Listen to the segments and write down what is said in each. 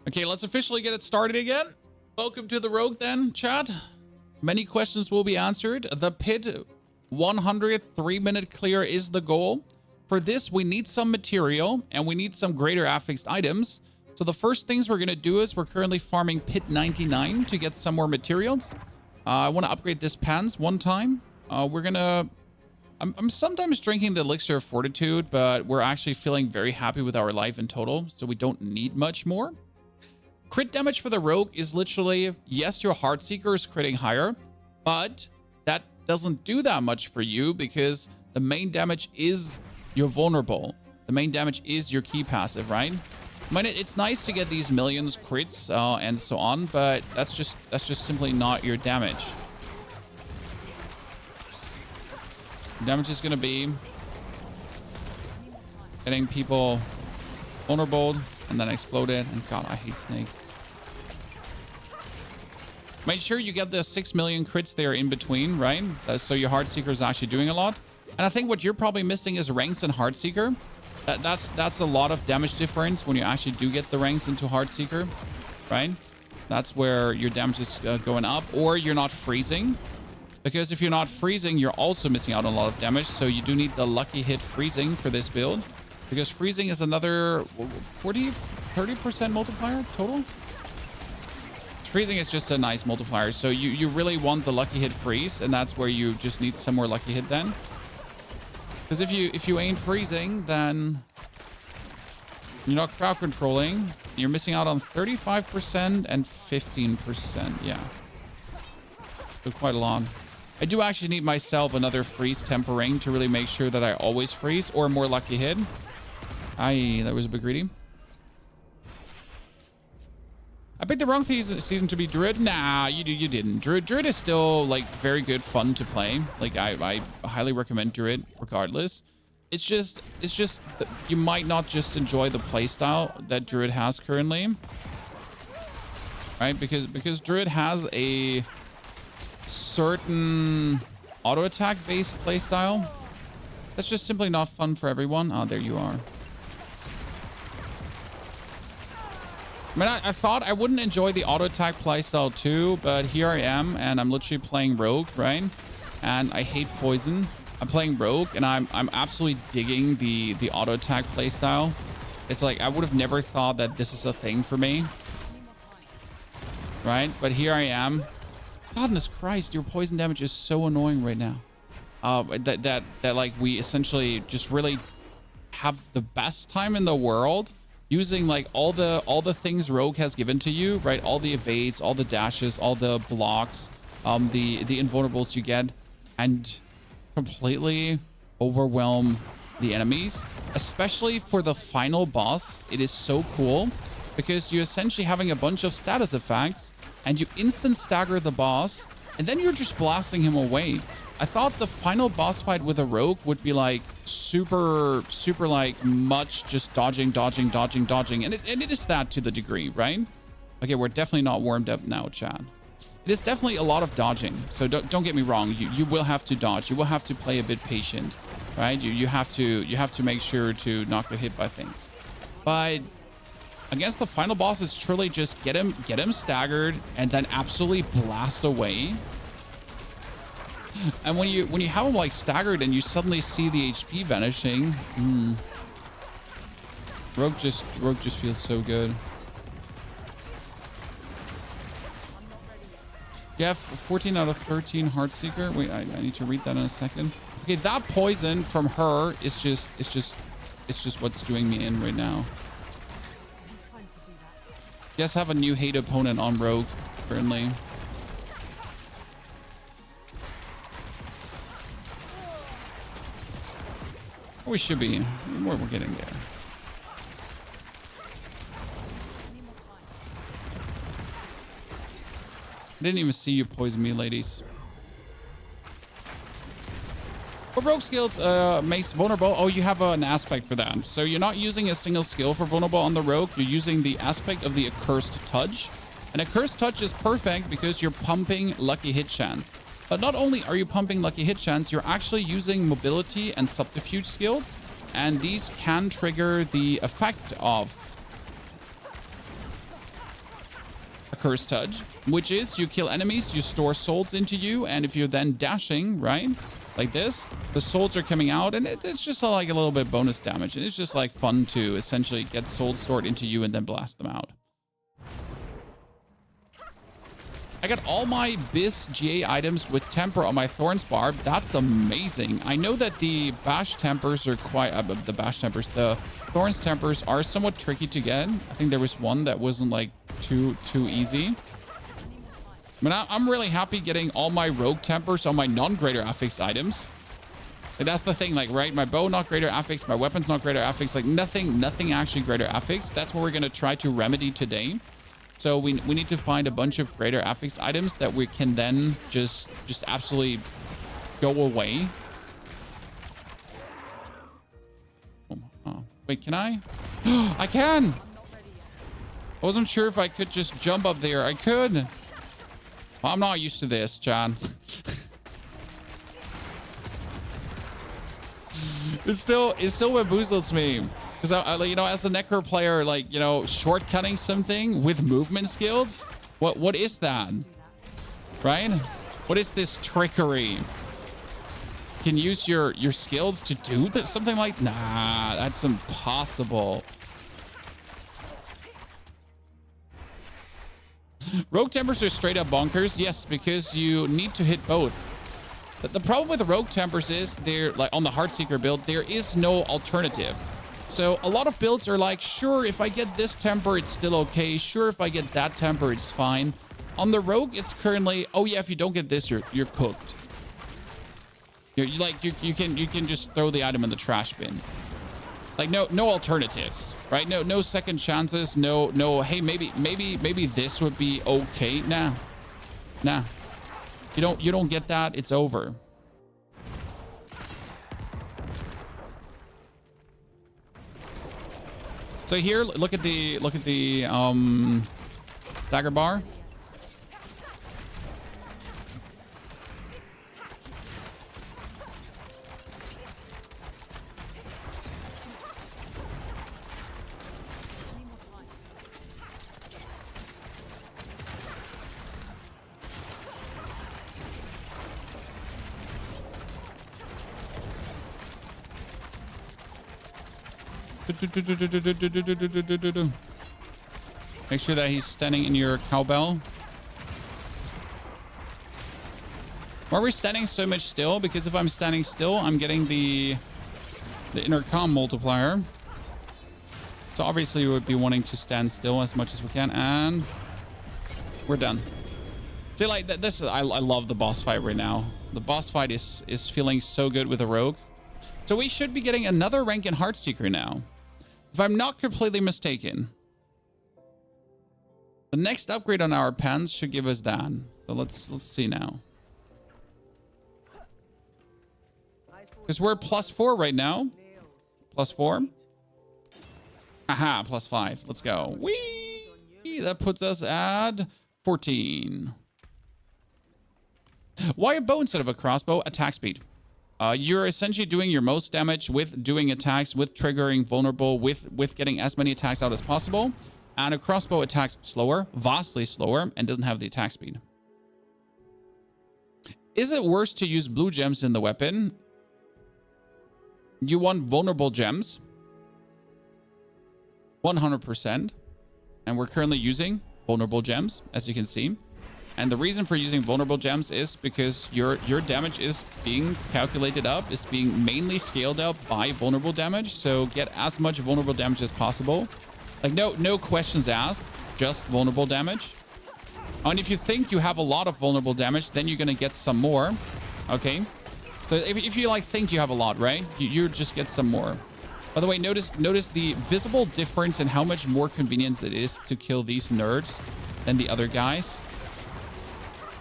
Okay, let's officially get it started again. Welcome to the Rogue then, chat. Many questions will be answered. The pit 100 3-minute clear is the goal. For this, we need some material and we need some greater affixed items. So the first things we're going to do is we're currently farming pit 99 to get some more materials. I want to upgrade this pants one time. I'm sometimes drinking the elixir of fortitude, but we're actually feeling very happy with our life in total, so we don't need much more. Crit damage for the rogue is literally, yes, your Heartseeker is critting higher, but that doesn't do that much for you because the main damage is your vulnerable. The main damage is your key passive, right? I mean, it's nice to get these millions crits and so on, but that's just simply not your damage. Damage is going to be getting people vulnerable and then exploded. And God, I hate snakes. Make sure you get the 6 million crits there in between, right? So your Heartseeker is actually doing a lot. And I think what you're probably missing is ranks in Heartseeker. That's a lot of damage difference when you actually do get the ranks into Heartseeker, right? That's where your damage is going up, or you're not freezing. Because if you're not freezing, you're also missing out on a lot of damage. So you do need the lucky hit freezing for this build. Because freezing is another 30% multiplier total. Freezing is just a nice multiplier. So you really want the lucky hit freeze. And that's where you just need some more lucky hit then. Because if you ain't freezing, then you're not crowd controlling. You're missing out on 35% and 15%. Yeah. So quite a lot. I do actually need myself another freeze tempering to really make sure that I always freeze or more lucky hit. Aye, that was a bit greedy. I picked the wrong season to be Druid. Nah, you didn't. Druid is still like very good fun to play. Like I highly recommend Druid regardless. It's just you might not just enjoy the playstyle that Druid has currently. Right? Because Druid has a certain auto attack based playstyle that's just simply not fun for everyone. Oh, there you are. I mean, I thought I wouldn't enjoy the auto attack playstyle too, but here I am and I'm literally playing rogue, right? And I hate poison. I'm playing rogue and I'm absolutely digging the auto attack playstyle. It's like I would have never thought that this is a thing for me, right? But here I am. Goodness Christ, your poison damage is so annoying right now. That like we essentially just really have the best time in the world using like all the things Rogue has given to you, right? All the evades, all the dashes, all the blocks, the invulnerables you get, and completely overwhelm the enemies. Especially for the final boss, it is so cool because you're essentially having a bunch of status effects and you instant stagger the boss, and then you're just blasting him away. I thought the final boss fight with a rogue would be like super like much just dodging, and it is that to the degree, right? Okay, we're definitely not warmed up now, chat. It is definitely a lot of dodging. So don't get me wrong. You will have to dodge. You will have to play a bit patient, right? You have to make sure to not get hit by things. But against the final boss, it's truly just get him staggered and then absolutely blast away. And when you have him like staggered and you suddenly see the HP vanishing, Rogue just feels so good. You have 14 out of 13 Heartseeker. Wait, I need to read that in a second. Okay, that poison from her is just what's doing me in right now. Yes, have a new hate opponent on Rogue currently. Oh, we should be. We're getting there. I didn't even see you poison me, ladies. What rogue skills makes vulnerable? Oh, you have an aspect for that. So you're not using a single skill for vulnerable on the rogue. You're using the aspect of the accursed touch. And accursed touch is perfect because you're pumping lucky hit chance. But not only are you pumping lucky hit chance, you're actually using mobility and subterfuge skills. And these can trigger the effect of curse touch, which is you kill enemies, you store souls into you, and if you're then dashing, right, like this, the souls are coming out, and it's just like a little bit bonus damage, and it's just like fun to essentially get souls stored into you and then blast them out. I got all my Biz GA items with temper on my Thorns barb. That's amazing. I know that the Bash tempers are quite... the Thorns tempers are somewhat tricky to get. I think there was one that wasn't like too easy. I mean, I'm really happy getting all my Rogue tempers on my non-greater affix items. And that's the thing, like, right? My bow not greater affix, my weapons not greater affix, like nothing actually greater affix. That's what we're going to try to remedy today. So we need to find a bunch of greater affix items that we can then just absolutely go away. Oh, wait, can I? I can! I wasn't sure if I could just jump up there. I could. Well, I'm not used to this, John. It still bamboozles me. Because, you know, as a Necro player, like, you know, shortcutting something with movement skills, what is that? Right? What is this trickery? You can use your skills to do that, something like... Nah, that's impossible. Rogue tempers are straight up bonkers. Yes, because you need to hit both. The problem with the Rogue tempers is they're like on the Heartseeker build, there is no alternative. So a lot of builds are like, sure, if I get this temper, it's still okay. Sure, if I get that temper, it's fine. On the Rogue, it's currently, oh yeah, if you don't get this, you're cooked. You can just throw the item in the trash bin. Like no alternatives, right? No second chances. No. Hey, maybe this would be okay. Nah. You don't get that. It's over. So here, look at the stagger bar. Make sure that he's standing in your cowbell. Why are we standing so much still? Because if I'm standing still, I'm getting the intercom multiplier. So obviously we would be wanting to stand still as much as we can, and we're done. See, like this, I love the boss fight right now. The boss fight is feeling so good with the Rogue. So we should be getting another rank in Heartseeker now, if I'm not completely mistaken. The next upgrade on our pants should give us that. So let's see now. Because we're +4 right now. +4. Aha, +5. Let's go. Whee! That puts us at 14. Why a bow instead of a crossbow? Attack speed. You're essentially doing your most damage with doing attacks, with triggering vulnerable, with getting as many attacks out as possible. And a crossbow attacks slower, vastly slower, and doesn't have the attack speed. Is it worse to use blue gems in the weapon? You want vulnerable gems. 100%. And we're currently using vulnerable gems, as you can see. And the reason for using vulnerable gems is because your damage is being calculated up, is being mainly scaled up by vulnerable damage. So get as much vulnerable damage as possible. Like no questions asked, just vulnerable damage. And if you think you have a lot of vulnerable damage, then you're going to get some more. Okay. So if you like think you have a lot, right? You just get some more. By the way, notice the visible difference in how much more convenient it is to kill these nerds than the other guys.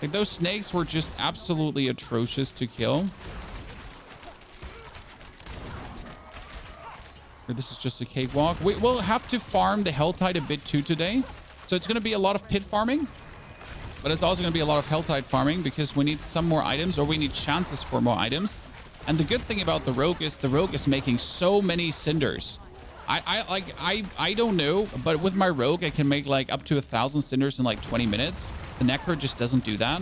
Like those snakes were just absolutely atrocious to kill. This is just a cakewalk. We'll have to farm the Helltide a bit too today. So it's going to be a lot of pit farming. But it's also going to be a lot of Helltide farming because we need some more items, or we need chances for more items. And the good thing about the Rogue is making so many cinders. I don't know, but with my rogue, I can make like up to 1,000 cinders in like 20 minutes. The necro just doesn't do that.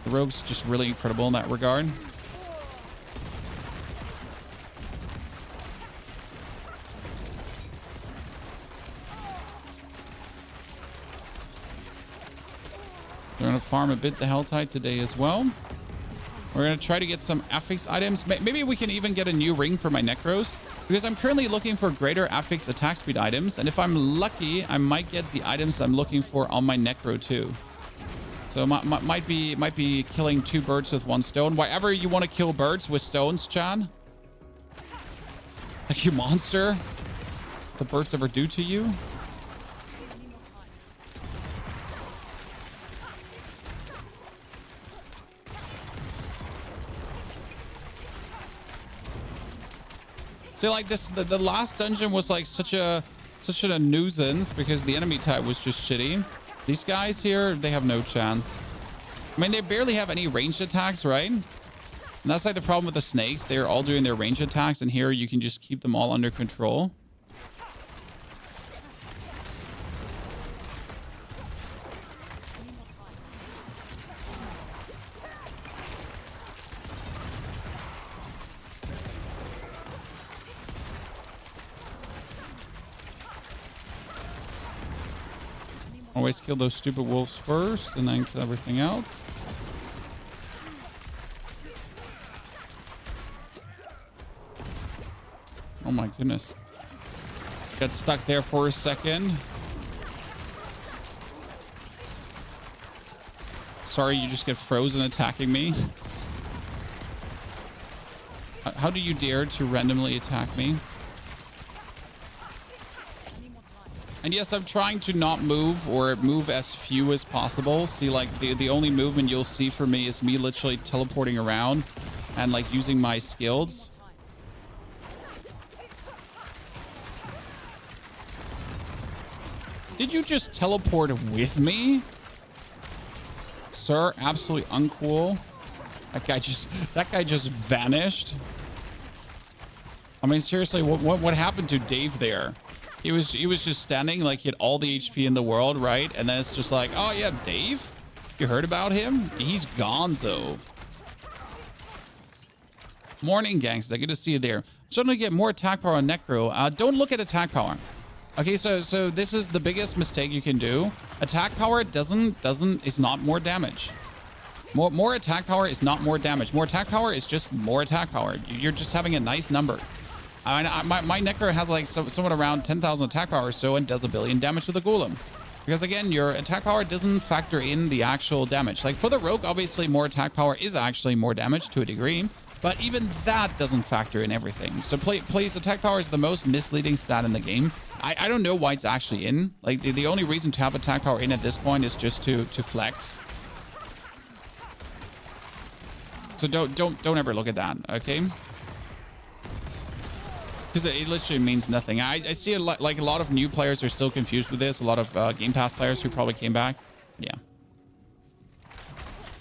The rogue's just really incredible in that regard. We're going to farm a bit the Helltide today as well. We're going to try to get some affix items. Maybe we can even get a new ring for my Necros, because I'm currently looking for greater affix attack speed items. And if I'm lucky, I might get the items I'm looking for on my Necro too. So might be killing 2 birds with 1 stone. Why ever you want to kill birds with stones, Chan? Like, you monster. What the birds ever do to you? See, like this, the last dungeon was like such a nuisance because the enemy type was just shitty. These guys here, they have no chance. I mean, they barely have any ranged attacks, right? And that's like the problem with the snakes. They're all doing their ranged attacks, and here you can just keep them all under control. Always kill those stupid wolves first and then kill everything else. Oh my goodness. Got stuck there for a second. Sorry, you just get frozen attacking me. How do you dare to randomly attack me? And yes, I'm trying to not move or move as few as possible. See, like the only movement you'll see for me is me literally teleporting around and like using my skills. Did you just teleport with me? Sir, absolutely uncool. That guy just vanished. I mean, seriously, what happened to Dave there? He was just standing like he had all the HP in the world, right? And then it's just like, oh yeah, Dave? You heard about him? He's gonzo. Morning, gangster. Good to see you there. I'm starting to get more attack power on Necro. Don't look at attack power. Okay, so this is the biggest mistake you can do. Attack power is not more damage. More attack power is not more damage. More attack power is just more attack power. You're just having a nice number. My Necro has like somewhat around 10,000 attack power or so and does 1 billion damage with a Golem. Because again, your attack power doesn't factor in the actual damage. Like for the Rogue, obviously more attack power is actually more damage to a degree. But even that doesn't factor in everything. So please, attack power is the most misleading stat in the game. I don't know why it's actually in. Like the only reason to have attack power in at this point is just to flex. So don't ever look at that, okay? Because it literally means nothing. I see like a lot of new players are still confused with this. A lot of Game Pass players who probably came back. Yeah.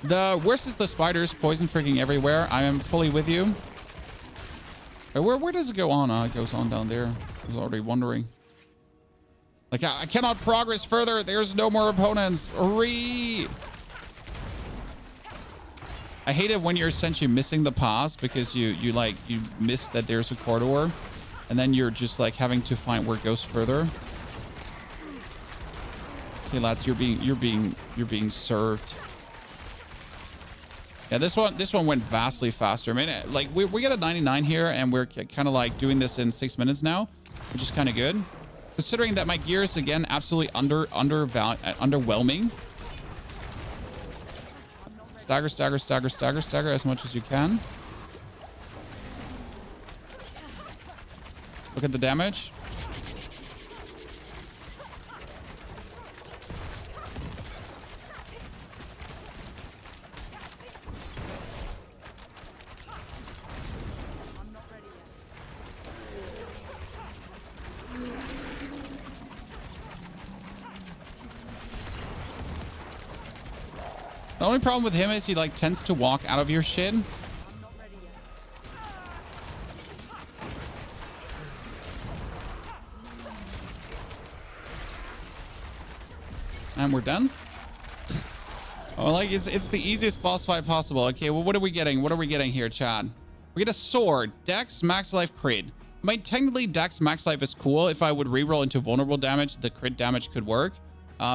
The worst is the spiders, poison freaking everywhere. I am fully with you. Where does it go on? It goes on down there. I was already wondering. Like I cannot progress further. There's no more opponents. I hate it when you're essentially missing the pass because you miss that there's a corridor. And then you're just like having to find where it goes further. Okay, lads, you're being served. Yeah, this one went vastly faster. I mean, like we got a 99 here, and we're kind of like doing this in 6 minutes now, which is kind of good, considering that my gear is again absolutely underwhelming. Stagger, stagger, stagger, stagger, stagger as much as you can. Look at the damage. The only problem with him is he like tends to walk out of your shit. And we're done. Oh, like it's the easiest boss fight possible. Okay, well, what are we getting? What are we getting here, Chad? We get a sword. Dex, max life, crit. I mean, technically, Dex max life is cool. If I would reroll into vulnerable damage, the crit damage could work.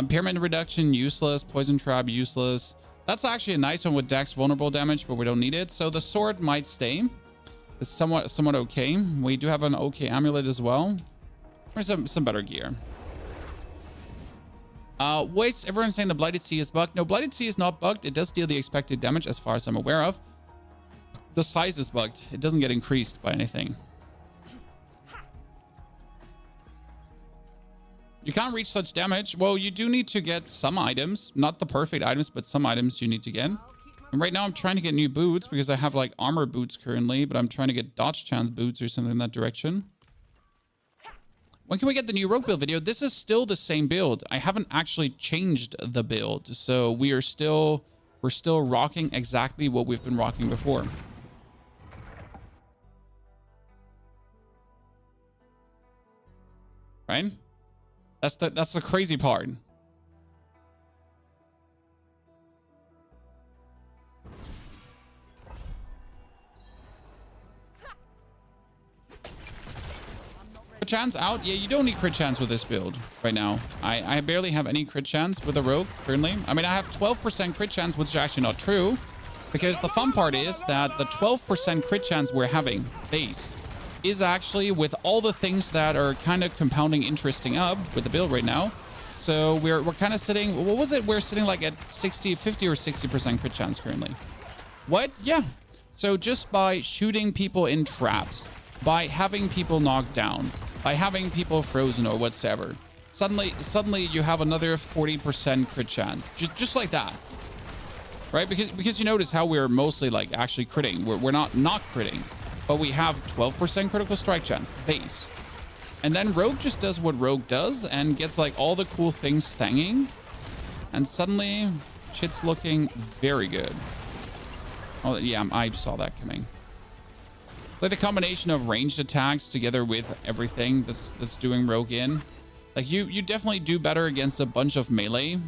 Pyramid reduction, useless. Poison trap, useless. That's actually a nice one with Dex vulnerable damage, but we don't need it. So the sword might stay. It's somewhat okay. We do have an okay amulet as well. There's some better gear. Wait, everyone's saying the Blighted Sea is bugged. No, Blighted Sea is not bugged. It does deal the expected damage as far as I'm aware of. The size is bugged. It doesn't get increased by anything. You can't reach such damage. Well, you do need to get some items. Not the perfect items, but some items you need to get. And right now I'm trying to get new boots because I have like armor boots currently, but I'm trying to get dodge chance boots or something in that direction. When can we get the new rogue build video? This is still the same build. I haven't actually changed the build. So we're still rocking exactly what we've been rocking before. Right? That's the crazy part. Crit chance out? Yeah, you don't need crit chance with this build right now. I barely have any crit chance with a rogue currently. I mean, I have 12% crit chance, which is actually not true, because the fun part is that the 12% crit chance we're having base is actually with all the things that are kind of compounding interesting up with the build right now. So we're kind of sitting, what was it? We're sitting like at 50 or 60% crit chance currently. What? Yeah. So just by shooting people in traps, by having people knocked down, by having people frozen or whatsoever, suddenly you have another 40% crit chance. Just like that. Right? Because you notice how we're mostly like actually critting. We're not critting. But we have 12% critical strike chance base. And then Rogue just does what Rogue does and gets like all the cool things stanging. And suddenly shit's looking very good. Oh yeah, I saw that coming. Like the combination of ranged attacks together with everything that's doing Rogue in. Like you definitely do better against a bunch of melee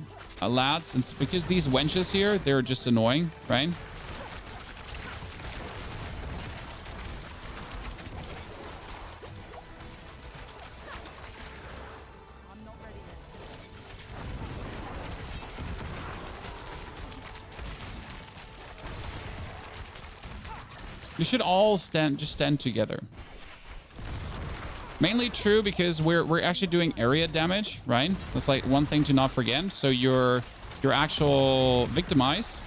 lads. And because these wenches here, they're just annoying, right? We should all stand together. Mainly true because we're actually doing area damage, right? That's like one thing to not forget. So your actual victimize,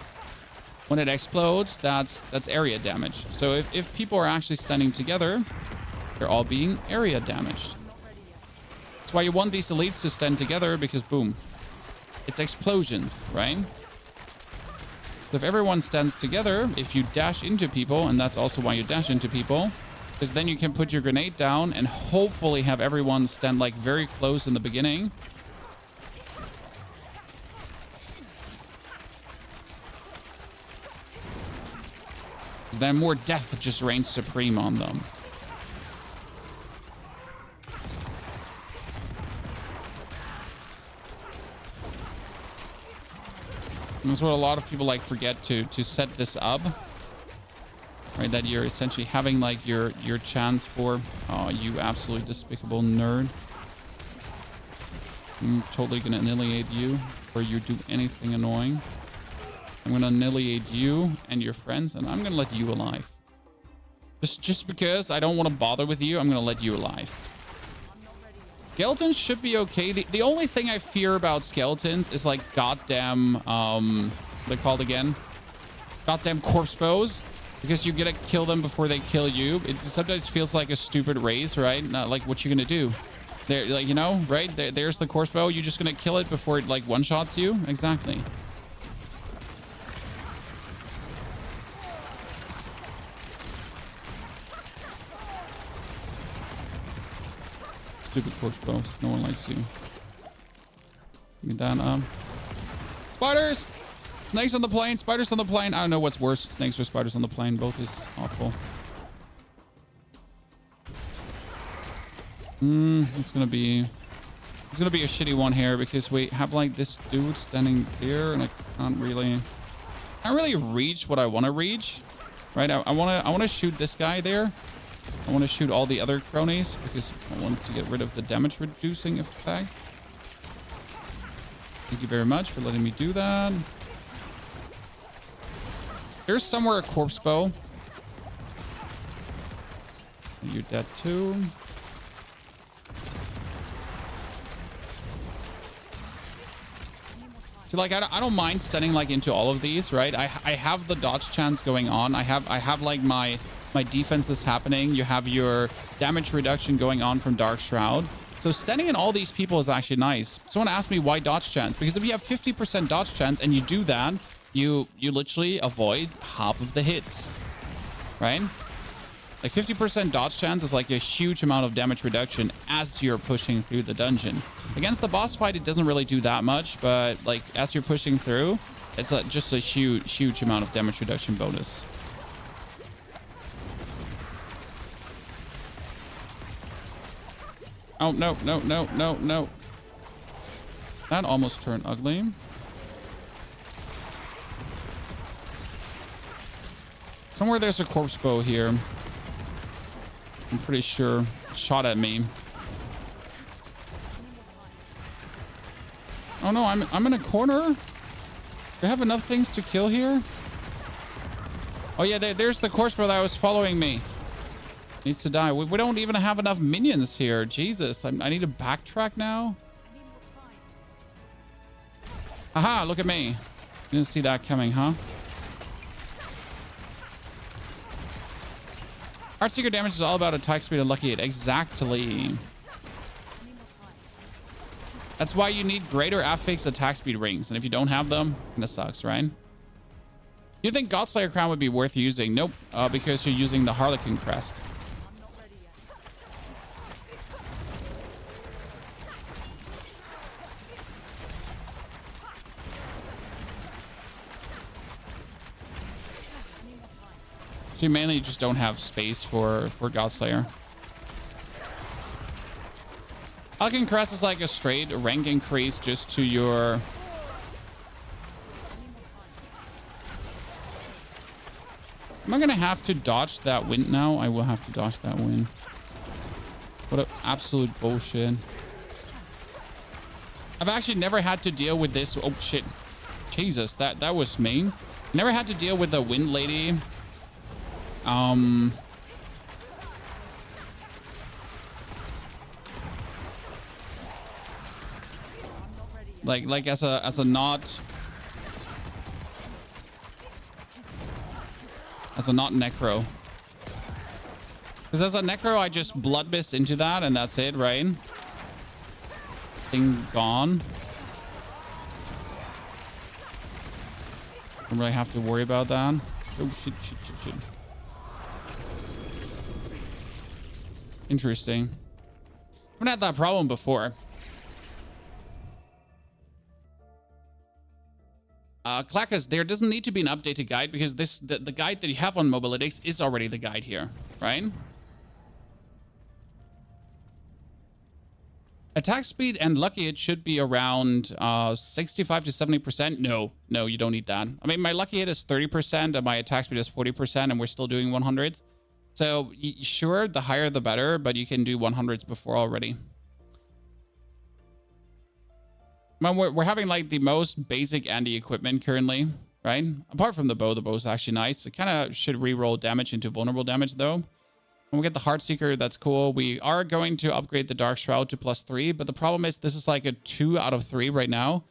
when it explodes, that's area damage. So if people are actually standing together, they're all being area damaged. That's why you want these elites to stand together, because boom, it's explosions, right? So if everyone stands together, if you dash into people, and that's also why you dash into people, because then you can put your grenade down and hopefully have everyone stand like very close in the beginning. Then more death just reigns supreme on them. And that's what a lot of people like forget to set this up, right? That you're essentially having like your chance for. Oh, you absolutely despicable nerd! I'm totally gonna annihilate you before you do anything annoying. I'm gonna annihilate you and your friends, and I'm gonna let you alive. Just because I don't want to bother with you, I'm gonna let you alive. Skeletons should be okay. The only thing I fear about skeletons is like goddamn, they're called again? Goddamn corpse bows. Because you gotta kill them before they kill you. It sometimes feels like a stupid race, right? Not like what you're gonna do. There, like, you know, right? There's the corpse bow. You're just gonna kill it before it like one-shots you? Exactly. Stupid corpse bows. No one likes you. Give me that. Spiders! Snakes on the plane. Spiders on the plane. I don't know what's worse. Snakes or spiders on the plane. Both is awful. It's It's gonna be a shitty one here because we have like this dude standing there, and I can't really reach what I want to reach. Right? I want to shoot this guy there. I want to shoot all the other cronies because I want to get rid of the damage reducing effect. Thank you very much for letting me do that. There's somewhere a corpse bow. You're dead too. So like I don't mind stunning like into all of these, right? I have the dodge chance going on. I have like my defenses happening. You have your damage reduction going on from Dark Shroud. So stunning in all these people is actually nice. Someone asked me why dodge chance, because if you have 50% dodge chance and you do that, you literally avoid half of the hits, right? Like 50% dodge chance is like a huge amount of damage reduction as you're pushing through the dungeon. Against the boss fight, it doesn't really do that much, but like as you're pushing through, it's just a huge amount of damage reduction bonus. Oh, no, no, no, no, no. That almost turned ugly. Somewhere there's a corpse bow here. I'm pretty sure it shot at me. Oh no, I'm in a corner. Do I have enough things to kill here? Oh yeah, there's the corpse bow that was following me. Needs to die. We don't even have enough minions here. Jesus, I need to backtrack now. Aha, look at me. Didn't see that coming, huh? Heartseeker damage is all about attack speed and lucky hit. Exactly. That's why you need greater affix attack speed rings. And if you don't have them, kind of sucks, right? You think Godslayer Crown would be worth using? Nope, because you're using the Harlequin Crest. So you mainly just don't have space for Godslayer. Harlequin Crest is like a straight rank increase just to your... Am I going to have to dodge that wind now? I will have to dodge that wind. What absolute bullshit. I've actually never had to deal with this. Oh, shit. Jesus, that was mean. Never had to deal with the wind lady. Like as a not necro. Because as a necro, I just blood mist into that and that's it, right? Thing gone. Don't really have to worry about that. Oh shit. Interesting. I haven't had that problem before. Clackus, there doesn't need to be an updated guide because the guide that you have on Mobalytics is already the guide here, right? Attack speed and lucky hit should be around 65 to 70%. No, you don't need that. I mean, my lucky hit is 30% and my attack speed is 40% and we're still doing 100s. So sure, the higher the better, but you can do 100s before already. Man, we're having like the most basic anti-equipment currently, right? Apart from the bow's actually nice. It kind of should re-roll damage into vulnerable damage though. When we get the Heartseeker, that's cool. We are going to upgrade the Dark Shroud to +3, but the problem is this is like a 2 out of 3 right now.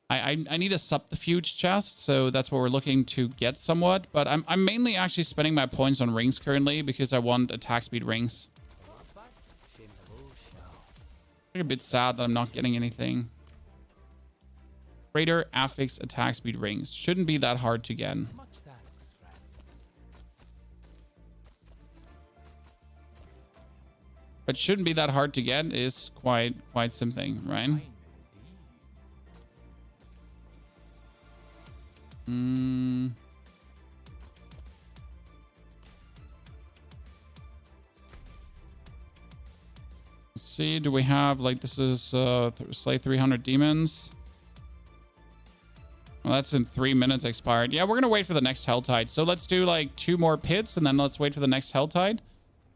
I need a subterfuge chest, so that's what we're looking to get somewhat. But I'm mainly actually spending my points on rings currently because I want attack speed rings. I'm a bit sad that I'm not getting anything. Greater affix attack speed rings. Shouldn't be that hard to get. But shouldn't be that hard to get is quite something, right? Let's see. Do we have like this is slay 300 demons? Well, that's in 3 minutes expired. Yeah, we're gonna wait for the next Helltide. So let's do like 2 more pits and then let's wait for the next Helltide.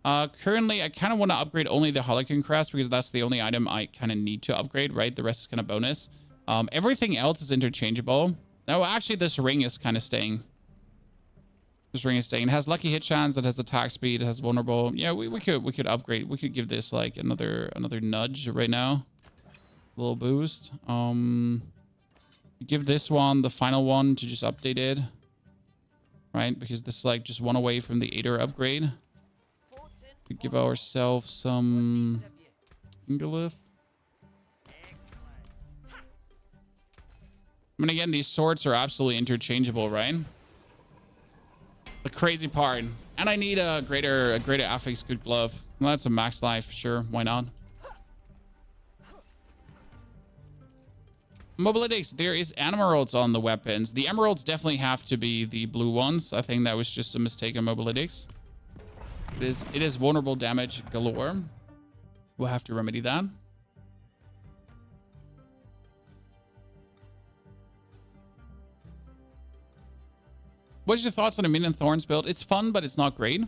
Currently, I kind of want to upgrade only the Harlequin Crest because that's the only item I kind of need to upgrade, right? The rest is kind of bonus. Everything else is interchangeable. No, actually, this ring is kind of staying. This ring is staying. It has lucky hit chance. It has attack speed. It has vulnerable. Yeah, we could upgrade. We could give this like another nudge right now. A little boost. Give this one the final one to just update it, right? Because this is like just one away from the Aether upgrade. We give ourselves some glyph. I mean, again, these swords are absolutely interchangeable, right? The crazy part. And I need a greater affix good glove. Well, that's a max life. Sure, why not? Mobilitics, there is emeralds on the weapons. The emeralds definitely have to be the blue ones. I think that was just a mistake on Mobilitics. It is vulnerable damage galore. We'll have to remedy that. What's your thoughts on a Minion Thorns build? It's fun, but it's not great.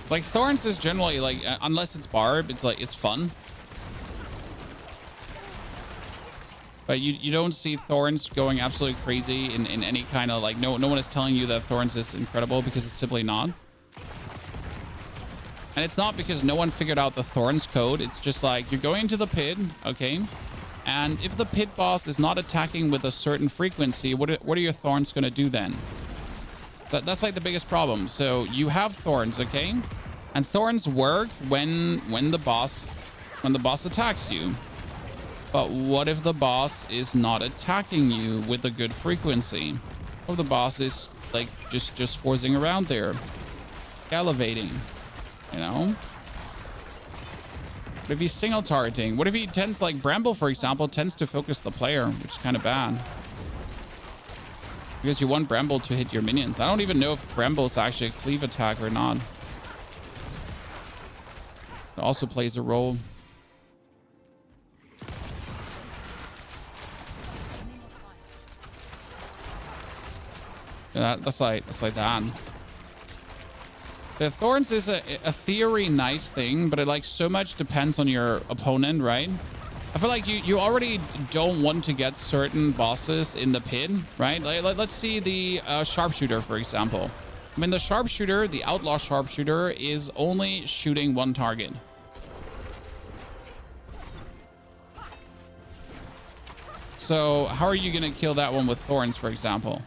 Like Thorns is generally like, unless it's Barb, it's like, it's fun. But you don't see Thorns going absolutely crazy in any kind of like, no one is telling you that Thorns is incredible because it's simply not. And it's not because no one figured out the Thorns code. It's just like you're going into the pit, okay? And if the pit boss is not attacking with a certain frequency, what are your Thorns going to do then? That's like the biggest problem. So you have Thorns, okay? And Thorns work when the boss attacks you. But what if the boss is not attacking you with a good frequency? Or the boss is like just forcing around there, elevating, you know? But if he's single targeting, what if he tends, like Bramble, for example, tends to focus the player, which is kind of bad. Because you want Bramble to hit your minions. I don't even know if Bramble is actually a cleave attack or not. It also plays a role. Yeah, that's like that. The Thorns is a theory nice thing, but it like so much depends on your opponent, right? I feel like you already don't want to get certain bosses in the pit, right? Let's see the sharpshooter, for example. I mean, the sharpshooter, the outlaw sharpshooter, is only shooting one target. So how are you going to kill that one with Thorns, for example?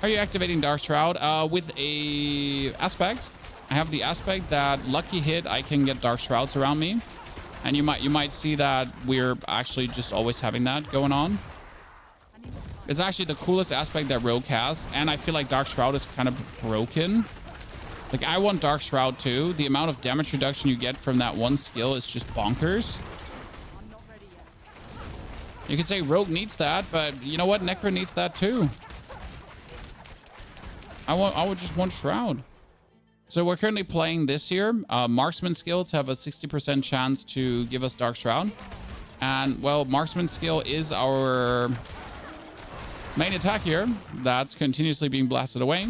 Are you activating Dark Shroud? With a aspect. I have the aspect that lucky hit, I can get Dark Shrouds around me. And you might see that we're actually just always having that going on. It's actually the coolest aspect that Rogue has. And I feel like Dark Shroud is kind of broken. Like, I want Dark Shroud too. The amount of damage reduction you get from that one skill is just bonkers. You could say Rogue needs that, but you know what? Necro needs that too. I would just want Shroud. So we're currently playing this here. Marksman skills have a 60% chance to give us Dark Shroud. And, well, Marksman skill is our main attack here. That's continuously being blasted away.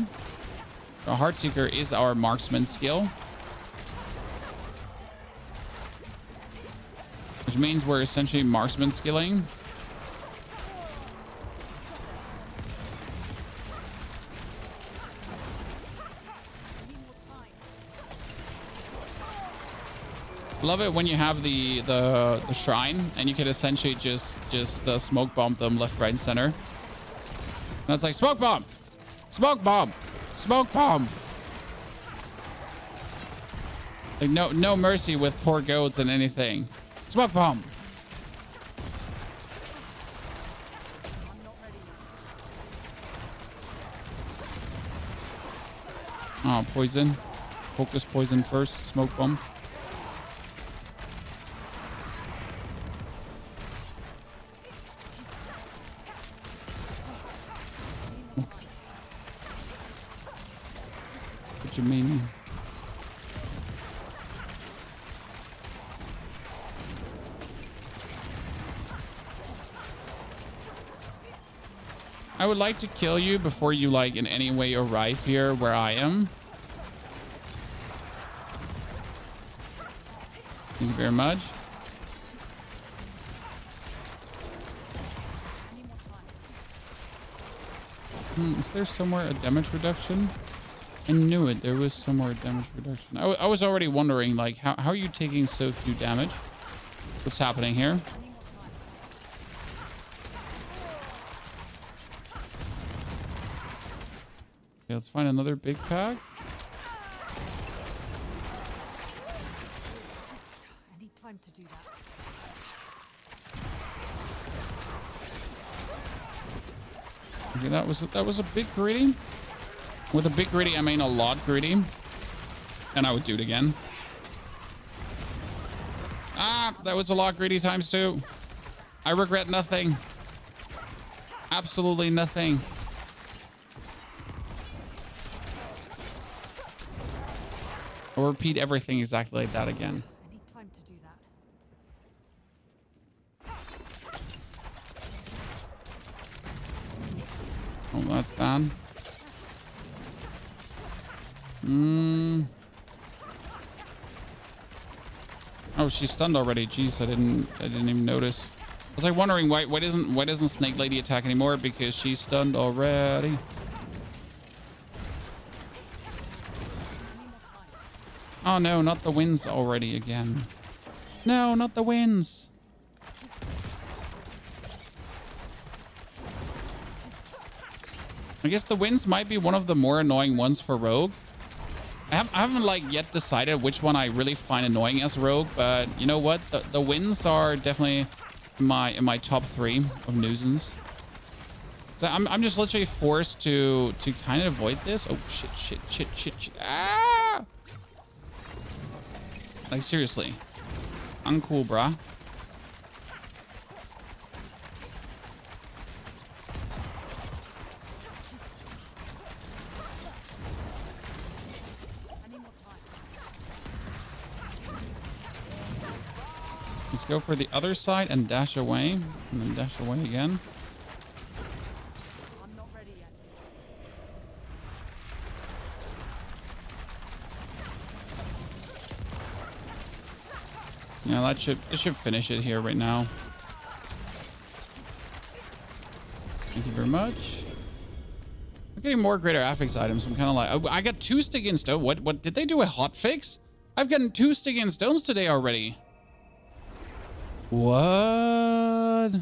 Heartseeker is our Marksman skill. Which means we're essentially Marksman skilling. Love it when you have the shrine and you can essentially just smoke bomb them left, right, and center. And it's like smoke bomb, smoke bomb, smoke bomb. Like no mercy with poor goats and anything. Smoke bomb. Oh, poison. Focus poison first. Smoke bomb. What you mean? I would like to kill you before you like in any way arrive here where I am. Thank you very much. Is there somewhere a damage reduction? I knew it. There was somewhere a damage reduction. I was already wondering, like, how are you taking so few damage? What's happening here? Okay, let's find another big pack. I need time to do that. Okay, that was a big greedy. With a big greedy, I mean a lot greedy. And I would do it again. Ah, that was a lot greedy times two. I regret nothing. Absolutely nothing. I'll repeat everything exactly like that again. I need time to do that. Oh, that's bad. Oh, she's stunned already. Jeez, I didn't even notice. I was like wondering why doesn't Snake Lady attack anymore? Because she's stunned already. Oh no, not the winds already again. No, not the winds. I guess the winds might be one of the more annoying ones for Rogue. I haven't like yet decided which one I really find annoying as Rogue, but you know what? The winds are definitely in my top 3 of nuisance. So I'm just literally forced to kind of avoid this. Oh shit. Ah! Like seriously. Uncool, brah. Let's go for the other side and dash away. And then dash away again. I'm not ready yet. Yeah, that should finish it here right now. Thank you very much. I'm getting more greater affix items. I'm kind of like, oh, I got 2 sticky and stone. What did they do a hot fix? I've gotten 2 sticky and stones today already. What?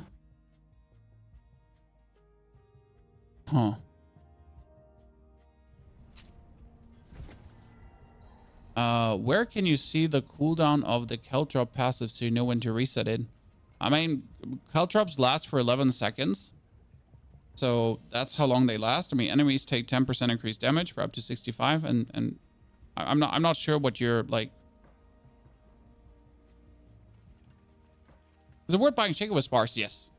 Huh. Where can you see the cooldown of the Caltrop passive so you know when to reset it? I mean, Caltrops last for 11 seconds. So that's how long they last. I mean, enemies take 10% increased damage for up to 65, and I'm not sure what you're like. Is it worth buying Shaker with sparse? Yes.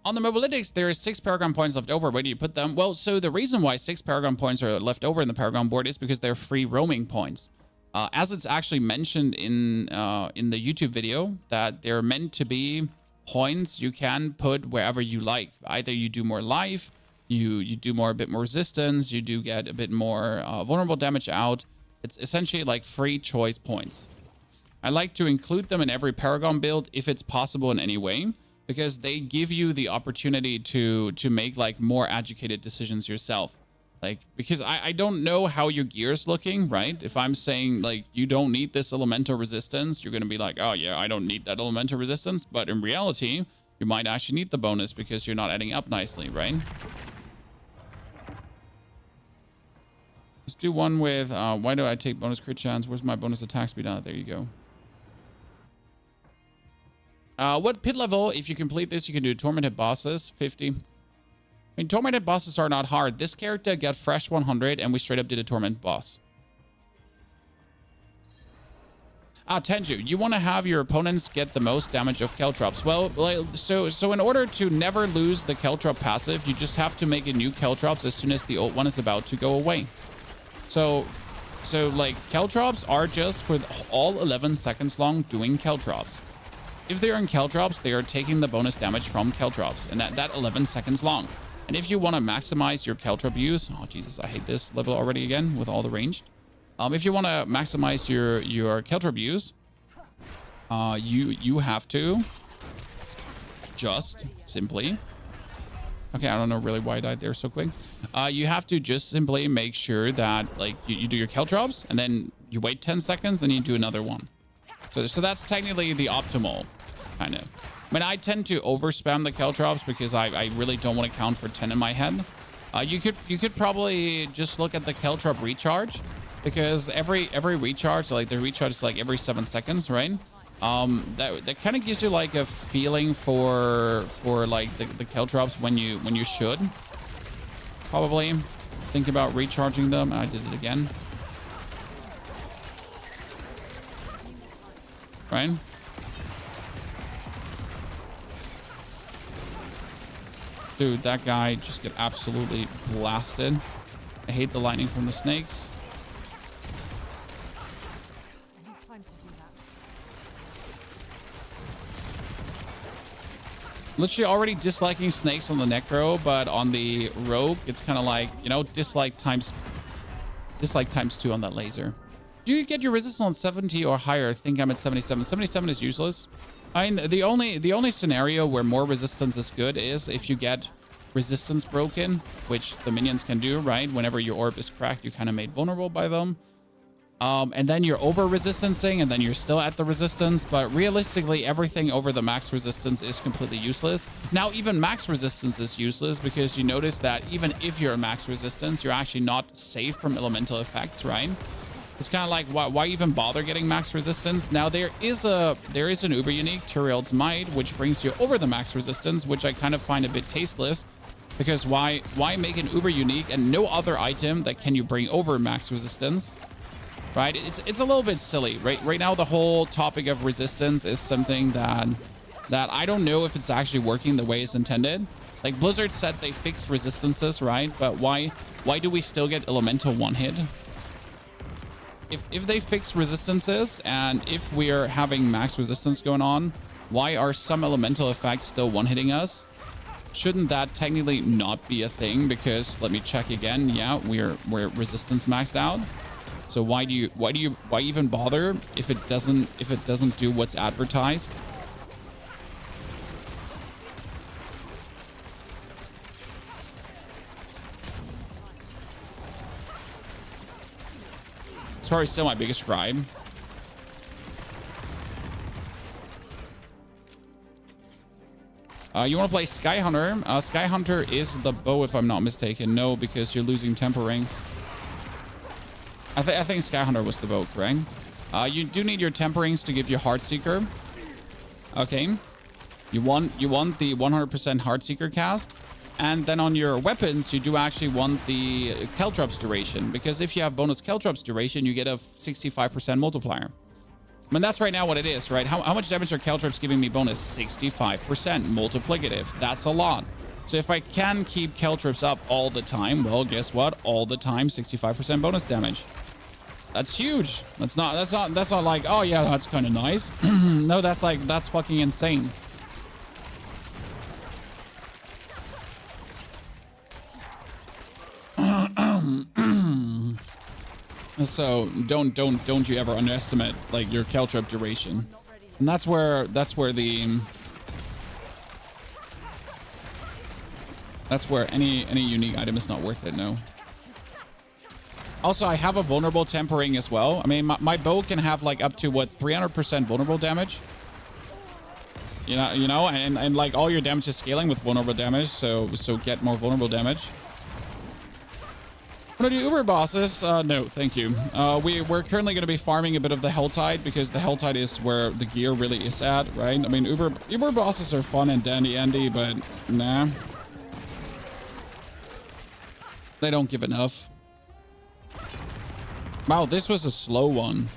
On the mobilytics, there is 6 Paragon points left over. Where do you put them? Well, so the reason why 6 Paragon points are left over in the Paragon board is because they're free roaming points. As it's actually mentioned in the YouTube video, that they're meant to be points you can put wherever you like. Either you do more life, you do a bit more resistance, you do get a bit more vulnerable damage out. It's essentially like free choice points. I like to include them in every Paragon build if it's possible in any way, because they give you the opportunity to make like more educated decisions yourself. Like, because I don't know how your gear's looking, right? If I'm saying like, you don't need this elemental resistance, you're going to be like, oh yeah, I don't need that elemental resistance. But in reality, you might actually need the bonus because you're not adding up nicely, right? Let's do one with, why do I take bonus crit chance? Where's my bonus attack speed? There you go. What pit level, if you complete this, you can do tormented bosses, 50. I mean, tormented bosses are not hard. This character got fresh 100 and we straight up did a torment boss. Tenju, you want to have your opponents get the most damage of Caltrops. Well, so in order to never lose the Caltrop passive, you just have to make a new Caltrops as soon as the old one is about to go away. So like Caltrops are just for all 11 seconds long doing Caltrops. If they're in Caltrops, they are taking the bonus damage from Caltrops, and that 11 seconds long. And if you want to maximize your Caltrop use, oh Jesus, I hate this level already again with all the ranged. If you want to maximize your Caltrop use, you have to just simply. Okay, I don't know really why I died there so quick. You have to just simply make sure that like you do your Caltrops and then you wait 10 seconds and you do another one. So that's technically the optimal kind of. I mean, I tend to over spam the Caltrops because I really don't want to count for 10 in my head. You could probably just look at the Caltrop recharge. Because every recharge, like the recharge is like every 7 seconds, right? That kind of gives you like a feeling for like the Caltrops when you should probably think about recharging them. I did it again, right? Dude, that guy just get absolutely blasted. I hate the lightning from the snakes. Literally already disliking snakes on the necro, but on the rogue, it's kind of like, you know, dislike times 2 on that laser. Do you get your resistance on 70 or higher? I think I'm at 77. 77 is useless. I mean, the only scenario where more resistance is good is if you get resistance broken, which the minions can do, right? Whenever your orb is cracked, you're kind of made vulnerable by them. And then you're over resistancing and then you're still at the resistance. But realistically, everything over the max resistance is completely useless. Now, even max resistance is useless because you notice that even if you're at max resistance, you're actually not safe from elemental effects, right? It's kind of like, why even bother getting max resistance? Now, there is an uber unique, Turiel's Might, which brings you over the max resistance, which I kind of find a bit tasteless. Because why make an uber unique and no other item that can you bring over max resistance? Right, it's a little bit silly. Right now, the whole topic of resistance is something that I don't know if it's actually working the way it's intended. Like Blizzard said, they fixed resistances, right? But why do we still get elemental one hit? If they fix resistances and if we are having max resistance going on, why are some elemental effects still one hitting us? Shouldn't that technically not be a thing? Because let me check again. Yeah, we're resistance maxed out. So why even bother if it doesn't do what's advertised? Sorry, still my biggest scribe. You want to play Sky Hunter? Sky Hunter is the bow, if I'm not mistaken. No, because you're losing temper rings. I think Sky Hunter was the bow, correct? You do need your temperings to give you Heartseeker. Okay. You want the 100% Heartseeker cast. And then on your weapons, you do actually want the Caltrops duration. Because if you have bonus Caltrops duration, you get a 65% multiplier. I mean, that's right now what it is, right? How much damage are Caltrops giving me bonus? 65% multiplicative. That's a lot. So if I can keep Caltrops up all the time, well, guess what? All the time, 65% bonus damage. That's huge. That's not like, oh yeah, that's kind of nice. No, that's fucking insane. So don't you ever underestimate like your Caltrop duration. And that's where any unique item is not worth it, no. Also, I have a vulnerable tempering as well. I mean, my bow can have like up to what 300% vulnerable damage. You know, and like all your damage is scaling with vulnerable damage, so get more vulnerable damage. Want to do Uber bosses? No, thank you. We're currently going to be farming a bit of the Helltide because the Helltide is where the gear really is at, right? I mean, Uber bosses are fun and dandy, but nah. They don't give enough. Wow, this was a slow one.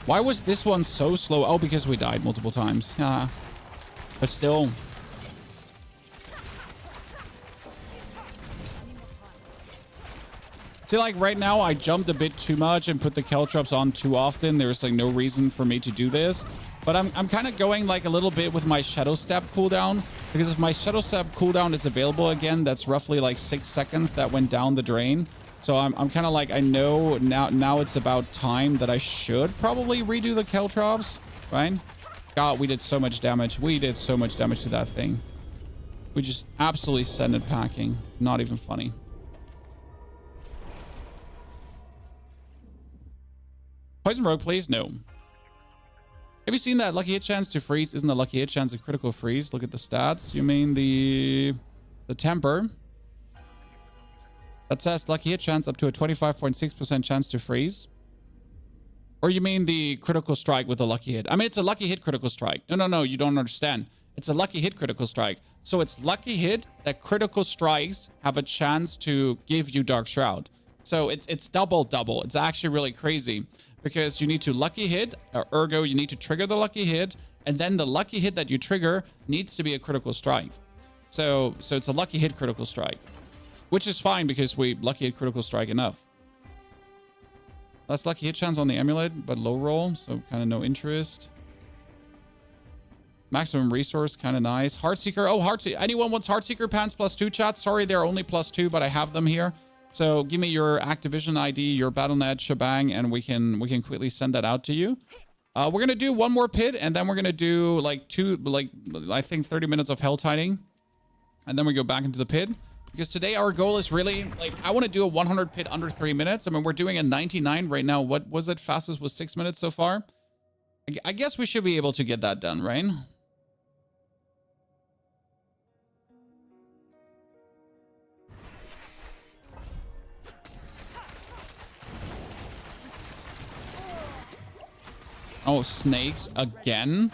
Why was this one so slow? Oh, because we died multiple times. Yeah. But still. See, like right now, I jumped a bit too much and put the Caltrops on too often. There's like no reason for me to do this. But I'm kind of going like a little bit with my Shadow Step cooldown. Because if my Shadow Step cooldown is available again, that's roughly like 6 seconds that went down the drain. So I'm kind of like, I know now it's about time that I should probably redo the Caltrops, right? God, we did so much damage. We did so much damage to that thing. We just absolutely sent it packing. Not even funny. Poison Rogue, please? No. Have you seen that lucky hit chance to freeze? Isn't the lucky hit chance a critical freeze? Look at the stats. You mean the temper? That says lucky hit chance up to a 25.6% chance to freeze. Or you mean the critical strike with a lucky hit? I mean, it's a lucky hit critical strike. No, you don't understand. It's a lucky hit critical strike. So it's lucky hit that critical strikes have a chance to give you Dark Shroud. So it's double. It's actually really crazy because you need to lucky hit, or ergo, you need to trigger the lucky hit, and then the lucky hit that you trigger needs to be a critical strike. So it's a lucky hit critical strike, which is fine because we lucky hit critical strike enough. Less lucky hit chance on the amulet, but low roll, so kind of no interest. Maximum resource, kind of nice. Heartseeker, oh, Heartseeker. Anyone wants Heartseeker pants +2 chat? Sorry, they're only +2, but I have them here. So give me your Activision ID, your Battle.net shebang, and we can quickly send that out to you. We're gonna do one more pit, and then we're gonna do like I think 30 minutes of hell tiding, and then we go back into the pit. Because today our goal is really like I want to do a 100 pit under 3 minutes. I mean, we're doing a 99 right now. What was it? Fastest was 6 minutes so far. I guess we should be able to get that done, right? Oh, snakes again.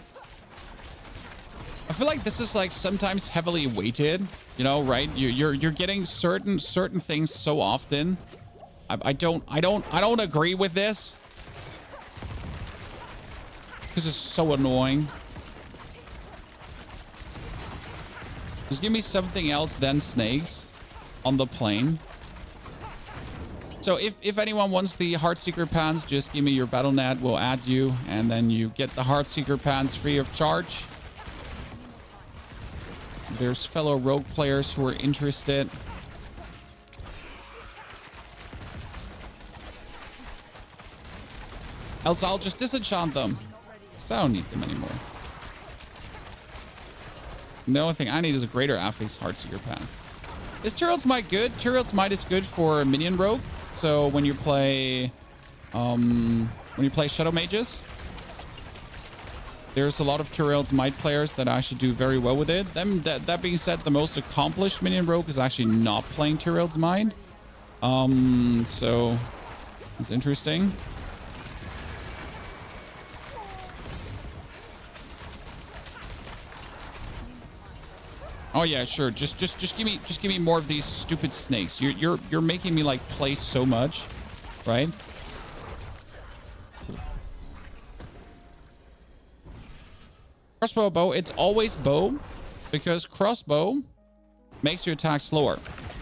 I feel like this is like sometimes heavily weighted, you know, right? You're getting certain things so often. I don't agree with this. This is so annoying. Just give me something else than snakes on the plane. So if anyone wants the Heartseeker pants, just give me your Battle.net. We'll add you, and then you get the Heartseeker pants free of charge. There's fellow rogue players who are interested. Else I'll just disenchant them. So I don't need them anymore. The only thing I need is a greater affix Heartseeker pants. Is Turret's Might good? Turret's Might is good for minion rogue. So when you play Shadow Mages, there's a lot of Turret's Might players that actually do very well with it. That being said, the most accomplished minion rogue is actually not playing Turret's Might. So it's interesting. Oh yeah, sure. Just give me more of these stupid snakes. You're making me like play so much, right? Crossbow bow, it's always bow because crossbow makes your attack slower.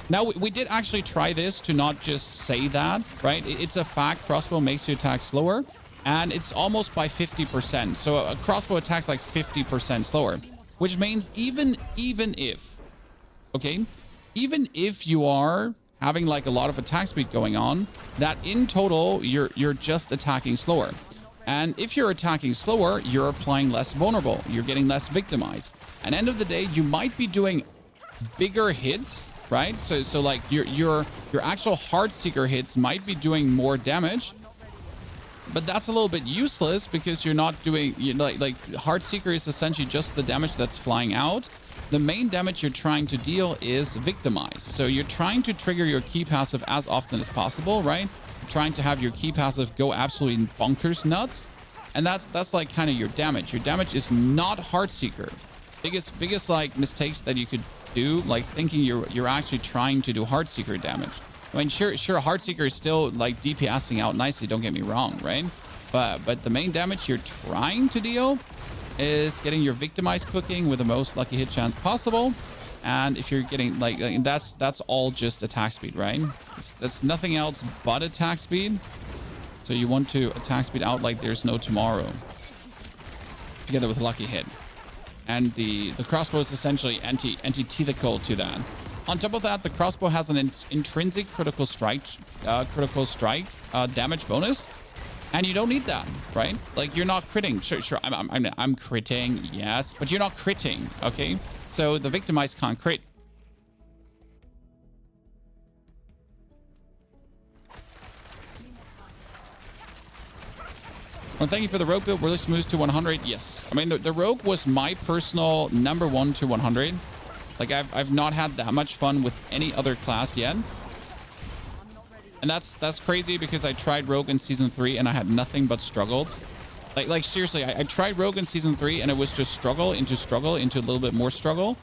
Now we did actually try this to not just say that, right? It's a fact. Crossbow makes your attack slower, and it's almost by 50%. So a crossbow attacks like 50% slower. Which means even if you are having like a lot of attack speed going on, that in total you're just attacking slower. And if you're attacking slower, you're applying less vulnerable. You're getting less victimized. And end of the day, you might be doing bigger hits, right? So like your actual Heartseeker hits might be doing more damage. But that's a little bit useless because you're not doing like Heartseeker is essentially just the damage that's flying out. The main damage you're trying to deal is victimize. So you're trying to trigger your key passive as often as possible, right? You're trying to have your key passive go absolutely bonkers nuts. And that's like kind of your damage. Your damage is not Heartseeker. Biggest like mistakes that you could do, like thinking you're actually trying to do Heartseeker damage. I mean, sure, Heartseeker is still like DPSing out nicely, don't get me wrong, right? But the main damage you're trying to deal is getting your victimized cooking with the most lucky hit chance possible. And if you're getting like that's all just attack speed, right? That's nothing else but attack speed. So you want to attack speed out like there's no tomorrow, together with a lucky hit. And the crossbow is essentially antithetical to that. On top of that, the crossbow has an intrinsic critical strike damage bonus, and you don't need that, right? Like you're not critting. Sure, I'm critting, yes, but you're not critting, okay? So the victimized can't crit. Well, thank you for the rogue build. Really smooth to 100. Yes. I mean, the rogue was my personal #1 to 100. Like, I've not had that much fun with any other class yet. And that's crazy because I tried rogue in season 3 and I had nothing but struggles. Like seriously, I tried rogue in season 3 and it was just struggle into a little bit more struggle.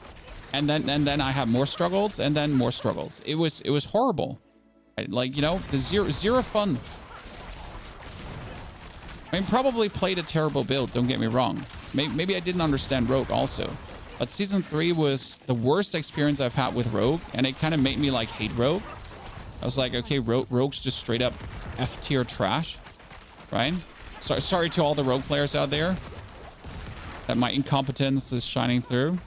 And then I had more struggles and then more struggles. It was horrible. Like, you know, the zero fun. I mean, probably played a terrible build, don't get me wrong. Maybe I didn't understand Rogue also. But Season 3 was the worst experience I've had with Rogue, and it kind of made me, like, hate Rogue. I was like, okay, Rogue's just straight up F-tier trash, right? Sorry to all the Rogue players out there that my incompetence is shining through.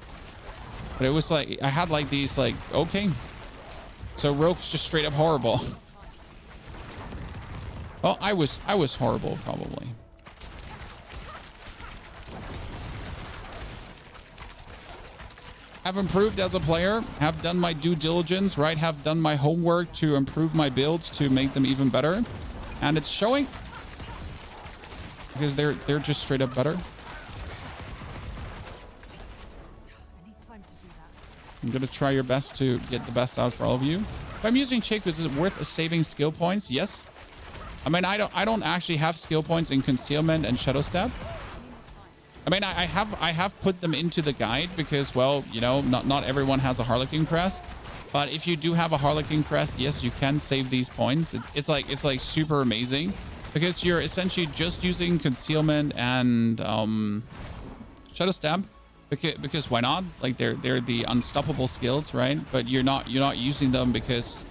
But it was like, I had, like, these, like, okay. So Rogue's just straight up horrible. Well, I was horrible, probably. Have improved as a player, have done my due diligence, right? Have done my homework to improve my builds to make them even better. And it's showing. Because they're just straight up better. I'm going to try your best to get the best out for all of you. If I'm using Chick, is it worth saving skill points? Yes. I mean, I don't actually have skill points in concealment and shadow step. I mean, I have put them into the guide because, well, you know, not everyone has a Harlequin crest. But if you do have a Harlequin crest, yes, you can save these points. It's like super amazing because you're essentially just using concealment and shadow step because why not? Like they're the unstoppable skills, right? But you're not using them because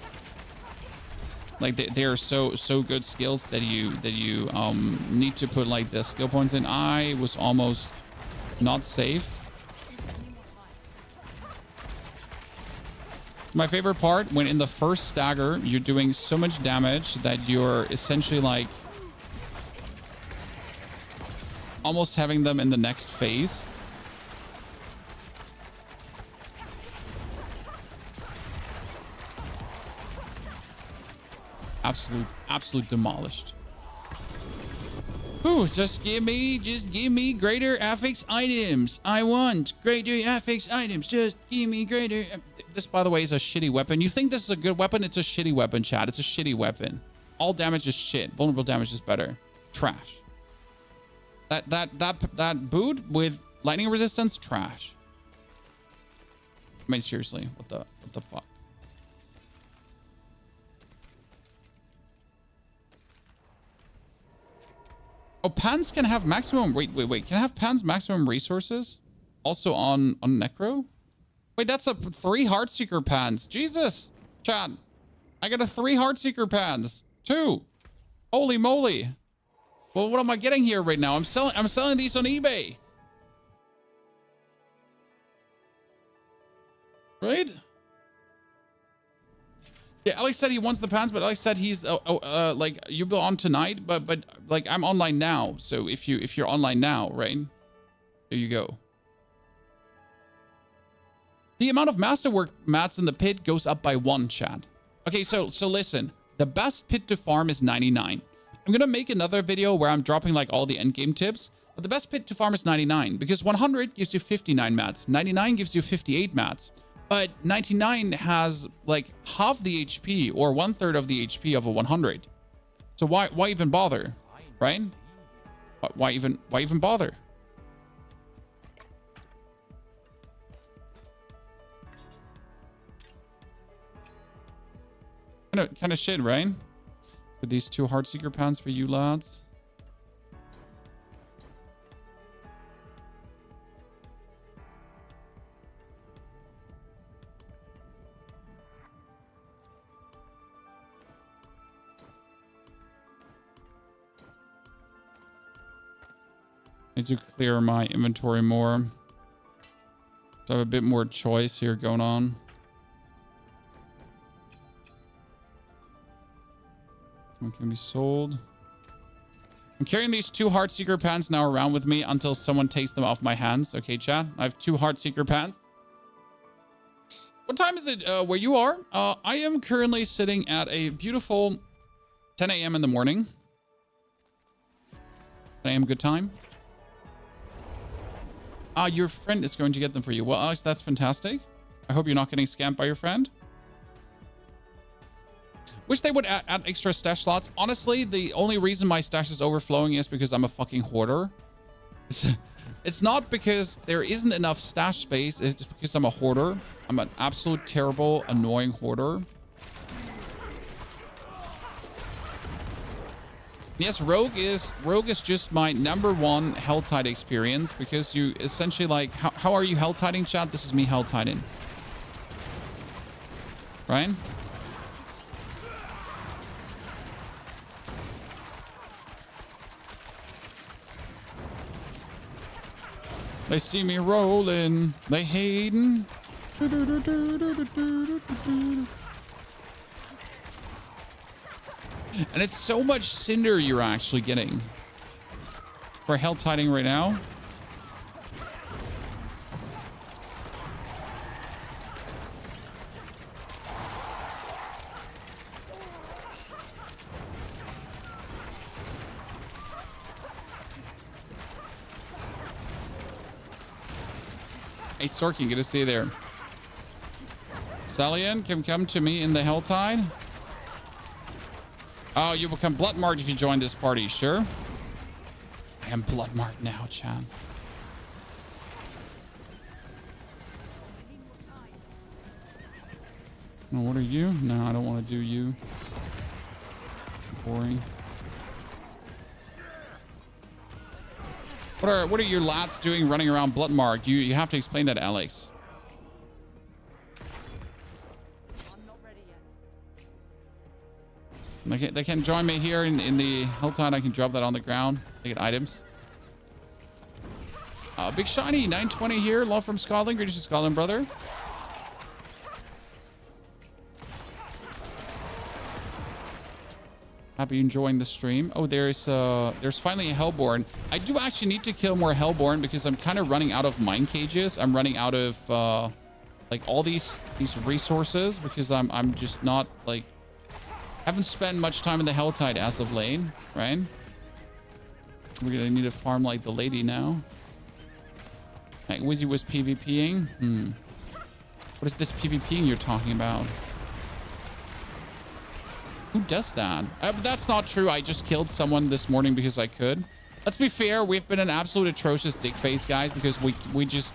like they are so good skills that you need to put like the skill points in. I was almost not safe. My favorite part, when in the first stagger you're doing so much damage that you're essentially like almost having them in the next phase. Absolute demolished. Ooh, just give me greater affix items. I want greater affix items. Just give me greater. This, by the way, is a shitty weapon. You think this is a good weapon? It's a shitty weapon, chat. It's a shitty weapon. All damage is shit. Vulnerable damage is better. Trash. That boot with lightning resistance, trash. I mean, seriously, what the fuck? Oh, pans can have maximum. Wait. Can have pans maximum resources? Also on Necro? Wait, that's a 3 Heartseeker pans. Jesus, chat. I got a 3 Heartseeker pans. 2. Holy moly. Well, what am I getting here right now? I'm selling these on eBay. Right? Yeah, Alex said he wants the pants, but Alex said he's like you'll be on tonight, but like I'm online now. So if you're online now, right? There you go. The amount of masterwork mats in the pit goes up by 1, chat. Okay, so listen. The best pit to farm is 99. I'm gonna make another video where I'm dropping like all the endgame tips. But the best pit to farm is 99 because 100 gives you 59 mats, 99 gives you 58 mats. But 99 has like half the HP or 1/3 of the HP of a 100. So why even bother, right? Why even bother? Kind of shit, right? For these 2 Heartseeker pants for you lads. Need to clear my inventory more. So I have a bit more choice here going on. What can be sold? I'm carrying these 2 Heartseeker pants now around with me until someone takes them off my hands. Okay, chat. I have 2 Heartseeker pants. What time is it where you are? I am currently sitting at a beautiful 10 a.m. in the morning. 10 a.m. good time. Your friend is going to get them for you. Well, Alex, that's fantastic. I hope you're not getting scammed by your friend. Wish they would add extra stash slots. Honestly, the only reason my stash is overflowing is because I'm a fucking hoarder. It's not because there isn't enough stash space. It's just because I'm a hoarder. I'm an absolute terrible, annoying hoarder. Yes, Rogue is just my #1 Helltide experience because you essentially like, how are you Helltiding, chat? This is me Helltiding. Right? They see me rolling, they hating. And it's so much cinder you're actually getting for Helltiding right now. Hey, Sorkin, good to see you there. Salian, can come to me in the Helltide. Oh, you become bloodmarked if you join this party, sure? I am bloodmarked now, chat. Oh, what are you? No, I don't want to do you. Boring. What are your lats doing running around bloodmarked? You have to explain that, Alex. They can join me here in the Helltide. I can drop that on the ground. They get items. Big Shiny, 920 here. Love from Scotland. Greetings to Scotland, brother. Happy enjoying the stream. Oh, there's finally a Hellborn. I do actually need to kill more Hellborn because I'm kind of running out of mine cages. I'm running out of like all these resources because I'm just not like, haven't spent much time in the Helltide as of late, right? We're gonna need to farm like the lady now. Like Wizzy was PvPing. What is this PvPing you're talking about? Who does that? But that's not true. I just killed someone this morning because I could. Let's be fair. We've been an absolute atrocious dick face, guys, because we just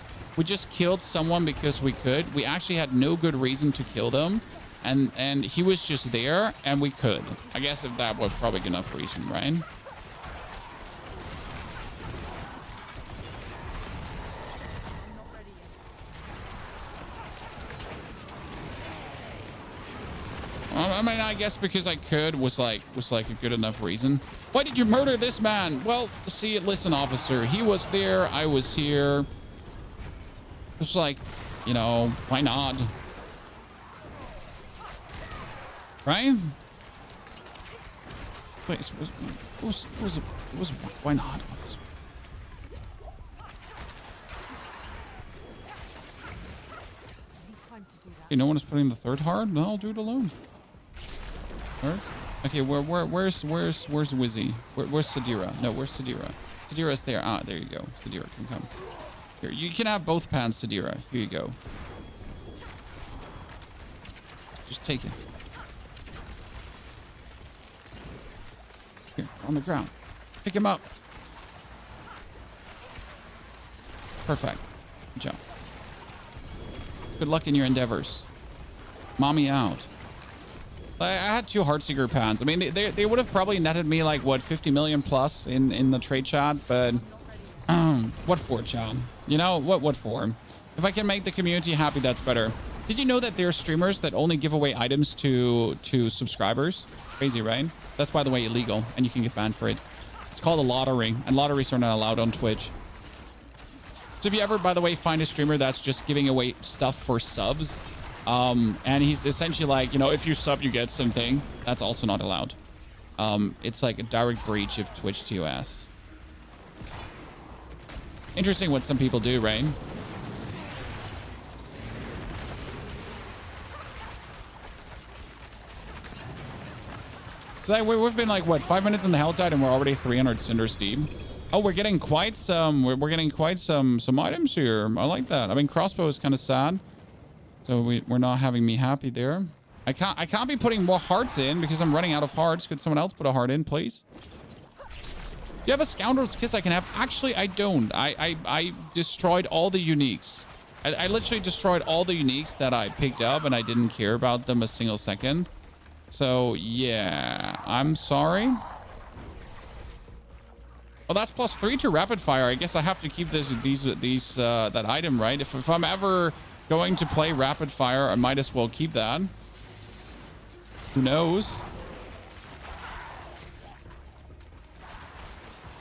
killed someone because we could. We actually had no good reason to kill them, and he was just there, and we could. I guess if that was probably enough reason, right? I mean, I guess because I could was like a good enough reason. Why did you murder this man? Well, see, listen, officer, he was there. I was here. It's like, you know, why not? Right? Please, why not? Hey, no one is putting the third hard? No, I'll do it alone. Okay, where's Wizzy? Where's Sadira? No, where's Sadira? Sadira's there. Ah, there you go. Sadira can come. Here, you can have both pans, Sadira. Here you go. Just take it. Here, on the ground. Pick him up. Perfect. Good job. Good luck in your endeavors. Mommy out. I had 2 Heartseeker pans. I mean, they would have probably netted me like, what, 50 million plus in the trade chat, but what for, chat? You know, what for? If I can make the community happy, that's better. Did you know that there are streamers that only give away items to subscribers? Crazy, right? That's, by the way, illegal, and you can get banned for it. It's called a lottery, and lotteries are not allowed on Twitch. So if you ever, by the way, find a streamer that's just giving away stuff for subs, and he's essentially like, you know, if you sub, you get something, that's also not allowed. It's like a direct breach of Twitch TOS. Interesting what some people do, right? So we've been like, what, 5 minutes in the Helltide, and we're already 300 cinders deep. Oh, we're getting quite some. We're getting quite some items here. I like that. I mean, crossbow is kind of sad, so we're not having me happy there. I can't be putting more hearts in because I'm running out of hearts. Could someone else put a heart in, please? Do you have a scoundrel's kiss I can have? Actually, I don't. I destroyed all the uniques. I literally destroyed all the uniques that I picked up, and I didn't care about them a single second. So yeah, I'm sorry. Well, that's +3 to rapid fire. I guess I have to keep that item, right? If I'm ever going to play rapid fire, I might as well keep that. Who knows?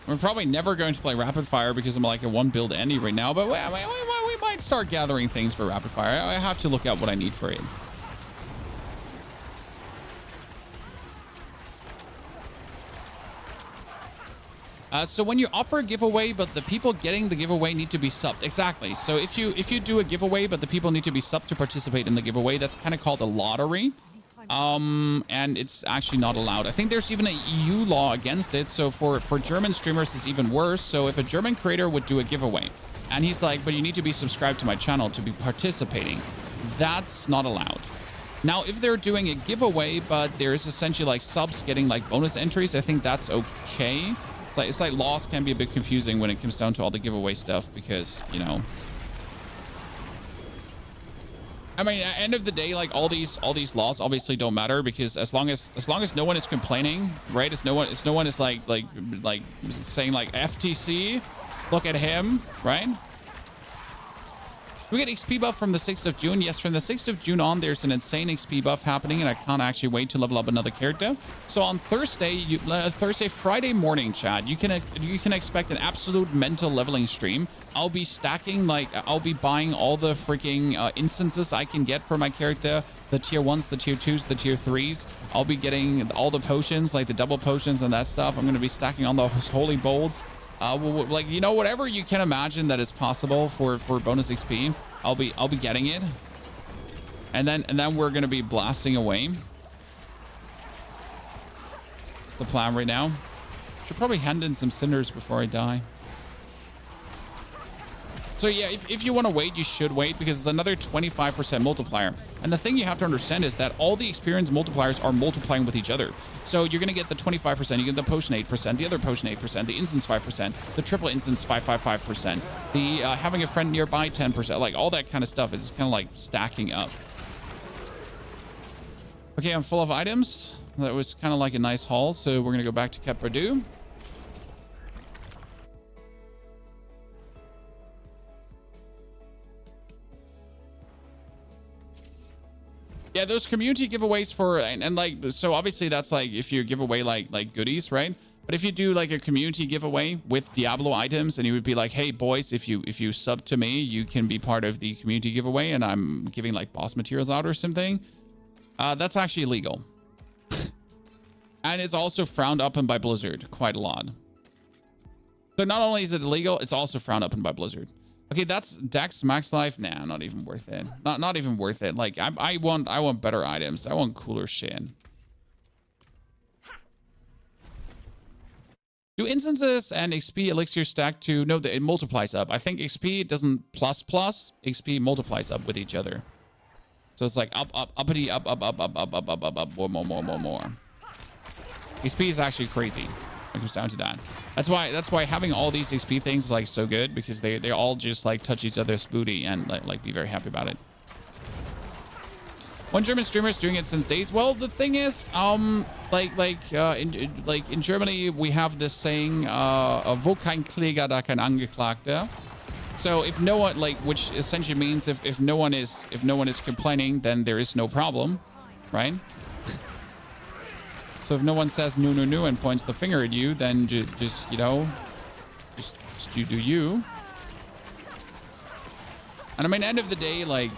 We're probably never going to play rapid fire because I'm like a 1 build any right now. But we might start gathering things for rapid fire. I have to look at what I need for it. So when you offer a giveaway, but the people getting the giveaway need to be subbed. Exactly. So if you do a giveaway, but the people need to be subbed to participate in the giveaway, that's kind of called a lottery. And it's actually not allowed. I think there's even an EU law against it. So for German streamers, it's even worse. So if a German creator would do a giveaway and he's like, but you need to be subscribed to my channel to be participating, that's not allowed. Now, if they're doing a giveaway, but there's essentially like subs getting like bonus entries, I think that's okay. It's like laws can be a bit confusing when it comes down to all the giveaway stuff because, you know, I mean, at the end of the day, like all these laws obviously don't matter because as long as no one is complaining, right? As no one is like saying like FTC, look at him, right? We get XP buff from the 6th of June. Yes, from the 6th of June on, there's an insane XP buff happening, and I can't actually wait to level up another character. So on Thursday, Friday morning, Chad, you can expect an absolute mental leveling stream. I'll be stacking, I'll be buying all the freaking instances I can get for my character. The tier 1s, the tier 2s, the tier 3s. I'll be getting all the potions, like the double potions and that stuff. I'm going to be stacking on those holy bolts. Like, you know, whatever you can imagine that is possible for bonus XP, I'll be getting it. And then we're going to be blasting away. It's the plan right now. Should probably hand in some cinders before I die. So yeah, if you want to wait, you should wait because it's another 25% multiplier. And the thing you have to understand is that all the experience multipliers are multiplying with each other. So you're going to get the 25%, you get the potion 8%, the other potion 8%, the instance 5%, the triple instance 555%, the having a friend nearby 10%, like all that kind of stuff is kind of like stacking up. Okay, I'm full of items. That was kind of like a nice haul. So we're going to go back to Cap Perdue. Yeah, those community giveaways for and like, so obviously that's like if you give away like goodies, right? But if you do like a community giveaway with Diablo items and you would be like, hey boys, if you sub to me, you can be part of the community giveaway and I'm giving like boss materials out or something, that's actually illegal. And it's also frowned upon by Blizzard quite a lot. So not only is it illegal, it's also frowned upon by Blizzard. Okay, that's Dex Max Life. Nah, not even worth it. Not even worth it. Like I want better items. I want cooler shit. Do instances and XP elixir stack to no, it multiplies up. I think XP doesn't plus XP multiplies up with each other. So it's like uppity up more. XP is actually crazy. It comes down to that. That's why having all these XP things is like so good because they all just like touch each other's booty and like be very happy about it. One German streamer is doing it since days. Well, the thing is, in Germany we have this saying, wo kein Kläger, da kein Angeklagter. So if no one which essentially means if no one is complaining, then there is no problem, right? So if no one says no, no, no and points the finger at you, then just you know, just you do you. And I mean, end of the day, like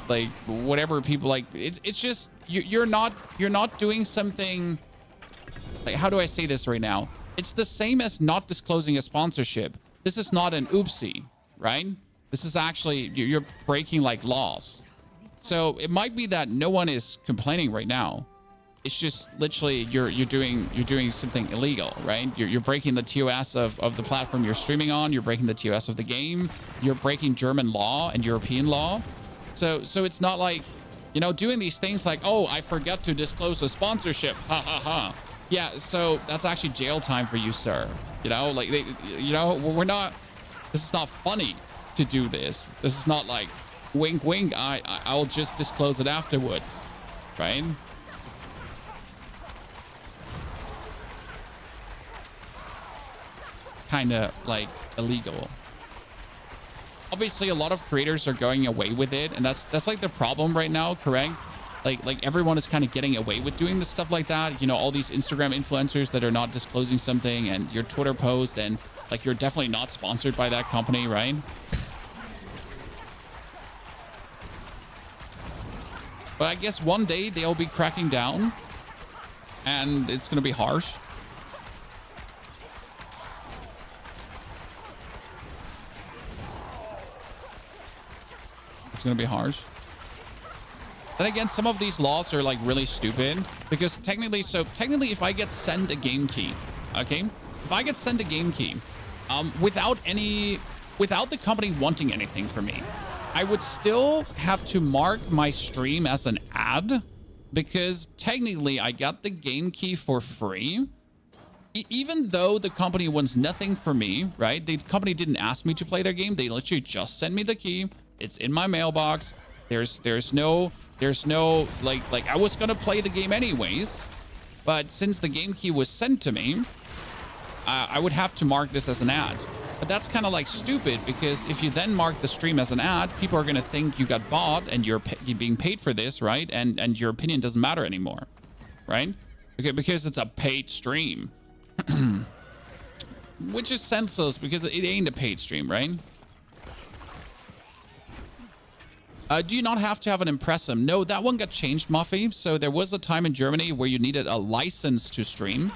whatever people like, it's just you're not doing something. Like, how do I say this right now? It's the same as not disclosing a sponsorship. This is not an oopsie, right? This is actually you're breaking like laws. So it might be that no one is complaining right now. It's just literally you're doing something illegal, right? You're breaking the TOS of the platform you're streaming on. You're breaking the TOS of the game. You're breaking German law and European law. So it's not like, you know, doing these things like, oh, I forgot to disclose a sponsorship. Ha ha ha. Yeah, so that's actually jail time for you, sir. You know, like you know, we're not. This is not funny to do this. This is not like wink wink. I'll just disclose it afterwards, right? Kind of like illegal. Obviously, a lot of creators are going away with it, and that's like the problem right now, correct? Like everyone is kind of getting away with doing this stuff like that. You know, all these Instagram influencers that are not disclosing something, and your Twitter post, and like you're definitely not sponsored by that company, right? But I guess one day they'll be cracking down, and it's gonna be harsh. It's gonna be harsh. Then again, some of these laws are like really stupid because technically if I get sent a game key, okay, if I get sent a game key without the company wanting anything from me, I would still have to mark my stream as an ad because technically I got the game key for free. Even though the company wants nothing from me, right? The company didn't ask me to play their game. They literally just sent me the key. It's in my mailbox. There's no like I was gonna play the game anyways, but since the game key was sent to me, I would have to mark this as an ad. But that's kind of like stupid because if you then mark the stream as an ad, people are gonna think you got bought and you're being paid for this, right? And your opinion doesn't matter anymore, right? Because it's a paid stream, which is senseless because it ain't a paid stream, right? Do you not have to have an impressum? No, that one got changed, Muffy. So there was a time in Germany where you needed a license to stream.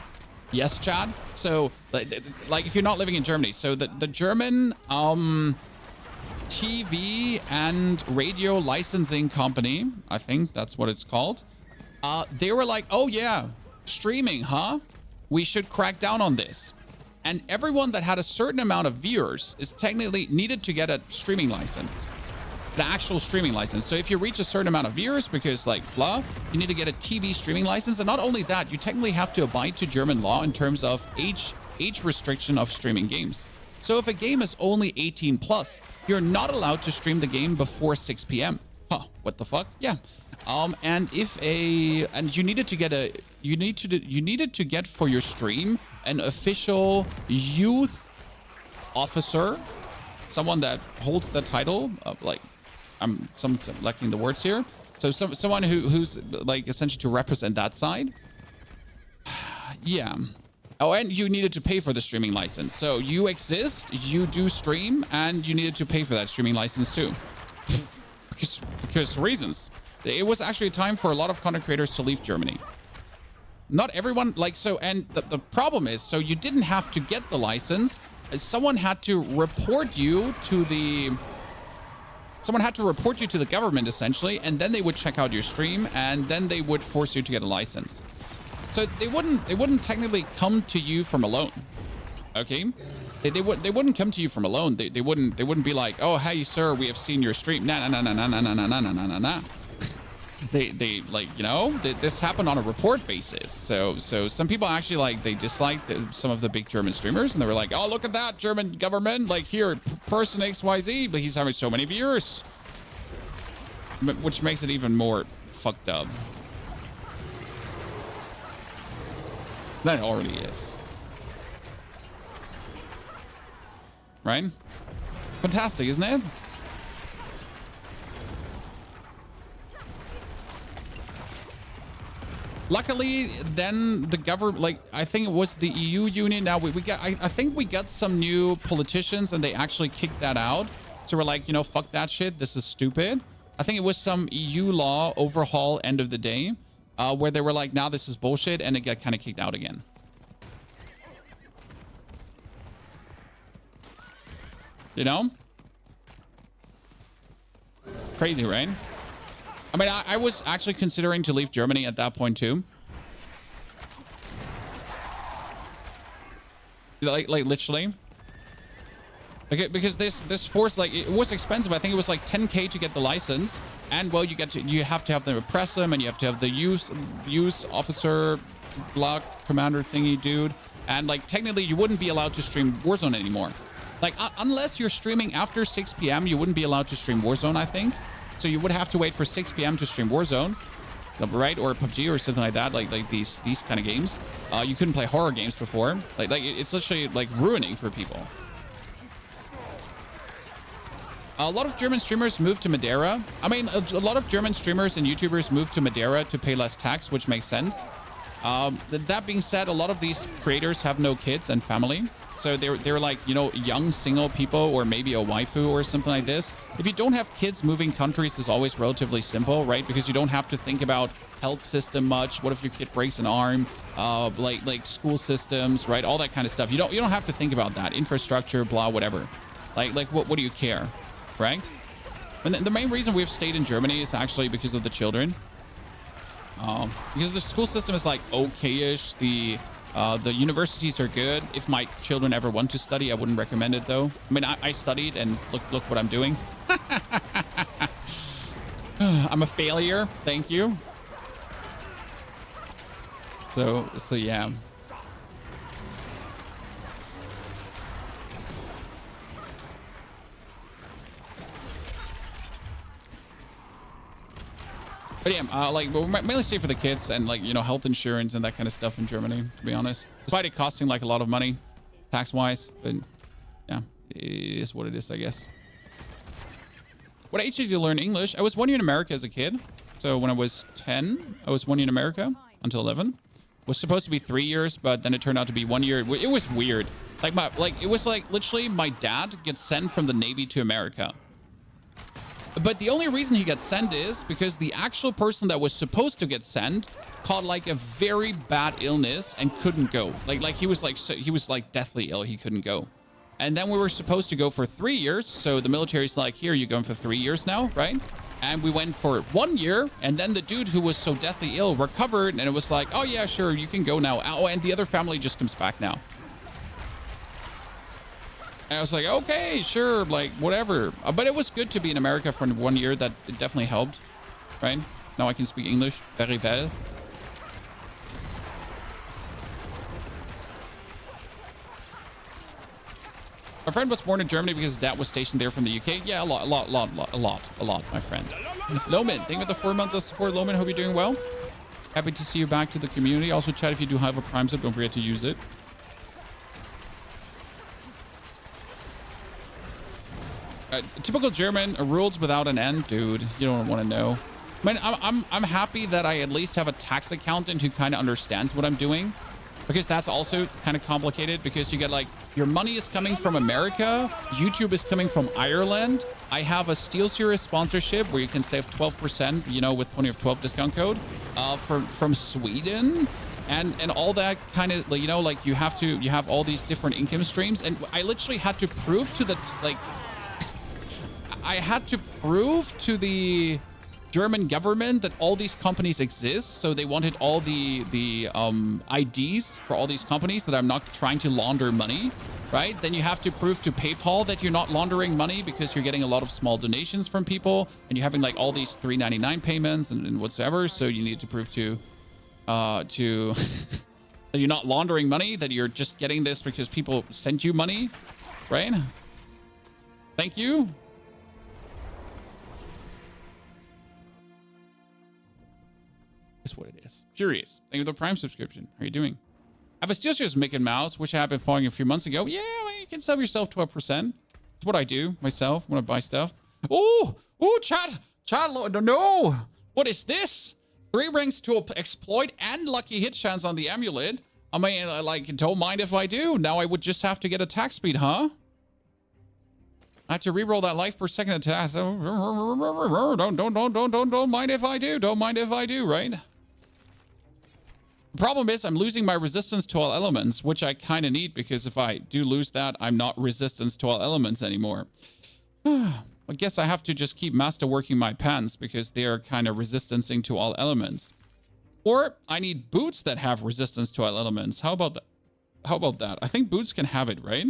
Yes, Chad. So like if you're not living in Germany, so the German TV and radio licensing company, I think that's what it's called. They were like, oh yeah, streaming, huh? We should crack down on this. And everyone that had a certain amount of viewers is technically needed to get a streaming license. The actual streaming license. So if you reach a certain amount of viewers, because like FLA, you need to get a TV streaming license. And not only that, you technically have to abide to German law in terms of age restriction of streaming games. So if a game is only 18 plus, you're not allowed to stream the game before 6 p.m. Huh, what the fuck? Yeah. And you needed to get for your stream an official youth officer, someone that holds the title of like, I'm lacking the words here. So someone who's like essentially to represent that side. Yeah. Oh, and you needed to pay for the streaming license. So you exist, you do stream, and you needed to pay for that streaming license too. Because reasons. It was actually a time for a lot of content creators to leave Germany. Not everyone like so, and the problem is, so you didn't have to get the license. Someone had to report you to the government essentially, and then they would check out your stream, and then they would force you to get a license. So they wouldn't technically come to you from a loan. Okay, they wouldn't come to you from a loan. They wouldn't be like, oh hey sir, we have seen your stream. Nah. They like, you know, this happened on a report basis. So some people actually like, they disliked some of the big German streamers, and they were like, oh, look at that German government, like here, person XYZ, but he's having so many viewers, which makes it even more fucked up. That already is. Right? Fantastic, isn't it? Luckily, then the government, like, I think it was the EU union. Now we got, I think we got some new politicians and they actually kicked that out. So we're like, you know, fuck that shit. This is stupid. I think it was some EU law overhaul end of the day where they were like, now this is bullshit. And it got kind of kicked out again. You know? Crazy, right? I mean, I was actually considering to leave Germany at that point too. Like literally. Okay, because this force, like, it was expensive. I think it was like 10K to get the license. And well, you have to have them press them, and you have to have the use officer block commander thingy dude. And like technically you wouldn't be allowed to stream Warzone anymore. Like unless you're streaming after 6 p.m. you wouldn't be allowed to stream Warzone, I think. So you would have to wait for 6 p.m. to stream Warzone, right? Or PUBG or something like that, like these kind of games. You couldn't play horror games before. Like it's literally like ruining for people. A lot of German streamers moved to Madeira. I mean, a lot of German streamers and YouTubers moved to Madeira to pay less tax, which makes sense. That being said, a lot of these creators have no kids and family. So they're like, you know, young single people or maybe a waifu or something like this. If you don't have kids, moving countries is always relatively simple, right? Because you don't have to think about health system much. What if your kid breaks an arm? Like school systems, right? All that kind of stuff. You don't have to think about that. Infrastructure, blah, whatever. Like what do you care, right? And the main reason we've stayed in Germany is actually because of the children. Because the school system is like okay-ish. The universities are good. If my children ever want to study, I wouldn't recommend it though. I mean, I studied and look what I'm doing. I'm a failure. Thank you. So yeah. But yeah, like we're mainly stay for the kids and like, you know, health insurance and that kind of stuff in Germany, to be honest. Despite it costing like a lot of money tax-wise, but yeah, it is what it is, I guess. What age did you learn English? I was 1 year in America as a kid. So when I was 10, I was 1 year in America until 11. Was supposed to be 3 years, but then it turned out to be 1 year. It was weird. It was like literally my dad gets sent from the Navy to America. But the only reason he got sent is because the actual person that was supposed to get sent caught like a very bad illness and couldn't go. Like he was like deathly ill. He couldn't go. And then we were supposed to go for 3 years. So the military's like, here, you're going for 3 years now, right? And we went for 1 year. And then the dude who was so deathly ill recovered. And it was like, oh yeah, sure, you can go now. Oh, and the other family just comes back now. And I was like, okay, sure, like whatever. But it was good to be in America for 1 year. That it definitely helped, right? Now I can speak English very well. My friend was born in Germany because his dad was stationed there from the UK. Yeah, a lot, my friend. Loman, thank you for the 4 months of support. Loman, hope you're doing well. Happy to see you back to the community. Also, chat, if you do have a Prime sub, don't forget to use it. Typical German, rules without an end, dude. You don't want to know. I mean, I'm happy that I at least have a tax accountant who kind of understands what I'm doing, because that's also kind of complicated. Because you get like your money is coming from America, YouTube is coming from Ireland. I have a SteelSeries sponsorship where you can save 12%, you know, with 20 of 12 discount code, from Sweden. And all that kind of, you know, like you have all these different income streams. And I literally had to prove to the, like, I had to prove to the German government that all these companies exist. So they wanted all the IDs for all these companies, that I'm not trying to launder money, right? Then you have to prove to PayPal that you're not laundering money, because you're getting a lot of small donations from people and you're having like all these $3.99 payments and whatsoever. So you need to prove to that you're not laundering money, that you're just getting this because people sent you money, right? Thank you. Is what it is. Curious. Thank you for the Prime subscription. How are you doing? I have a SteelSeries Mickey Mouse, which I have been following a few months ago. Yeah, well, you can save yourself 12%. It's what I do myself when I buy stuff. Oh, chat, no. What is this? 3 rings to exploit and lucky hit chance on the amulet. I mean, like, don't mind if I do. Now I would just have to get attack speed, huh? I have to reroll that life per second attack. Don't mind if I do. Don't mind if I do, right? The problem is I'm losing my resistance to all elements, which I kind of need because if I do lose that, I'm not resistance to all elements anymore. I guess I have to just keep masterworking my pants because they are kind of resistancing to all elements. Or I need boots that have resistance to all elements. How about that? How about that? I think boots can have it, right?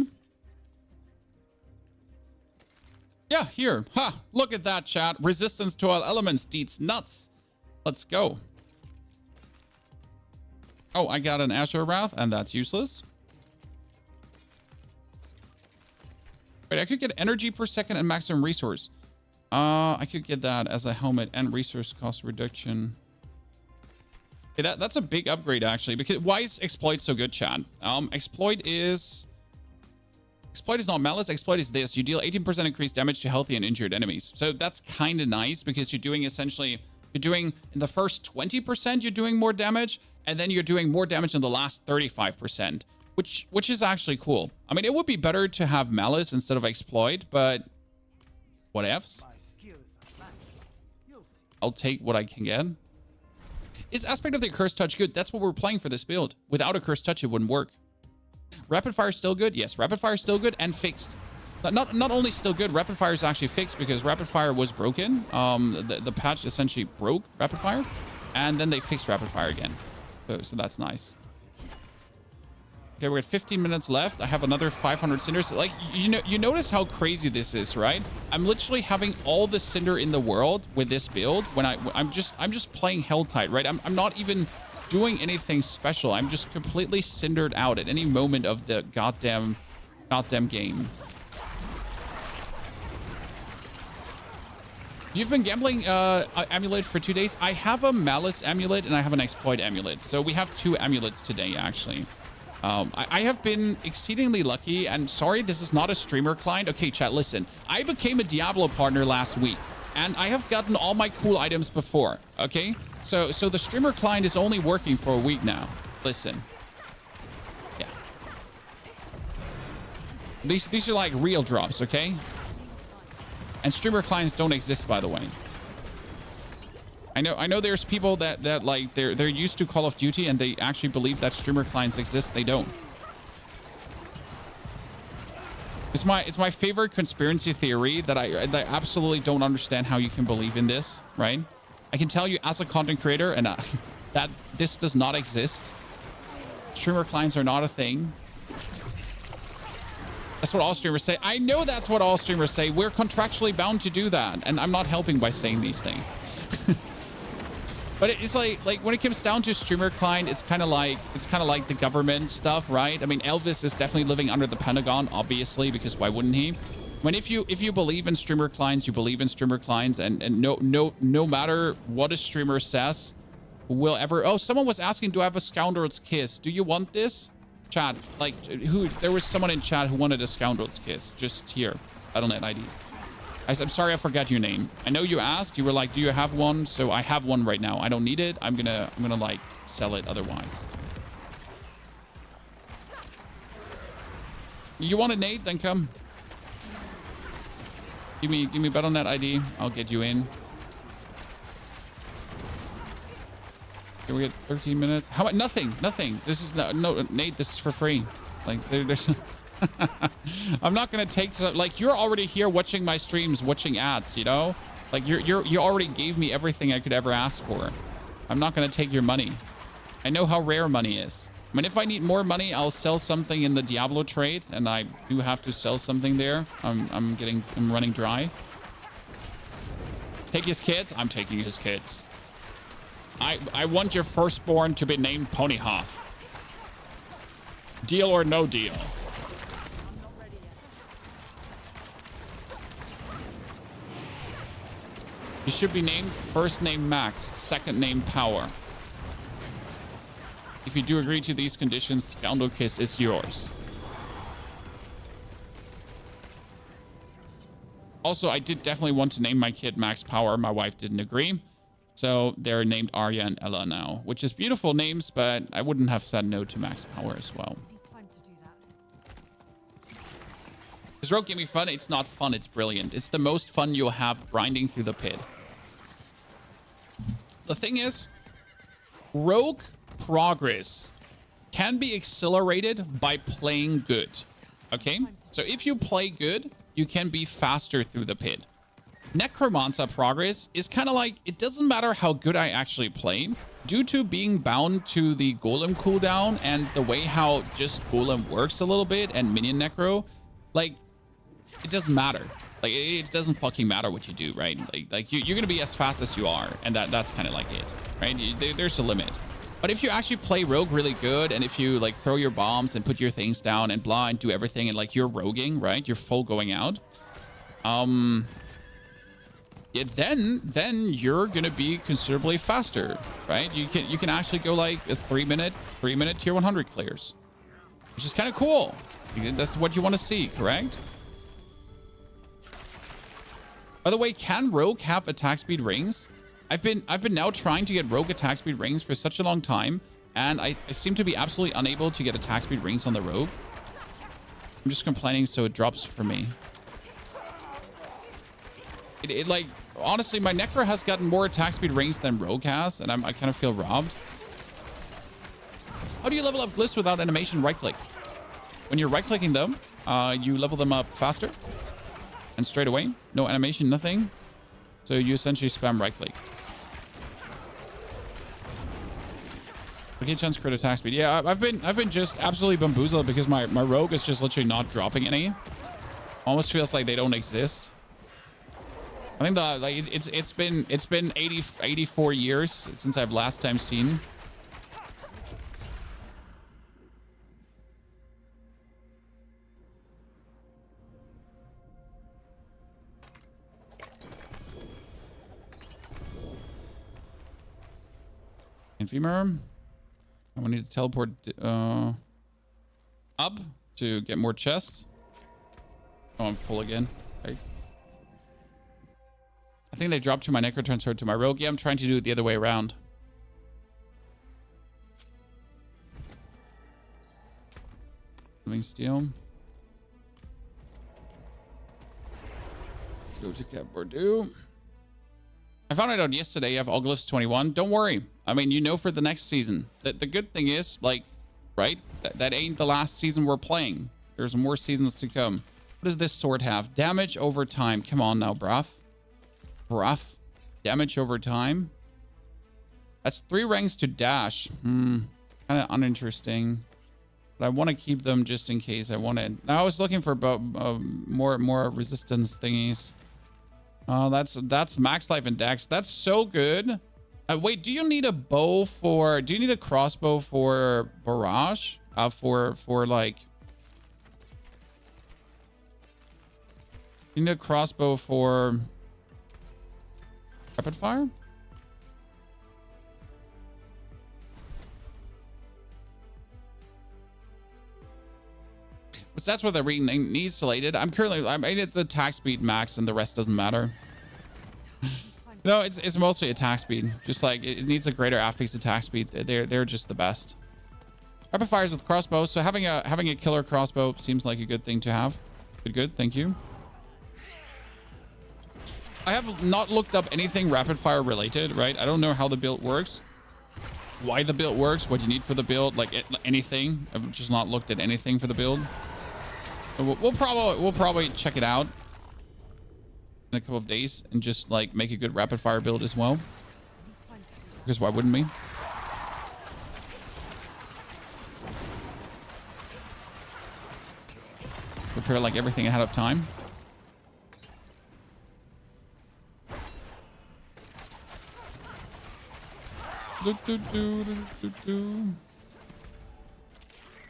Yeah, here. Ha! Look at that, chat. Resistance to all elements. Deets nuts. Let's go. Oh, I got an Azure Wrath, and that's useless. Wait, I could get energy per second and maximum resource. I could get that as a helmet and resource cost reduction. Okay, that's a big upgrade, actually. Because why is exploit so good, chat? Exploit is not malice. Exploit is this. You deal 18% increased damage to healthy and injured enemies. So that's kind of nice because you're doing essentially, you're doing in the first 20%, you're doing more damage. And then you're doing more damage in the last 35%, which is actually cool. I mean, it would be better to have malice instead of exploit, but whatevs. I'll take what I can get. Is aspect of the cursed touch good? That's what we're playing for this build. Without a cursed touch, it wouldn't work. Rapid fire still good? Yes, rapid fire still good and fixed. Not only still good, rapid fire is actually fixed because rapid fire was broken. The patch essentially broke rapid fire, and then they fixed rapid fire again. So that's nice. Okay, we're at 15 minutes left. I have another 500 cinders. Like, you notice how crazy this is, right? I'm literally having all the cinder in the world with this build when I'm just playing hell tight, right? I'm not even doing anything special. I'm just completely cindered out at any moment of the goddamn game. You've been gambling amulet for 2 days. I have a malice amulet and I have an exploit amulet. So we have 2 amulets today, actually. I have been exceedingly lucky. And sorry, this is not a streamer client. Okay, chat, listen. I became a Diablo partner last week. And I have gotten all my cool items before. Okay? So the streamer client is only working for a week now. Listen. Yeah. These are like real drops, okay? And streamer clients don't exist, by the way. I know there's people that like they're used to Call of Duty and they actually believe that streamer clients exist. They don't. It's my favorite conspiracy theory that I absolutely don't understand how you can believe in this, right? I can tell you as a content creator and that this does not exist. Streamer clients are not a thing. That's what all streamers say. I know that's what all streamers say. We're contractually bound to do that. And I'm not helping by saying these things. But it's like when it comes down to streamer client, it's kind of like the government stuff, right? I mean, Elvis is definitely living under the Pentagon, obviously, because why wouldn't he? When if you believe in streamer clients, you believe in streamer clients, and no matter what a streamer says, will ever. Oh, someone was asking, do I have a scoundrel's kiss? Do you want this? Chat, like, there was someone in chat who wanted a scoundrel's kiss. Just here, Battle.net ID. I'm sorry, I forgot your name. I know you asked. You were like, do you have one? So I have one right now. I don't need it. I'm gonna like sell it otherwise. You want a nade? Then come. Give me Battle.net ID. I'll get you in. Okay, we get 13 minutes. How much? Nothing. This is no Nate. This is for free. Like there's. I'm not gonna take like you're already here watching my streams, watching ads. You know, like you already gave me everything I could ever ask for. I'm not gonna take your money. I know how rare money is. I mean, if I need more money, I'll sell something in the Diablo trade, and I do have to sell something there. I'm running dry. Take his kids. I'm taking his kids. I want your firstborn to be named Ponyhoff. Deal or no deal? He should be named first name Max, second name Power. If you do agree to these conditions, Scoundrel Kiss is yours. Also, I did definitely want to name my kid Max Power. My wife didn't agree. So they're named Arya and Ella now, which is beautiful names, but I wouldn't have said no to max power as well. I need time to do that. Is Rogue Gaming fun? It's not fun, it's brilliant. It's the most fun you'll have grinding through the pit. The thing is, Rogue progress can be accelerated by playing good. Okay? So if you play good, you can be faster through the pit. Necromancer progress is kind of like, it doesn't matter how good I actually play, due to being bound to the golem cooldown and the way how just golem works a little bit and minion necro, like, it doesn't matter. Like, it doesn't fucking matter what you do, right? Like you're gonna be as fast as you are, and that's kind of like it, right? There's a limit. But if you actually play rogue really good, and if you like throw your bombs and put your things down and blah and do everything, and like you're roguing, right? You're full going out. Yeah, then you're gonna be considerably faster, right? You can actually go like a 3 minute tier 100 clears, which is kind of cool. That's what you want to see, correct? By the way, can rogue have attack speed rings? I've been now trying to get rogue attack speed rings for such a long time, and I seem to be absolutely unable to get attack speed rings on the rogue. I'm just complaining so it drops for me. It like, honestly, my Necro has gotten more attack speed rings than Rogue has, and I kind of feel robbed. How do you level up glyphs without animation right click? When you're right clicking them, you level them up faster and straight away. No animation, nothing. So you essentially spam right click. Okay, chance crit attack speed. Yeah, I've been just absolutely bamboozled because my Rogue is just literally not dropping any. Almost feels like they don't exist. I think the like it's been 84 years since I've last time seen. And femur. I need to teleport up to get more chests. Oh, I'm full again. Thanks. I think they dropped to my Necro transferred to my Rogue. Yeah, I'm trying to do it the other way around. Living Steel. Let's go to Cap Bordeaux. I found it out yesterday. You have all glyphs 21. Don't worry. I mean, you know for the next season. The good thing is, like, right? That ain't the last season we're playing. There's more seasons to come. What does this sword have? Damage over time. Come on now, bruh. Damage over time. That's 3 ranks to dash. Kind of uninteresting. But I want to keep them just in case I wanted. Now I was looking for more resistance thingies. Oh, that's max life and dex. That's so good. Wait, do you need a bow for? Do you need a crossbow for barrage? For like. You need a crossbow for rapid fire? But that's what the reading needs slated. I mean, it's attack speed max and the rest doesn't matter. No, it's mostly attack speed. Just like it needs a greater affix attack speed. They're just the best. Rapid fires with crossbows. So having a killer crossbow seems like a good thing to have. Good. Thank you. I have not looked up anything rapid fire related, right? I don't know how the build works, why the build works, what you need for the build, like anything. I've just not looked at anything for the build. So we'll probably check it out in a couple of days and just like make a good rapid fire build as well. Because why wouldn't we? Prepare like everything ahead of time.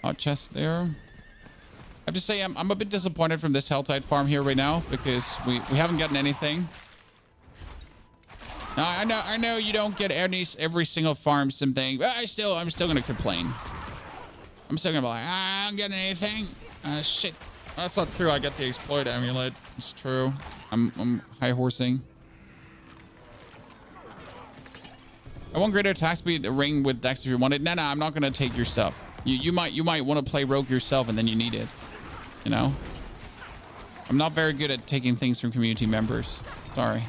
Hot chest there. I have to say I'm a bit disappointed from this Helltide farm here right now because we haven't gotten anything. Now, I know you don't get every single farm something, but I'm still gonna complain. I'm still gonna be like, I don't get anything. Shit. That's not true. I got the exploit amulet. It's true. I'm high horsing. I want greater attack speed, a ring with dex if you want it. No, I'm not gonna take your stuff. You might want to play rogue yourself and then you need it. You know? I'm not very good at taking things from community members. Sorry.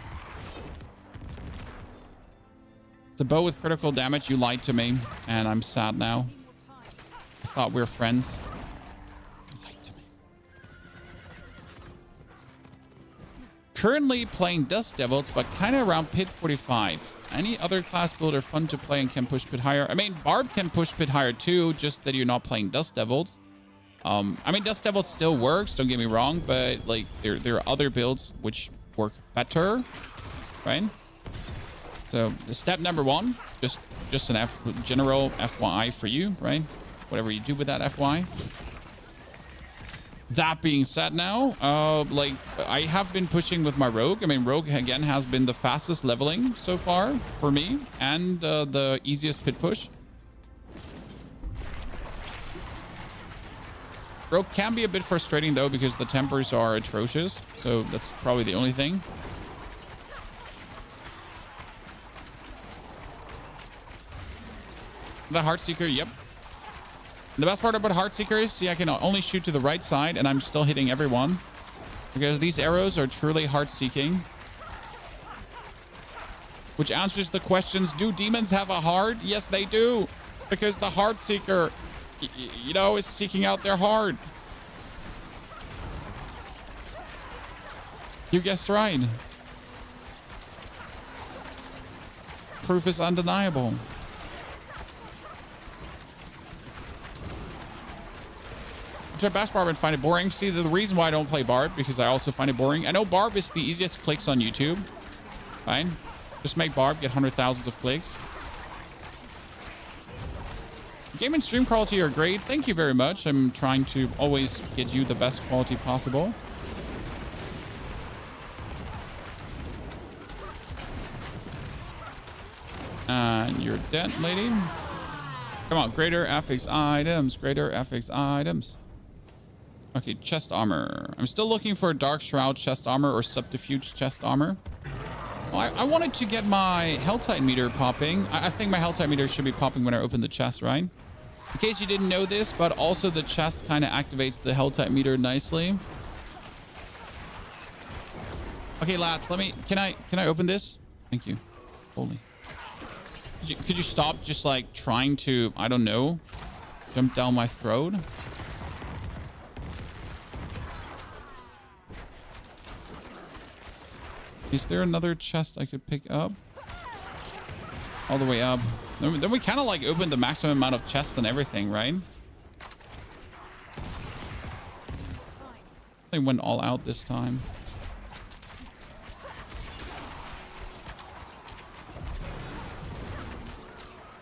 It's a bow with critical damage. You lied to me, and I'm sad now. I thought we were friends. You lied to me. Currently playing Dust Devils, but kind of around pit 45. Any other class builder fun to play and can push pit higher? I mean, Barb can push pit higher too, just that you're not playing Dust Devils. I mean, Dust Devils still works, don't get me wrong, but like there are other builds which work better, right? So step number one, just an general FYI for you, right? Whatever you do with that FYI. That being said now, like I have been pushing with my rogue. I mean, rogue again has been the fastest leveling so far for me and the easiest pit push. Rogue can be a bit frustrating though because the tempers are atrocious. So that's probably the only thing. The Heartseeker, yep. The best part about Heartseeker is, see, I can only shoot to the right side and I'm still hitting everyone. Because these arrows are truly heart-seeking. Which answers the questions, do demons have a heart? Yes, they do. Because the Heartseeker, you know, is seeking out their heart. You guessed right. Proof is undeniable. To bash Barb and find it boring. See, the reason why I don't play Barb, because I also find it boring. I know Barb is the easiest clicks on YouTube. Fine. Just make Barb get hundred thousands of clicks. Game and stream quality are great. Thank you very much. I'm trying to always get you the best quality possible. And you're dead, lady. Come on, greater FX items. Greater FX items. Okay, chest armor. I'm still looking for Dark Shroud chest armor or Subterfuge chest armor. Well, I wanted to get my Helltide meter popping. I think my Helltide meter should be popping when I open the chest, right? In case you didn't know this, but also the chest kind of activates the Helltide meter nicely. Okay, lads, can I open this? Thank you. Holy. Could you stop just like trying to, I don't know, jump down my throat? Is there another chest I could pick up? All the way up. Then we kind of like open the maximum amount of chests and everything, right? They went all out this time.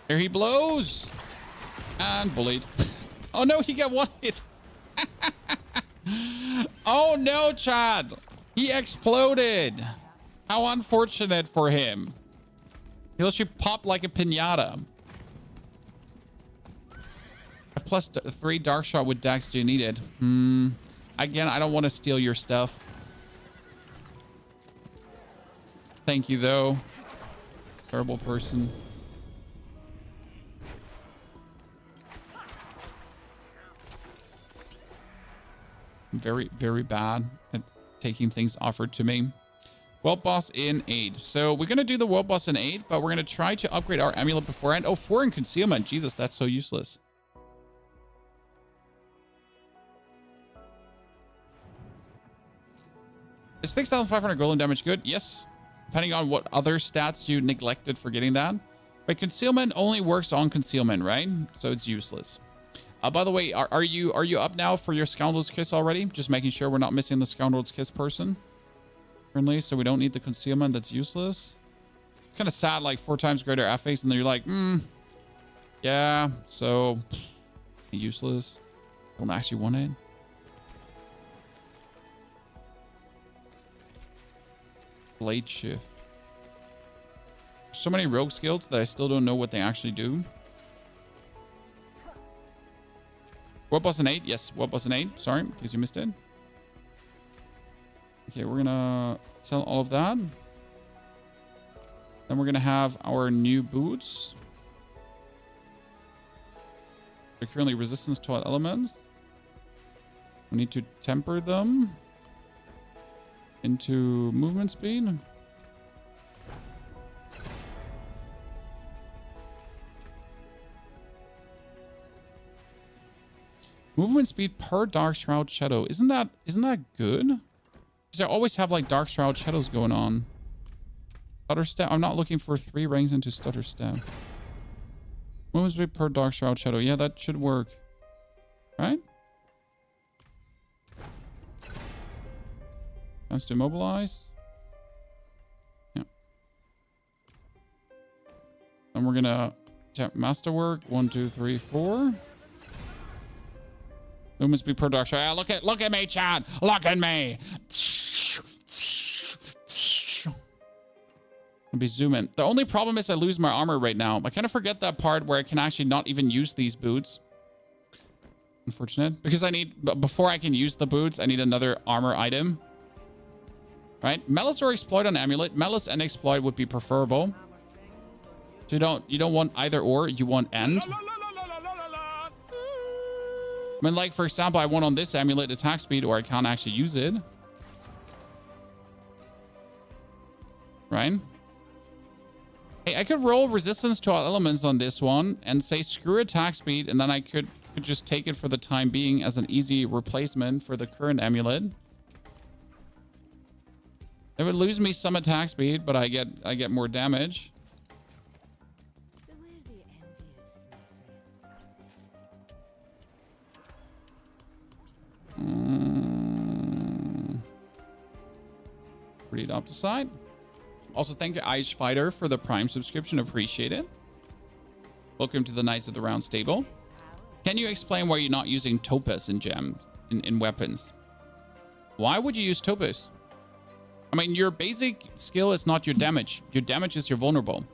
Here he blows. And bullied. Oh no, he got one hit. Oh no, Chad. He exploded. How unfortunate for him. He'll should pop like a piñata. Plus 3 dark shot with Dax do you need it? Again, I don't want to steal your stuff. Thank you though. Terrible person. Very, very bad at taking things offered to me. World boss in 8. So we're going to do the world boss in 8, but we're going to try to upgrade our amulet beforehand. Oh, 4 in concealment. Jesus, that's so useless. Is 6,500 golden damage good? Yes. Depending on what other stats you neglected for getting that. But concealment only works on concealment, right? So it's useless. By the way, are you up now for your Scoundrel's Kiss already? Just making sure we're not missing the Scoundrel's Kiss person. Currently, so we don't need the concealment. That's useless. Kind of sad, like 4 times greater FX, and then you're like, yeah, so useless. Don't actually want it. Blade shift. So many rogue skills that I still don't know what they actually do. World boss in 8? Yes, world boss in 8. Sorry, in case you missed it. Okay, we're gonna sell all of that. Then we're going to have our new boots. They're currently resistance to all elements. We need to temper them into movement speed. Movement speed per Dark Shroud Shadow. Isn't that good? Because I always have like Dark Shroud Shadows going on. Stutter Step. I'm not looking for 3 ranks into Stutter Step. Movement speed per Dark Shroud Shadow. Yeah, that should work. Right? Chance to immobilize. Yeah. And we're gonna tap Masterwork. 1, 2, 3, 4. Movement speed per Dark Shadow. Look at me, chat. Look at me. I'll be zooming. The only problem is I lose my armor right now. I kind of forget that part where I can actually not even use these boots. Unfortunate. Because before I can use the boots, I need another armor item. Right? Malice or Exploit on Amulet. Malice and Exploit would be preferable. So you don't want either or. You want end. I mean, like, for example, I want on this amulet attack speed, or I can't actually use it. Right? Hey, I could roll resistance to all elements on this one and say screw attack speed, and then I could just take it for the time being as an easy replacement for the current amulet. It would lose me some attack speed, but I get more damage. Read up the side. Also, thank you, Irish Fighter, for the Prime subscription. Appreciate it. Welcome to the Knights of the Round Stable. Can you explain why you're not using Topaz in gems in weapons? Why would you use Topaz? I mean, your basic skill is not your damage. Your damage is your vulnerable.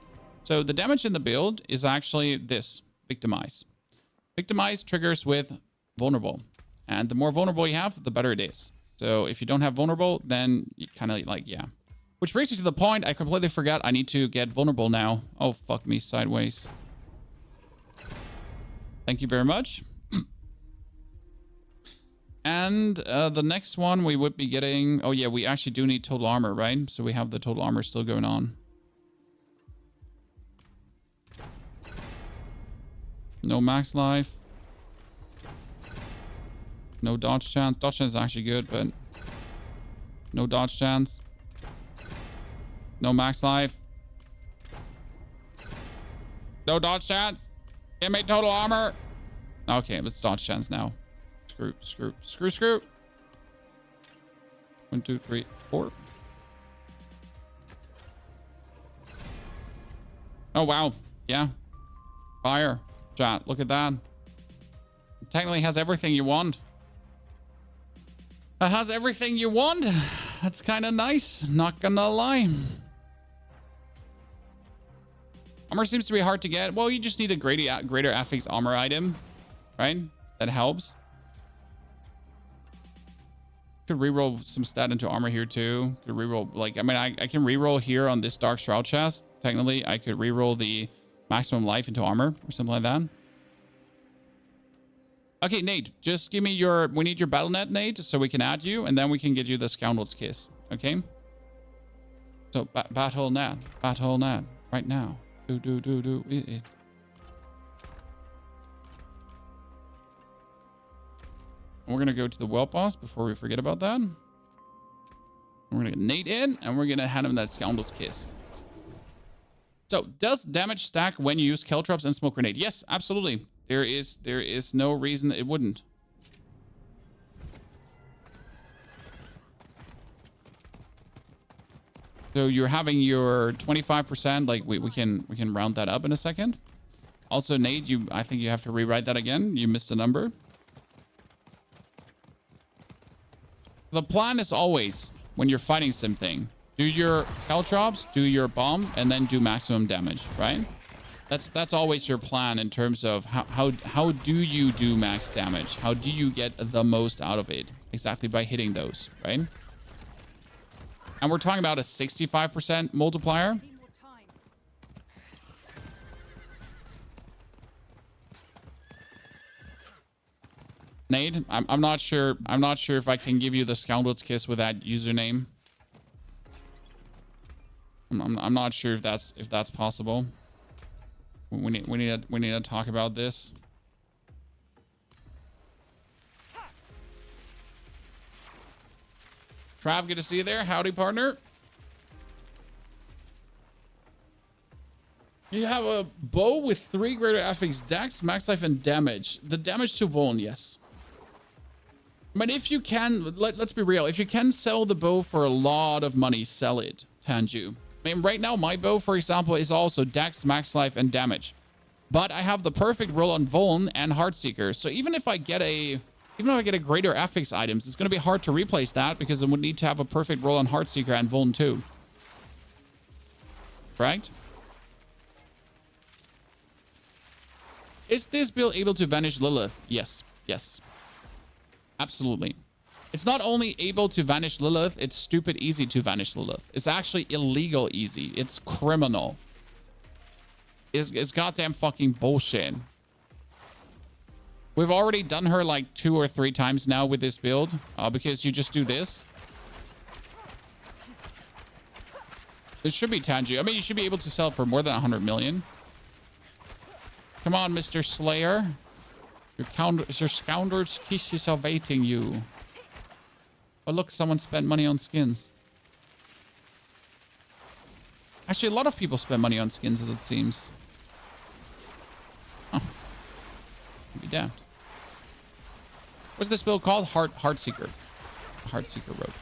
So the damage in the build is actually this: Victimize. Victimize triggers with vulnerable. And the more vulnerable you have, the better it is. So if you don't have vulnerable, then you kind of like, yeah. Which brings me to the point, I completely forgot I need to get vulnerable now. Oh, fuck me sideways. Thank you very much. And the next one we would be getting... Oh, yeah, we actually do need total armor, right? So we have the total armor still going on. No max life. No dodge chance. Dodge chance is actually good, but... No dodge chance. No max life. No dodge chance. Give me total armor. Okay, let's dodge chance now. Screw. 1, 2, 3, 4. Oh, wow. Yeah. Fire. Chat, look at that. It technically has everything you want. It has everything you want. That's kind of nice. Not gonna lie. Armor seems to be hard to get. Well, you just need a greater affix armor item, right? That helps. Could reroll some stat into armor here too. Could reroll, like, I mean, I can reroll here on this Dark Shroud chest. Technically, I could reroll the maximum life into armor or something like that. Okay, Nate, just give me we need your battle net, Nate, so we can add you, and then we can get you the Scoundrel's Kiss, okay? So, battle net, right now. Do it. We're gonna go to the Whelp Boss before we forget about that. We're gonna get Nate in, and we're gonna hand him that Scoundrel's Kiss. So, does damage stack when you use Caltrops and Smoke Grenade? Yes, absolutely. There is no reason it wouldn't. So you're having your 25%. Like we can round that up in a second. Also, Nate, I think you have to rewrite that again. You missed a number. The plan is always, when you're fighting something, do your Caltrops, do your bomb, and then do maximum damage, right? That's always your plan in terms of how do you do max damage? How do you get the most out of it? Exactly by hitting those, right? And we're talking about a 65% multiplier. Nate, I'm not sure. I'm not sure if I can give you the scoundrel's kiss with that username. I'm not sure if that's possible. We need to talk about this. Trav, good to see you there. Howdy, partner. You have a bow with 3 greater FX dex, max life, and damage. The damage to Vuln, yes. But if you can, let's be real. If you can sell the bow for a lot of money, sell it, Tanju. I mean, right now, my bow, for example, is also dex, max life, and damage. But I have the perfect roll on Vuln and Heartseeker. So even if I get a greater FX items, it's going to be hard to replace that because I would need to have a perfect roll on Heartseeker and Vuln too. Correct? Is this build able to vanish Lilith? Yes. Yes. Absolutely. It's not only able to vanish Lilith, it's stupid easy to vanish Lilith. It's actually illegal easy. It's criminal. It's goddamn fucking bullshit. We've already done her like 2 or 3 times now with this build because you just do this. It should be Tanji. I mean, you should be able to sell it for more than 100 million. Come on, Mr. Slayer. Your scoundrel's kiss is awaiting you. Oh, look, someone spent money on skins. Actually, a lot of people spend money on skins, as it seems. Huh. Be damned. What's this build called? Heartseeker. Heartseeker Road.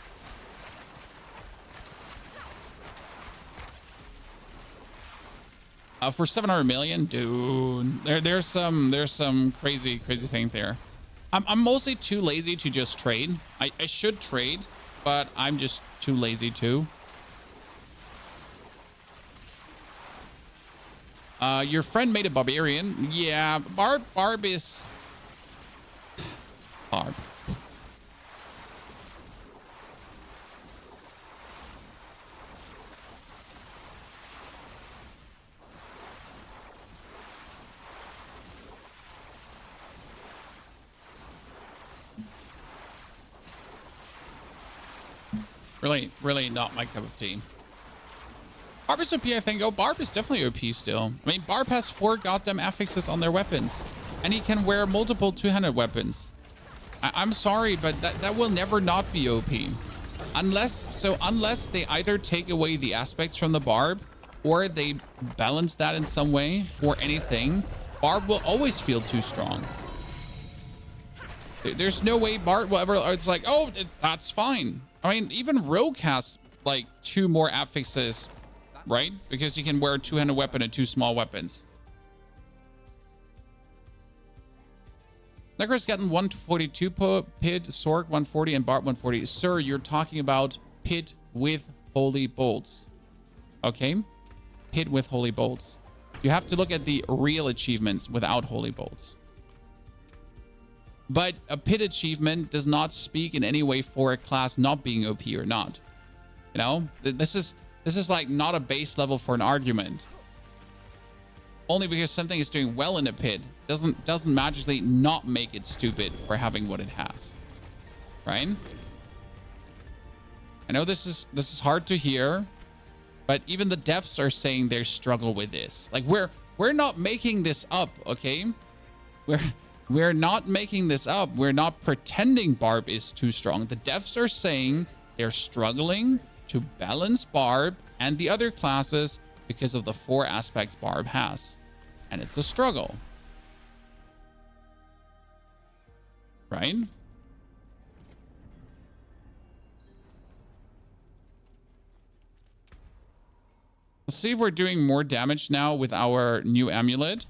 For 700 million, dude, there's some crazy thing there. I'm mostly too lazy to just trade. I should trade, but I'm just too lazy to. Your friend made a barbarian. Yeah, Barb is Barb. Really not my cup of tea. Barb is OP, I think. Oh, Barb is definitely OP still. I mean, Barb has 4 goddamn affixes on their weapons. And he can wear multiple two-handed weapons. I'm sorry, but that will never not be OP. Unless they either take away the aspects from the Barb, or they balance that in some way, or anything, Barb will always feel too strong. There's no way Barb will ever... It's like, oh, that's fine. I mean, even Rogue has like 2 more affixes, right? Because you can wear a two-handed weapon and 2 small weapons. Necro's gotten 142 Pit, Sork 140, and Bart 140. Sir, you're talking about Pit with Holy Bolts. Okay? Pit with Holy Bolts. You have to look at the real achievements without Holy Bolts. But a Pit achievement does not speak in any way for a class not being OP or not. You know? This is like not a base level for an argument. Only because something is doing well in a Pit doesn't magically not make it stupid for having what it has. Right? I know this is hard to hear, but even the devs are saying they struggle with this. Like we're not making this up, okay? We're not making this up. We're not pretending Barb is too strong. The devs are saying they're struggling to balance Barb and the other classes because of the 4 aspects Barb has. And it's a struggle. Right? Let's see if we're doing more damage now with our new amulet.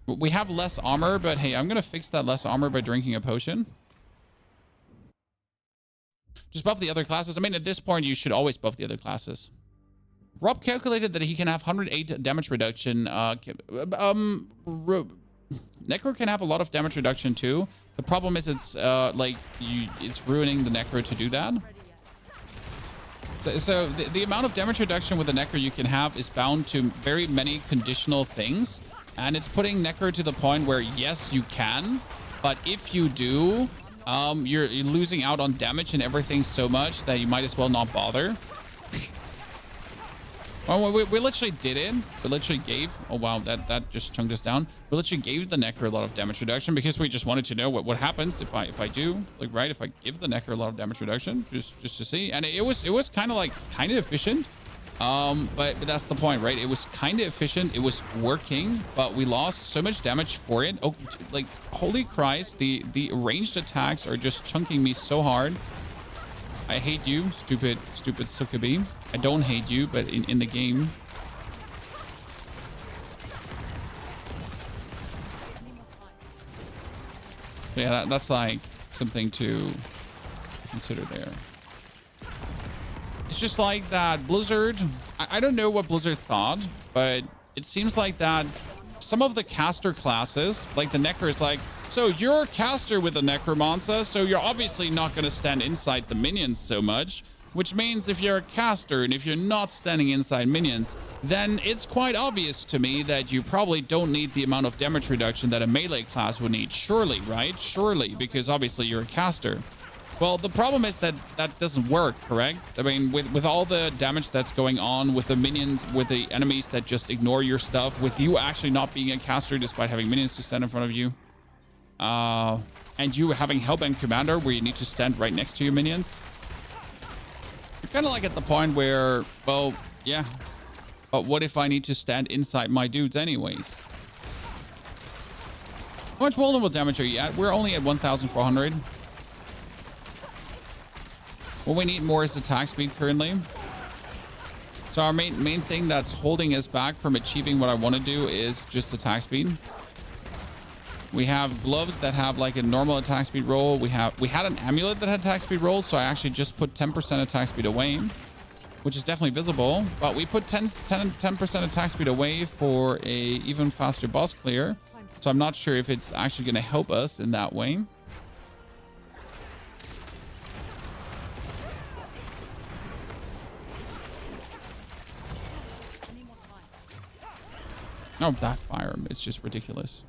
We have less armor, but hey, I'm going to fix that less armor by drinking a potion. Just buff the other classes. I mean, at this point, you should always buff the other classes. Rob calculated that he can have 108 damage reduction. Necro can have a lot of damage reduction too. The problem is it's it's ruining the Necro to do that. So the amount of damage reduction with the Necro you can have is bound to very many conditional things. And it's putting Necro to the point where, yes, you can, But if you do, you're losing out on damage and everything so much that you might as well not bother. Well, we literally did it. We literally gave... Oh, wow. That just chunked us down. We literally gave the Necker a lot of damage reduction because we just wanted to know what happens if I do, like, right? If I give the Necker a lot of damage reduction, just to see. And it was kind of efficient. But that's the point, right? It was kind of efficient. It was working, but we lost so much damage for it. Oh, like, holy Christ. The ranged attacks are just chunking me so hard. I hate you, stupid Sukabi. I don't hate you, but in the game. So yeah, that's like something to consider there. It's just like that Blizzard. I don't know what Blizzard thought, but it seems like that some of the caster classes, like the Necker, is like, so you're a caster with a Necromancer, so you're obviously not going to stand inside the minions so much, which means if you're a caster and if you're not standing inside minions, then it's quite obvious to me that you probably don't need the amount of damage reduction that a melee class would need. Surely, right? Surely, because obviously you're a caster. Well, the problem is that that doesn't work, correct? I mean, with all the damage that's going on with the minions, with the enemies that just ignore your stuff, with you actually not being a caster despite having minions to stand in front of you, and you having Hellbent Commander where you need to stand right next to your minions, you're kind of like at the point where, well, yeah, but what if I need to stand inside my dudes anyways? How much vulnerable damage are you at? We're only at 1,400. What we need more is attack speed currently. So our main thing that's holding us back from achieving what I want to do is just attack speed. We have gloves that have like a normal attack speed roll. We had an amulet that had attack speed roll, so I actually just put 10% attack speed away, which is definitely visible. But we put 10% attack speed away for a even faster boss clear. So I'm not sure if it's actually going to help us in that way. Oh, that fire. It's just ridiculous.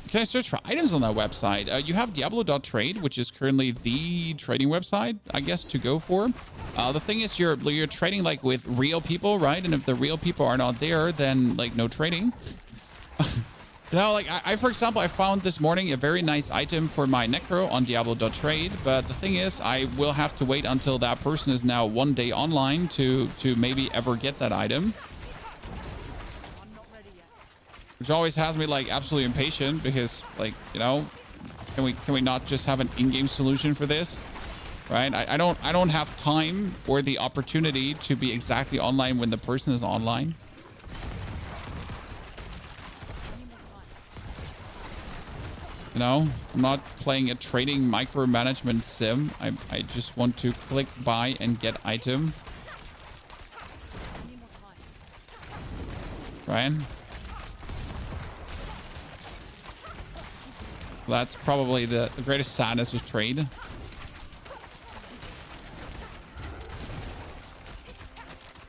Can I search for items on that website? You have Diablo.trade, which is currently the trading website, I guess, to go for. The thing is, you're trading like with real people, right? And if the real people are not there, then like no trading. You know, like I, for example, I found this morning a very nice item for my Necro on Diablo.trade. But the thing is, I will have to wait until that person is now 1 day online to maybe ever get that item. Which always has me like absolutely impatient because, like, you know, can we not just have an in-game solution for this, right? I don't have time or the opportunity to be exactly online when the person is online. You know, I'm not playing a trading micromanagement sim. I just want to click buy and get item. Right? That's probably the greatest sadness with trade.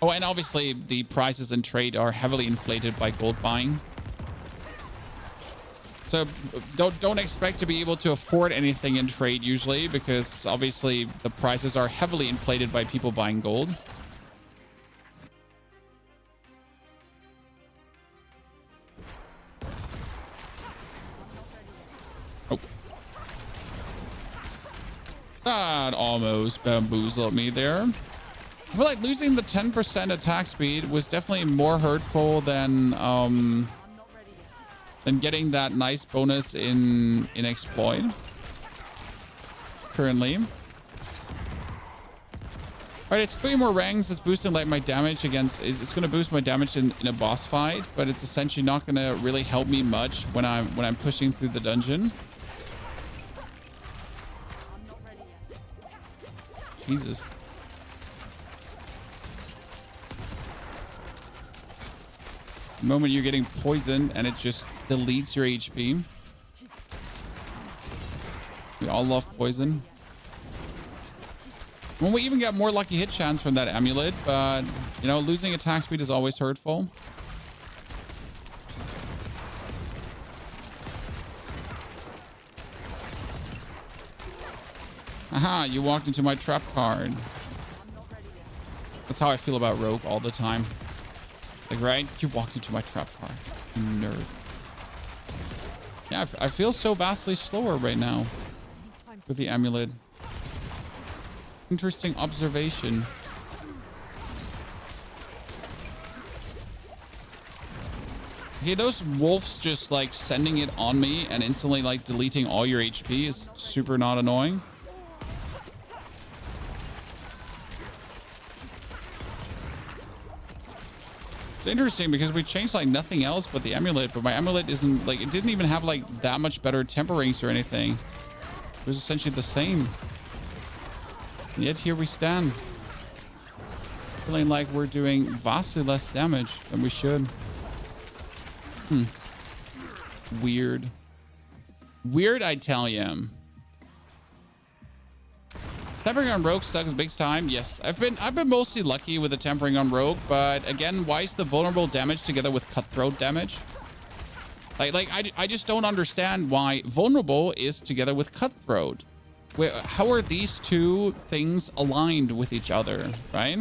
Oh, and obviously the prices in trade are heavily inflated by gold buying. So don't expect to be able to afford anything in trade usually, because obviously the prices are heavily inflated by people buying gold. Oh. That almost bamboozled me there. I feel like losing the 10% attack speed was definitely more hurtful than getting that nice bonus in exploit currently. All right, it's 3 more ranks. It's boosting like my damage against. It's going to boost my damage in a boss fight, but it's essentially not going to really help me much when I'm pushing through the dungeon. Jesus. The moment you're getting poisoned and it just deletes your HP. We all love poison. When we even get more lucky hit chance from that amulet, but you know, losing attack speed is always hurtful. Aha, you walked into my trap card. That's how I feel about Rogue all the time. Like, right? You walked into my trap card. You nerd. Yeah, I feel so vastly slower right now with the amulet. Interesting observation. Okay, those wolves just like sending it on me and instantly like deleting all your HP is super not annoying. It's interesting because we changed like nothing else but the amulet, but my amulet isn't like, it didn't even have like that much better temper rings or anything. It was essentially the same. And yet here we stand. Feeling like we're doing vastly less damage than we should. Weird. Weird, I tell you. Tempering on Rogue sucks big time. Yes, I've been mostly lucky with the tempering on Rogue, but again, why is the vulnerable damage together with cutthroat damage? I just don't understand why vulnerable is together with cutthroat. How are these two things aligned with each other, right?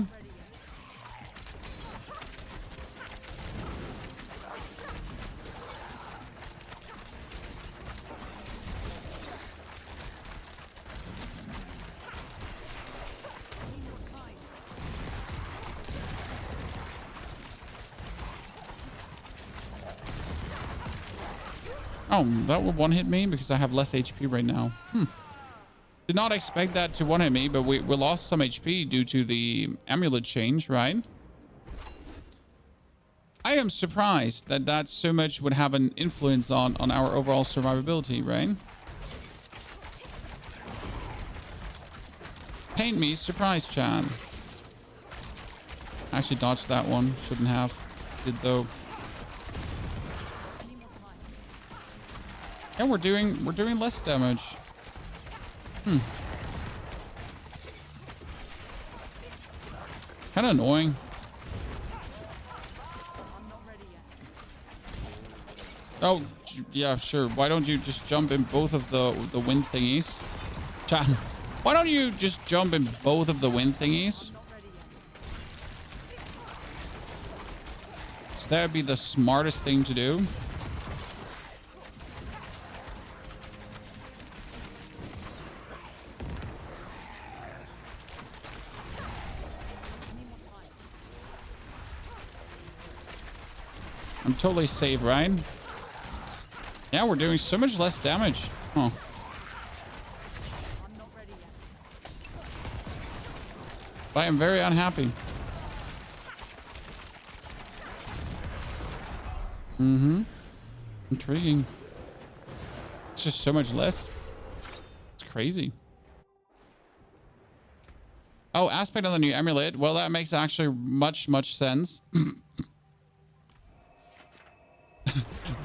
Oh, that would one-hit me because I have less HP right now. Did not expect that to one-hit me, but we lost some HP due to the amulet change, right? I am surprised that that so much would have an influence on our overall survivability, right? Paint me surprised, Chan. Actually dodged that one. Shouldn't have. Did though. Yeah, we're doing less damage. Kind of annoying. Oh, yeah, sure. Why don't you just jump in both of the wind thingies? Chan, why don't you just jump in both of the wind thingies? So that would be the smartest thing to do. I'm totally safe, right? Yeah, we're doing so much less damage. Huh. But I am very unhappy. Intriguing. It's just so much less. It's crazy. Oh, aspect of the new amulet. Well, that makes actually much sense.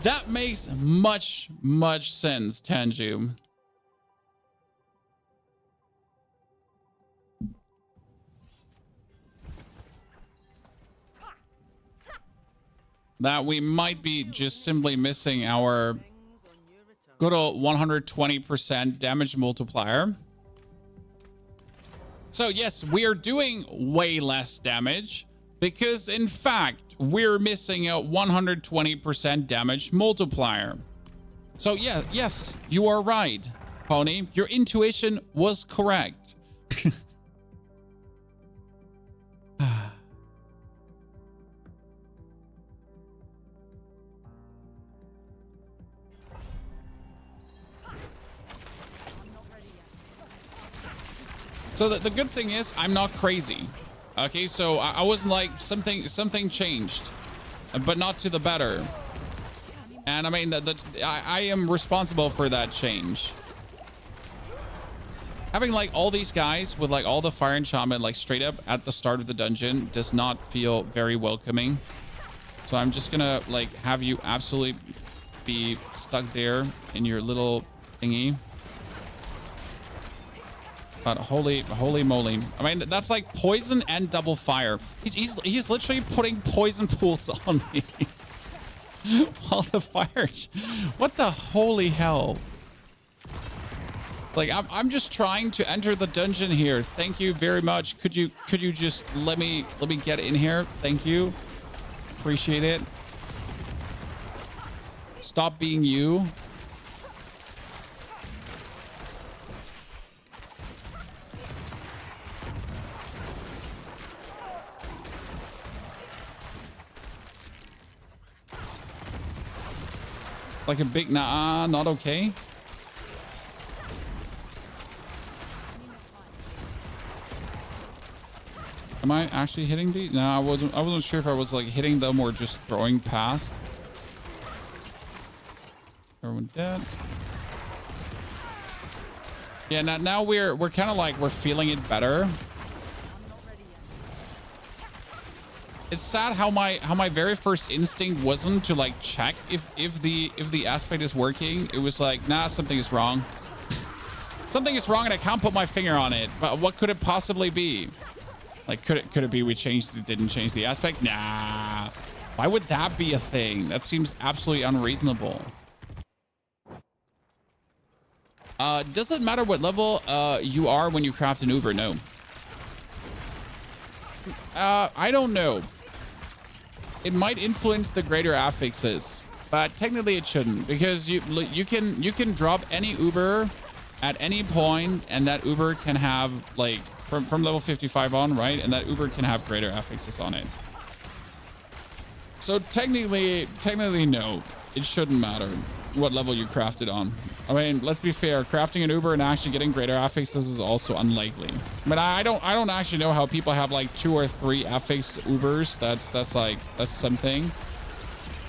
That makes much sense, Tanju. That we might be just simply missing our good old 120% damage multiplier. So yes, we are doing way less damage because in fact, we're missing a 120% damage multiplier. So yeah, yes, you are right, Pony. Your intuition was correct. So the good thing is I'm not crazy. Okay, so I wasn't like something changed, but not to the better. And I mean I am responsible for that change. Having like all these guys with like all the fire enchantment like straight up at the start of the dungeon does not feel very welcoming. So I'm just gonna like have you absolutely be stuck there in your little thingy. But holy moly. I mean, that's like poison and double fire. He's literally putting poison pools on me. While the fire... What the holy hell? Like I'm just trying to enter the dungeon here. Thank you very much. Could you just let me get in here? Thank you. Appreciate it. Stop being you. Like a big nah, not okay. Am I actually hitting the? No, I wasn't sure if I was like hitting them or just throwing past. Everyone dead. Yeah, now we're kind of like we're feeling it better. It's sad how my very first instinct wasn't to like check if the aspect is working. It was like, nah, something is wrong. Something is wrong and I can't put my finger on it. But what could it possibly be? Like, could it be we didn't change the aspect? Nah. Why would that be a thing? That seems absolutely unreasonable. Does it matter what level you are when you craft an Uber? No. I don't know. It might influence the greater affixes, but technically it shouldn't, because you can drop any Uber at any point, and that Uber can have like from level 55 on, right? And that Uber can have greater affixes on it. So technically no, it shouldn't matter what level you craft it on. I mean, let's be fair, crafting an Uber and actually getting greater affixes is also unlikely. But I don't actually know how people have like 2 or 3 affix Ubers. That's something.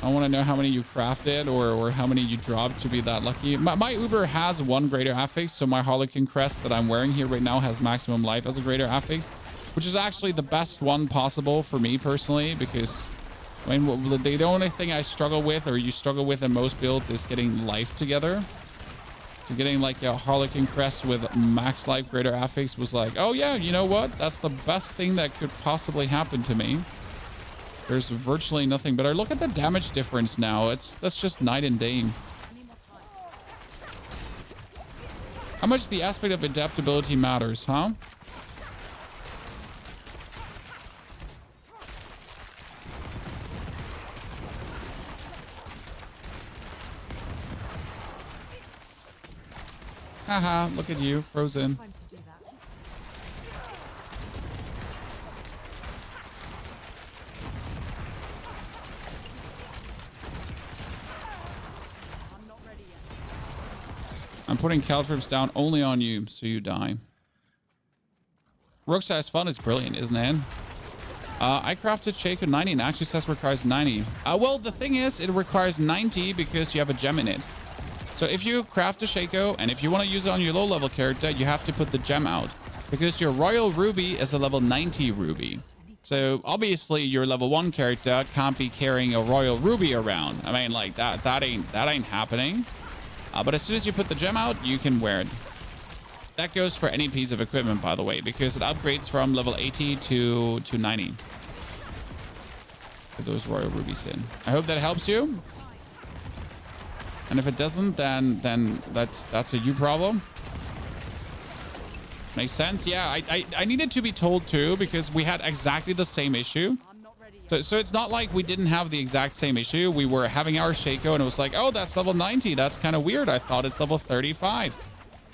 I want to know how many you crafted or how many you dropped to be that lucky. My Uber has 1 greater affix, so my Harlequin crest that I'm wearing here right now has maximum life as a greater affix, which is actually the best one possible for me personally, because I mean, the only thing I struggle with, or you struggle with in most builds, is getting life together. So getting like a Harlequin crest with max life greater affix was like, oh yeah, you know what? That's the best thing that could possibly happen to me. There's virtually nothing, but I look at the damage difference now. That's just night and day. How much the aspect of adaptability matters, huh? Haha, look at you, frozen. I'm putting Caltrops down only on you, so you die. Rook size fun is brilliant, isn't it? I crafted Shaco 90 and actually says requires 90. Well, the thing is, it requires 90 because you have a gem in it. So if you craft a Shaco and if you want to use it on your low level character, you have to put the gem out because your Royal Ruby is a level 90 Ruby. So obviously your level 1 character can't be carrying a Royal Ruby around. I mean, like that ain't happening. But as soon as you put the gem out, you can wear it. That goes for any piece of equipment, by the way, because it upgrades from level 80 to 90. Put those Royal Rubies in. I hope that helps you. And if it doesn't, then that's a you problem. Makes sense. Yeah, I needed to be told too, because we had exactly the same issue. So it's not like we didn't have the exact same issue. We were having our Shaco and it was like, oh, that's level 90. That's kind of weird. I thought it's level 35.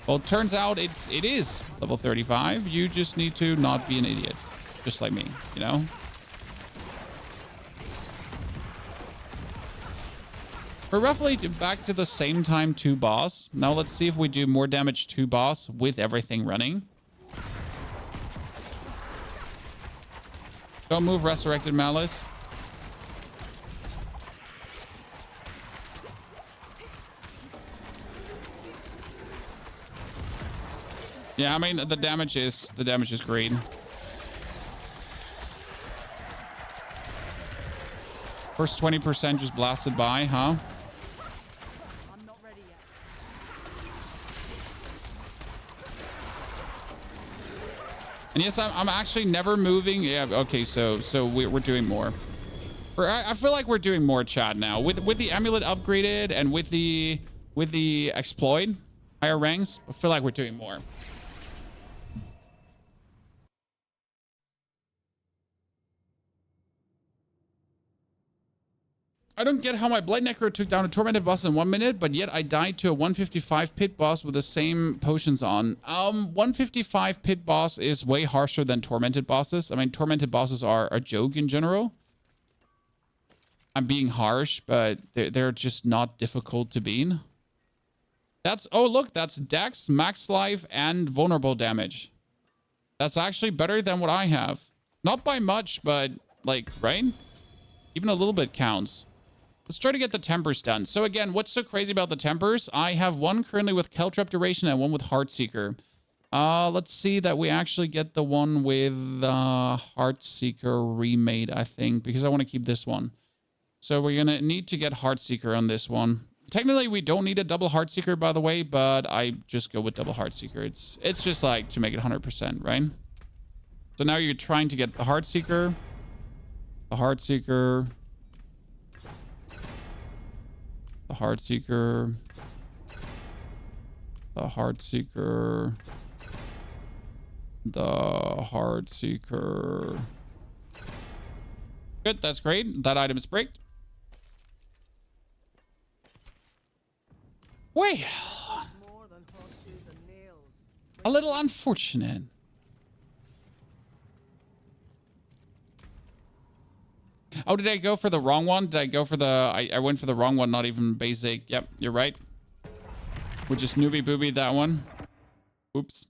Well, it turns out it is level 35. You just need to not be an idiot, just like me, you know? We're roughly back to the same time to boss. Now let's see if we do more damage to boss with everything running. Don't move, Resurrected Malice. Yeah, I mean the damage is great. First 20% just blasted by, huh? I'm not ready yet. And yes, I'm actually never moving. Yeah, okay, so we're doing more. I feel like we're doing more, chat, now with the amulet upgraded and with the exploit. higher ranks. I feel like we're doing more. I don't get how my Blade Necro took down a Tormented boss in 1 minute, but yet I died to a 155 pit boss with the same potions on. 155 pit boss is way harsher than Tormented bosses. I mean, Tormented bosses are a joke in general. I'm being harsh, but they're just not difficult to beat. That's, oh look, that's Dex, Max Life, and Vulnerable damage. That's actually better than what I have. Not by much, but like, right? Even a little bit counts. Let's try to get the tempers done. So again, what's so crazy about the tempers? I have one currently with Caltrop duration and one with Heartseeker. Let's see that we actually get the one with Heartseeker remade, I think, because I want to keep this one. So we're going to need to get Heartseeker on this one. Technically, we don't need a double Heartseeker, by the way, but I just go with double Heartseeker. It's just like to make it 100%, right? So now you're trying to get the Heartseeker, the Heartseeker, the Heartseeker, the Heartseeker, the Heartseeker. Good, that's great. That item is bricked. Well, a little unfortunate. Oh, did I go for the wrong one? Did I go for the... I went for the wrong one, not even basic. Yep, you're right. We just newbie boobied that one. Oops.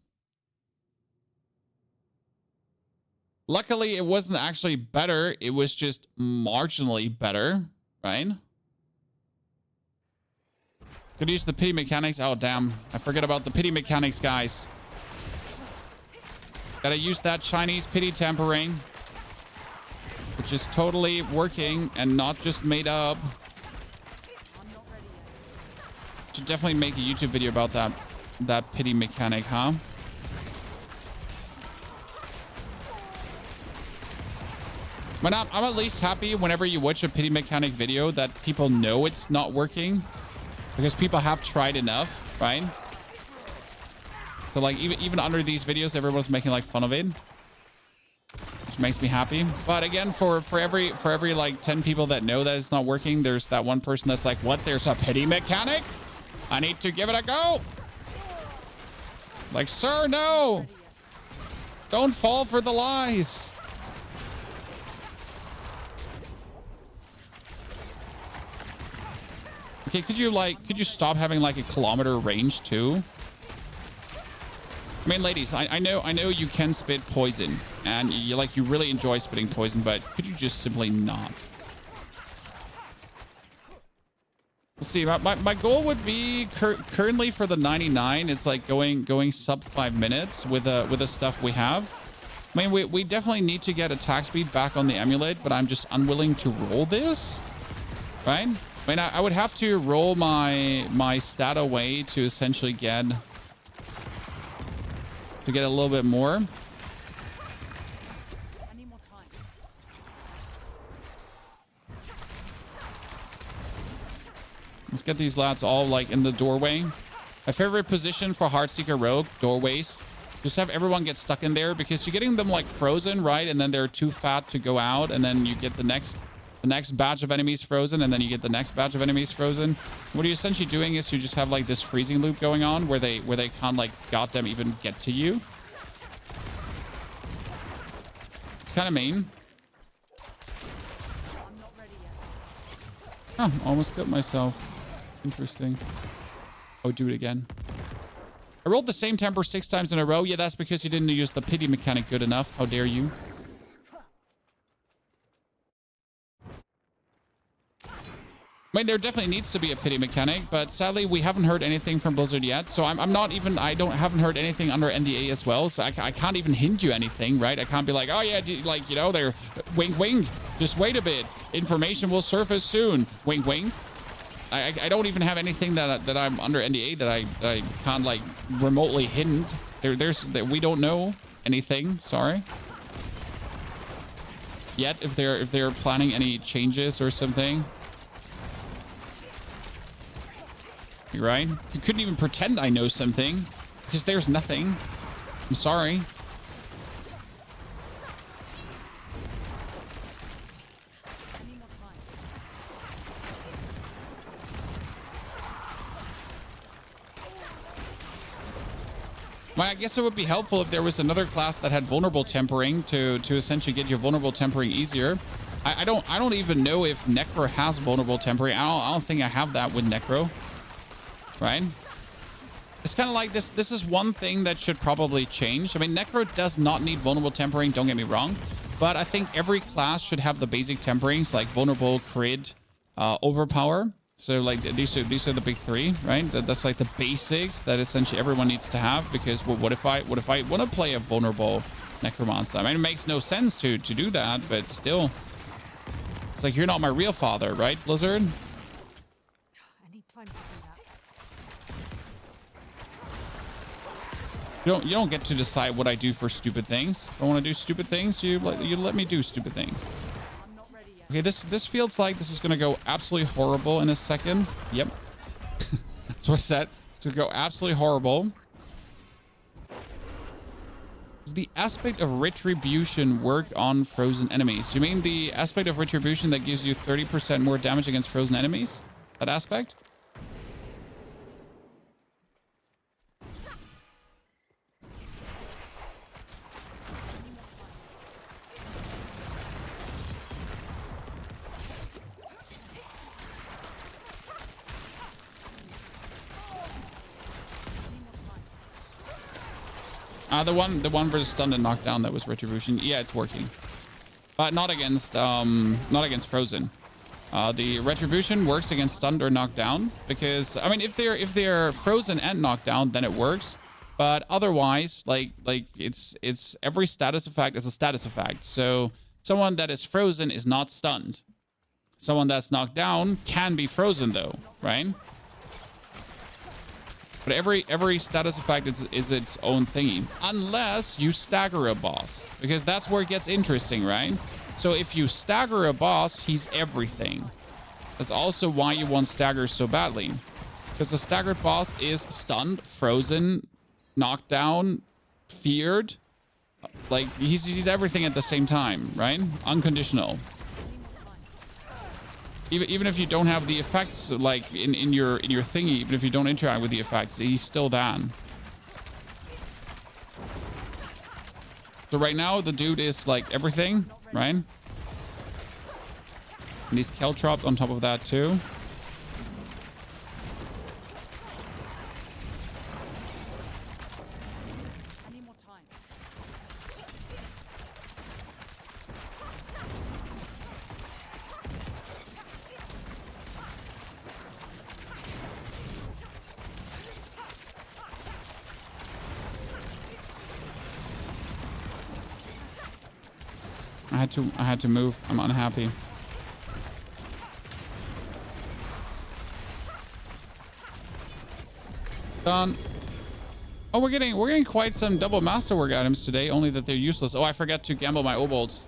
Luckily, it wasn't actually better. It was just marginally better, right? Could use the pity mechanics. Oh, damn. I forget about the pity mechanics, guys. Gotta use that Chinese pity tempering, which is totally working and not just made up. Should definitely make a YouTube video about that pity mechanic, huh? But I'm at least happy whenever you watch a pity mechanic video that people know it's not working, because people have tried enough, right? So like even under these videos, everyone's making like fun of it, which makes me happy. But again, for every like 10 people that know that it's not working, there's that one person that's like, what? There's a pity mechanic? I need to give it a go. Like, sir, no. Don't fall for the lies. Okay, could you stop having like a kilometer range too? I mean, ladies, I know you can spit poison and you really enjoy spitting poison, but could you just simply not? Let's see, my goal would be currently for the 99, it's like going sub 5 minutes with the stuff we have. I mean, we definitely need to get attack speed back on the amulet, but I'm just unwilling to roll this, right? I mean, I would have to roll my stat away to essentially get a little bit more. I need more time. Let's get these lads all like in the doorway. My favorite position for Heartseeker Rogue, doorways. Just have everyone get stuck in there because you're getting them like frozen, right? And then they're too fat to go out, and then you get the next batch of enemies frozen, and then you get the next batch of enemies frozen. What you're essentially doing is you just have like this freezing loop going on where they can't like goddamn even get to you. It's kind of mean. Oh, almost cut myself. Interesting. Oh, do it again. I rolled the same temper 6 times in a row. Yeah, that's because you didn't use the pity mechanic good enough. How dare you? I mean, there definitely needs to be a pity mechanic, but sadly, we haven't heard anything from Blizzard yet. So I'm not even, haven't heard anything under NDA as well. So I can't even hint you anything, right? I can't be like, oh yeah, like, you know, they're wink, wink. Just wait a bit. Information will surface soon. Wink, wink. I don't even have anything that I'm under NDA that I can't like remotely hint. We don't know anything. Sorry. Yet, if they're planning any changes or something. right? You couldn't even pretend I know something because there's nothing. I'm sorry. Well, I guess it would be helpful if there was another class that had vulnerable tempering to essentially get your vulnerable tempering easier. I don't even know if Necro has vulnerable tempering. I don't think I have that with Necro. Right? It's kind of like this. This is one thing that should probably change. I mean, Necro does not need vulnerable tempering. Don't get me wrong, but I think every class should have the basic temperings like vulnerable, crit, overpower. So like these are the big three, right? That's like the basics that essentially everyone needs to have. Because well, what if I want to play a vulnerable necromancer? I mean, it makes no sense to do that, but still, it's like you're not my real father, right, Blizzard? I need time to do that. You don't get to decide what I do for stupid things. If I want to do stupid things, you let me do stupid things. I'm not ready yet. Okay, this feels like this is gonna go absolutely horrible in a second. Yep. That's what I said. It's gonna go absolutely horrible. Does the aspect of retribution work on frozen enemies? You mean the aspect of retribution that gives you 30% more damage against frozen enemies? That aspect? The one versus stunned and knocked down that was retribution. Yeah, it's working, but not against frozen. The retribution works against stunned or knocked down because I mean if they're frozen and knocked down, then it works. But otherwise, like it's every status effect is a status effect. So someone that is frozen is not stunned. Someone that's knocked down can be frozen though, right? But every status effect is its own thingy, unless you stagger a boss, because that's where it gets interesting, right? So if you stagger a boss, he's everything. That's also why you want staggers so badly, because the staggered boss is stunned, frozen, knocked down, feared. Like he's everything at the same time, right? Unconditional. Even if you don't have the effects like in your thingy, even if you don't interact with the effects, he's still down. So right now the dude is like everything, right? And he's Caltrops on top of that too. I need more time. I had to move. I'm unhappy. Done. Oh, we're getting quite some double masterwork items today, only that they're useless. Oh, I forgot to gamble my obolds.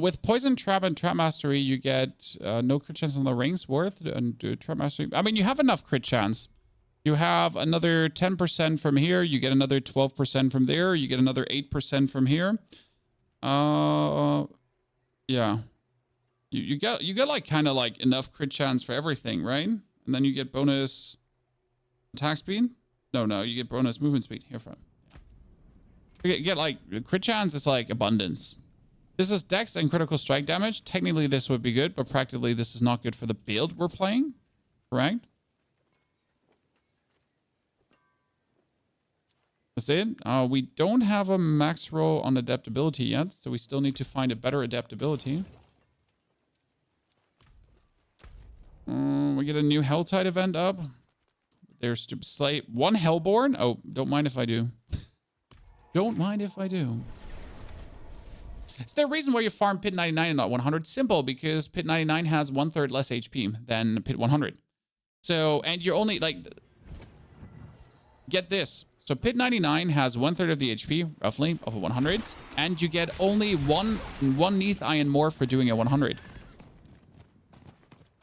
With Poison Trap and Trap Mastery, you get no crit chance on the rings worth. And Trap Mastery, I mean, you have enough crit chance. You have another 10% from here. You get another 12% from there. You get another 8% from here. Yeah. You get like kind of like enough crit chance for everything, right? And then you get bonus attack speed. No, you get bonus movement speed here from. You get like crit chance is like abundance. This is dex and critical strike damage. Technically, this would be good, but practically, this is not good for the build we're playing. Correct? That's it. We don't have a max roll on adaptability yet, so we still need to find a better adaptability. We get a new Helltide event up. There's to slay one Hellborn. Oh, don't mind if I do. Don't mind if I do. Is there a reason why you farm Pit 99 and not 100? Simple, because Pit 99 has 1/3 less HP than Pit 100. So, and you're only like, get this. So Pit 99 has 1/3 of the HP, roughly, of a 100. And you get only one Neath Iron more for doing a 100.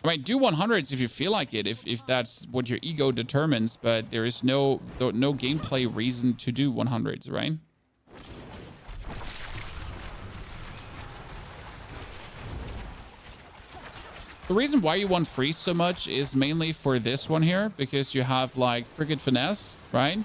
I mean, do 100s if you feel like it, if that's what your ego determines, but there is no gameplay reason to do 100s, right? The reason why you want freeze so much is mainly for this one here, because you have like Frigate Finesse, right?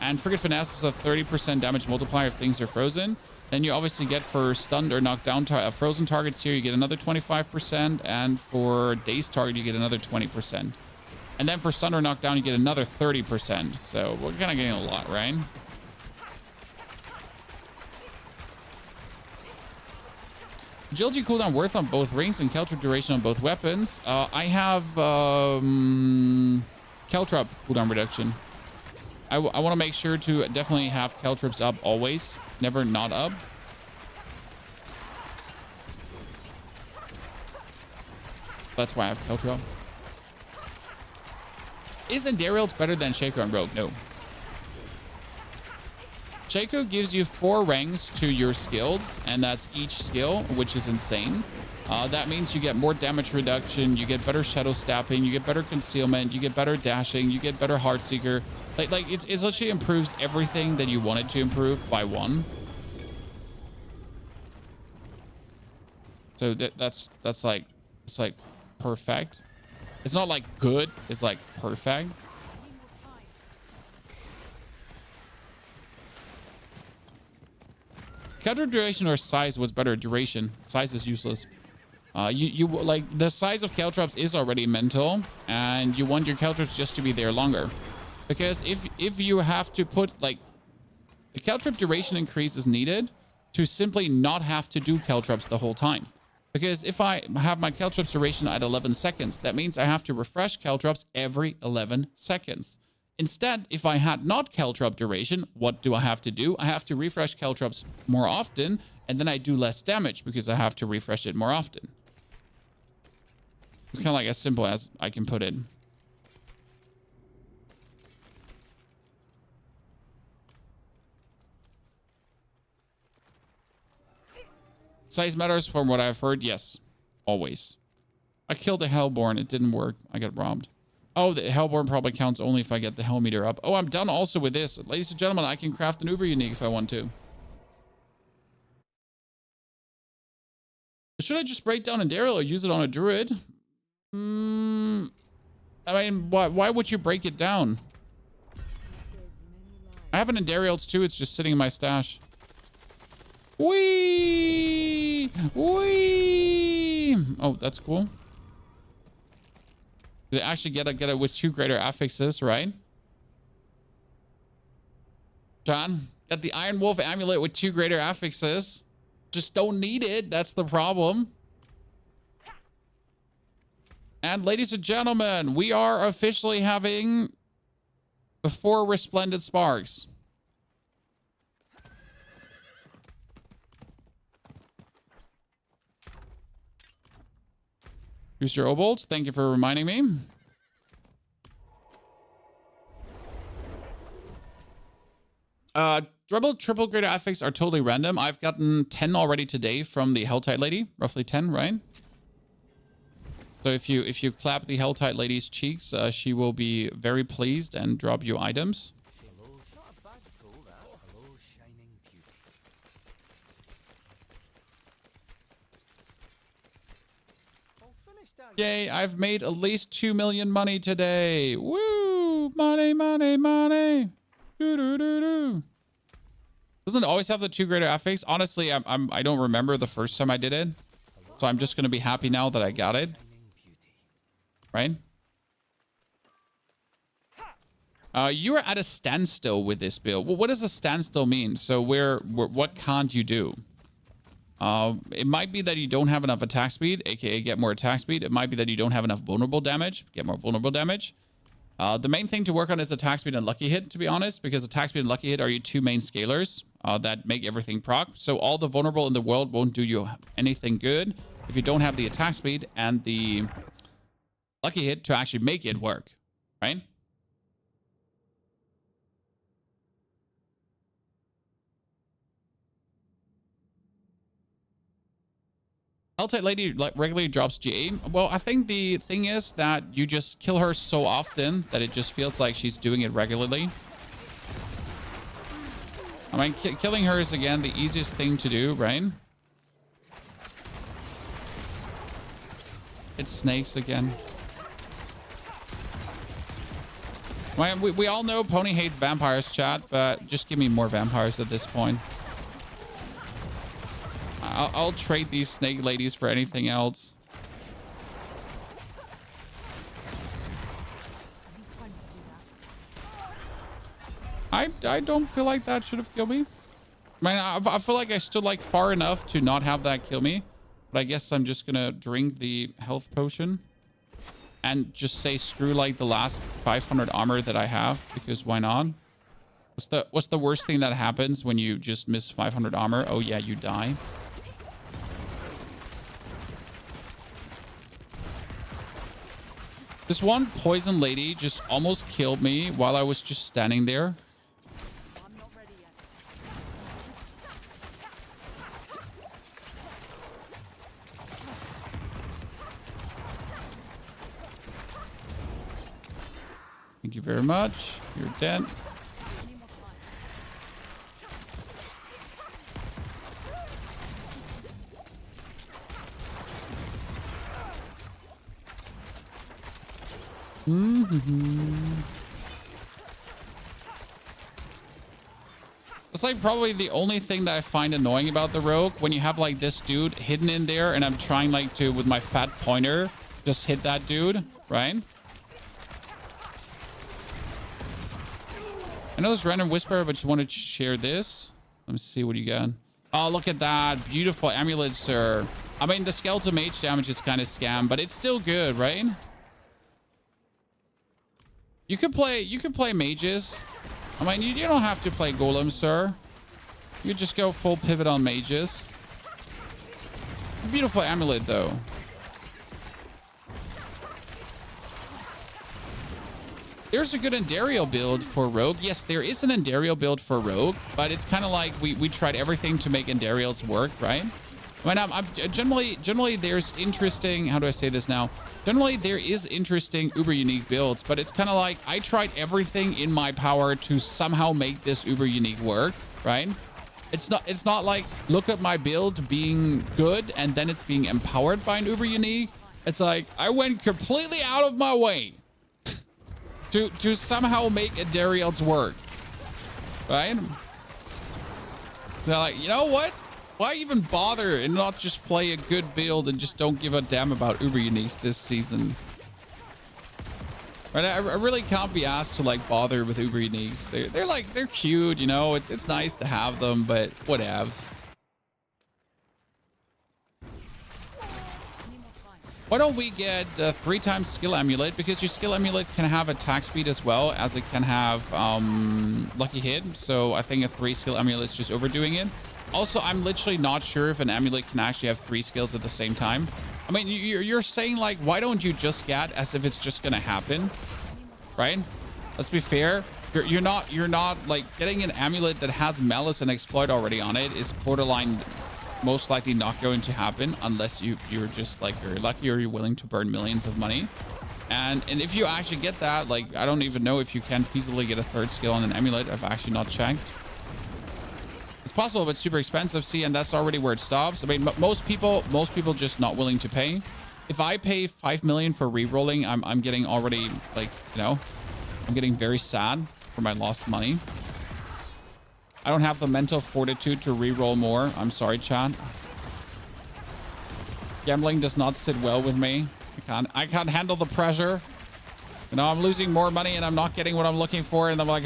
And Frigate Finesse is a 30% damage multiplier if things are frozen. Then you obviously get for stunned or knocked down frozen targets here, you get another 25%. And for dazed target, you get another 20%. And then for stunned or knocked down, you get another 30%. So we're kind of getting a lot, right? Agility cooldown worth on both rings and Caltrop duration on both weapons. I have Caltrop cooldown reduction. I want to make sure to definitely have Caltrops up always, never not up. That's why I have Caltrop. Isn't Derailed better than Shaco and Rogue? No. Shaco gives you 4 ranks to your skills, and that's each skill, which is insane. That means you get more damage reduction, you get better shadow stabbing, you get better concealment, you get better dashing, you get better Heartseeker. Like it literally improves everything that you want it to improve by 1. So that's like, it's like perfect. It's not like good, it's like perfect. Counter duration or size? What's better? Duration. Size is useless. You like the size of Caltrops is already mental, and you want your Caltrops just to be there longer, because if you have to put like the Caltrop duration increase is needed to simply not have to do Caltrops the whole time. Because if I have my Caltrops duration at 11 seconds, that means I have to refresh Caltrops every 11 seconds. Instead, if I had not Caltrop duration, what do I have to do? I have to refresh Caltrops more often, and then I do less damage because I have to refresh it more often. It's kind of like as simple as I can put it. Size matters from what I've heard. Yes, always. I killed the Hellborn. It didn't work. I got robbed. Oh, the Hellborn probably counts only if I get the Hell meter up. Oh, I'm done also with this. Ladies and gentlemen, I can craft an Uber Unique if I want to. Should I just break down Endaryl or use it on a Druid? I mean, why would you break it down? I have an Endaryl too. It's just sitting in my stash. Whee! Whee! Oh, that's cool. Did I actually get it with 2 greater affixes, right? John, get the Iron Wolf amulet with 2 greater affixes. Just don't need it. That's the problem. And ladies and gentlemen, we are officially having the 4 resplendent sparks. Here's your Obolts. Thank you for reminding me. Triple greater affix are totally random. I've gotten 10 already today from the Helltide lady. Roughly 10, right? So if you clap the Helltide lady's cheeks, she will be very pleased and drop you items. Yay, I've made at least 2 million money today. Woo! Money, money, money. Doo-doo-doo-doo. Doesn't it always have the 2 greater affix? Honestly, I don't remember the first time I did it. So I'm just going to be happy now that I got it. Right? You are at a standstill with this build. Well, what does a standstill mean? So what can't you do? It might be that you don't have enough attack speed, aka get more attack speed. It might be that you don't have enough vulnerable damage, get more vulnerable damage. The main thing to work on is attack speed and lucky hit, to be honest, because attack speed and lucky hit are your 2 main scalers that make everything proc. So all the vulnerable in the world won't do you anything good if you don't have the attack speed and the lucky hit to actually make it work, right? Helltide Lady like regularly drops GA. Well, I think the thing is that you just kill her so often that it just feels like she's doing it regularly. I mean, killing her is again the easiest thing to do, right? It's snakes again. Well, we all know Pony hates vampires, chat, but just give me more vampires at this point. I'll trade these snake ladies for anything else. I don't feel like that should have killed me. I mean, I feel like I stood like far enough to not have that kill me. But I guess I'm just gonna drink the health potion and just say screw like the last 500 armor that I have, because why not? What's the worst thing that happens when you just miss 500 armor? Oh yeah, you die. This one poison lady just almost killed me while I was just standing there. I'm not ready yet. Thank you very much. You're dead. Any more time. It's like probably the only thing that I find annoying about the rogue, when you have like this dude hidden in there and I'm trying like to, with my fat pointer, just hit that dude, right? I know it's random whisper, but just wanted to share this. Let me see what you got. Oh, look at that. Beautiful amulet, sir. I mean, the skeletal mage damage is kind of scam, but it's still good, right? You could play mages. I mean, you don't have to play golems, sir. You just go full pivot on mages. Beautiful amulet, though. There's a good Endario build for Rogue. Yes, there is an Endario build for Rogue, but it's kind of like we tried everything to make Endarials work, right? When I'm generally there's interesting, how do I say this now? Generally there is interesting uber unique builds, but it's kind of like I tried everything in my power to somehow make this uber unique work, right? It's not like look at my build being good and then it's being empowered by an uber unique. It's like I went completely out of my way to somehow make Endarials work, right? So like, you know what? Why even bother and not just play a good build and just don't give a damn about uber uniques this season? Right? I really can't be asked to like bother with uber uniques. They're cute, you know. It's nice to have them, but whatevs. Why don't we get 3 times skill amulet? Because your skill amulet can have attack speed as well as it can have lucky hit. So I think a 3 skill amulet is just overdoing it. Also, I'm literally not sure if an amulet can actually have 3 skills at the same time. I mean, you're saying like, why don't you just get as if it's just gonna happen, right? Let's be fair. You're not like getting an amulet that has malice and exploit already on it is borderline most likely not going to happen unless you're just like very lucky or you're willing to burn millions of money. And if you actually get that, like I don't even know if you can feasibly get a 3rd skill on an amulet. I've actually not checked. It's possible, but super expensive. See, and that's already where it stops. I mean, most people just not willing to pay. If I pay 5 million for re-rolling, I'm getting already like, you know, I'm getting very sad for my lost money. I don't have the mental fortitude to re-roll more. I'm sorry, chat. Gambling does not sit well with me. I can't handle the pressure. You know, I'm losing more money and I'm not getting what I'm looking for, and I'm like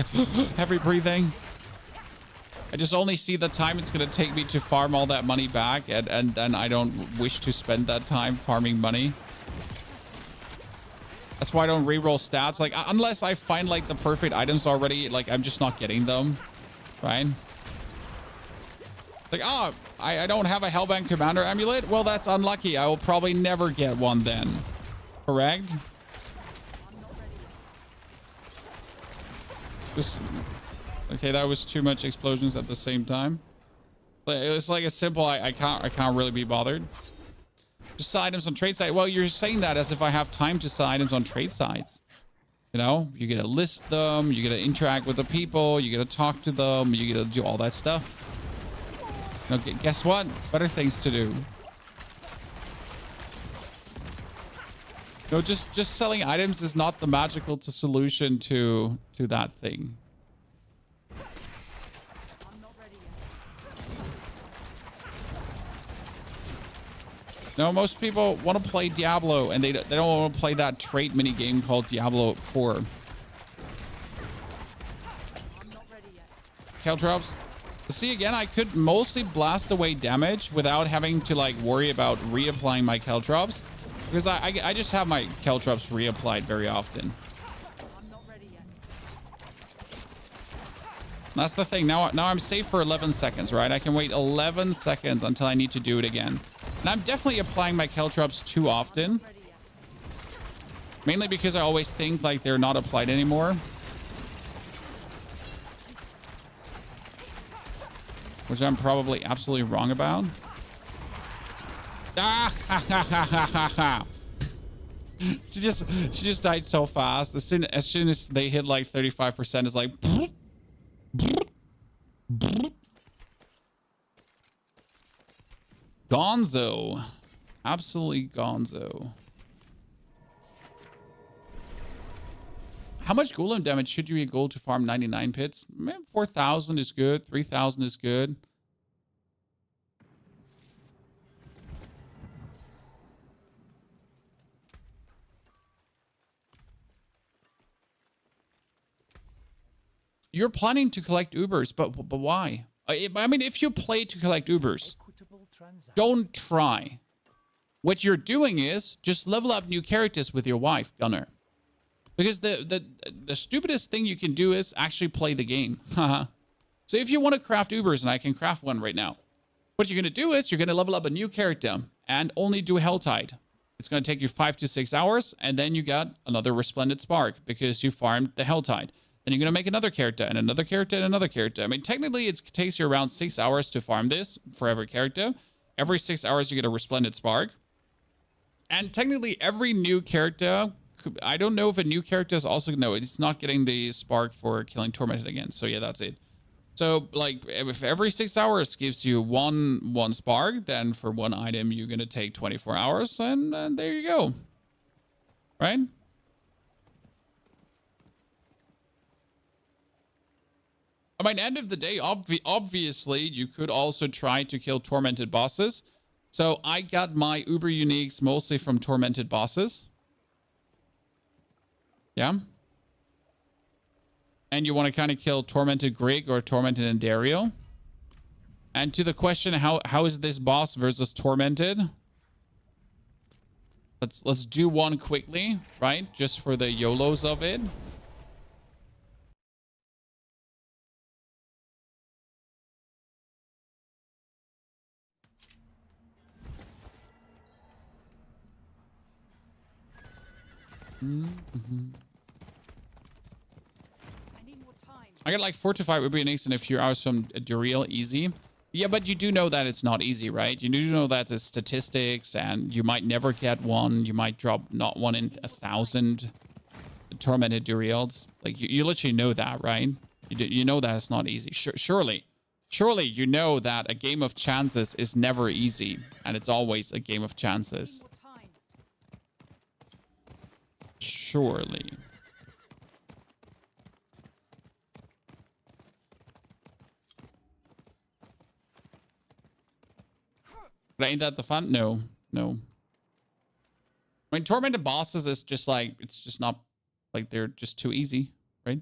heavy breathing. I just only see the time it's going to take me to farm all that money back, and then I don't wish to spend that time farming money. That's why I don't re-roll stats. Like, unless I find like the perfect items already, like I'm just not getting them, right? Like, oh, I don't have a Hellbound Commander amulet. Well, that's unlucky. I will probably never get one then. Correct? Just... Okay, that was too much explosions at the same time. But it's like a simple, I can't really be bothered. Just sell items on trade site. Well, you're saying that as if I have time to sell items on trade sites. You know, you get to list them, you get to interact with the people, you get to talk to them, you get to do all that stuff. Okay, guess what? Better things to do. No, just selling items is not the magical solution to that thing. I'm not ready yet. No, most people want to play Diablo, and they don't want to play that trait mini game called Diablo 4. I'm not ready yet. Caltrops. See, again, I could mostly blast away damage without having to like worry about reapplying my Caltrops, because I just have my Caltrops reapplied very often. I'm not ready yet. That's the thing. Now I'm safe for 11 seconds, right? I can wait 11 seconds until I need to do it again. And I'm definitely applying my Caltrops too often, Ready yet. mainly because I always think like they're not applied anymore. Which I'm probably absolutely wrong about. Ah, ha, ha, ha, ha, ha, ha. She just died so fast. As soon as they hit like 35%, it's like gonzo. Absolutely gonzo. How much golem damage should you get gold to farm 99 pits? 4,000 is good. 3,000 is good. You're planning to collect Ubers, but why? I mean, if you play to collect Ubers, don't try. What you're doing is just level up new characters with your wife, Gunner. Because the stupidest thing you can do is actually play the game. So if you want to craft Ubers, and I can craft one right now, what you're going to do is you're going to level up a new character and only do Helltide. It's going to take you 5 to 6 hours, and then you got another Resplendent Spark because you farmed the Helltide. Then you're going to make another character and another character and another character. I mean, technically, it takes you around 6 hours to farm this for every character. Every 6 hours, you get a Resplendent Spark. And technically, every new character... I don't know if a new character is also... No, it's not getting the spark for killing Tormented again. So, yeah, that's it. So, like, if every 6 hours gives you one spark, then for one item, you're going to take 24 hours. And there you go. Right? I mean, end of the day, obviously, you could also try to kill Tormented bosses. So, I got my Uber Uniques mostly from Tormented bosses. Yeah. And you want to kind of kill Tormented Grig or Tormented Endario. And to the question, how is this boss versus Tormented? Let's do one quickly, right? Just for the YOLOs of it. I got like 4 to 5 Uber Uniques in a few hours from Duriel, easy. Yeah, but you do know that it's not easy, right? You do know that it's statistics, and you might never get one. You might drop not one in 1,000 Tormented Duriels. Like, you literally know that, right? You know that it's not easy. Surely you know that a game of chances is never easy, and it's always a game of chances. Surely. But ain't that the fun? No. I mean, Tormented bosses is just like, it's just not, like, they're just too easy, right?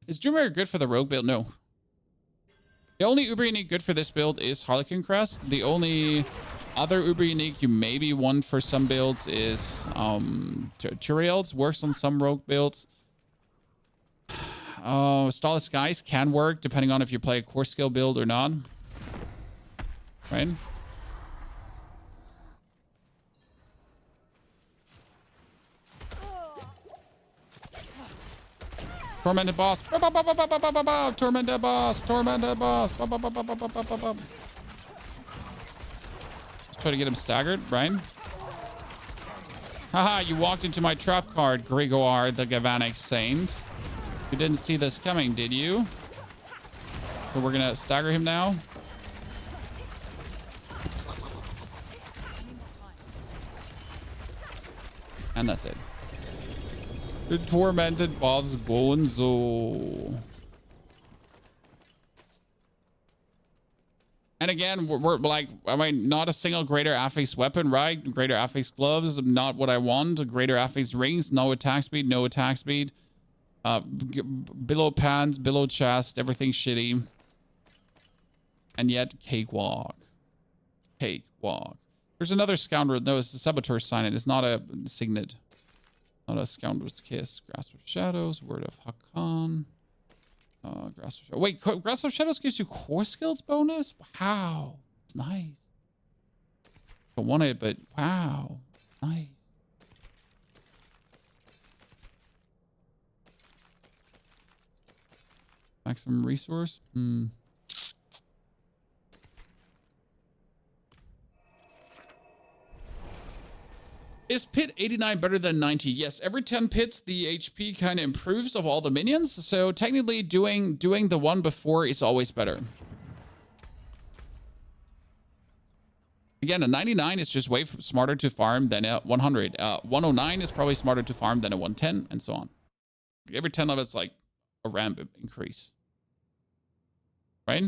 Is Doomare good for the rogue build? No. The only Uber Unique good for this build is Harlequin Crest. The only other Uber Unique you maybe want for some builds is Turiels. Works on some rogue builds. Starless Skies can work depending on if you play a core skill build or not. Right? Tormented boss. Tormented boss. Try to get him staggered, right? Haha, you walked into my trap card, Gregoire the Galvanic Saint. You didn't see this coming, did you? So we're gonna stagger him now. And that's it. The tormented boss Gonzo. And again, we're like, I mean, not a single greater affix weapon, right? Greater affix gloves, not what I want. Greater affix rings, no attack speed, no attack speed. Below pants, below chest, everything shitty. And yet, cakewalk. Cakewalk. There's another scoundrel. No, it's the saboteur sign. It's not a signet. Not a scoundrel's kiss. Grasp of shadows. Word of Hakan. Grasp of shadows. Wait, Grasp of shadows gives you core skills bonus? Wow. It's nice. Don't want it, but wow. Nice. Maximum resource? Is pit 89 better than 90? Yes, every 10 pits, the HP kind of improves of all the minions. So technically doing the one before is always better. Again, a 99 is just way smarter to farm than a 100. 109 is probably smarter to farm than a 110 and so on. Every 10 level is like a ramp increase. Right?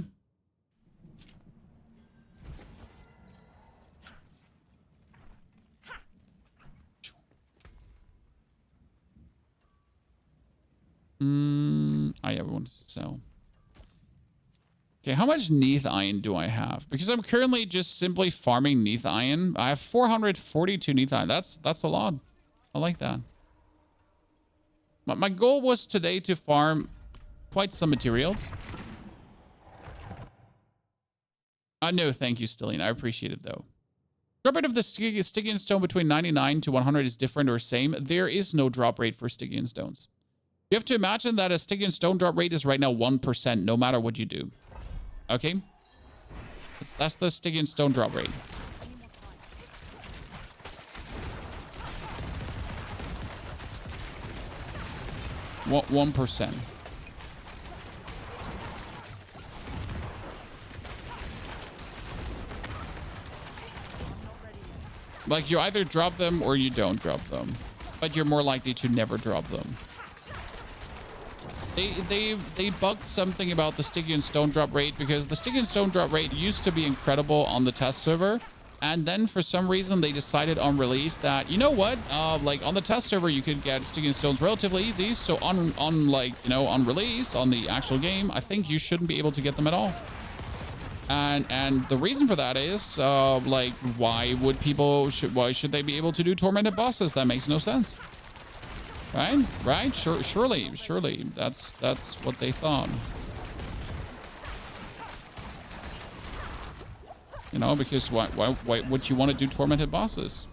I want to sell. Okay, how much Neath Iron do I have? Because I'm currently just simply farming Neath Iron. I have 442 Neath Iron. That's a lot. I like that. My goal was today to farm quite some materials. No, thank you, Stillian. I appreciate it, though. Drop rate of the Stygian stone between 99 to 100 is different or same. There is no drop rate for Stygian stones. You have to imagine that a Stygian stone drop rate is right now 1%, no matter what you do. Okay? That's the Stygian stone drop rate. What 1%? Like, you either drop them or you don't drop them. But you're more likely to never drop them. They bugged something about the Stygian stone drop rate because the Stygian stone drop rate used to be incredible on the test server. And then for some reason they decided on release that, you know what, like on the test server you could get Stygian stones relatively easy. So on like, you know, on release, on the actual game, I think you shouldn't be able to get them at all. And the reason for that is, like, why should they be able to do tormented bosses? That makes no sense. Right? Surely. That's what they thought. You know, because why would you want to do tormented bosses?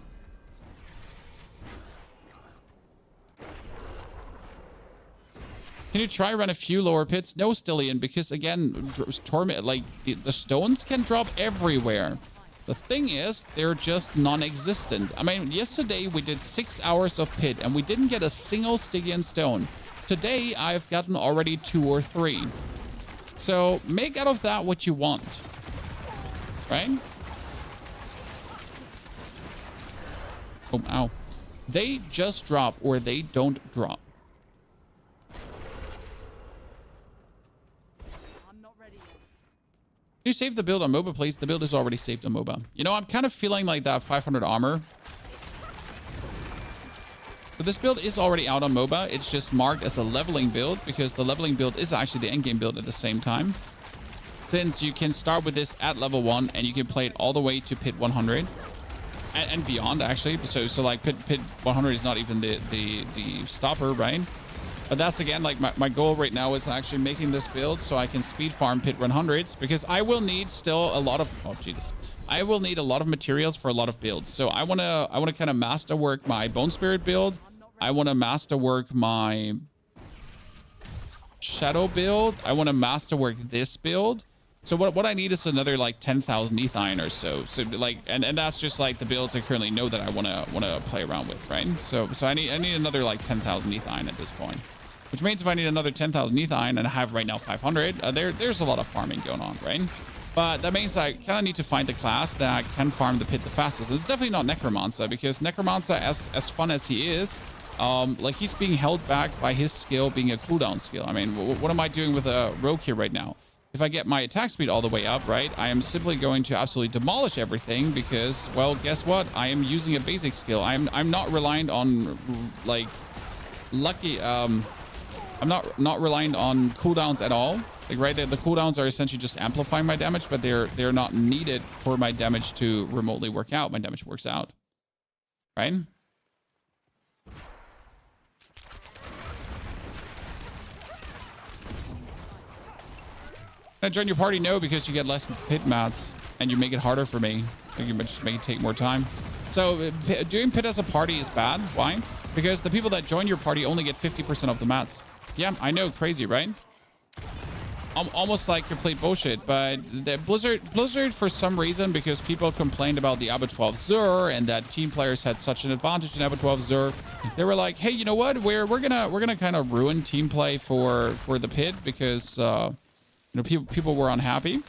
Can you try run a few lower pits? No, Stillian, because again, torment, like the stones can drop everywhere. The thing is, they're just non-existent. I mean, yesterday we did 6 hours of pit and we didn't get a single Stygian stone. Today, I've gotten already 2 or 3. So make out of that what you want. Right? Oh, ow. They just drop or they don't drop. Can you save the build on MOBA, please? The build is already saved on MOBA. You know, I'm kind of feeling like that 500 armor. So this build is already out on MOBA. It's just marked as a leveling build because the leveling build is actually the endgame build at the same time. Since you can start with this at level 1 and you can play it all the way to pit 100 and beyond, actually. So like pit 100 is not even the stopper, right? But that's again, like my goal right now is actually making this build so I can speed farm pit 100s because I will need still a lot of, oh Jesus, I will need a lot of materials for a lot of builds. So I want to kind of masterwork my Bone Spirit build. I want to masterwork my Shadow build. I want to masterwork this build. So what I need is another like 10,000 ETH iron or so. So like, and that's just like the builds I currently know that I wanna play around with, right? So I need another like 10,000 ETH iron at this point, which means if I need another 10,000 ETH iron and I have right now 500, there's a lot of farming going on, right? But that means I kind of need to find the class that can farm the pit the fastest. It's definitely not Necromancer, because Necromancer, as fun as he is, like he's being held back by his skill being a cooldown skill. I mean, what am I doing with a rogue here right now? If I get my attack speed all the way up, right, I am simply going to absolutely demolish everything because, well, guess what? I am using a basic skill. I'm not reliant on like lucky. I'm not reliant on cooldowns at all. Like right there, the cooldowns are essentially just amplifying my damage, but they're not needed for my damage to remotely work out. My damage works out, right? Can I join your party? No, because you get less pit mats and you make it harder for me. You just make it take more time. So doing pit as a party is bad. Why? Because the people that join your party only get 50% of the mats. Yeah, I know, crazy, right? Almost like complete bullshit. But the Blizzard, for some reason, because people complained about the Diablo 12 Zur and that team players had such an advantage in Diablo 12 Zur, they were like, hey, you know what? We're gonna kind of ruin team play for the pit because you know, people were unhappy.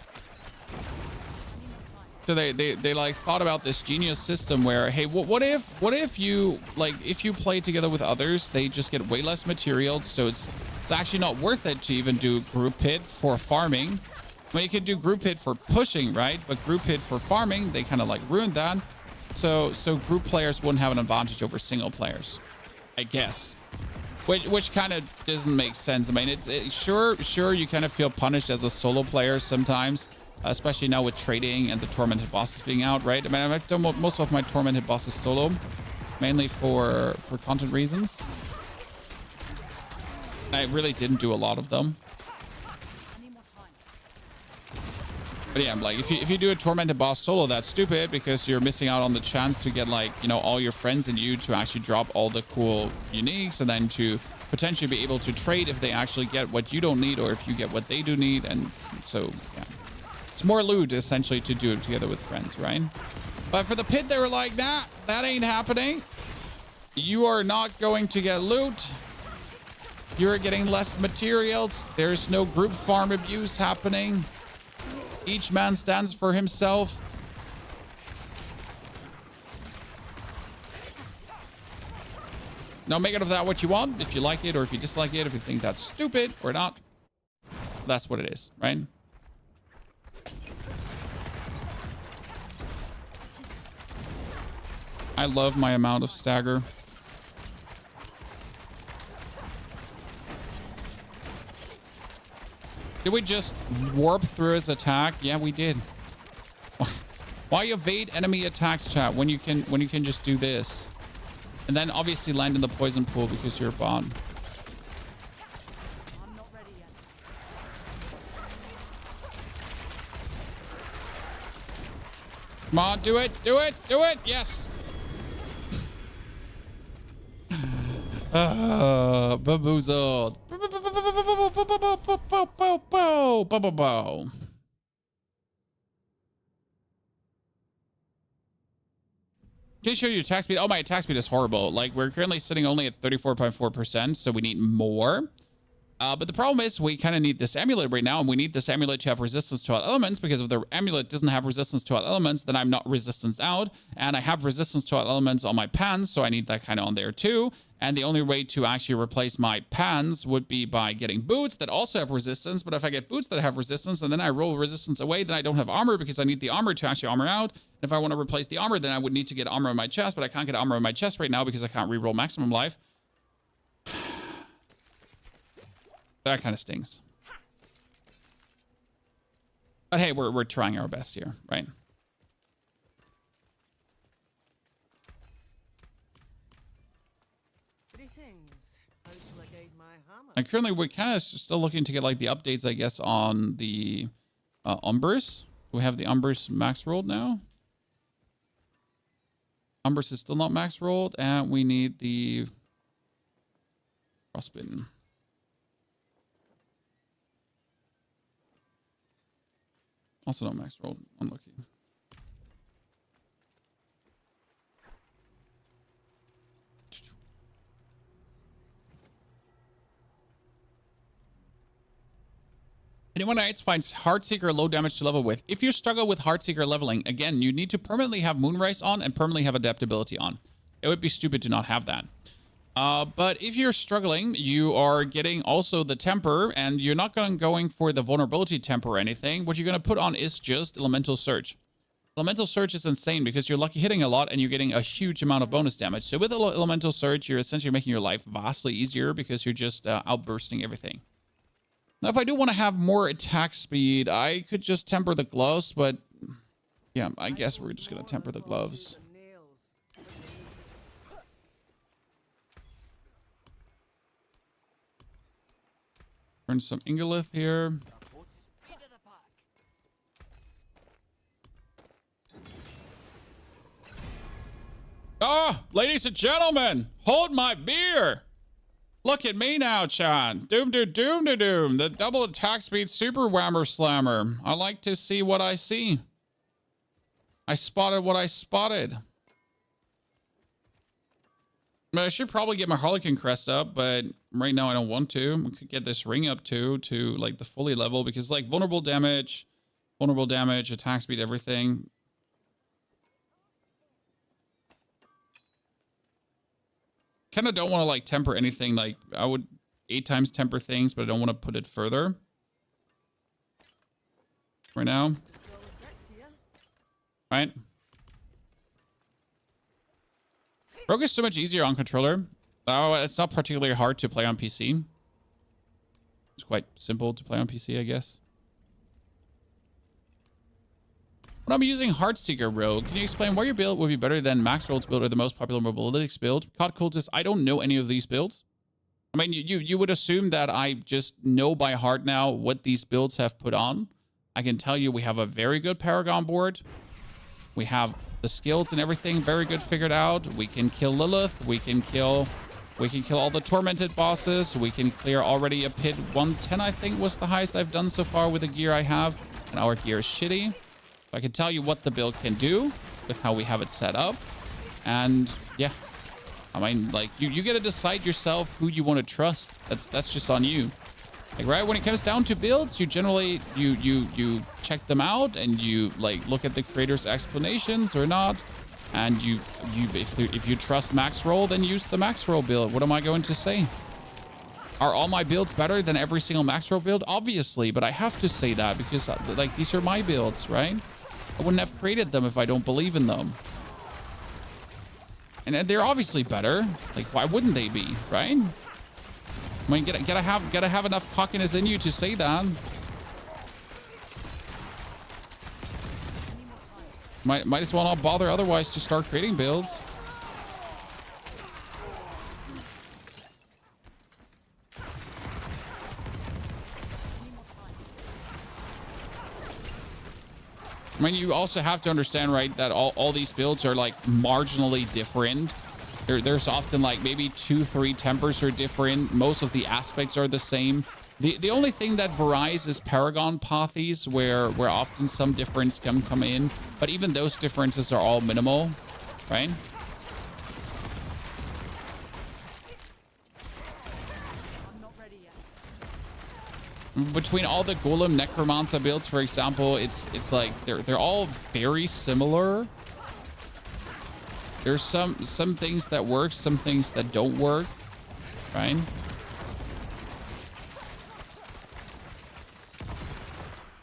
So they like thought about this genius system where, hey, what if you like, if you play together with others, they just get way less materials. So it's actually not worth it to even do group pit for farming. Well, you could do group pit for pushing, right? But group pit for farming, they kind of like ruined that. So group players wouldn't have an advantage over single players, I guess. Which kind of doesn't make sense. I mean, it's sure you kind of feel punished as a solo player sometimes, especially now with trading and the tormented bosses being out, right? I mean, I've done most of my tormented bosses solo, mainly for content reasons. I really didn't do a lot of them. But yeah, like if you do a tormented boss solo, that's stupid because you're missing out on the chance to get, like, you know, all your friends and you to actually drop all the cool uniques and then to potentially be able to trade if they actually get what you don't need or if you get what they do need. And so, yeah, it's more loot essentially to do it together with friends, right? But for the pit, they were like, nah, that ain't happening. You are not going to get loot. You're getting less materials. There's no group farm abuse happening. Each man stands for himself. Now make it of that what you want, if you like it or if you dislike it, if you think that's stupid or not. That's what it is, right? I love my amount of stagger. Did we just warp through his attack? Yeah, we did. Why evade enemy attacks, chat, when you can just do this? And then obviously land in the poison pool because you're a bot. I'm not ready yet. Come on, do it, do it, do it. Yes. Bamboozled. Can you show your attack speed? Oh, my attack speed is horrible. Like, we're currently sitting only at 34.4%, so we need more. But the problem is we kind of need this amulet right now, and we need this amulet to have resistance to all elements, because if the amulet doesn't have resistance to all elements, then I'm not resistance out, and I have resistance to all elements on my pans, so I need that kind of on there too. And the only way to actually replace my pans would be by getting boots that also have resistance. But if I get boots that have resistance and then I roll resistance away, then I don't have armor because I need the armor to actually armor out. And if I want to replace the armor, then I would need to get armor on my chest, but I can't get armor on my chest right now because I can't reroll maximum life. That kind of stings. But hey, we're trying our best here, right? And currently, we're kind of still looking to get like the updates, I guess, on the Umbers. We have the Umbers max rolled now. Umbers is still not max rolled, and we need the Frostbitten. Also no max roll. Unlucky. Anyone else finds Heartseeker low damage to level with? If you struggle with Heartseeker leveling, again, you need to permanently have Moonrise on and permanently have adaptability on. It would be stupid to not have that. But if you're struggling, you are getting also the temper, and you're not going for the vulnerability temper or anything. What you're going to put on is just Elemental Surge. Elemental Surge is insane because you're lucky hitting a lot and you're getting a huge amount of bonus damage. So with Elemental Surge, you're essentially making your life vastly easier because you're just outbursting everything. Now, if I do want to have more attack speed, I could just temper the gloves, but yeah, I guess we're just going to temper the gloves. Turn some Ingolith here. Oh, ladies and gentlemen, hold my beer. Look at me now, Chan. Doom, doom, doom, doom, doom. The double attack speed super whammer slammer. I like to see what I see. I spotted what I spotted. I should probably get my Harlequin crest up, but right now I don't want to. We could get this ring up to like the fully level because like vulnerable damage, attack speed, everything. Kind of don't want to like temper anything. Like I would 8 times temper things, but I don't want to put it further right now. Right. Rogue is so much easier on controller. Oh, it's not particularly hard to play on PC. It's quite simple to play on PC, I guess. When I'm using Heartseeker Rogue, can you explain why your build would be better than Max Roll's build or the most popular Mobilytics build? COD Cultist, I don't know any of these builds. I mean, you would assume that I just know by heart now what these builds have put on. I can tell you we have a very good Paragon board. We have the skills and everything very good figured out. We can kill Lilith. We can kill all the tormented bosses. We can clear already a pit 110, I think was the highest I've done so far with the gear I have. And our gear is shitty. I can tell you what the build can do with how we have it set up. And yeah, I mean, like you get to decide yourself who you want to trust. That's just on you. Like, right when it comes down to builds, you generally you check them out and you like look at the creator's explanations or not. And if you trust max roll, then use the max roll build. What am I going to say? Are all my builds better than every single max roll build? Obviously, but I have to say that because like these are my builds, right? I wouldn't have created them if I don't believe in them. And they're obviously better. Like, why wouldn't they be, right? I mean, gotta have enough cockiness in you to say that. Might as well not bother otherwise to start creating builds. I mean, you also have to understand, right, that all these builds are like marginally different. There's often like maybe 2-3 tempers are different. Most of the aspects are the same. The only thing that varies is Paragon pathies, where often some difference can come in, but even those differences are all minimal, right? Between all the Golem Necromancer builds, for example, it's like they're all very similar. There's some things that work, some things that don't work, right?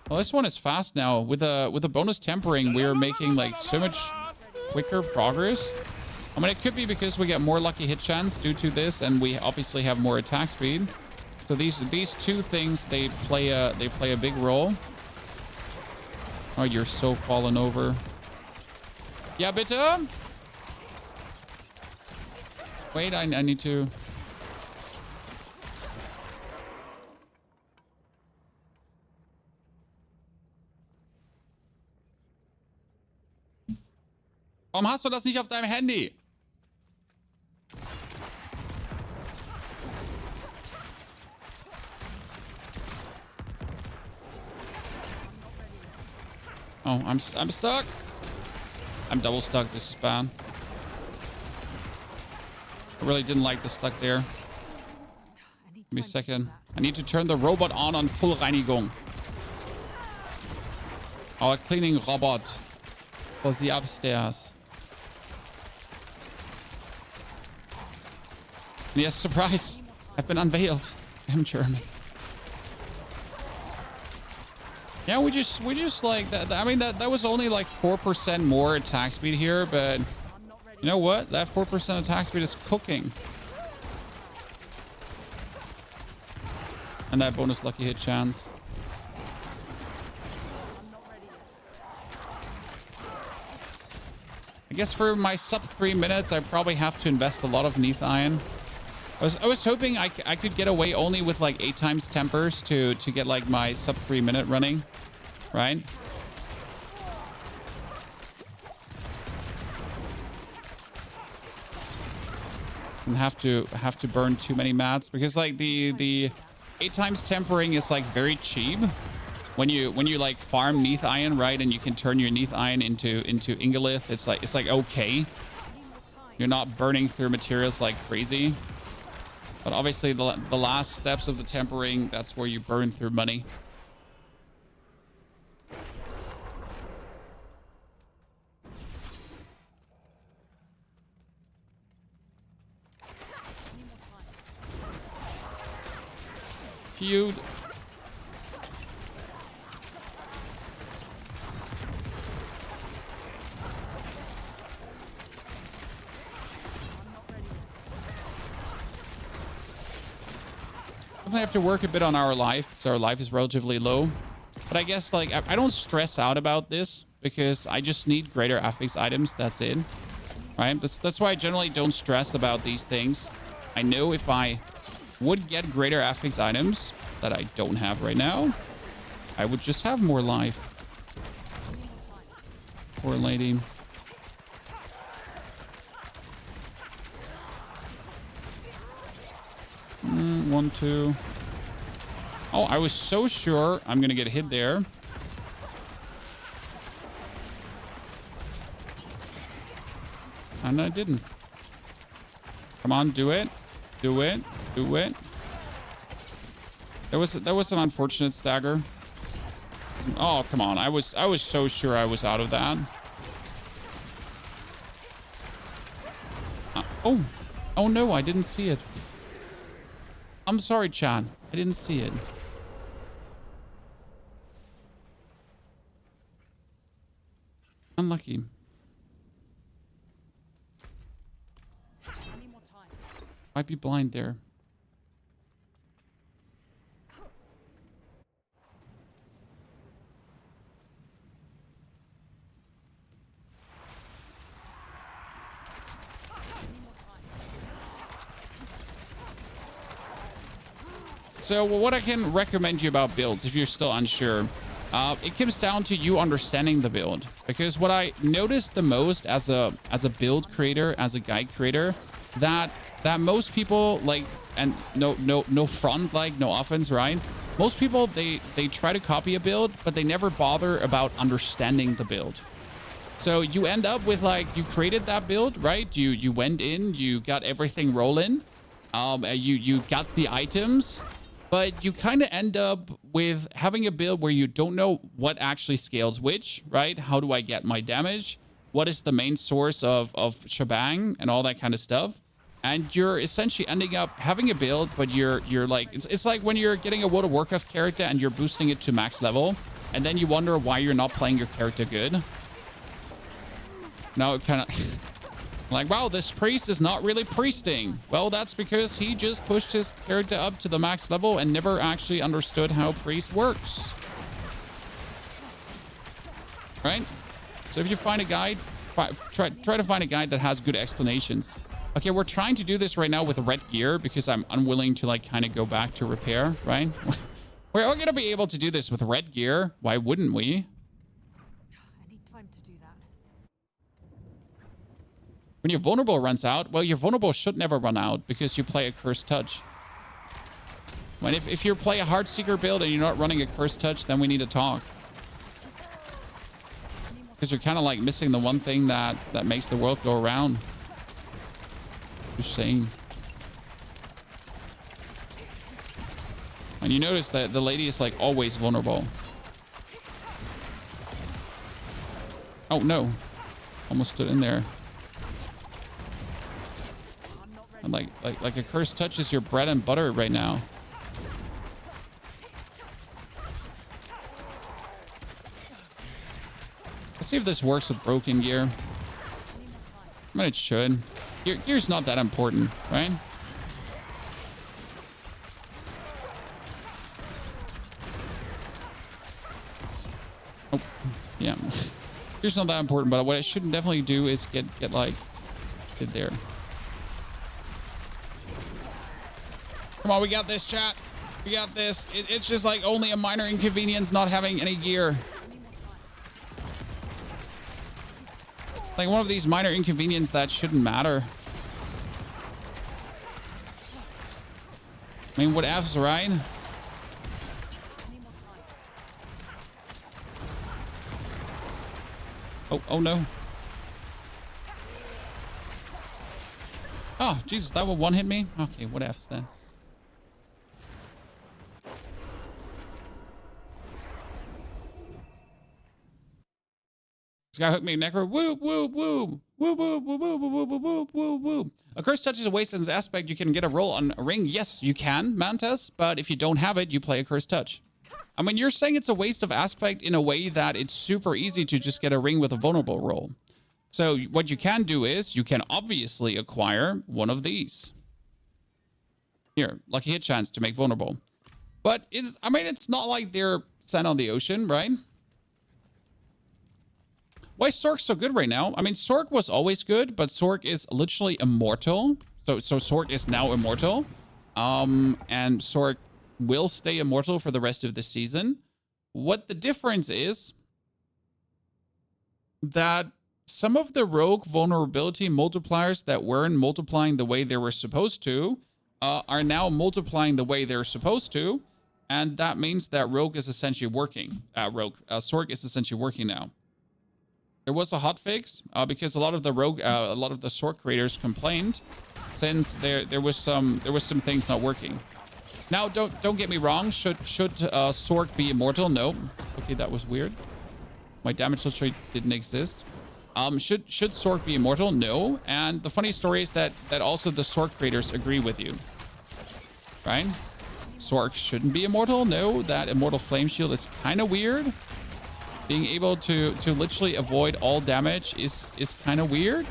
Well, this one is fast now. With a bonus tempering, we're making like so much quicker progress. I mean, it could be because we get more lucky hit chance due to this, and we obviously have more attack speed. So these two things, they play a big role. Oh, you're so fallen over. Yeah, bitte. Wait, I need to. Warum hast du das nicht auf deinem Handy? Oh, I'm stuck. I'm double stuck. This is bad. I really didn't like the stuck there. Give me a second. I need to turn the robot on full Reinigung. Our cleaning robot for the upstairs. And yes, surprise. I've been unveiled. I'm German. Yeah, we just like that. I mean, that was only like 4% more attack speed here, but you know what? That 4% attack speed is cooking. And that bonus lucky hit chance. I guess for my sub 3 minutes, I probably have to invest a lot of Neath Iron. I was hoping I could get away only with like 8 times tempers to get like my sub 3 minute running, right? And have to burn too many mats because like the 8 times tempering is like very cheap when you like farm Neath Iron, right? And you can turn your Neath Iron into Ingolith. It's like okay. You're not burning through materials like crazy. But obviously the last steps of the tempering, that's where you burn through money. Cute. Definitely have to work a bit on our life because our life is relatively low. But I guess like I don't stress out about this because I just need greater affix items. That's it. Right? That's why I generally don't stress about these things. I know if I would get greater affix items that I don't have right now, I would just have more life. Poor lady. One, two. Oh, I was so sure I'm gonna get hit there. And I didn't. Come on, do it. Do it. Do it. That was an unfortunate stagger. Oh, come on. I was so sure I was out of that. Oh. Oh no, I didn't see it. I'm sorry, Chad. I didn't see it. Unlucky. Might be blind there. So what I can recommend you about builds, if you're still unsure, it comes down to you understanding the build. Because what I noticed the most as a build creator, as a guide creator, that most people like, and no front, like no offense, right? Most people they try to copy a build, but they never bother about understanding the build. So you end up with like, you created that build, right? You went in, you got everything rolling, you got the items. But you kind of end up with having a build where you don't know what actually scales which, right? How do I get my damage? What is the main source of shebang and all that kind of stuff? And you're essentially ending up having a build, but you're like, it's like when you're getting a World of Warcraft character and you're boosting it to max level, and then you wonder why you're not playing your character good. Now it kind of... Like, wow, this priest is not really priesting. Well, that's because he just pushed his character up to the max level and never actually understood how priest works. Right? So if you find a guide, try to find a guide that has good explanations. Okay, we're trying to do this right now with red gear because I'm unwilling to like kind of go back to repair, right? We're all going to be able to do this with red gear. Why wouldn't we? When your vulnerable runs out, well, your vulnerable should never run out because you play a cursed touch. When if you play a Heartseeker build and you're not running a cursed touch, then we need to talk. Because you're kind of like missing the one thing that makes the world go around. Just saying. And you notice that the lady is like always vulnerable. Oh no. Almost stood in there. And like a curse touch is your bread and butter right now. Let's see if this works with broken gear. I mean, it should. Gear's not that important, right? Oh, yeah. Gear's not that important, but what I should definitely do is get like it there. Come on, we got this, chat. We got this. It's just like only a minor inconvenience not having any gear. Like one of these minor inconveniences that shouldn't matter. I mean, what F's right? Oh no. Oh, Jesus, that would one hit me? Okay, what F's then? Skyhook me, Necro. Whoop, whoop, whoop. Whoop, whoop, whoop, whoop, whoop, whoop, whoop, whoop, whoop. A curse touches a waste in this aspect. You can get a roll on a ring. Yes, you can, Mantis. But if you don't have it, you play a curse touch. I mean, you're saying it's a waste of aspect in a way that it's super easy to just get a ring with a vulnerable roll. So what you can do is you can obviously acquire one of these. Here, lucky hit chance to make vulnerable. But I mean, it's not like they're sent on the ocean, right? Why is Sork so good right now? I mean, Sork was always good, but Sork is literally immortal. So Sork is now immortal. And Sork will stay immortal for the rest of the season. What the difference is that some of the rogue vulnerability multipliers that weren't multiplying the way they were supposed to are now multiplying the way they're supposed to. And that means that rogue is essentially working. Sork is essentially working now. There was a hotfix because a lot of the Sork creators complained since there was some things not working. Now, don't get me wrong. Should Sork be immortal? No. Okay, that was weird. My damage filtrate didn't exist. Should Sork be immortal? No. And the funny story is that also the Sork creators agree with you, right? Sork shouldn't be immortal. No, that immortal flame shield is kind of weird. Being able to literally avoid all damage is kind of weird.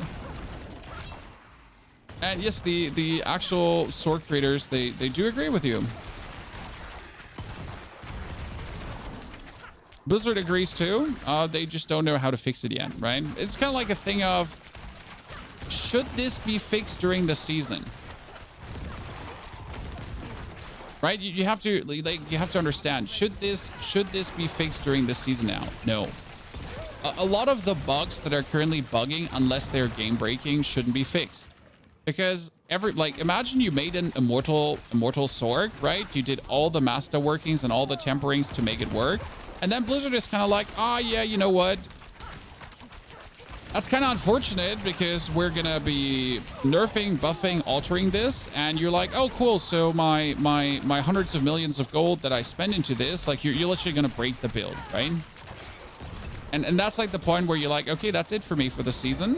And yes, the actual Sork creators, they do agree with you. Blizzard agrees too. They just don't know how to fix it yet, right? It's kind of like a thing of, should this be fixed during the season? Right? You have to understand, should this be fixed during the season now? No. A lot of the bugs that are currently bugging, unless they're game breaking, shouldn't be fixed. Because imagine you made an immortal Sork, right? You did all the master workings and all the temperings to make it work. And then Blizzard is kind of like, yeah, you know what? That's kind of unfortunate because we're going to be nerfing, buffing, altering this. And you're like, oh, cool. So my hundreds of millions of gold that I spend into this, like you're literally going to break the build, right? And that's like the point where you're like, okay, that's it for me for the season.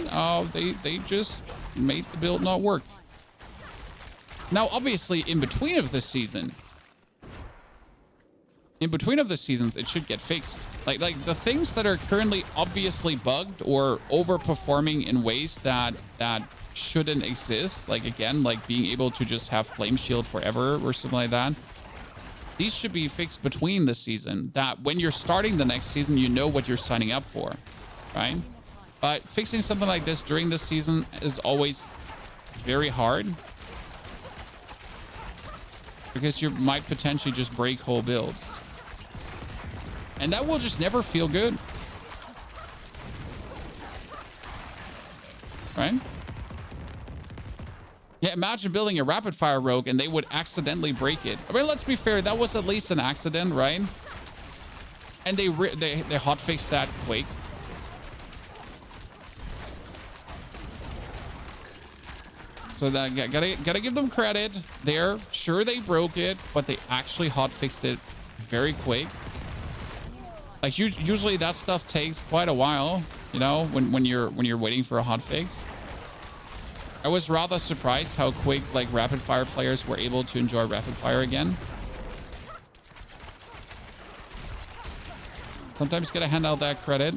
They just made the build not work. Now, obviously, in between of the seasons, it should get fixed. Like the things that are currently obviously bugged or overperforming in ways that shouldn't exist. Like again, like being able to just have flame shield forever or something like that. These should be fixed between the season. That when you're starting the next season, you know what you're signing up for, right? But fixing something like this during the season is always very hard because you might potentially just break whole builds. And that will just never feel good. Right? Yeah, imagine building a rapid fire rogue and they would accidentally break it. I mean, let's be fair. That was at least an accident, right? And they hotfixed that quick. So that gotta give them credit. They're sure they broke it, but they actually hot fixed it very quick. Like usually that stuff takes quite a while, you know, when you're waiting for a hot fix. I was rather surprised how quick like rapid fire players were able to enjoy rapid fire again. Sometimes gotta hand out that credit.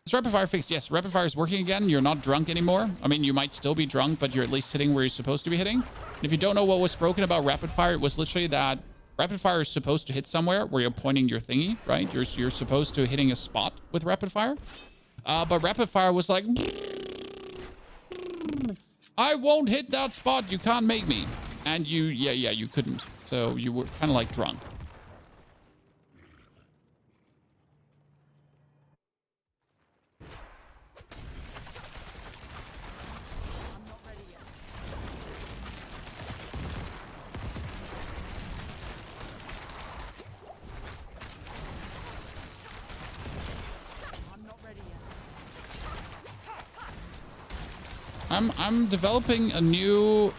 Is rapid fire fixed? Yes, rapid fire is working again. You're not drunk anymore. I mean, you might still be drunk, but you're at least hitting where you're supposed to be hitting. And if you don't know what was broken about rapid fire, it was literally that rapid fire is supposed to hit somewhere where you're pointing your thingy, right? You're supposed to hitting a spot with rapid fire. But rapid fire was like, I won't hit that spot. You can't make me. And you couldn't. So you were kind of like drunk. I'm developing a new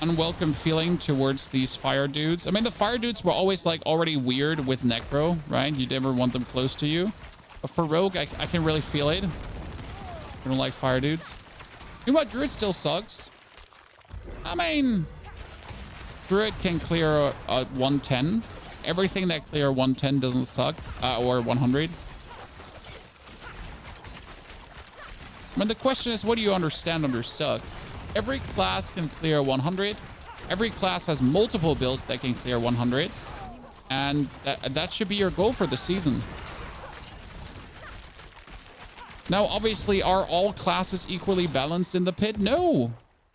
unwelcome feeling towards these fire dudes. I mean, the fire dudes were always like already weird with Necro, right? You never want them close to you. But for Rogue, I can really feel it. I don't like fire dudes. You know what? Druid still sucks. I mean, Druid can clear a 110. Everything that clear 110 doesn't suck, or 100. I mean, the question is, what do you understand under suck? Every class can clear 100. Every class has multiple builds that can clear 100s. And that should be your goal for the season. Now, obviously, are all classes equally balanced in the pit? No,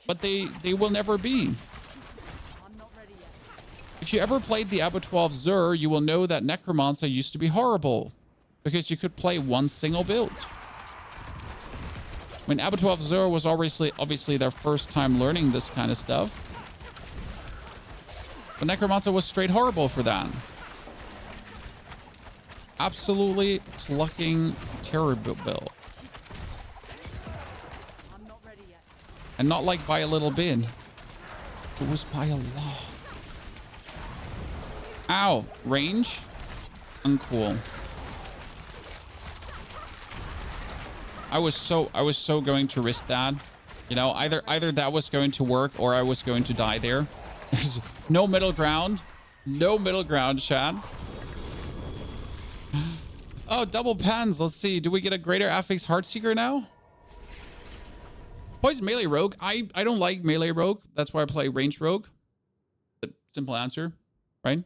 but they will never be. If you ever played Diablo 12 Zur, you will know that Necromancer used to be horrible because you could play one single build. When Diablo 12 Zur was obviously their first time learning this kind of stuff. But Necromancer was straight horrible for that. Absolutely plucking terrible build. I'm not ready yet. And not like by a little bit. It was by a lot. Ow. Range? Uncool. I was so going to risk that. You know, either that was going to work or I was going to die there. There's no middle ground. No middle ground, chat. Oh, double pens. Let's see. Do we get a greater affix Heartseeker now? Poison melee rogue. I don't like melee rogue. That's why I play ranged rogue. Simple answer, right?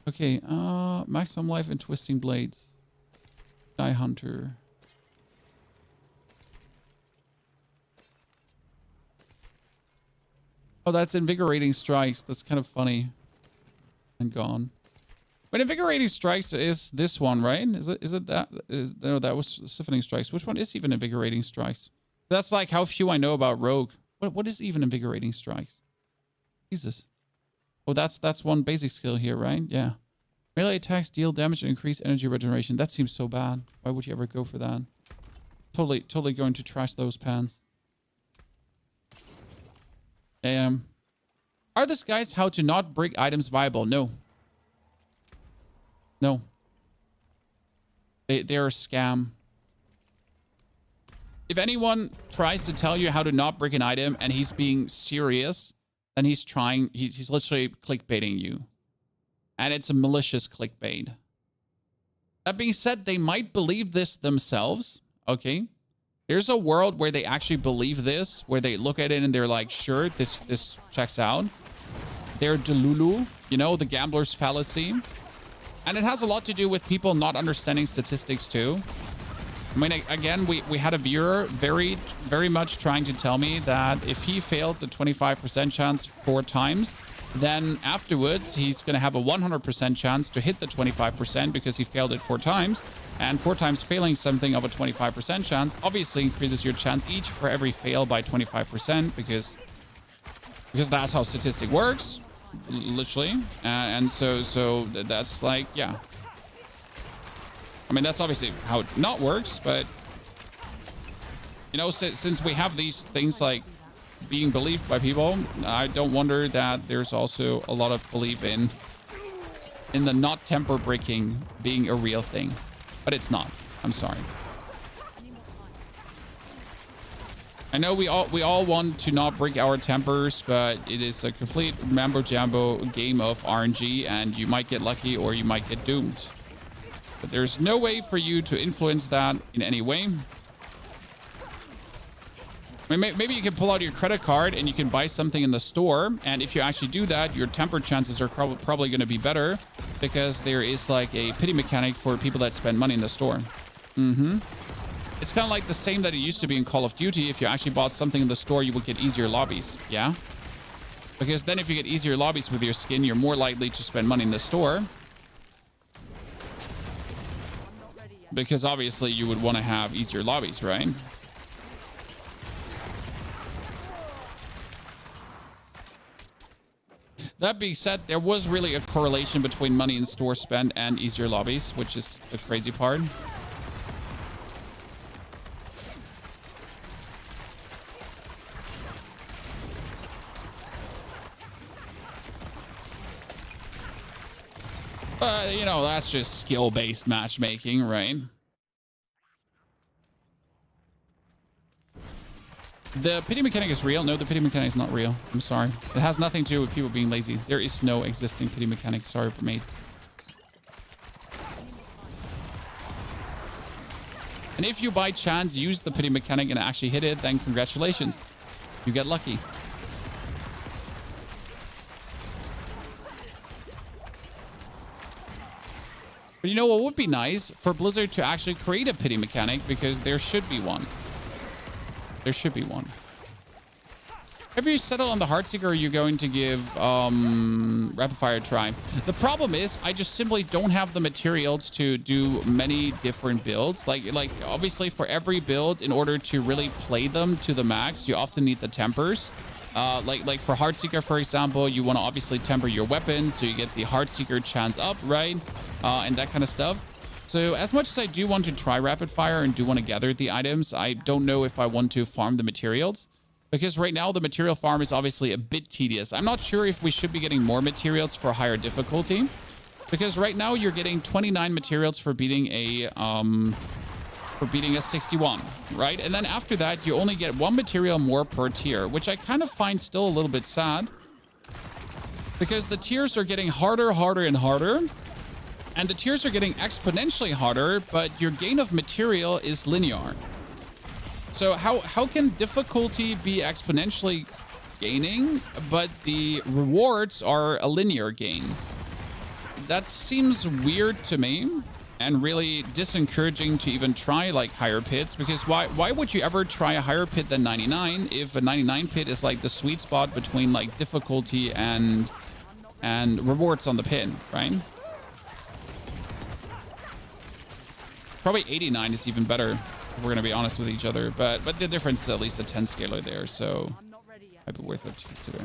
Okay, maximum life and twisting blades. Die hunter. Oh, that's invigorating strikes. That's kind of funny. And gone. But invigorating strikes is this one, right? Is it that? No, that was siphoning strikes. Which one is even invigorating strikes? That's like how few I know about rogue. What is even invigorating strikes? Jesus. Oh, that's one basic skill here, right? Yeah. Melee attacks deal damage and increase energy regeneration. That seems so bad. Why would you ever go for that? Totally going to trash those pants. Are this guys how to not break items viable? No. No. They're a scam. If anyone tries to tell you how to not break an item and he's being serious, then he's literally clickbaiting you. And it's a malicious clickbait. That being said, they might believe this themselves. Okay. There's a world where they actually believe this, where they look at it and they're like, sure, this checks out. They're delulu, you know, the gambler's fallacy. And it has a lot to do with people not understanding statistics too. I mean, again, we had a viewer very, very much trying to tell me that if he fails a 25% chance 4 times, then afterwards he's going to have a 100% chance to hit the 25% because he failed it 4 times. And 4 times failing something of a 25% chance obviously increases your chance each for every fail by 25% because because that's how statistic works, literally. And so that's like, yeah. I mean, that's obviously how it not works, but you know, since we have these things like being believed by people, I don't wonder that there's also a lot of belief in the not temper breaking being a real thing, but it's not. I'm sorry. I know we all want to not break our tempers, but it is a complete mambo jambo game of RNG, and you might get lucky or you might get doomed. But there's no way for you to influence that in any way. I mean, maybe you can pull out your credit card and you can buy something in the store, and if you actually do that, your temper chances are probably going to be better, because there is like a pity mechanic for people that spend money in the store. It's kind of like the same that it used to be in Call of Duty. If you actually bought something in the store, you would get easier lobbies. Yeah? Because then if you get easier lobbies with your skin, you're more likely to spend money in the store. Because obviously you would want to have easier lobbies, right? That being said, there was really a correlation between money in store spend and easier lobbies, which is the crazy part. But, you know, that's just skill-based matchmaking, right? The pity mechanic is real. No, the pity mechanic is not real. I'm sorry. It has nothing to do with people being lazy. There is no existing pity mechanic. Sorry for me. And if you by chance use the pity mechanic and actually hit it, then congratulations. You get lucky. But you know what would be nice? For Blizzard to actually create a pity mechanic, because there should be one. There should be one. Have you settled on the Heartseeker, or are you going to give Rapid Fire a try? The problem is I just simply don't have the materials to do many different builds. Like obviously for every build, in order to really play them to the max, you often need the tempers. Like for Heartseeker, for example, you want to obviously temper your weapons so you get the Heartseeker chance up, right? And that kind of stuff. So as much as I do want to try Rapid Fire and do want to gather the items, I don't know if I want to farm the materials, because right now the material farm is obviously a bit tedious. I'm not sure if we should be getting more materials for higher difficulty, because right now you're getting 29 materials for beating a 61, right? And then after that, you only get 1 material more per tier, which I kind of find still a little bit sad, because the tiers are getting harder, and harder. And the tiers are getting exponentially harder, but your gain of material is linear. So how can difficulty be exponentially gaining, but the rewards are a linear gain? That seems weird to me, and really disencouraging to even try like higher pits, because why would you ever try a higher pit than 99 if a 99 pit is like the sweet spot between like difficulty and rewards on the pit, right? Probably 89 is even better, if we're going to be honest with each other. But the difference is at least a 10 scalar there, so might be worth it to consider.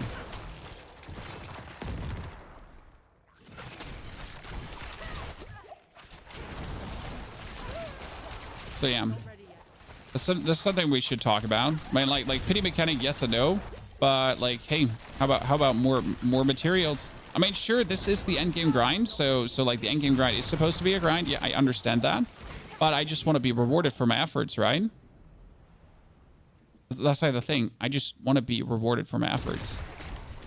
So yeah, that's something we should talk about. I mean, like pity mechanic, yes and no, but like, hey, how about more materials? I mean, sure, this is the end game grind, so like the end game grind is supposed to be a grind. Yeah, I understand that. But I just want to be rewarded for my efforts, right? That's like the thing. I just want to be rewarded for my efforts.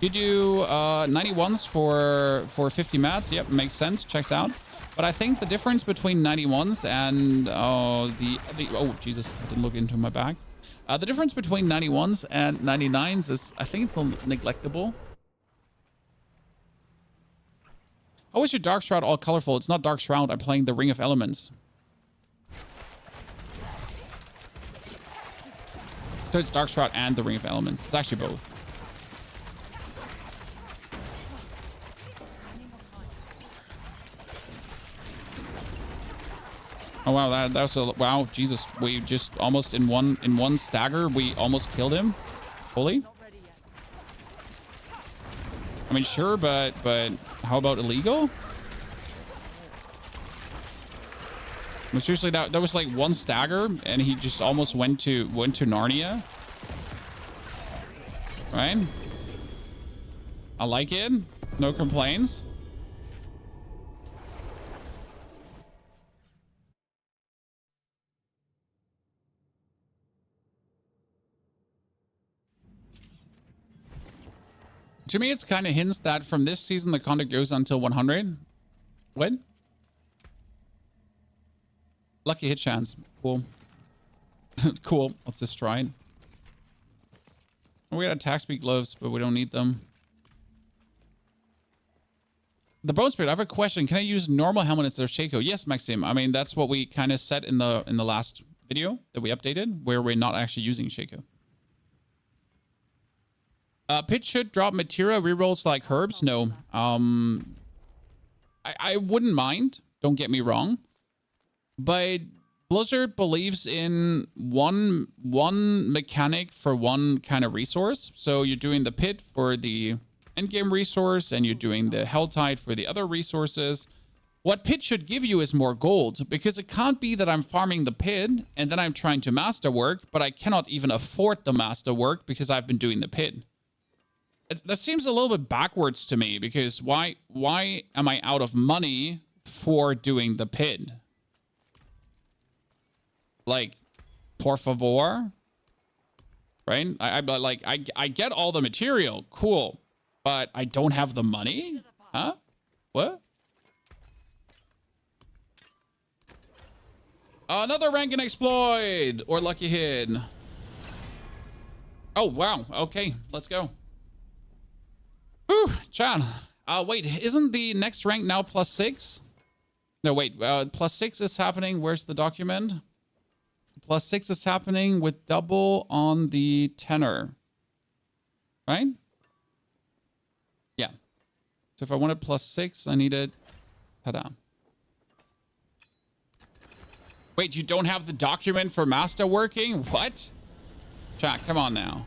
You do 91s for 50 mats. Yep, makes sense. Checks out. But I think the difference between 91s and oh Jesus, I didn't look into my bag. The difference between 91s and 99s is, I think it's neglectable. How is your Dark Shroud all colorful? It's not Dark Shroud. I'm playing the Ring of Elements. So it's Dark Shroud and the Ring of Elements. It's actually both. Oh wow, that was a wow, Jesus. We just almost in one stagger, we almost killed him. Fully. I mean, sure, but how about illegal? Well, seriously, that was like one stagger, and he just almost went to Narnia. Right? I like it. No complaints. To me, it's kind of hints that from this season, the content goes until 100. What? Lucky hit chance. Cool. Cool. Let's just try it. We got attack speed gloves, but we don't need them. The bone spirit. I have a question. Can I use normal helmet instead of Shaco? Yes, Maxim. I mean, that's what we kind of said in the last video that we updated, where we're not actually using Shaco. Pit should drop materia rerolls like herbs. No. I wouldn't mind. Don't get me wrong. But Blizzard believes in one mechanic for one kind of resource. So you're doing the pit for the endgame resource, and you're doing the Helltide for the other resources. What pit should give you is more gold, because it can't be that I'm farming the pit and then I'm trying to masterwork, but I cannot even afford the masterwork because I've been doing the pit. That seems a little bit backwards to me, because why am I out of money for doing the pit? Like, por favor, right? I get all the material, cool, but I don't have the money, huh? What? Another rank and exploit or lucky hit. Oh wow, okay, let's go. Whew, Chan. Wait, isn't the next rank now +6? No, wait, +6 is happening. Where's the document? +6 is happening with double on the tenor. Right? Yeah. So if I wanted +6, I needed... Ta-da. Wait, you don't have the document for masterworking? What? Chat, come on now.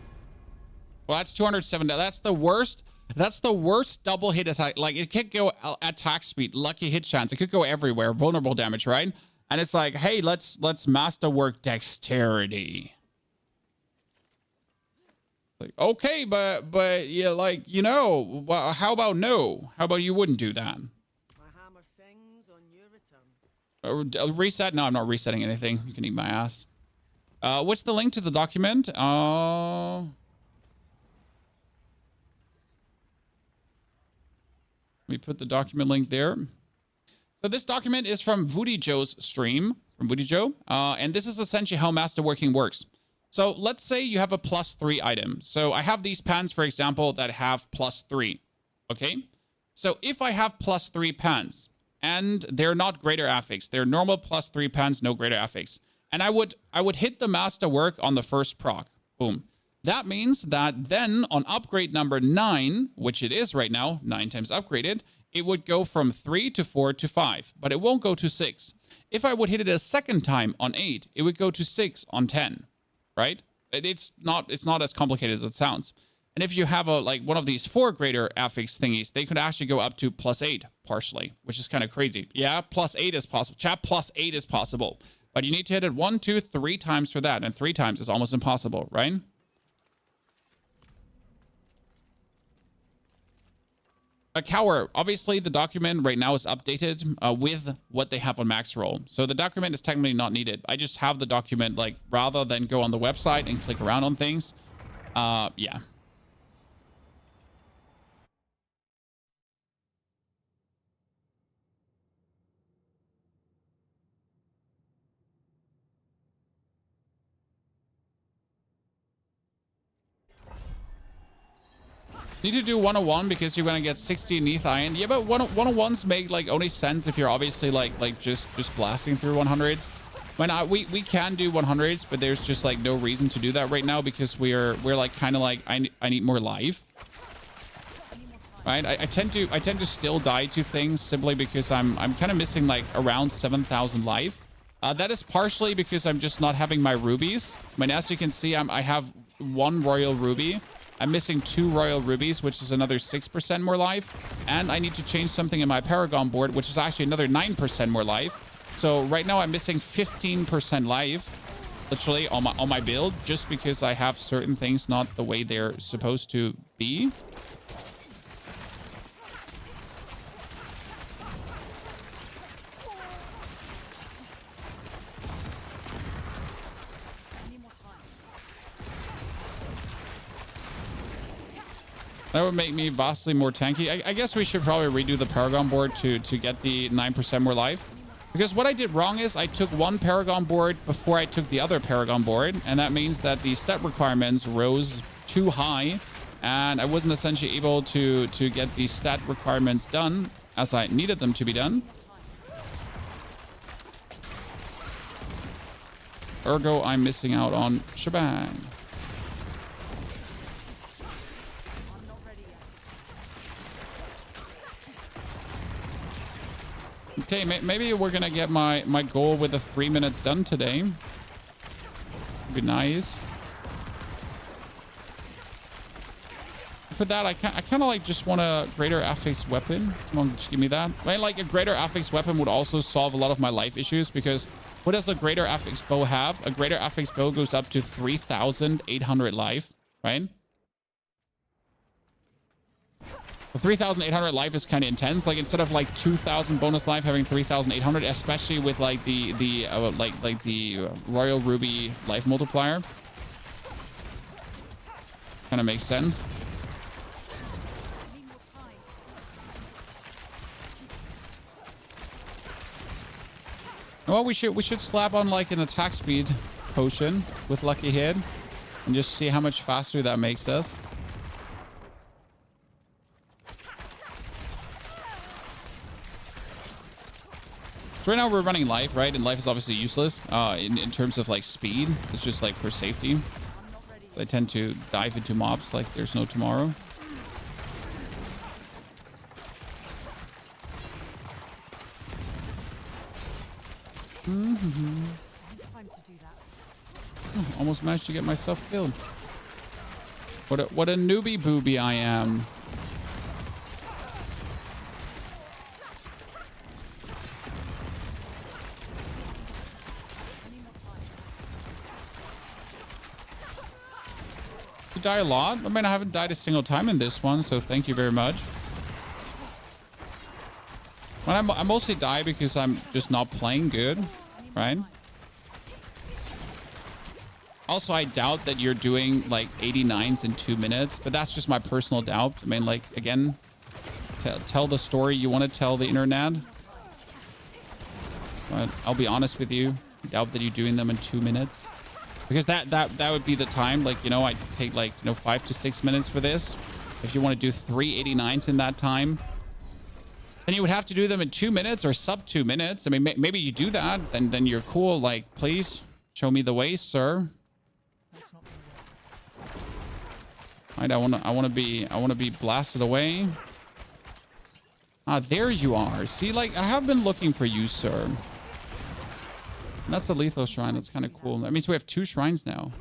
Well, that's 207. That's the worst. That's the worst double hit attack. Like, it could go attack speed, lucky hit chance. It could go everywhere. Vulnerable damage, right? And it's like, hey, let's masterwork dexterity. Like, okay, but yeah, like, you know, well, how about no? How about you wouldn't do that? My hammer sings on your return. Reset? No, I'm not resetting anything. You can eat my ass. What's the link to the document? Let me put the document link there. So this document is from Voodie Joe's stream, from Voodie Joe. And this is essentially how masterworking works. So let's say you have a +3 item. So I have these pans, for example, that have +3. Okay? So if I have +3 pans, and they're not greater affix, they're normal +3 pans, no greater affix. And I would hit the masterwork on the first proc. Boom. That means that then on upgrade number 9, which it is right now, 9 times upgraded, it would go from 3 to 4 to 5, but it won't go to 6. If I would hit it a second time on 8, it would go to 6 on 10, right? It's not as complicated as it sounds. And if you have like one of these 4 greater affix thingies, they could actually go up to +8 partially, which is kind of crazy. Yeah, +8 is possible. Chat, +8 is possible. But you need to hit it 1, 2, 3 times for that, and 3 times is almost impossible, right? A cower. Obviously, the document right now is updated with what they have on max roll. So the document is technically not needed. I just have the document, like, rather than go on the website and click around on things. Yeah. Need to do 101 because you're gonna get 60 Neath Iron. Yeah, but 101s make like only sense if you're obviously like just blasting through 100s. When we can do 100s, but there's just like no reason to do that right now because we're like kind of like I need more life. Right? I tend to still die to things simply because I'm kind of missing like around 7,000 life. That is partially because I'm just not having my rubies. I mean, as you can see, I have 1 royal ruby. I'm missing 2 royal rubies, which is another 6% more life. And I need to change something in my Paragon board, which is actually another 9% more life. So right now I'm missing 15% life, literally on my build, just because I have certain things not the way they're supposed to be. That would make me vastly more tanky. I guess we should probably redo the Paragon board to get the 9% more life. Because what I did wrong is I took one Paragon board before I took the other Paragon board. And that means that the step requirements rose too high. And I wasn't essentially able to get the stat requirements done as I needed them to be done. Ergo, I'm missing out on shebang. Okay, maybe we're gonna get my goal with the 3 minutes done today. Be nice. For that, I kind of like just want a greater affix weapon. Come on, just give me that. I mean, like a greater affix weapon would also solve a lot of my life issues, because what does a greater affix bow have? A greater affix bow goes up to 3,800 life, right? 3,800 life is kind of intense. Like instead of like 2,000 bonus life, having 3,800, especially with like the Royal Ruby life multiplier, kind of makes sense. Well, we should slap on like an attack speed potion with Lucky Hit and just see how much faster that makes us. So right now we're running life, right? And life is obviously useless in terms of like speed. It's just like for safety. So I tend to dive into mobs like there's no tomorrow. Oh, almost managed to get myself killed. What a newbie booby I am. You die a lot? I mean, I haven't died a single time in this one, so thank you very much. Well, I mostly die because I'm just not playing good, right? Also, I doubt that you're doing like 89s in 2 minutes, but that's just my personal doubt. I mean, like, again, tell the story you want to tell the internet. But I'll be honest with you, I doubt that you're doing them in 2 minutes. Because that would be the time, like, you know, I take like, you know, 5 to 6 minutes for this. If you want to do 3 89s in that time, then you would have to do them in 2 minutes or sub 2 minutes. I mean, maybe you do that, then you're cool. Like, please show me the way, sir. Right, I wanna be blasted away. Ah, there you are. See, like, I have been looking for you, sir. And that's a lethal shrine. That's kind of cool. That means we have 2 shrines now.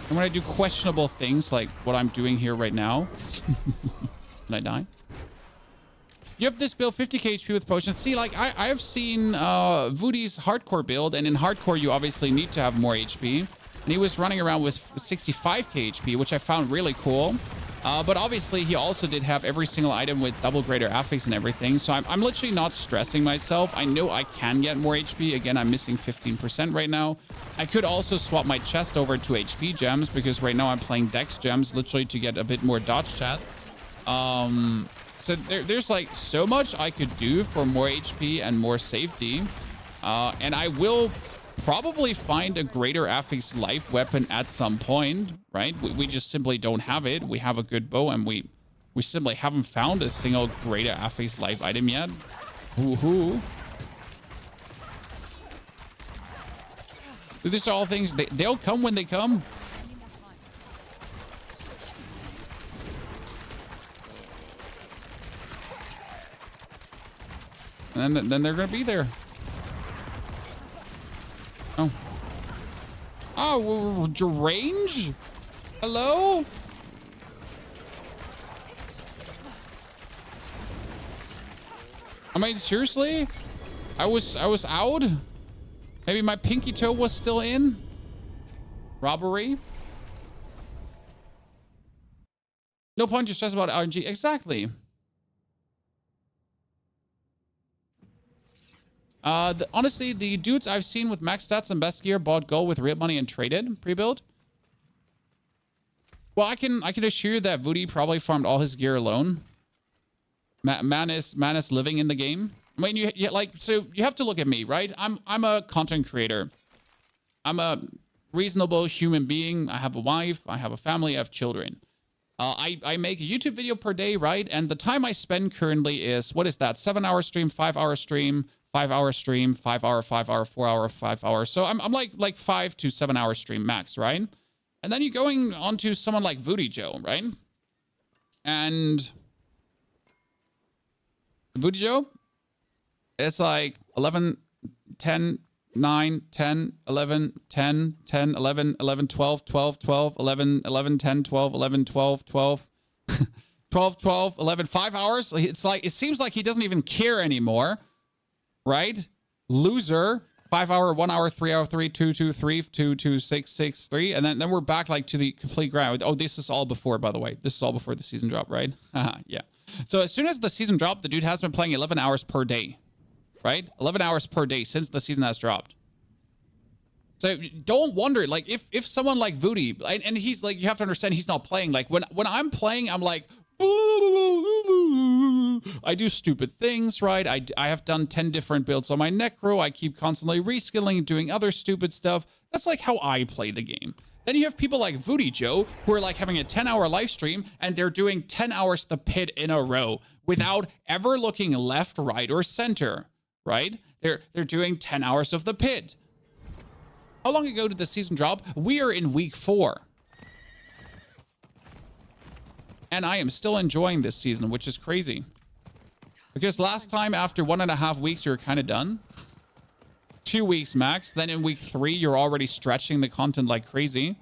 And when I do questionable things like what I'm doing here right now, can I die? You have this build 50k HP with potions. See, like, I have seen Voody's hardcore build, and in hardcore you obviously need to have more HP. And he was running around with 65k HP, which I found really cool. But obviously he also did have every single item with double greater affix and everything. So I'm literally not stressing myself. I know I can get more HP. Again, I'm missing 15% right now. I could also swap my chest over to HP gems, because right now I'm playing Dex gems literally to get a bit more dodge chat. So there's like so much I could do for more HP and more safety. And I will probably find a greater affix life weapon at some point, right? We just simply don't have it. We have a good bow, and we simply haven't found a single greater affix life item yet. Woohoo. These are all things, they'll come when they come. And then they're gonna be there. Oh. Oh, range? Hello? I mean, seriously? I was out? Maybe my pinky toe was still in? Robbery? No point to stress about RNG. Exactly. Honestly, the dudes I've seen with max stats and best gear bought gold with real money and traded pre-build. Well, I can assure you that Voodie probably farmed all his gear alone. Man is living in the game. I mean, you like, so you have to look at me, right? I'm a content creator. I'm a reasonable human being. I have a wife. I have a family. I have children. I make a YouTube video per day, right? And the time I spend currently is, what is that? 7-hour stream, 5-hour stream, 5-hour stream, 5-hour, 5-hour, 4-hour, 5-hour. So I'm like 5 to 7-hour stream max, right? And then you're going on to someone like Voodie Joe, right? And Voodie Joe, it's like 11, 10, 9, 10, 11, 10, 10, 11, 11, 12, 12, 12, 11, 11, 10, 12, 11, 12, 12, 12, 12, 11, 5 hours. It's like, it seems like he doesn't even care anymore, right? Loser. 5-hour, 1-hour, 3-hour, 3, 2, 2, 3, 2, 2, 6, 6, 3. And then we're back like to the complete grind. Oh, this is all before, by the way. This is all before the season drop, right? Yeah. So as soon as the season dropped, the dude has been playing 11 hours per day, right? 11 hours per day since the season has dropped. So don't wonder, like, if someone like Voodie, and he's like, you have to understand, he's not playing. Like, when I'm playing, I'm like, I do stupid things, right? I have done 10 different builds on my Necro. I keep constantly reskilling and doing other stupid stuff. That's like how I play the game. Then you have people like Voodie Joe who are like having a 10-hour live stream and they're doing 10 hours the pit in a row without ever looking left, right, or center, right? They're doing 10 hours of the pit. How long ago did the season drop? We are in week 4. And I am still enjoying this season, which is crazy. Because last time, after 1.5 weeks, you're kind of done. 2 weeks max. Then in week 3, you're already stretching the content like crazy.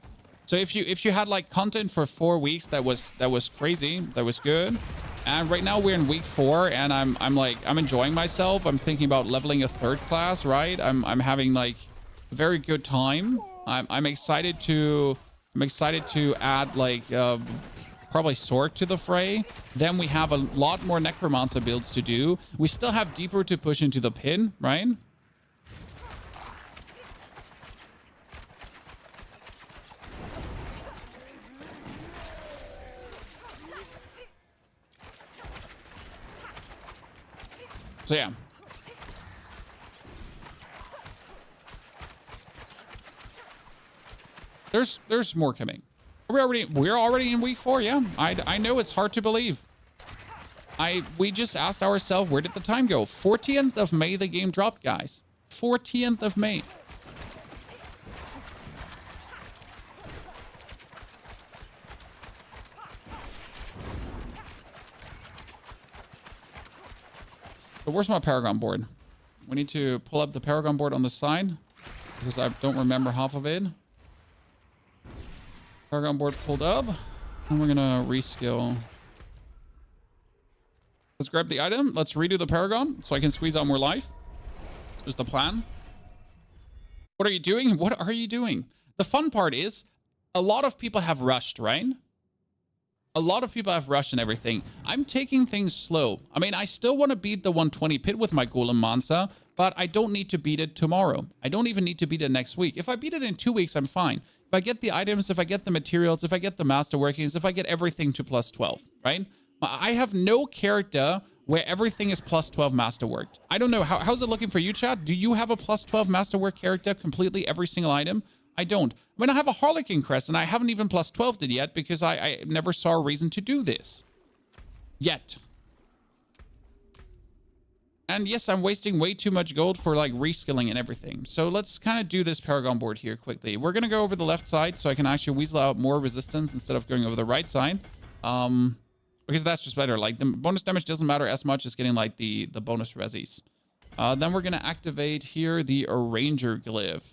So if you had like content for 4 weeks, that was crazy. That was good. And right now we're in week 4, and I'm enjoying myself. I'm thinking about leveling a 3rd class, right? I'm having like a very good time. I'm excited to add like probably Sork to the fray. Then we have a lot more Necromancer builds to do. We still have Deeper to push into the pin, right? So yeah. There's more coming. We're already in week 4, yeah. I know it's hard to believe. We just asked ourselves, where did the time go? 14th of May the game dropped, guys. 14th of May. But where's my Paragon board? We need to pull up the Paragon board on the side because I don't remember half of it. Paragon board pulled up, and we're gonna reskill. Let's grab the item. Let's redo the Paragon so I can squeeze out more life. There's the plan. What are you doing? What are you doing? The fun part is a lot of people have rushed, right? A lot of people have rushed and everything. I'm taking things slow. I mean, I still want to beat the 120 pit with my Golem Monster, but I don't need to beat it tomorrow. I don't even need to beat it next week. If I beat it in 2 weeks, I'm fine. If I get the items, if I get the materials, if I get the master workings, if I get everything to plus 12, right? I have no character where everything is plus 12 masterworked. I don't know. How's it looking for you, chat? Do you have a plus 12 masterwork character completely every single item? I don't. I mean, I have a Harlequin crest, and I haven't even plus 12'd it yet because I never saw a reason to do this. Yet. And yes, I'm wasting way too much gold for like reskilling and everything. So let's kind of do this Paragon board here quickly. We're going to go over the left side so I can actually weasel out more resistance instead of going over the right side. Because that's just better. Like the bonus damage doesn't matter as much as getting like the bonus resis. Then we're going to activate here the Arranger glyph.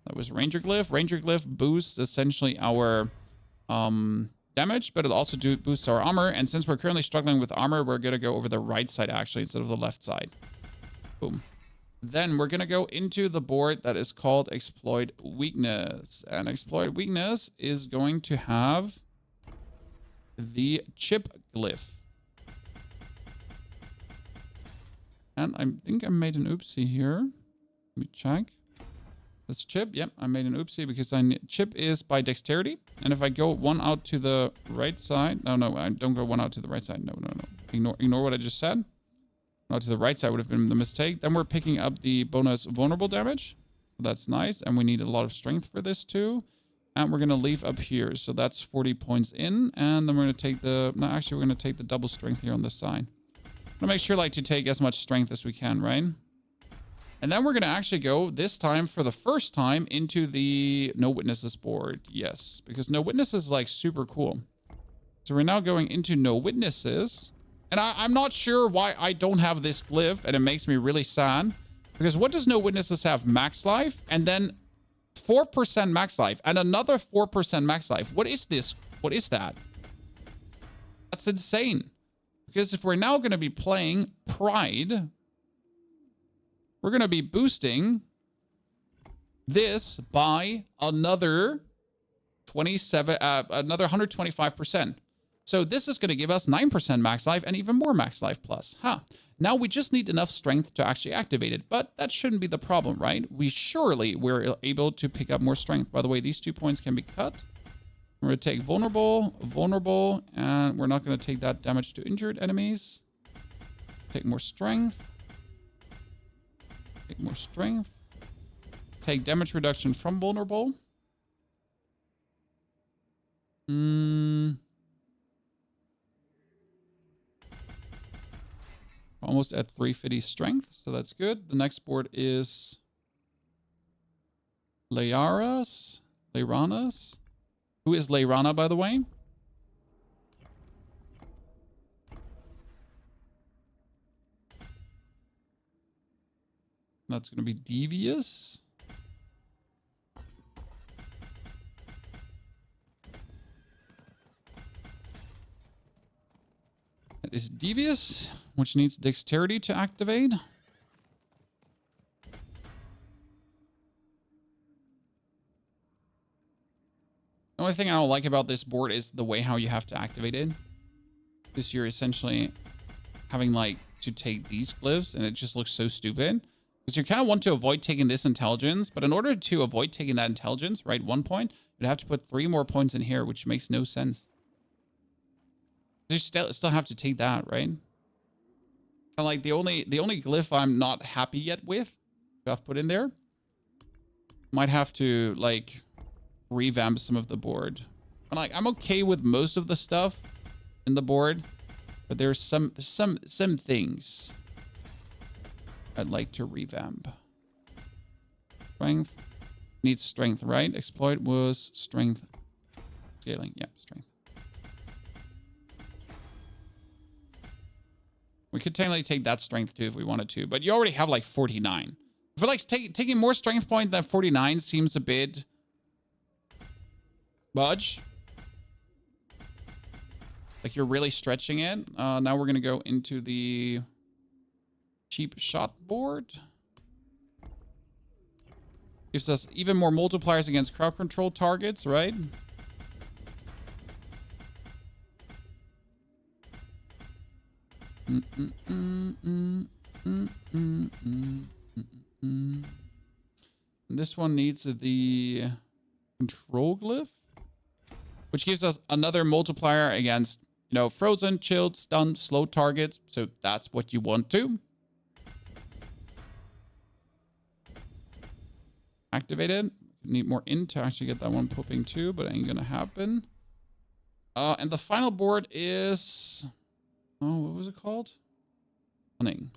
That was Ranger Glyph. Ranger Glyph boosts essentially our damage, but it also boosts our armor. And since we're currently struggling with armor, we're going to go over the right side actually instead of the left side. Boom. Then we're going to go into the board that is called Exploit Weakness. And Exploit Weakness is going to have the chip glyph. And I think I made an oopsie here. Let me check. That's chip. Yep, I made an oopsie because chip is by dexterity. And if I go one out to the right side. No, I don't go one out to the right side. No. Ignore what I just said. Out to the right side would have been the mistake. Then we're picking up the bonus vulnerable damage. That's nice. And we need a lot of strength for this too. And we're going to leave up here. So that's 40 points in. And then we're going to take the... No, actually, we're going to take the double strength here on this side. I'm going to make sure to take as much strength as we can, right? And then we're going to actually go this time for the first time into the no witnesses board. Yes, because no witnesses is like super cool. So we're now going into no witnesses. And I'm not sure why I don't have this glyph, and it makes me really sad. Because what does no witnesses have? Max life, and then 4% max life, and another 4% max life. What is this? What is that? That's insane. Because if we're now going to be playing Pride, we're going to be boosting this by another 125%. So this is going to give us 9% max life and even more max life plus. Now we just need enough strength to actually activate it, but that shouldn't be the problem, right? We're able to pick up more strength. By the way, these 2 points can be cut. We're going to take vulnerable, and we're not going to take that damage to injured enemies. Take more strength. Take more strength. Take damage reduction from vulnerable. Almost at 350 strength, so that's good. The next board is Leiranas. Who is Leirana, by the way? That's going to be Devious. That is Devious, which needs dexterity to activate. The only thing I don't like about this board is the way how you have to activate it. Because you're essentially having to take these glyphs, and it just looks so stupid. Because you kind of want to avoid taking this intelligence, but in order to avoid taking that intelligence, right, 1 point, you'd have to put 3 more points in here, which makes no sense. You still have to take that, right? And the only glyph I'm not happy yet with, I've put in there, might have to revamp some of the board. And I'm okay with most of the stuff in the board, but there's some things I'd like to revamp. Strength needs strength, right? Exploit was strength scaling. Yeah, strength. We could technically take that strength too if we wanted to, but you already have 49. I feel like taking more strength points than 49 seems a bit budge. You're really stretching it. Now we're going to go into the cheap shot board. Gives us even more multipliers against crowd control targets, right? This one needs the control glyph, which gives us another multiplier against, frozen, chilled, stunned, slow targets. So that's what you want to activate it. Need more int to actually get that one popping too, but it ain't gonna happen. And the final board is, what was it called? Cunning.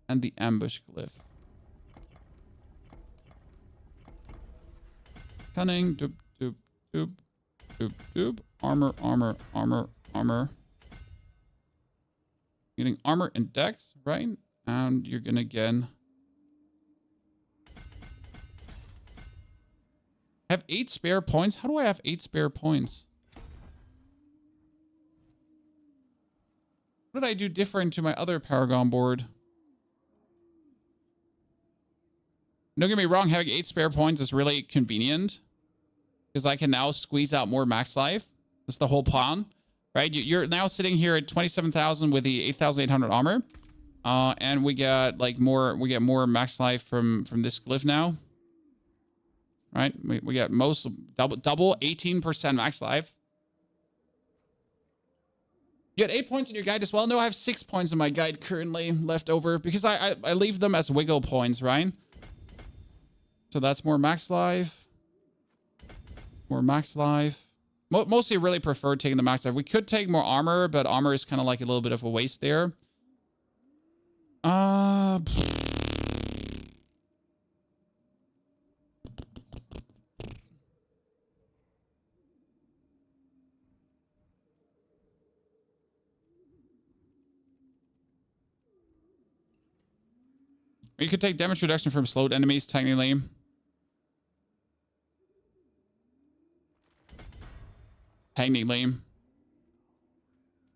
And the ambush glyph. Cunning, doop, doop, doop, doop, doop. Armor, armor, armor, armor. Getting armor and dex, right? And you're gonna get I have 8 spare points. How do I have 8 spare points? What did I do different to my other Paragon board? Don't get me wrong, having 8 spare points is really convenient because I can now squeeze out more max life. That's the whole plan, right? You're now sitting here at 27,000 with the 8,800 armor. And we get like more, we get more max life from this glyph now. Right? We get most double 18% max life. You had 8 points in your guide as well. No, I have 6 points in my guide currently left over because I leave them as wiggle points, right? So that's more max life. More max life. Mostly really prefer taking the max life. We could take more armor, but armor is kind of like a little bit of a waste there. You could take damage reduction from slowed enemies, technically.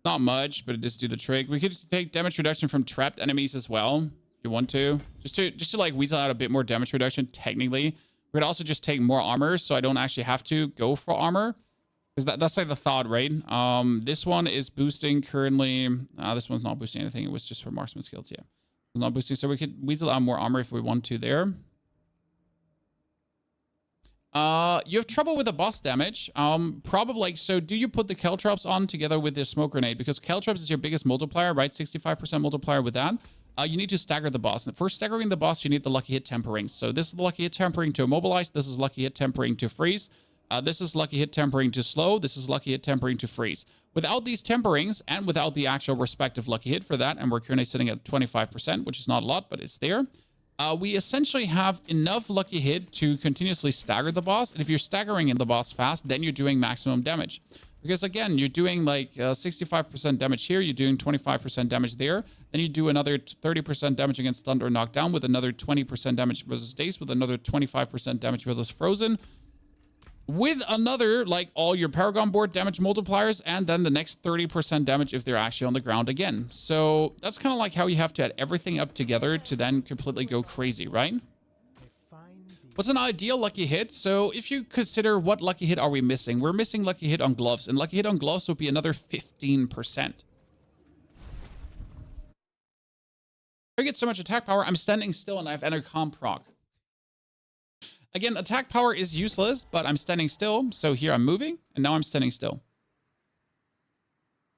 Not much, but it does do the trick. We could take damage reduction from trapped enemies as well, if you want to. Just to like weasel out a bit more damage reduction, technically. We could also just take more armor, so I don't actually have to go for armor. Because that's like the thought, right? This one is boosting currently. This one's not boosting anything. It was just for marksman skills, yeah. It's not boosting, so we could weasel out more armor if we want to there. You have trouble with the boss damage. Probably like, so do you put the Caltrops on together with the smoke grenade? Because Caltrops is your biggest multiplier, right? 65% multiplier with that. You need to stagger the boss. And for staggering the boss, you need the lucky hit tempering. So this is the lucky hit tempering to immobilize. This is lucky hit tempering to freeze. This is lucky hit tempering to slow. This is lucky hit tempering to freeze. Without these temperings and without the actual respective lucky hit for that, and we're currently sitting at 25%, which is not a lot, but it's there. We essentially have enough lucky hit to continuously stagger the boss. And if you're staggering in the boss fast, then you're doing maximum damage. Because again, you're doing like 65% damage here. You're doing 25% damage there. Then you do another 30% damage against stunned or knocked down with another 20% damage versus dazed with another 25% damage versus frozen. With another, like all your Paragon board damage multipliers, and then the next 30% damage if they're actually on the ground again. So that's kind of like how you have to add everything up together to then completely go crazy, right? What's an ideal lucky hit? So if you consider what lucky hit are we missing? We're missing lucky hit on gloves, and lucky hit on gloves would be another 15%. I get so much attack power, I'm standing still and I have intercom proc. Again, attack power is useless, but I'm standing still. So here I'm moving, and now I'm standing still.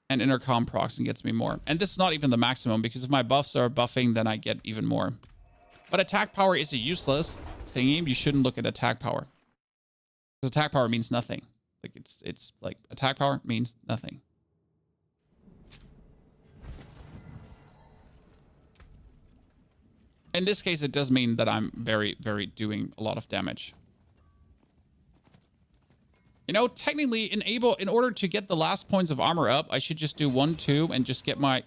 And intercom procs and gets me more. And this is not even the maximum, because if my buffs are buffing, then I get even more. But attack power is a useless thingy. You shouldn't look at attack power. Because attack power means nothing. Like it's like attack power means nothing. In this case, it does mean that I'm very, very doing a lot of damage. You know, technically, in order to get the last points of armor up, I should just do 1, 2, and just get my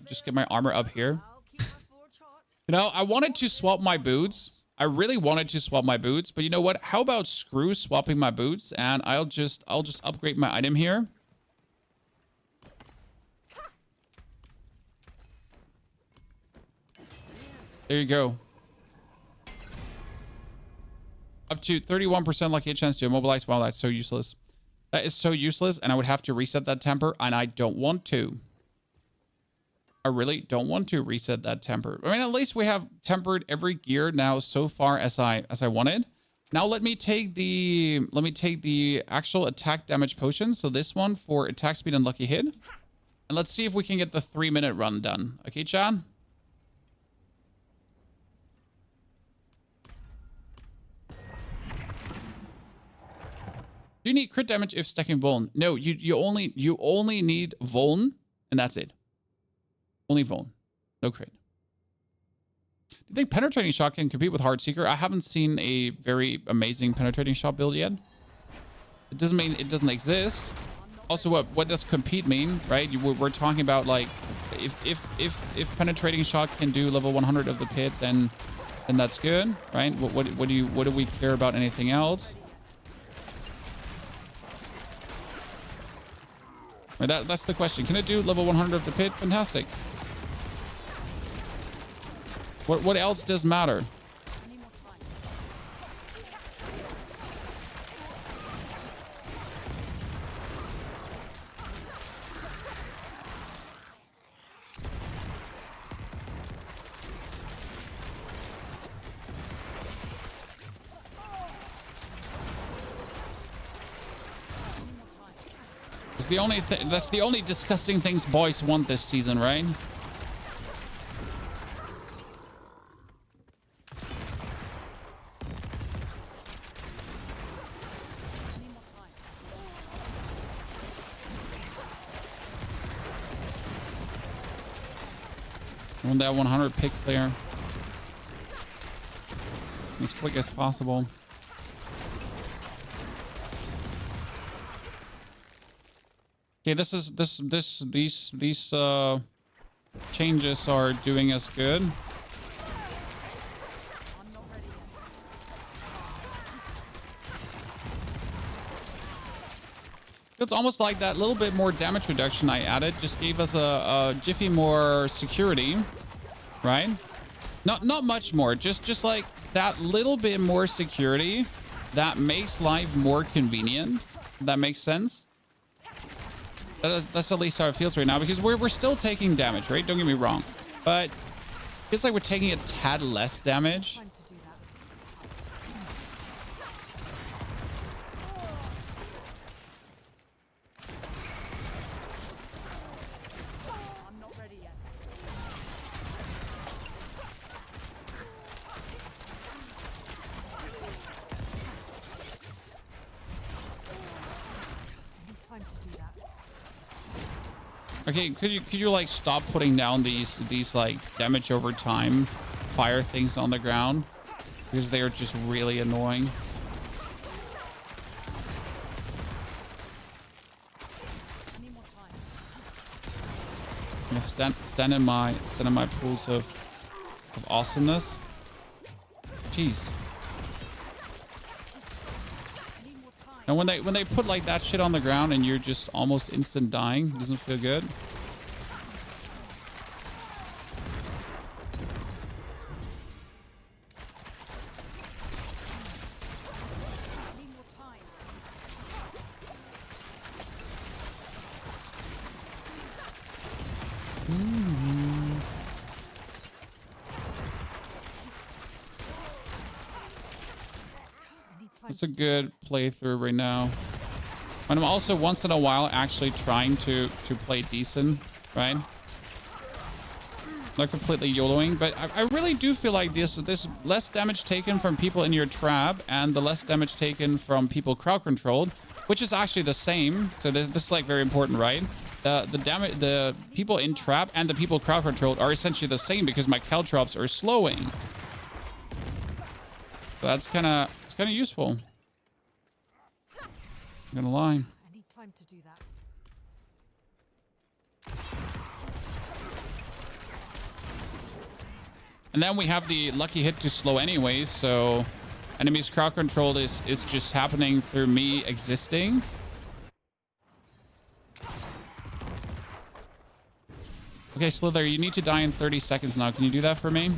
armor up here. You know, I wanted to swap my boots. I really wanted to swap my boots, but you know what? How about screw swapping my boots, and I'll just upgrade my item here. There you go. Up to 31% lucky chance to immobilize. Wow, that's so useless. That is so useless, and I would have to reset that temper, and I don't want to. I really don't want to reset that temper. I mean, at least we have tempered every gear now so far as I wanted. Now let me take the actual attack damage potion. So this one for attack speed and lucky hit. And let's see if we can get the 3-minute run done. Okay, Chad? Do you need crit damage if stacking Vuln? No, you only need Vuln, and that's it. Only Vuln. No crit. Do you think penetrating shot can compete with Heartseeker? I haven't seen a very amazing penetrating shot build yet. It doesn't mean it doesn't exist. Also, what does compete mean, right? We're talking about like if penetrating shot can do level 100 of the pit, then that's good, right? What do we care about anything else? Right, that's the question. Can it do level 100 of the pit? Fantastic. What else does matter? That's the only disgusting things boys want this season, right? I want that 100 pick clear as quick as possible. Okay, these changes are doing us good. It's almost like that little bit more damage reduction I added just gave us a jiffy more security, right? Not much more, just like that little bit more security that makes life more convenient. That makes sense. That's at least how it feels right now, because we're still taking damage, right? Don't get me wrong, but it feels like we're taking a tad less damage. Okay, could you like stop putting down these like damage over time fire things on the ground, because they are just really annoying. I'm gonna stand in my pools of awesomeness. Jeez. And when they put like that shit on the ground and you're just almost instant dying, it doesn't feel good. It's a good playthrough right now. And I'm also once in a while actually trying to play decent, right? Not completely YOLOing, but I really do feel like this less damage taken from people in your trap and the less damage taken from people crowd controlled, which is actually the same. So this is like very important, right? The people in trap and the people crowd controlled are essentially the same because my Caltrops are slowing. So that's kind of useful. I'm gonna lie. I need time to do that. And then we have the lucky hit to slow anyways, so enemies crowd control is just happening through me existing. Okay, Slither, you need to die in 30 seconds now. Can you do that for me?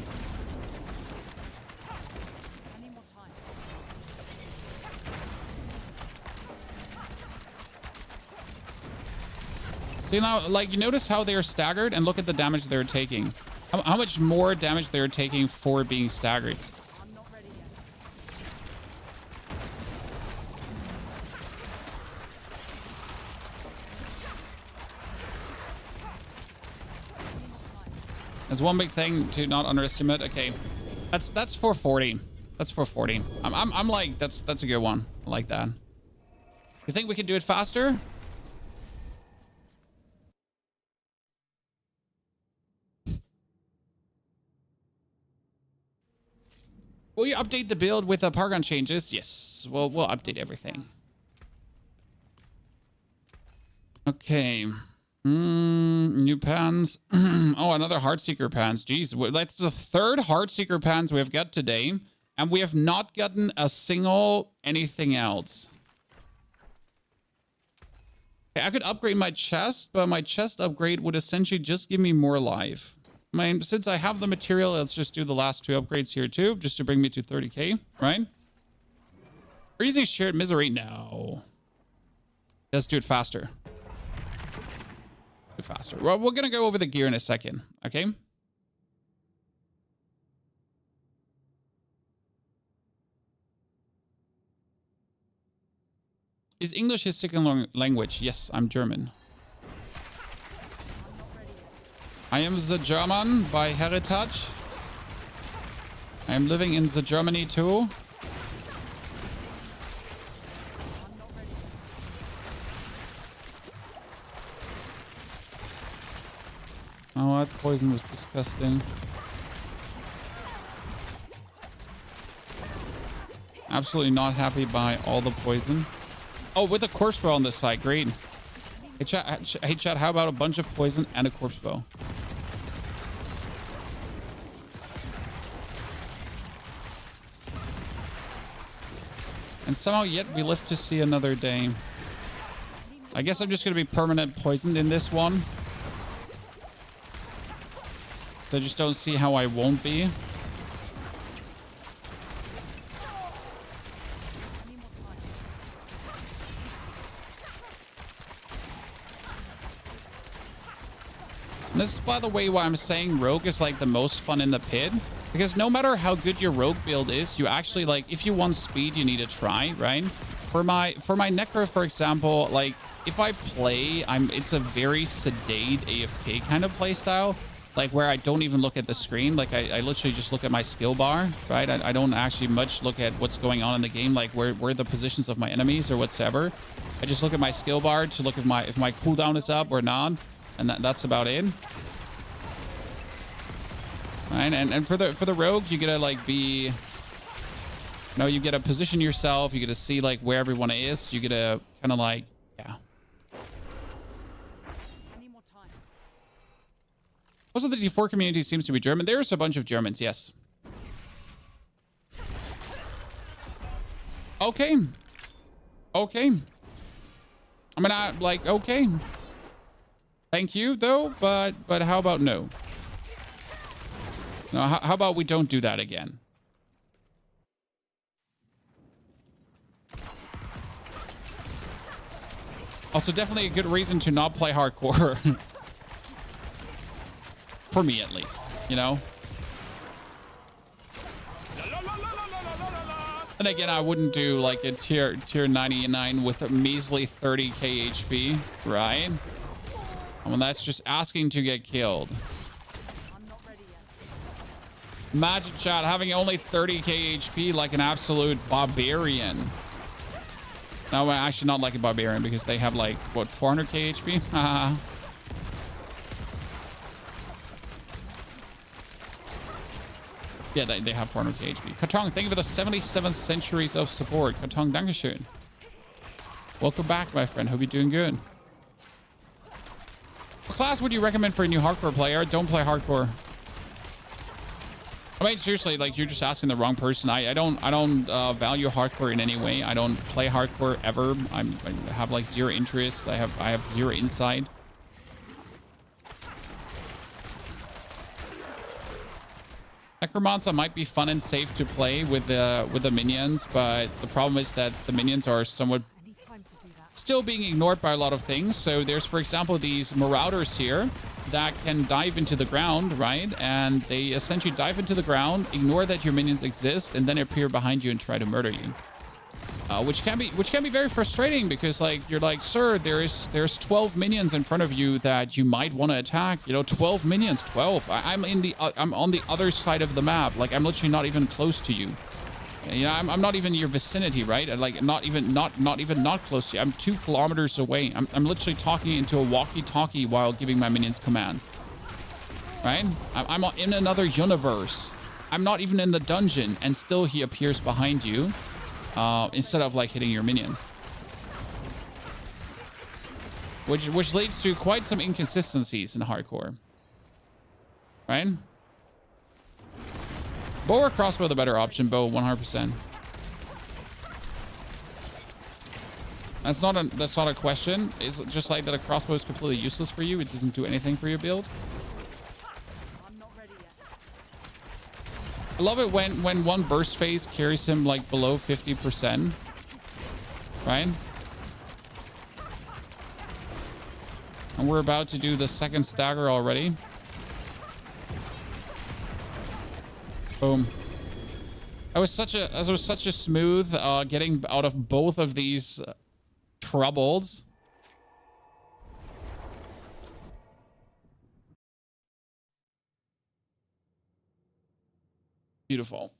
See now, like, you notice how they are staggered, and look at the damage they're taking. How much more damage they're taking for being staggered. I'm not ready yet. That's one big thing to not underestimate. Okay, that's 440. That's 440. I'm like, that's a good one. I like that. You think we can do it faster? Will you update the build with the Paragon changes? Yes, we'll update everything. Okay. New pans. Oh, another Heartseeker pans. Jeez, that's the third Heartseeker pans we've got today, and we have not gotten a single anything else. Okay, I could upgrade my chest, but my chest upgrade would essentially just give me more life. I mean, since I have the material, let's just do the last 2 upgrades here too, just to bring me to 30k, right? We're using shared misery. No. Let's do it faster. Do it faster. Well, we're going to go over the gear in a second, okay? Is English his second language? Yes, I'm German. I am the German by heritage. I am living in the Germany too. Oh, that poison was disgusting. Absolutely not happy by all the poison. Oh, with a corpse bow on this side. Great. Hey, chat, how about a bunch of poison and a corpse bow? And somehow yet we live to see another day. I guess I'm just going to be permanent poisoned in this one. I just don't see how I won't be. And this is, by the way, why I'm saying rogue is like the most fun in the pit. Because no matter how good your rogue build is, you actually, like, if you want speed, you need to try, right? For my necro, for example, like, if I play, it's a very sedate AFK kind of play style. Like, where I don't even look at the screen. Like, I literally just look at my skill bar, right? I don't actually much look at what's going on in the game, like where the positions of my enemies or whatsoever. I just look at my skill bar to look if my cooldown is up or not. And that's about it. Right? And for the rogue, you gotta like be, you know, you gotta position yourself, you gotta see like where everyone is, you gotta kind of like, yeah. Also, the D4 community seems to be German. There's a bunch of Germans, yes. Okay. Okay. I mean, like, okay. Thank you, though, but how about no? No, how about we don't do that again? Also, definitely a good reason to not play hardcore. For me, at least, you know? And again, I wouldn't do like a tier 99 with a measly 30k HP, right? I mean, that's just asking to get killed. Imagine, chat, having only 30k HP like an absolute barbarian. No, actually not like a barbarian because they have like, what, 400k HP? Haha. Yeah, they have 400k HP. Katong, thank you for the 77 centuries of support. Katong, dankeschön. Welcome back, my friend. Hope you're doing good. What class would you recommend for a new hardcore player? Don't play hardcore. I mean, seriously, like, you're just asking the wrong person. I don't value hardcore in any way. I don't play hardcore ever. I have like 0 interest. I have 0 insight. Necromancer might be fun and safe to play with the minions, but the problem is that the minions are somewhat still being ignored by a lot of things. So there's, for example, these marauders here that can dive into the ground, right? And they essentially dive into the ground, ignore that your minions exist, and then appear behind you and try to murder you. Which can be very frustrating because, like, you're like, sir, there's 12 minions in front of you that you might want to attack. You know, 12 minions, 12. I'm on the other side of the map. Like, I'm literally not even close to you. You know, I'm not even in your vicinity, right? Like, not even close to you. I'm 2 kilometers away. I'm literally talking into a walkie-talkie while giving my minions commands. Right? I'm in another universe. I'm not even in the dungeon, and still he appears behind you. Instead of like hitting your minions, which leads to quite some inconsistencies in hardcore, right? Bow or crossbow the better option? Bow, 100%. That's not a question. It's just like that a crossbow is completely useless for you. It doesn't do anything for your build. I'm not ready yet. I love it when one burst phase carries him like below 50%. Right? And we're about to do the second stagger already. Boom. That was such a smooth getting out of both of these troubles. Beautiful.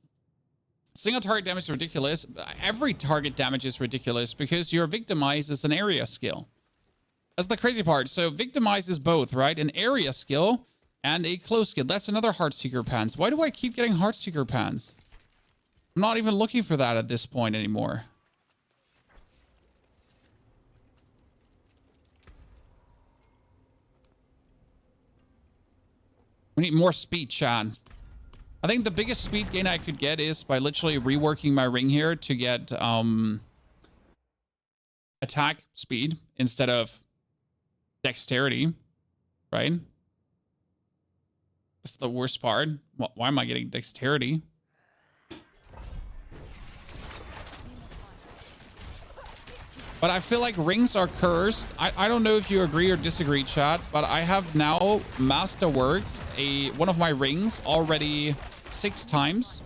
Single target damage is ridiculous. Every target damage is ridiculous because your victimize is an area skill. That's the crazy part. So victimize is both, right? An area skill and a close skill. That's another Heartseeker pants. Why do I keep getting Heartseeker pants? I'm not even looking for that at this point anymore. We need more speed, Chan. I think the biggest speed gain I could get is by literally reworking my ring here to get attack speed instead of dexterity, right? That's the worst part. Why am I getting dexterity? But I feel like rings are cursed. I don't know if you agree or disagree, chat, but I have now masterworked one of my rings already 6 times.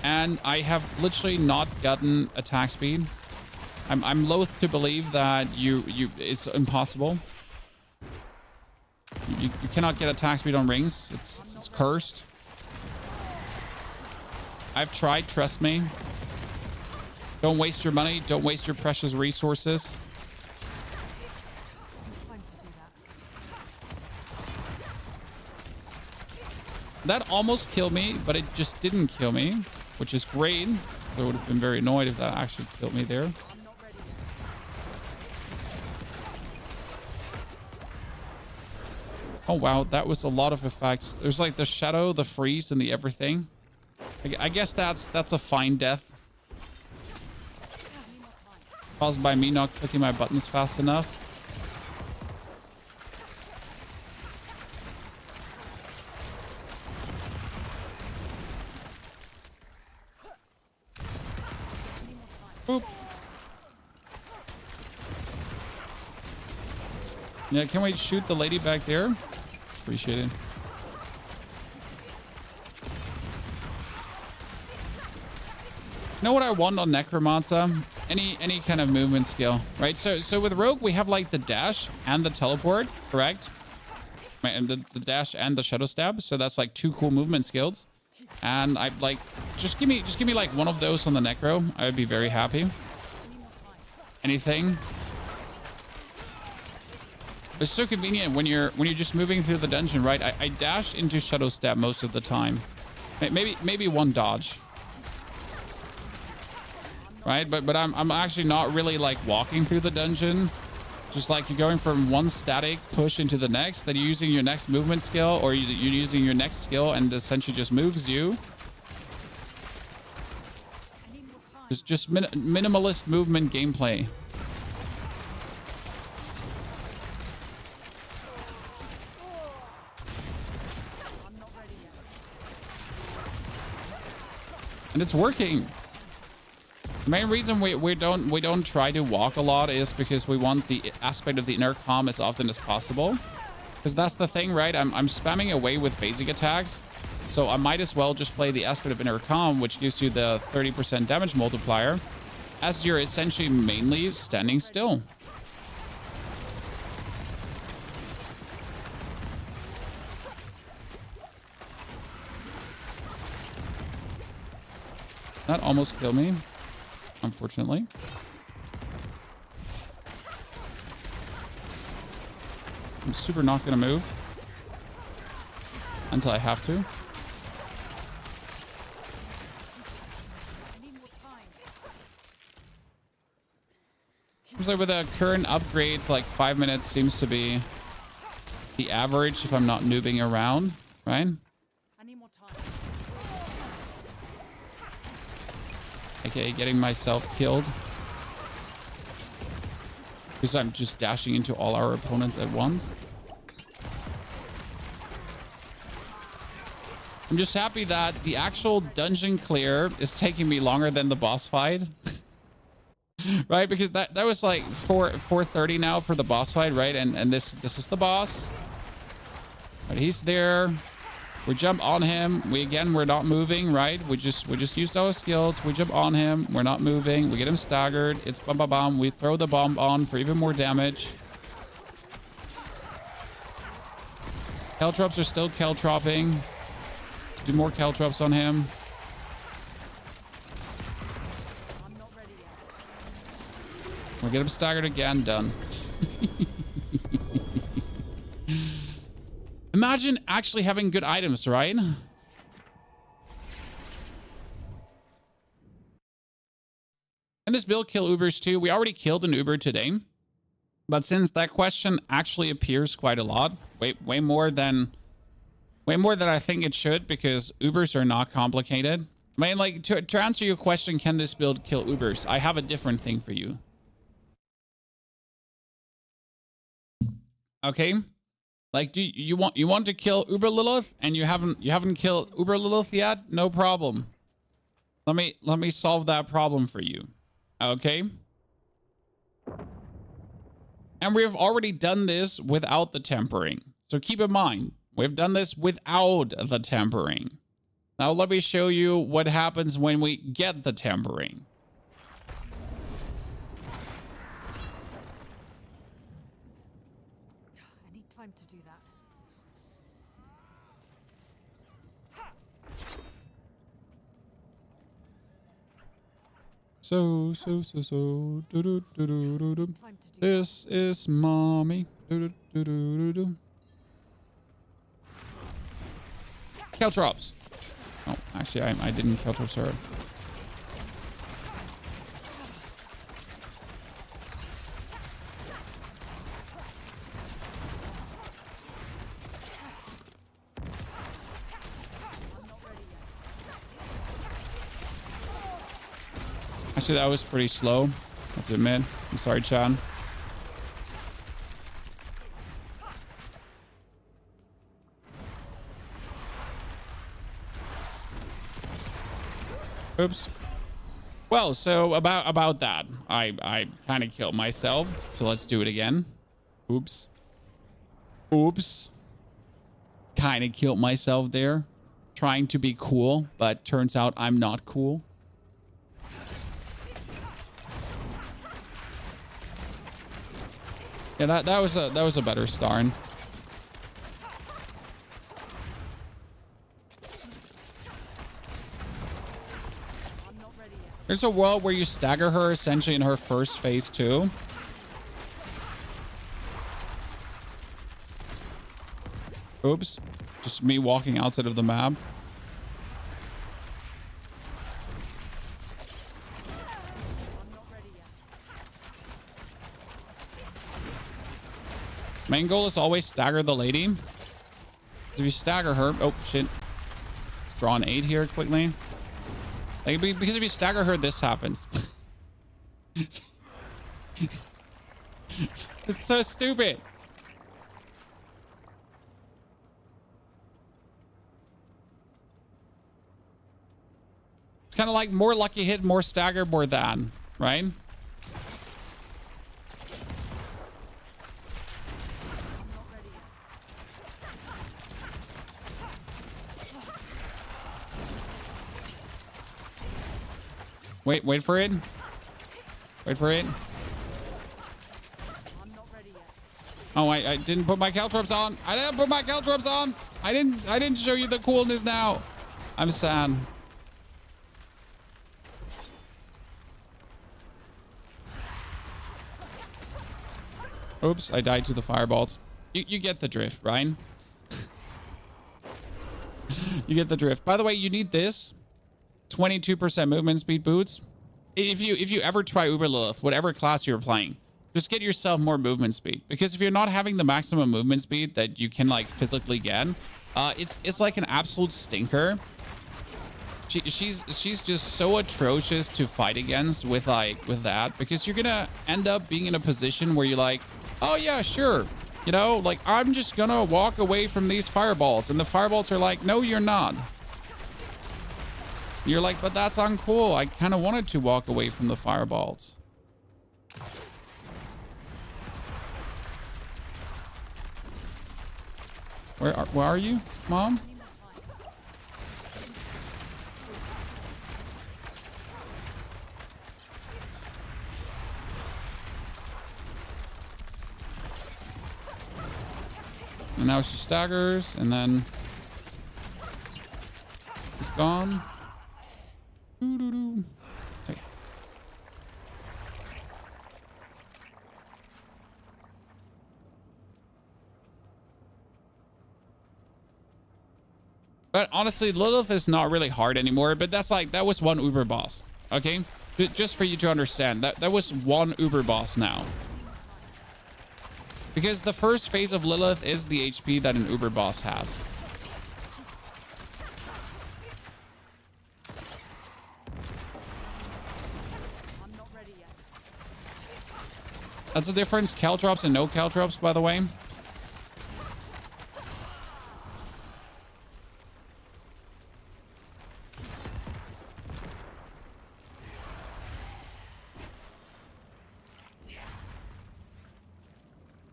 And I have literally not gotten attack speed. I'm loath to believe that it's impossible. You cannot get attack speed on rings. It's cursed. I've tried, trust me. Don't waste your money. Don't waste your precious resources. That almost killed me, but it just didn't kill me, which is great. I would have been very annoyed if that actually killed me there. Oh, wow. That was a lot of effects. There's like the shadow, the freeze, and the everything. I guess that's a fine death. Caused by me not clicking my buttons fast enough. Boop. Yeah, can we shoot the lady back there? Appreciate it. You know what I want on Necromancer? Any kind of movement skill, right? So with Rogue, we have like the dash and the teleport, correct? Right, and the dash and the shadow stab. So that's like 2 cool movement skills. And I like just give me like one of those on the Necro. I would be very happy. Anything. It's so convenient when you're just moving through the dungeon, right? I dash into shadow stab most of the time. Maybe one dodge. Right, but I'm actually not really like walking through the dungeon. Just like you're going from one static push into the next, then you're using your next movement skill, or you're using your next skill and essentially just moves you. Just minimalist movement gameplay. And it's working. The main reason we don't try to walk a lot is because we want the aspect of the inner calm as often as possible. Because that's the thing, right? I'm spamming away with basic attacks, so I might as well just play the aspect of inner calm, which gives you the 30% damage multiplier, as you're essentially mainly standing still. That almost killed me. Unfortunately. I'm super not going to move until I have to. Seems like with the current upgrades, like 5 minutes seems to be the average if I'm not noobing around, right? Okay, getting myself killed. Because I'm just dashing into all our opponents at once. I'm just happy that the actual dungeon clear is taking me longer than the boss fight. Right? Because that was like 4:30 now for the boss fight, right? And this is the boss. But he's there. We jump on him. We're not moving, right? We just used our skills. We jump on him. We're not moving. We get him staggered. It's bum bum bum. We throw the bomb on for even more damage. Caltrops are still caltropping. Do more caltrops on him. We'll get him staggered again. Done. Imagine actually having good items, right? Can this build kill Ubers too? We already killed an Uber today. But since that question actually appears quite a lot, way more than I think it should, because Ubers are not complicated. I mean, like, to answer your question, can this build kill Ubers? I have a different thing for you. Okay? Like, do you want to kill Uber Lilith and you haven't killed Uber Lilith yet? No problem. Let me solve that problem for you. Okay? And we've already done this without the tempering. So keep in mind, we've done this without the tempering. Now let me show you what happens when we get the tempering. I need time to do that. So. Do, do, do, do, do, do. This is mommy. Do, do, do, do, do. Caltrops. Oh, actually, I didn't Caltrops her. Actually, that was pretty slow, I have to admit. I'm sorry, Chan. Oops. Well, so about that, I kind of killed myself. So let's do it again. Oops. Kind of killed myself there, trying to be cool, but turns out I'm not cool. Yeah, that was a better start. There's a world where you stagger her essentially in her first phase too. Oops. Just me walking outside of the map. Main goal is always stagger the lady. If you stagger her... Oh, shit. Let's draw an 8 here quickly. Like, because if you stagger her, this happens. It's so stupid. It's kind of like more lucky hit, more stagger, more than, right? Wait for it. Wait for it. Oh, I didn't put my Caltrops on. I didn't put my Caltrops on. I didn't show you the coolness now. I'm sad. Oops, I died to the fireballs. You get the drift, Ryan. You get the drift. By the way, you need this. 22% movement speed boots. If you ever try Uber Lilith, whatever class you're playing, just get yourself more movement speed. Because if you're not having the maximum movement speed that you can like physically get, it's like an absolute stinker. She's just so atrocious to fight against with that, because you're gonna end up being in a position where you're like, oh yeah, sure, you know, like I'm just gonna walk away from these fireballs, and the fireballs are like, no, you're not. You're like, but that's uncool. I kind of wanted to walk away from the fireballs. Where are you, Mom? And now she staggers, and then she's gone. Doo-doo-doo. Okay. But honestly, Lilith is not really hard anymore. But that's like, that was one Uber boss. Okay, just for you to understand, that was one Uber boss now. Because the first phase of Lilith is the HP that an Uber boss has. I'm not ready yet. That's the difference. Caltrops and no Caltrops, by the way.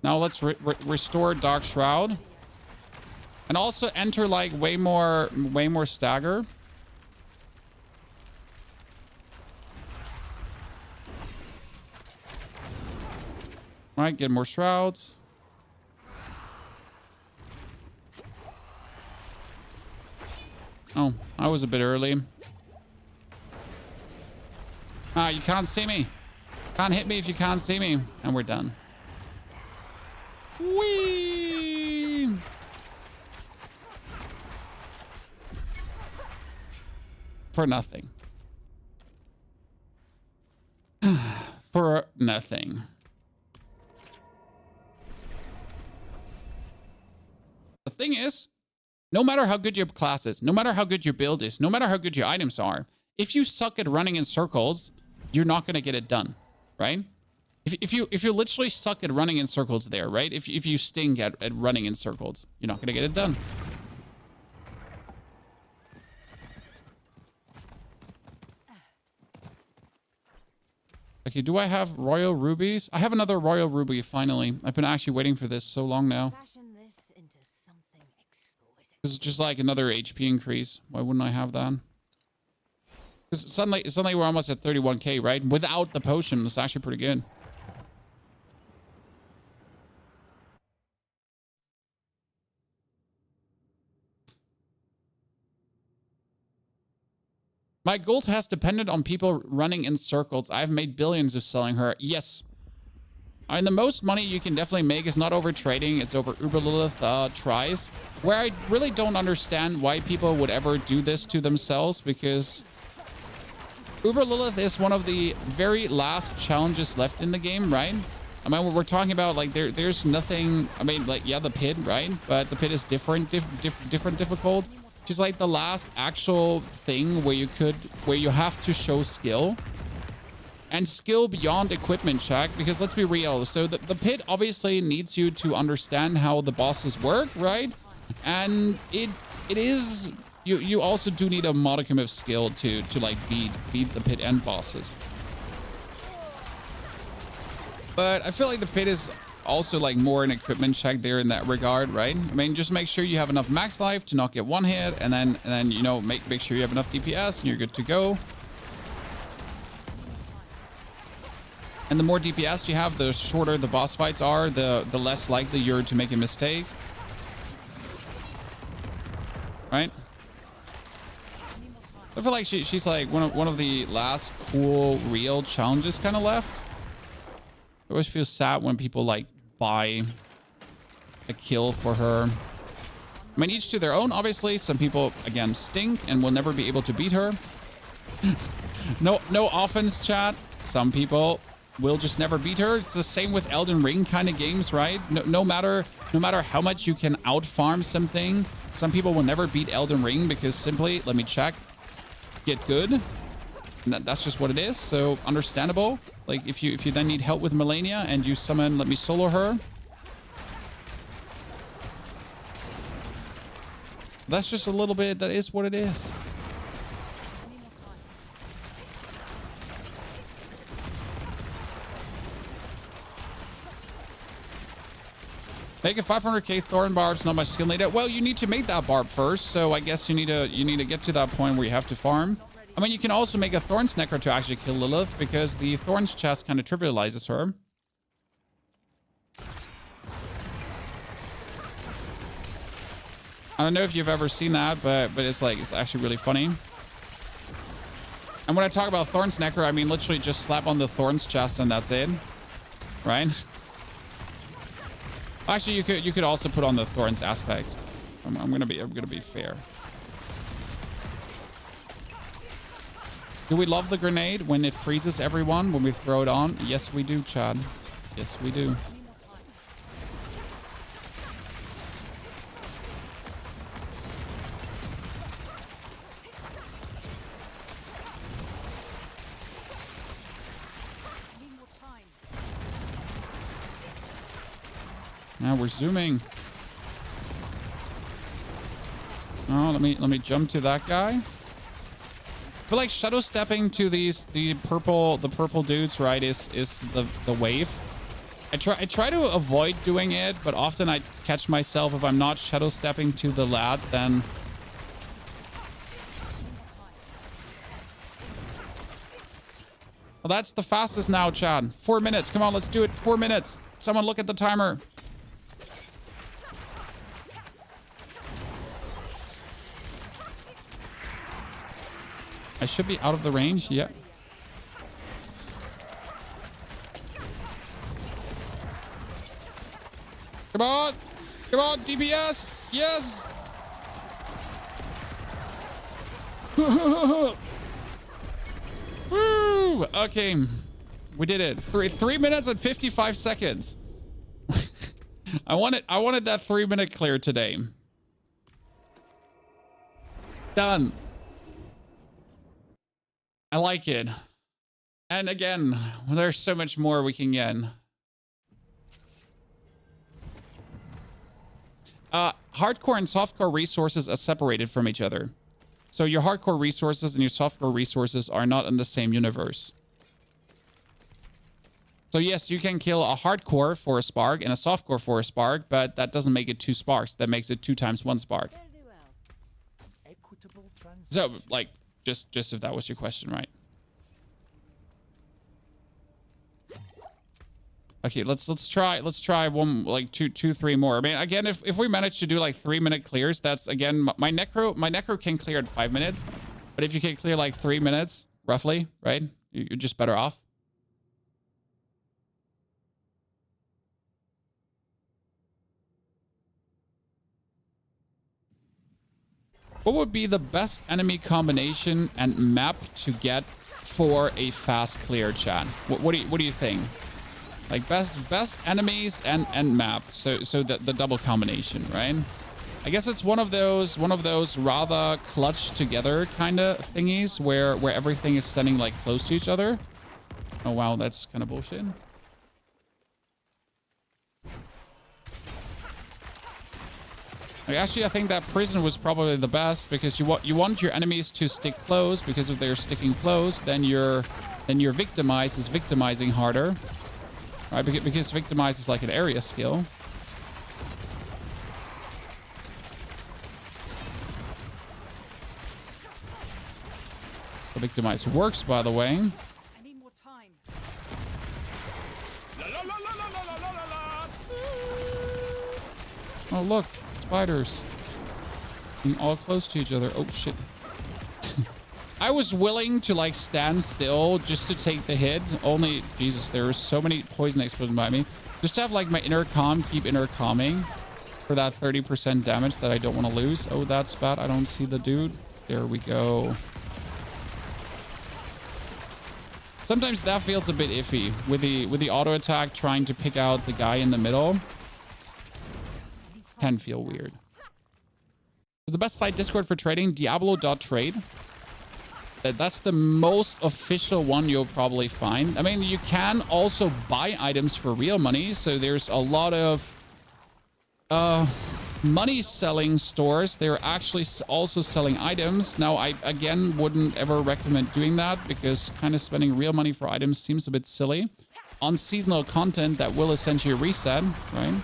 Now let's restore Dark Shroud. And also enter like way more stagger. All right, get more shrouds. Oh, I was a bit early. Ah, you can't see me. Can't hit me if you can't see me. And we're done. Whee! For nothing. For nothing. The thing is, no matter how good your class is, no matter how good your build is, no matter how good your items are, if you suck at running in circles, you're not going to get it done, right? If you literally suck at running in circles there, right? If you stink at running in circles, you're not going to get it done. Okay, do I have royal rubies? I have another royal ruby, finally. I've been actually waiting for this so long now. Fashion this into something exquisite. This is just like another HP increase. Why wouldn't I have that? Because suddenly we're almost at 31k, right? Without the potion, it's actually pretty good. My gold has depended on people running in circles. I've made billions of selling her. Yes. And the most money you can definitely make is not over trading. It's over Uber Lilith tries. Where I really don't understand why people would ever do this to themselves, because Uber Lilith is one of the very last challenges left in the game, right? I mean, we're talking about like there's nothing. I mean, like, yeah, the pit, right? But the pit is different difficult. Just like the last actual thing where you have to show skill, and skill beyond equipment check, because let's be real. So the pit obviously needs you to understand how the bosses work, right? And it is, you also do need a modicum of skill to like beat the pit end bosses. But I feel like the pit is also like more an equipment check there in that regard, right? I mean, just make sure you have enough max life to not get one hit, and then you know, make sure you have enough DPS and you're good to go. And the more DPS you have, the shorter the boss fights are, the less likely you're to make a mistake. Right? I feel like she's like one of the last cool real challenges kind of left. I always feel sad when people like buy a kill for her. I mean, each to their own, obviously. Some people, again, stink and will never be able to beat her. No offense, chat. Some people will just never beat her. It's the same with Elden Ring kind of games, right? No matter how much you can out farm something, some people will never beat Elden Ring because simply, let me check. get good. And that's just what it is. So understandable. Like if you then need help with Melania and you summon, let me solo her. That's just a little bit, that is what it is. Make a 500k thorn barb's not much skill needed. Well, you need to make that barb first, so I guess you need to get to that point where you have to farm. I mean, you can also make a Thorns Necro to actually kill Lilith, because the Thorns chest kind of trivializes her. I don't know if you've ever seen that, but it's like, it's actually really funny. And when I talk about Thorns Necro, I mean literally just slap on the Thorns chest and that's it, right? Actually, you could also put on the Thorns aspect. I'm gonna be fair. Do we love the grenade when it freezes everyone when we throw it on? Yes, we do, Chad. Yes, we do. Now we're zooming. Oh, let me jump to that guy. I feel like shadow stepping to the purple dudes, right, is the wave. I try to avoid doing it, but often I catch myself if I'm not shadow stepping to the lad, then well, that's the fastest now, Chad. 4 minutes. Come on, let's do it. 4 minutes. Someone look at the timer. I should be out of the range. Yep. Come on. Come on, DPS. Yes. Woo. Okay. We did it. 3 minutes and 55 seconds. I wanted that 3-minute clear today. Done. I like it. And again, there's so much more we can get. Hardcore and softcore resources are separated from each other. So your hardcore resources and your softcore resources are not in the same universe. So yes, you can kill a hardcore for a spark and a softcore for a spark, but that doesn't make it 2 sparks. That makes it 2 times 1 spark. So, like, just if that was your question, right? Okay, let's try one, like two, 3 more. I mean, again, if we manage to do like 3-minute clears, that's again my necro can clear in 5 minutes, but if you can clear like 3 minutes roughly, right? You're just better off. What would be the best enemy combination and map to get for a fast clear, chat? What do you think? Like best enemies and map. So the double combination, right? I guess it's one of those rather clutch together kind of thingies where everything is standing like close to each other. Oh wow, that's kind of bullshit. Actually, I think that prison was probably the best because you want your enemies to stick close, because if they're sticking close, then your victimize is victimizing harder, right? Because victimize is like an area skill. The victimize works, by the way. I need more time. Oh look. Spiders being all close to each other. Oh shit. I was willing to like stand still just to take the hit. Only Jesus, there were so many poison explosions by me. Just to have like my inner calm keep inner calming for that 30% damage that I don't want to lose. Oh, that's bad. I don't see the dude. There we go. Sometimes that feels a bit iffy with the auto attack trying to pick out the guy in the middle. Can feel weird. Was the best site Discord for trading Diablo.trade. That's the most official one you'll probably find. I mean, you can also buy items for real money. So there's a lot of money selling stores. They're actually also selling items. Now, I, again, wouldn't ever recommend doing that because kind of spending real money for items seems a bit silly. On seasonal content, that will essentially reset, right?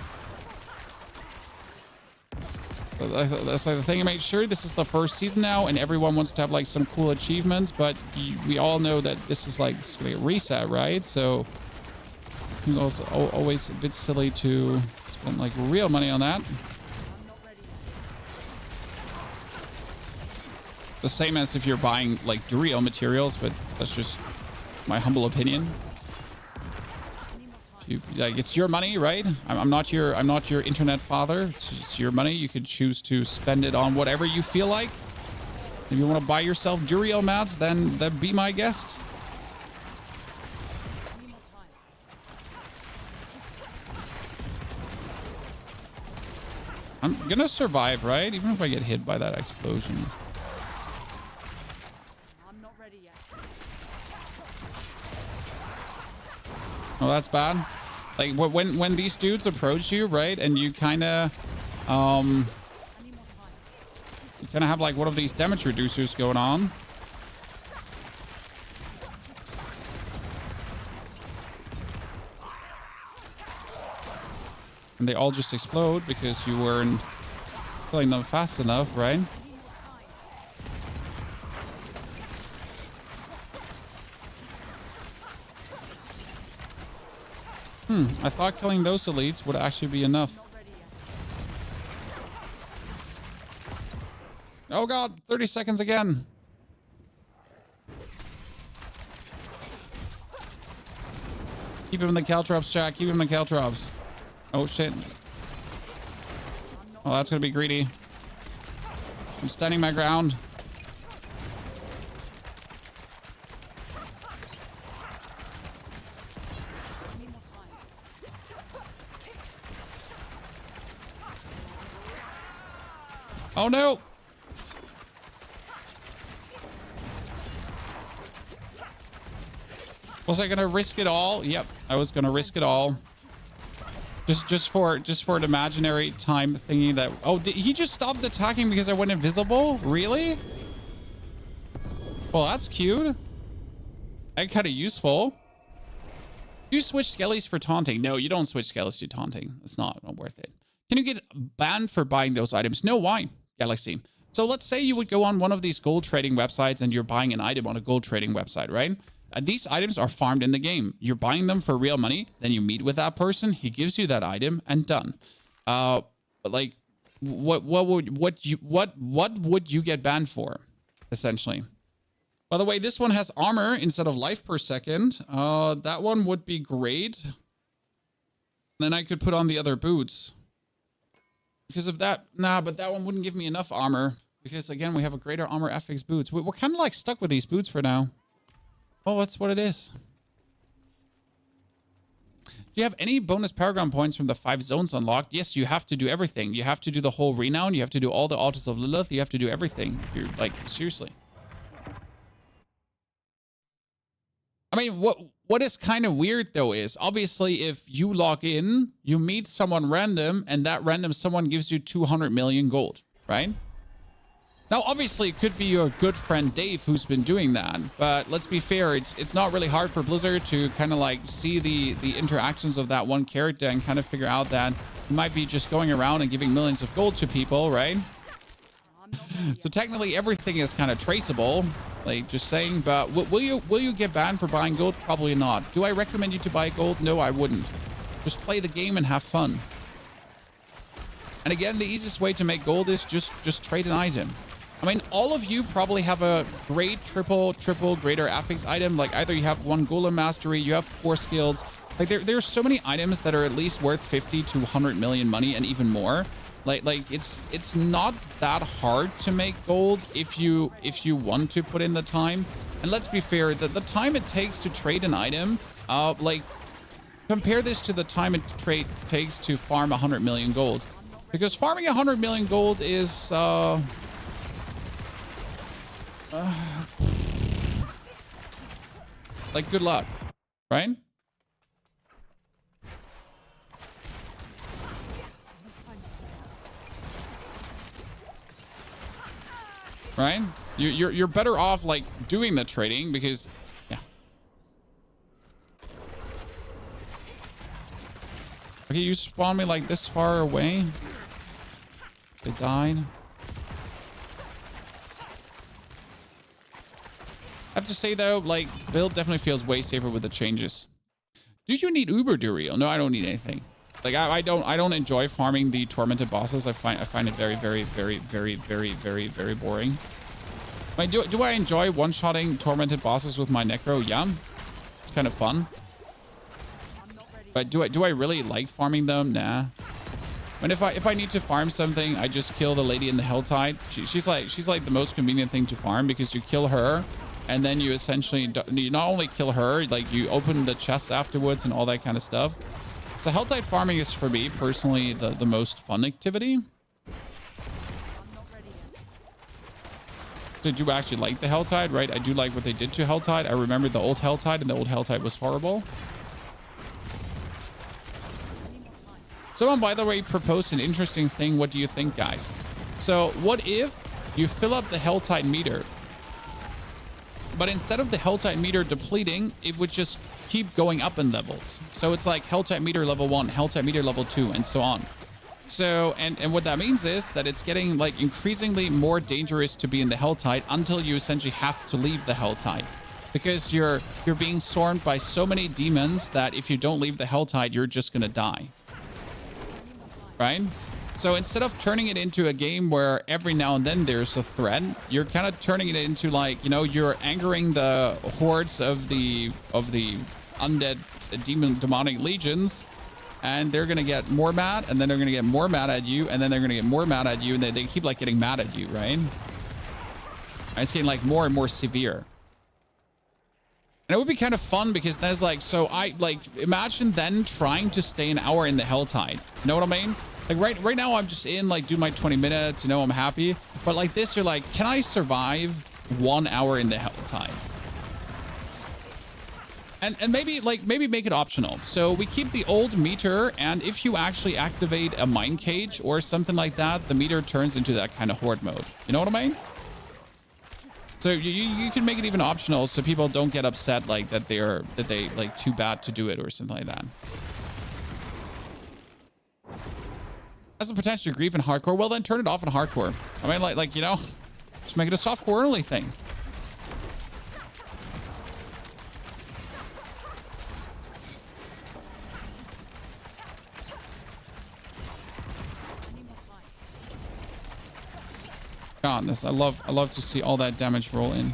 That's like the thing. I made sure this is the first season now, and everyone wants to have like some cool achievements, but we all know that this is like it's gonna reset, right? So it seems also always a bit silly to spend like real money on that. The same as if you're buying like real materials, but that's just my humble opinion. Like, it's your money, right? I'm not your internet father. It's your money. You could choose to spend it on whatever you feel like. If you want to buy yourself Duriel mats, then be my guest. I'm gonna survive, right? Even if I get hit by that explosion. I'm not ready yet. Oh, that's bad. Like when these dudes approach you, right, and you kind of have like one of these damage reducers going on. And they all just explode because you weren't killing them fast enough, right? I thought killing those elites would actually be enough. Oh god, 30 seconds again. Keep him in the Caltrops, Jack. Keep him in the Caltrops. Oh shit. Oh, that's gonna be greedy. I'm standing my ground. Oh no! Was I gonna risk it all? Yep, I was gonna risk it all. Just for an imaginary time thingy that. Oh, did he just stopped attacking because I went invisible? Really? Well, that's cute. And kind of useful. Do you switch skellies for taunting? No, you don't switch skellies to taunting. It's not worth it. Can you get banned for buying those items? No, why? Galaxy. So let's say you would go on one of these gold trading websites and you're buying an item on a gold trading website, right? These items are farmed in the game. You're buying them for real money. Then you meet with that person. He gives you that item and done. But like, what would you get banned for, essentially? By the way, this one has armor instead of life per second. That one would be great. Then I could put on the other boots. Because of that, nah, but that one wouldn't give me enough armor. Because again, we have a greater armor FX boots. We're kind of like stuck with these boots for now. Oh, that's what it is. Do you have any bonus Paragon points from the 5 zones unlocked? Yes, you have to do everything. You have to do the whole renown. You have to do all the altars of Lilith. You have to do everything. You're like, seriously. I mean, what is kind of weird though is obviously if you log in, you meet someone random and that random someone gives you 200 million gold, right? Now, obviously it could be your good friend Dave who's been doing that, but let's be fair, it's not really hard for Blizzard to kind of like see the interactions of that one character and kind of figure out that he might be just going around and giving millions of gold to people, right? So technically everything is kind of traceable, like just saying, but will you get banned for buying gold? Probably not. Do I recommend you to buy gold? No, I wouldn't. Just play the game and have fun. And again, the easiest way to make gold is just trade an item. I mean, all of you probably have a great triple greater affix item. Like either you have 1 golem mastery, you have 4 skills. Like there's so many items that are at least worth 50 to 100 million money and even more. Like it's not that hard to make gold if you want to put in the time. And let's be fair, the time it takes to trade an item, like compare this to the time it takes to farm 100 million gold. Because farming 100 million gold is Like, good luck, right? Right? You're better off like doing the trading because, yeah. Okay, you spawned me like this far away. They died. I have to say though, like, build definitely feels way safer with the changes. Do you need Uber Duriel? No, I don't need anything. Like I don't enjoy farming the tormented bosses. I find it very boring. Like, do I enjoy one-shotting tormented bosses with my necro? Yeah, it's kind of fun. But do I really like farming them? Nah. And if I need to farm something, I just kill the lady in the Helltide. She's like the most convenient thing to farm because you kill her, and then you essentially you not only kill her, like you open the chests afterwards and all that kind of stuff. The Helltide farming is, for me personally, the most fun activity. Did you actually like the Helltide, right? I do like what they did to Helltide. I remember the old Helltide, and the old Helltide was horrible. Someone, by the way, proposed an interesting thing. What do you think, guys? So what if you fill up the Helltide meter, but instead of the Helltide meter depleting, it would just keep going up in levels. So it's like Helltide meter level 1, Helltide meter level 2, and so on. So, and what that means is that it's getting like increasingly more dangerous to be in the Helltide until you essentially have to leave the Helltide. Because you're being swarmed by so many demons that if you don't leave the Helltide, you're just gonna die. Right? So instead of turning it into a game where every now and then there's a threat, you're kind of turning it into like, you know, you're angering the hordes of the undead demonic legions, and they're gonna get more mad, and then they're gonna get more mad at you, and then they're gonna get more mad at you, and they keep like getting mad at you, right? And it's getting like more and more severe. And it would be kind of fun because there's like, so I like imagine then trying to stay an hour in the Helltide. You know what I mean? Like right now I'm just in, like, do my 20 minutes, you know, I'm happy. But like this, you're like, can I survive 1 hour in the Helltide? And maybe make it optional. So we keep the old meter, and if you actually activate a mine cage or something like that, the meter turns into that kind of horde mode. You know what I mean? So you can make it even optional so people don't get upset like that they like too bad to do it or something like that. Has the potential to grieve in hardcore. Well, then turn it off in hardcore. I mean, like you know, just make it a softcore only thing. Godness, I love to see all that damage roll in.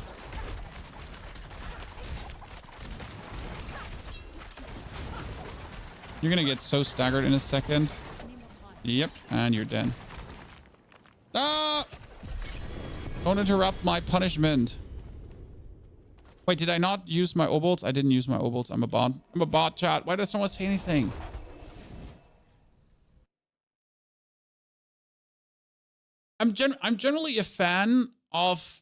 You're gonna get so staggered in a second. Yep, and you're dead. Ah! Don't interrupt my punishment. Wait, did I not use my obolts? I didn't use my obolts. I'm a bot. I'm a bot, chat. Why does someone say anything? I'm generally a fan of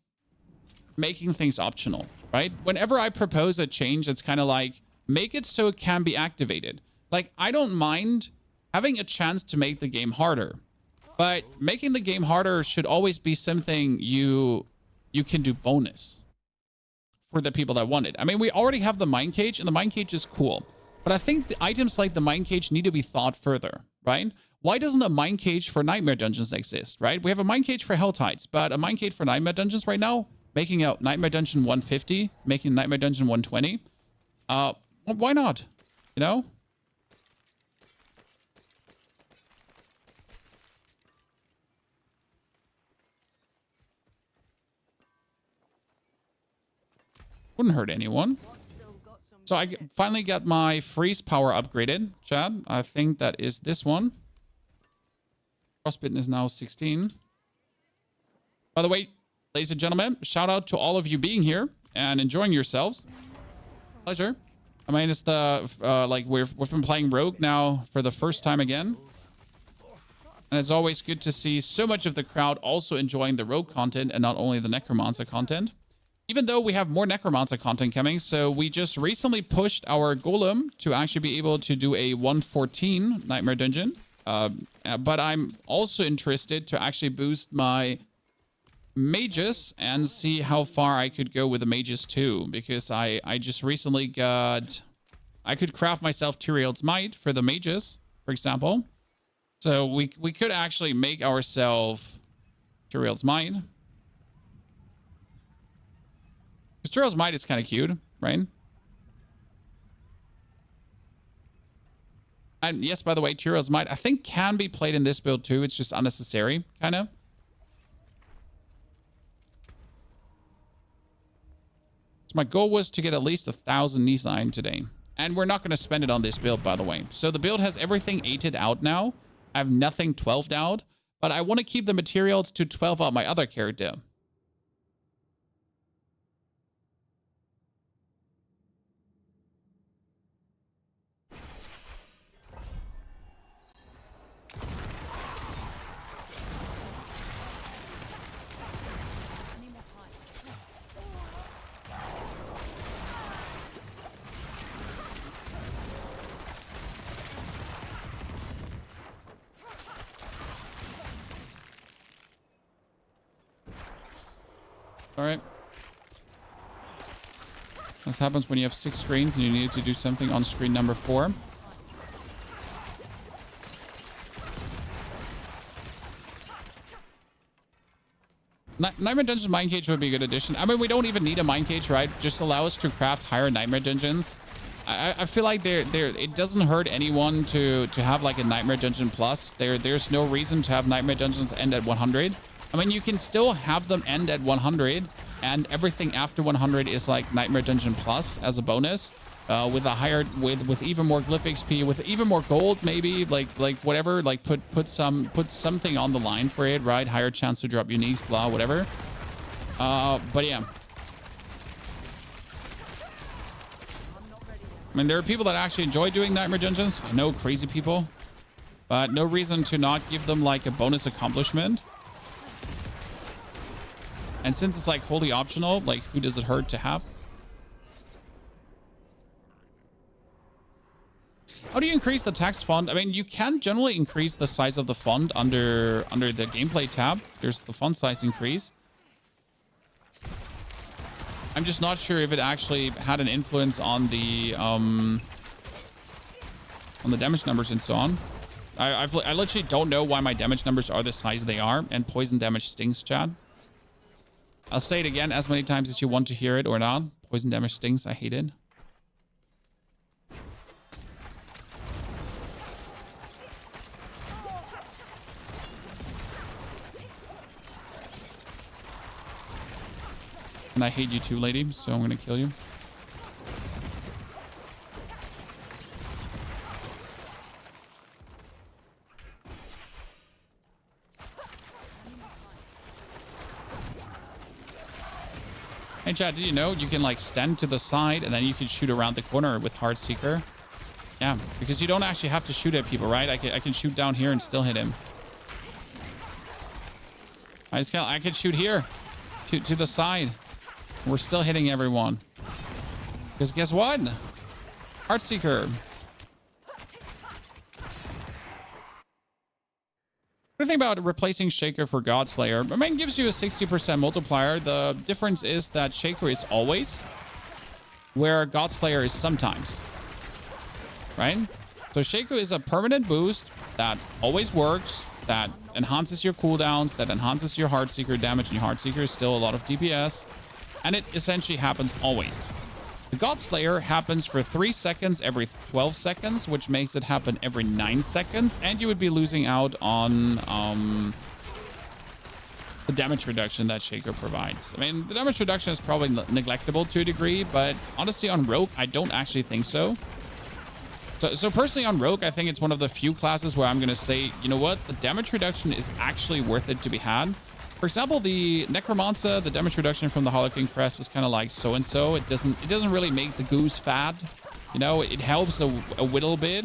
making things optional, right? Whenever I propose a change, it's kind of like, make it so it can be activated. Like, I don't mind having a chance to make the game harder, but making the game harder should always be something you can do bonus for the people that want it. I mean, we already have the mine cage, and the mine cage is cool, but I think the items like the mine cage need to be thought further, right? Why doesn't a mine cage for nightmare dungeons exist, right? We have a mine cage for Helltides, but a mine cage for nightmare dungeons right now, making a nightmare dungeon 150, making a nightmare dungeon 120. Why not? You know? Wouldn't hurt anyone. So I finally got my freeze power upgraded, Chad. I think that is this one. Frostbitten is now 16. By the way, ladies and gentlemen, shout out to all of you being here and enjoying yourselves. Pleasure. I mean, it's the like we've been playing Rogue now for the first time again, and it's always good to see so much of the crowd also enjoying the Rogue content and not only the Necromancer content. even though we have more Necromancer content coming, so we just recently pushed our Golem to actually be able to do a 114 Nightmare Dungeon. But I'm also interested to actually boost my mages and see how far I could go with the mages too, because I just recently got... I could craft myself Tyrell's Might for the mages, for example. So we could actually make ourselves Tyrell's Might. Because Tyrell's Might is kind of cute, right? And yes, by the way, Tyrell's Might, I think, can be played in this build too. It's just unnecessary, kind of. So my goal was to get at least 1,000 Nissan today. And we're not going to spend it on this build, by the way. So the build has everything 8'd out now. I have nothing 12'd out. But I want to keep the materials to 12 out my other character. All right. This happens when you have 6 screens and you need to do something on screen number 4. Nightmare Dungeon Mine Cage would be a good addition. I mean, we don't even need a Mine Cage, right? Just allow us to craft higher Nightmare Dungeons. I feel like it doesn't hurt anyone to have like a Nightmare Dungeon Plus. There's no reason to have Nightmare Dungeons end at 100. I mean, you can still have them end at 100, and everything after 100 is like Nightmare Dungeon Plus as a bonus, with a higher, with even more glyph XP, with even more gold, maybe like whatever, like put something on the line for it, right? Higher chance to drop uniques, blah, whatever. But yeah. I mean, there are people that actually enjoy doing Nightmare Dungeons. I know, crazy people, but no reason to not give them like a bonus accomplishment. And since it's like wholly optional, like who does it hurt to have? How do you increase the text font? I mean, you can generally increase the size of the font under the gameplay tab. There's the font size increase. I'm just not sure if it actually had an influence on the damage numbers and so on. I literally don't know why my damage numbers are the size they are, and poison damage stings, chat. I'll say it again as many times as you want to hear it or not. Poison damage stings. I hate it. And I hate you too, lady, so I'm gonna kill you. Hey chat, did you know you can like stand to the side and then you can shoot around the corner with Heartseeker? Yeah, because you don't actually have to shoot at people, right? I can shoot down here and still hit him. I can shoot here to the side. We're still hitting everyone. Because guess what? Heartseeker. What do you think about replacing Shaker for Godslayer? I mean, it gives you a 60% multiplier. The difference is that Shaker is always, where Godslayer is sometimes. Right? So Shaker is a permanent boost that always works, that enhances your cooldowns, that enhances your Heartseeker damage, and your Heartseeker is still a lot of DPS. And it essentially happens always. The Godslayer happens for 3 seconds every 12 seconds, which makes it happen every 9 seconds, and you would be losing out on the damage reduction that Shaker provides. I mean, the damage reduction is probably neglectable to a degree, but honestly on Rogue, I don't actually think so. So personally on Rogue, I think it's one of the few classes where I'm going to say, you know what, the damage reduction is actually worth it to be had. For example, the Necromancer, the damage reduction from the Harlequin Crest is kind of like so-and-so. It doesn't really make the goose fat. You know, it helps a little bit,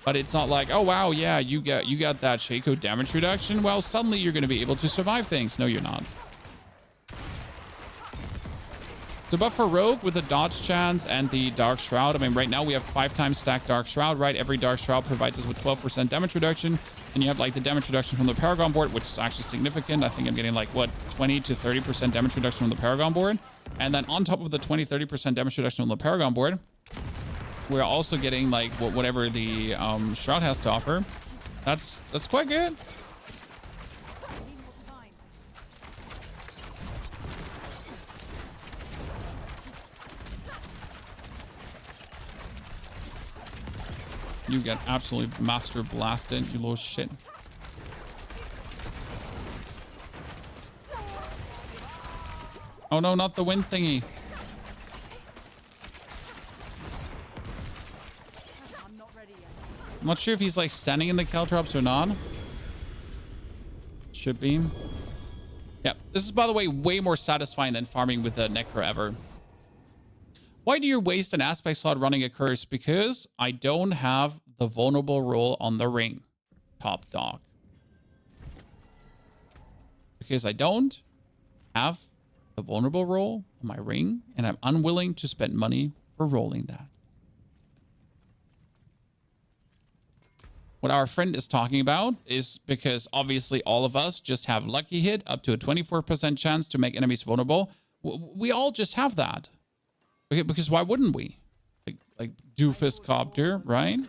but it's not like, oh, wow, yeah, you got that Shaco damage reduction. Well, suddenly you're going to be able to survive things. No, you're not. So buff for Rogue with the dodge chance and the Dark Shroud. I mean, right now we have 5 times stacked Dark Shroud, right? Every Dark Shroud provides us with 12% damage reduction. And you have like the damage reduction from the Paragon board, which is actually significant. I think I'm getting like, what, 20 to 30% damage reduction from the Paragon board. And then on top of the 20-30% damage reduction on the Paragon board, we're also getting like whatever the Shroud has to offer. That's quite good. You get absolutely master blasted, you little shit. Oh no, not the wind thingy. I'm not sure if he's like standing in the Caltrops or not. Should be. Yeah, this is, by the way more satisfying than farming with the Necro ever. Why do you waste an aspect slot running a curse? Because I don't have the vulnerable role on the ring, top dog. Because I don't have the vulnerable role on my ring, and I'm unwilling to spend money for rolling that. What our friend is talking about is because obviously all of us just have lucky hit up to a 24% chance to make enemies vulnerable. We all just have that. Okay, because why wouldn't we? Like Doofus Copter, right?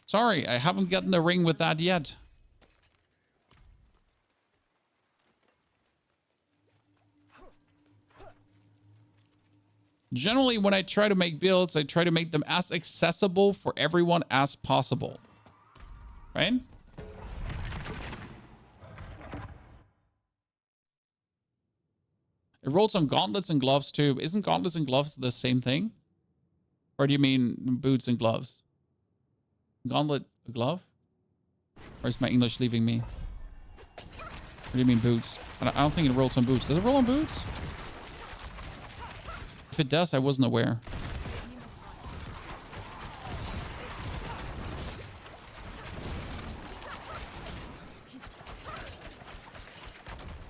Sorry, I haven't gotten a ring with that yet. Generally, when I try to make builds, I try to make them as accessible for everyone as possible. Right? It rolled some gauntlets and gloves too. Isn't gauntlets and gloves the same thing? Or do you mean boots and gloves? Gauntlet, a glove? Or is my English leaving me? Or do you mean boots? I don't think it rolls on boots. Does it roll on boots? If it does, I wasn't aware.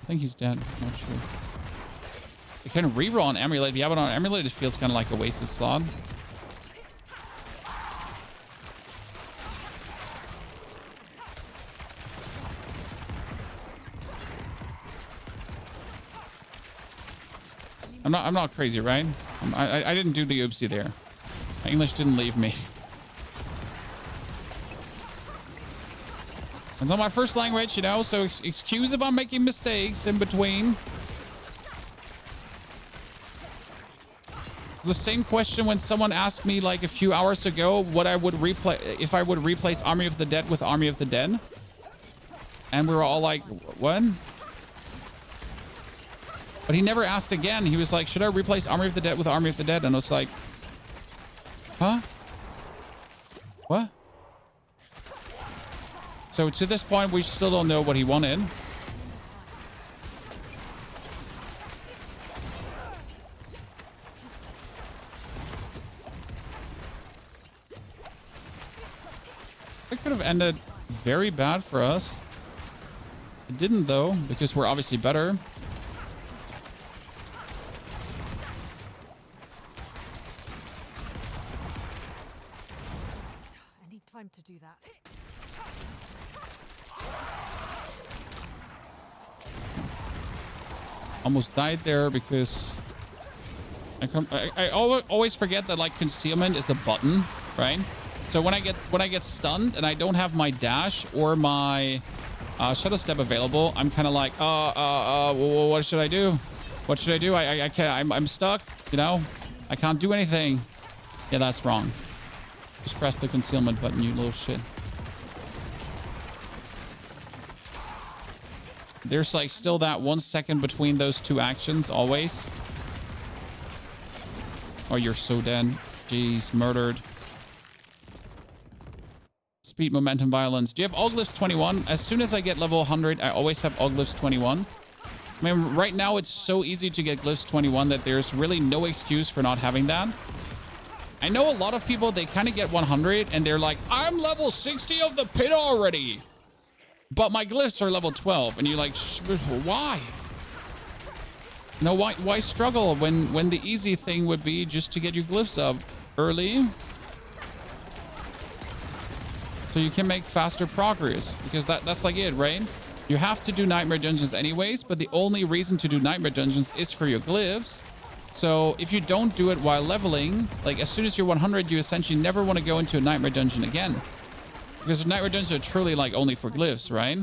I think he's dead. I'm not sure. I can reroll on Amulet. Yeah, but on Amulet, it feels kind of like a wasted slot. I'm not crazy, right? I didn't do the oopsie there. My English didn't leave me. It's not my first language, you know, so excuse if I'm making mistakes in between. The same question when someone asked me like a few hours ago what I would if I would replace Army of the Dead with Army of the Dead. And we were all like, what? But he never asked again. He was like, should I replace Army of the Dead with Army of the Dead? And I was like, huh? What? So to this point, we still don't know what he wanted. It could have ended very bad for us. It didn't though, because we're obviously better. I need time to do that. Almost died there because I always forget that like concealment is a button, right? So when I get stunned and I don't have my dash or my shadow step available, I'm kind of like, what should I do? What should I do? I can't. I'm stuck. You know, I can't do anything. Yeah, that's wrong. Just press the concealment button, you little shit. There's like still that 1 second between those two actions always. Oh, you're so dead. Jeez, murdered. Speed, momentum, violence. Do you have all glyphs 21? As soon as I get level 100, I always have all glyphs 21. I mean, right now it's so easy to get glyphs 21 that there's really no excuse for not having that. I know a lot of people, they kind of get 100 and they're like, I'm level 60 of the pit already. But my glyphs are level 12. And you're like, why? You know, why struggle when the easy thing would be just to get your glyphs up early, so you can make faster progress? Because that's like it, right? You have to do nightmare dungeons anyways, but the only reason to do nightmare dungeons is for your glyphs. So if you don't do it while leveling, like as soon as you're 100, you essentially never want to go into a nightmare dungeon again, because the nightmare dungeons are truly like only for glyphs, right?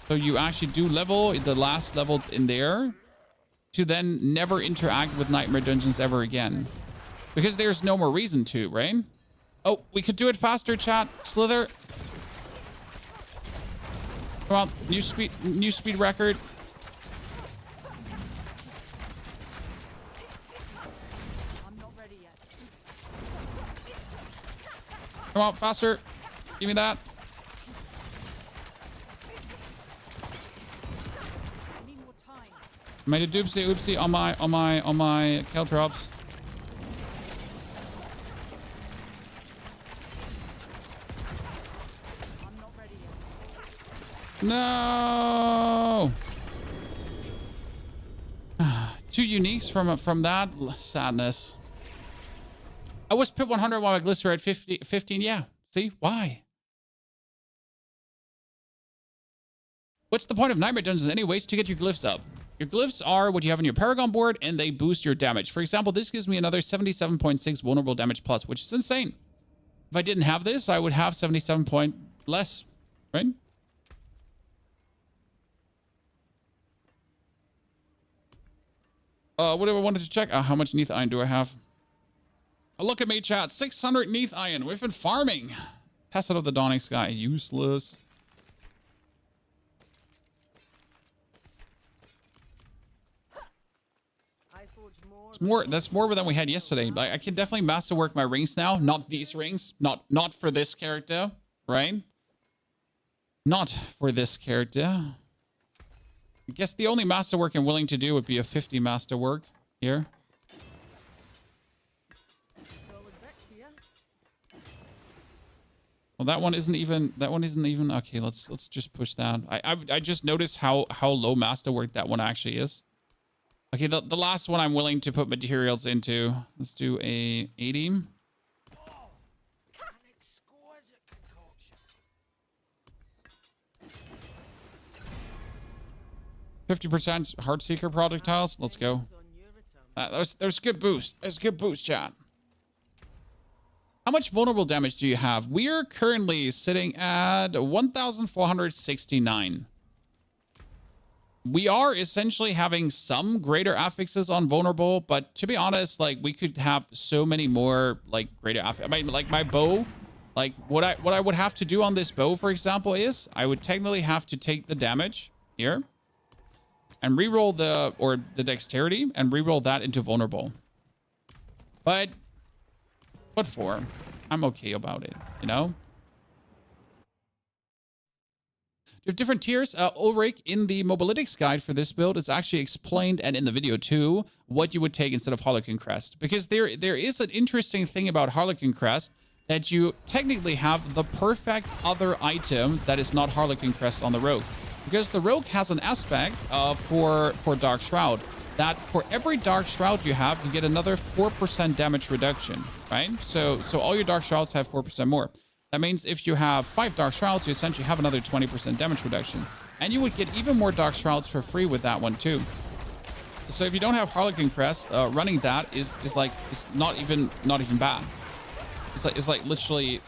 So you actually do level the last levels in there to then never interact with nightmare dungeons ever again, because there's no more reason to, right? Oh, we could do it faster, chat. Slither. Come on, new speed record. I'm not ready yet. Come on, faster. Give me that. I need more time. Made a oopsie on my Caltrops. I'm not ready yet. No. 2 uniques from that sadness. I was pit 100 while my glyphs were at 15. Yeah. See why? What's the point of nightmare dungeons anyways? To get your glyphs up. Your glyphs are what you have on your Paragon board, and they boost your damage. For example, this gives me another 77.6 vulnerable damage plus, which is insane. If I didn't have this, I would have 77 point less, right? What do I wanted to check? How much Neath Iron do I have? Oh, look at me, chat. 600 Neath Iron. We've been farming. Tacit of the Dawning Sky. Useless. I forged more. It's more. That's more than we had yesterday. I can definitely masterwork my rings now. Not these rings. Not for this character, right? Not for this character. I guess the only masterwork I'm willing to do would be a 50 masterwork here. Solid Vex here. Well, that one isn't even. Okay, let's just push that. I just noticed how low masterwork that one actually is. Okay, the last one I'm willing to put materials into. Let's do a 80. An exquisite concoction. 50% Heartseeker projectiles. Let's go. On your return. There's good boost. There's good boost, chat. How much vulnerable damage do you have? We are currently sitting at 1,469. We are essentially having some greater affixes on vulnerable, but to be honest, like we could have so many more like greater affixes. I mean, like my bow, like what I would have to do on this bow, for example, is I would technically have to take the damage here and reroll the dexterity and reroll that into vulnerable. But what for? I'm okay about it, you know? You have different tiers. Ulrich, in the mobilytics guide for this build, it's actually explained, and in the video too, what you would take instead of Harlequin Crest. Because there is an interesting thing about Harlequin Crest, that you technically have the perfect other item that is not Harlequin Crest on the Rogue. Because the Rogue has an aspect for Dark Shroud, that for every Dark Shroud you have, you get another 4% damage reduction, right? So all your Dark Shrouds have 4% more. That means if you have 5 Dark Shrouds, you essentially have another 20% damage reduction. And you would get even more Dark Shrouds for free with that one too. So if you don't have Harlequin Crest, running that is like, it's not even bad. It's just literally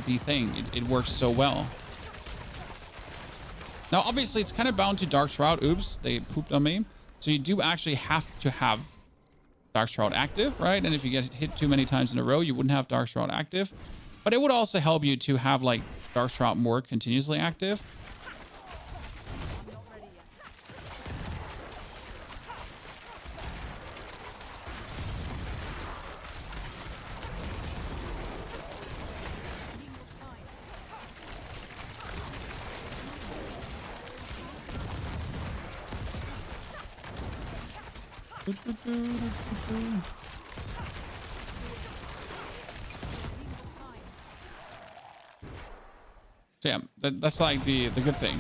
the thing. It works so well. Now, obviously, it's kind of bound to Dark Shroud. Oops, they pooped on me. So you do actually have to have Dark Shroud active, right? And if you get hit too many times in a row, you wouldn't have Dark Shroud active. But it would also help you to have like Dark Shroud more continuously active. I'm not ready yet. I need more time. So yeah, that's like the good thing.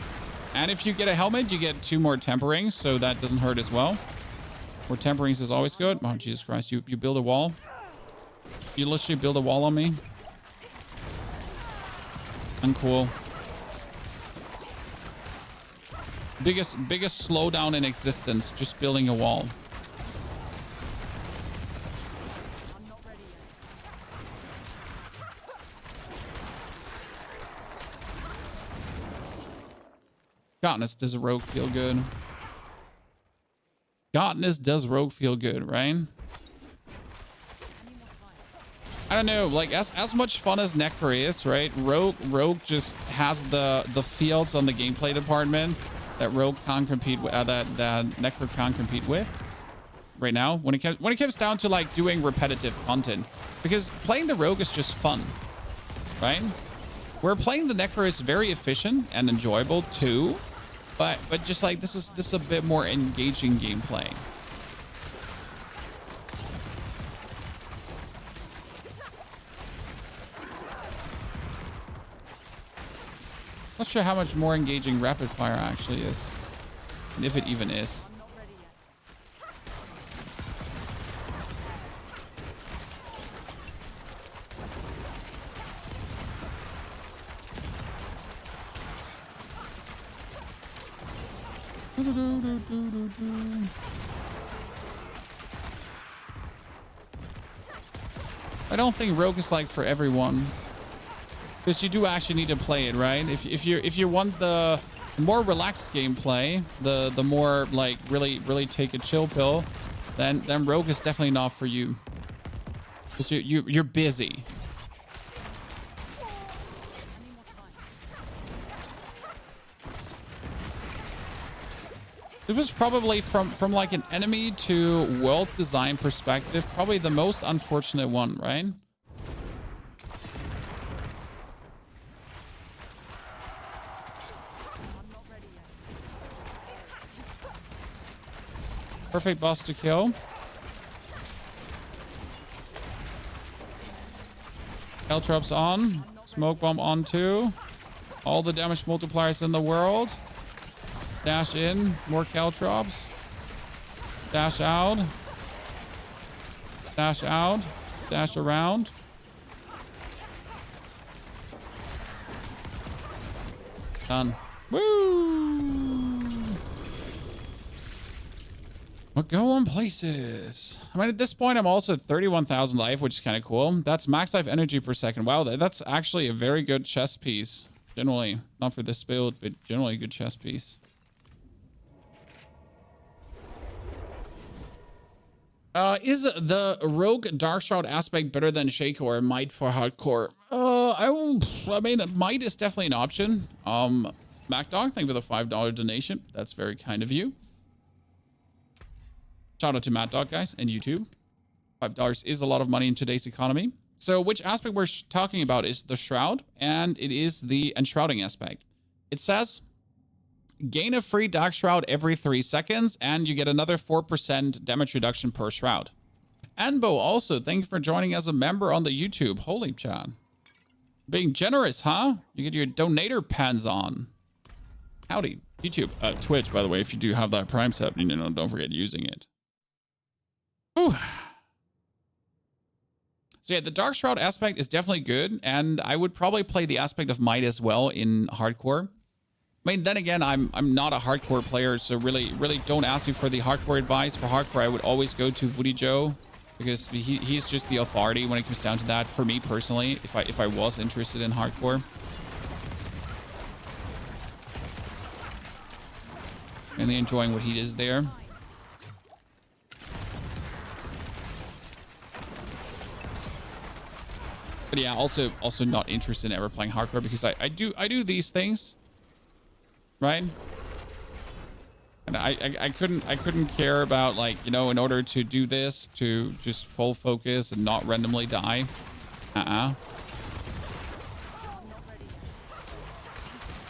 And if you get a helmet, you get 2 more temperings, so that doesn't hurt as well. More temperings is always good. Oh, Jesus Christ. You build a wall. You literally build a wall on me. Uncool. Biggest slowdown in existence, just building a wall. Godness, does a rogue feel good? Godness, does rogue feel good, right? I don't know, like as much fun as Necro is, right? Rogue just has the fields on the gameplay department that Rogue can't compete with, that Necro can't compete with right now. When it comes down to like doing repetitive content, because playing the Rogue is just fun, right? Where playing the Necro is very efficient and enjoyable too, but just like this is a bit more engaging gameplay. Not sure how much more engaging rapid fire actually is, and if it even is. I don't think Rogue is like for everyone, because you do actually need to play it, right? If you want the more relaxed gameplay, the more like really take a chill pill, then Rogue is definitely not for you, because you're busy. This was probably from like an enemy to world design perspective, probably the most unfortunate one, right? Perfect boss to kill. Caltrops on. Smoke bomb on too. All the damage multipliers in the world. Dash in. More Caltrops. Dash out. Dash out. Dash around. Done. Woo! We're going places. I mean, at this point, I'm also at 31,000 life, which is kind of cool. That's max life energy per second. Wow, that's actually a very good chess piece. Generally, not for this build, but generally a good chess piece. Is the Rogue Darkshroud aspect better than Shaco or Might for hardcore? I mean, Might is definitely an option. MacDog, thank you for the $5 donation. That's very kind of you. Shout out to MacDog, guys, and YouTube. $5 is a lot of money in today's economy. So which aspect we're talking about is the Shroud, and it is the Enshrouding aspect. It says, gain a free Dark Shroud every 3 seconds, and you get another 4% damage reduction per Shroud. Anbo, also, thank you for joining as a member on the YouTube. Holy chat. Being generous, huh? You get your donator pens on. Howdy. YouTube, Twitch, by the way, if you do have that Prime sub, you know, don't forget using it. Whew. So yeah, the Dark Shroud aspect is definitely good, and I would probably play the aspect of Might as well in hardcore. I mean, then again, I'm not a hardcore player, so really don't ask me for the hardcore advice. For hardcore, I would always go to Woody Joe, because he's just the authority when it comes down to that. For me personally, if I was interested in hardcore. Really enjoying what he does there. But yeah, also not interested in ever playing hardcore, because I do these things, right? And I couldn't care about, like, you know, in order to do this, to just full focus and not randomly die. And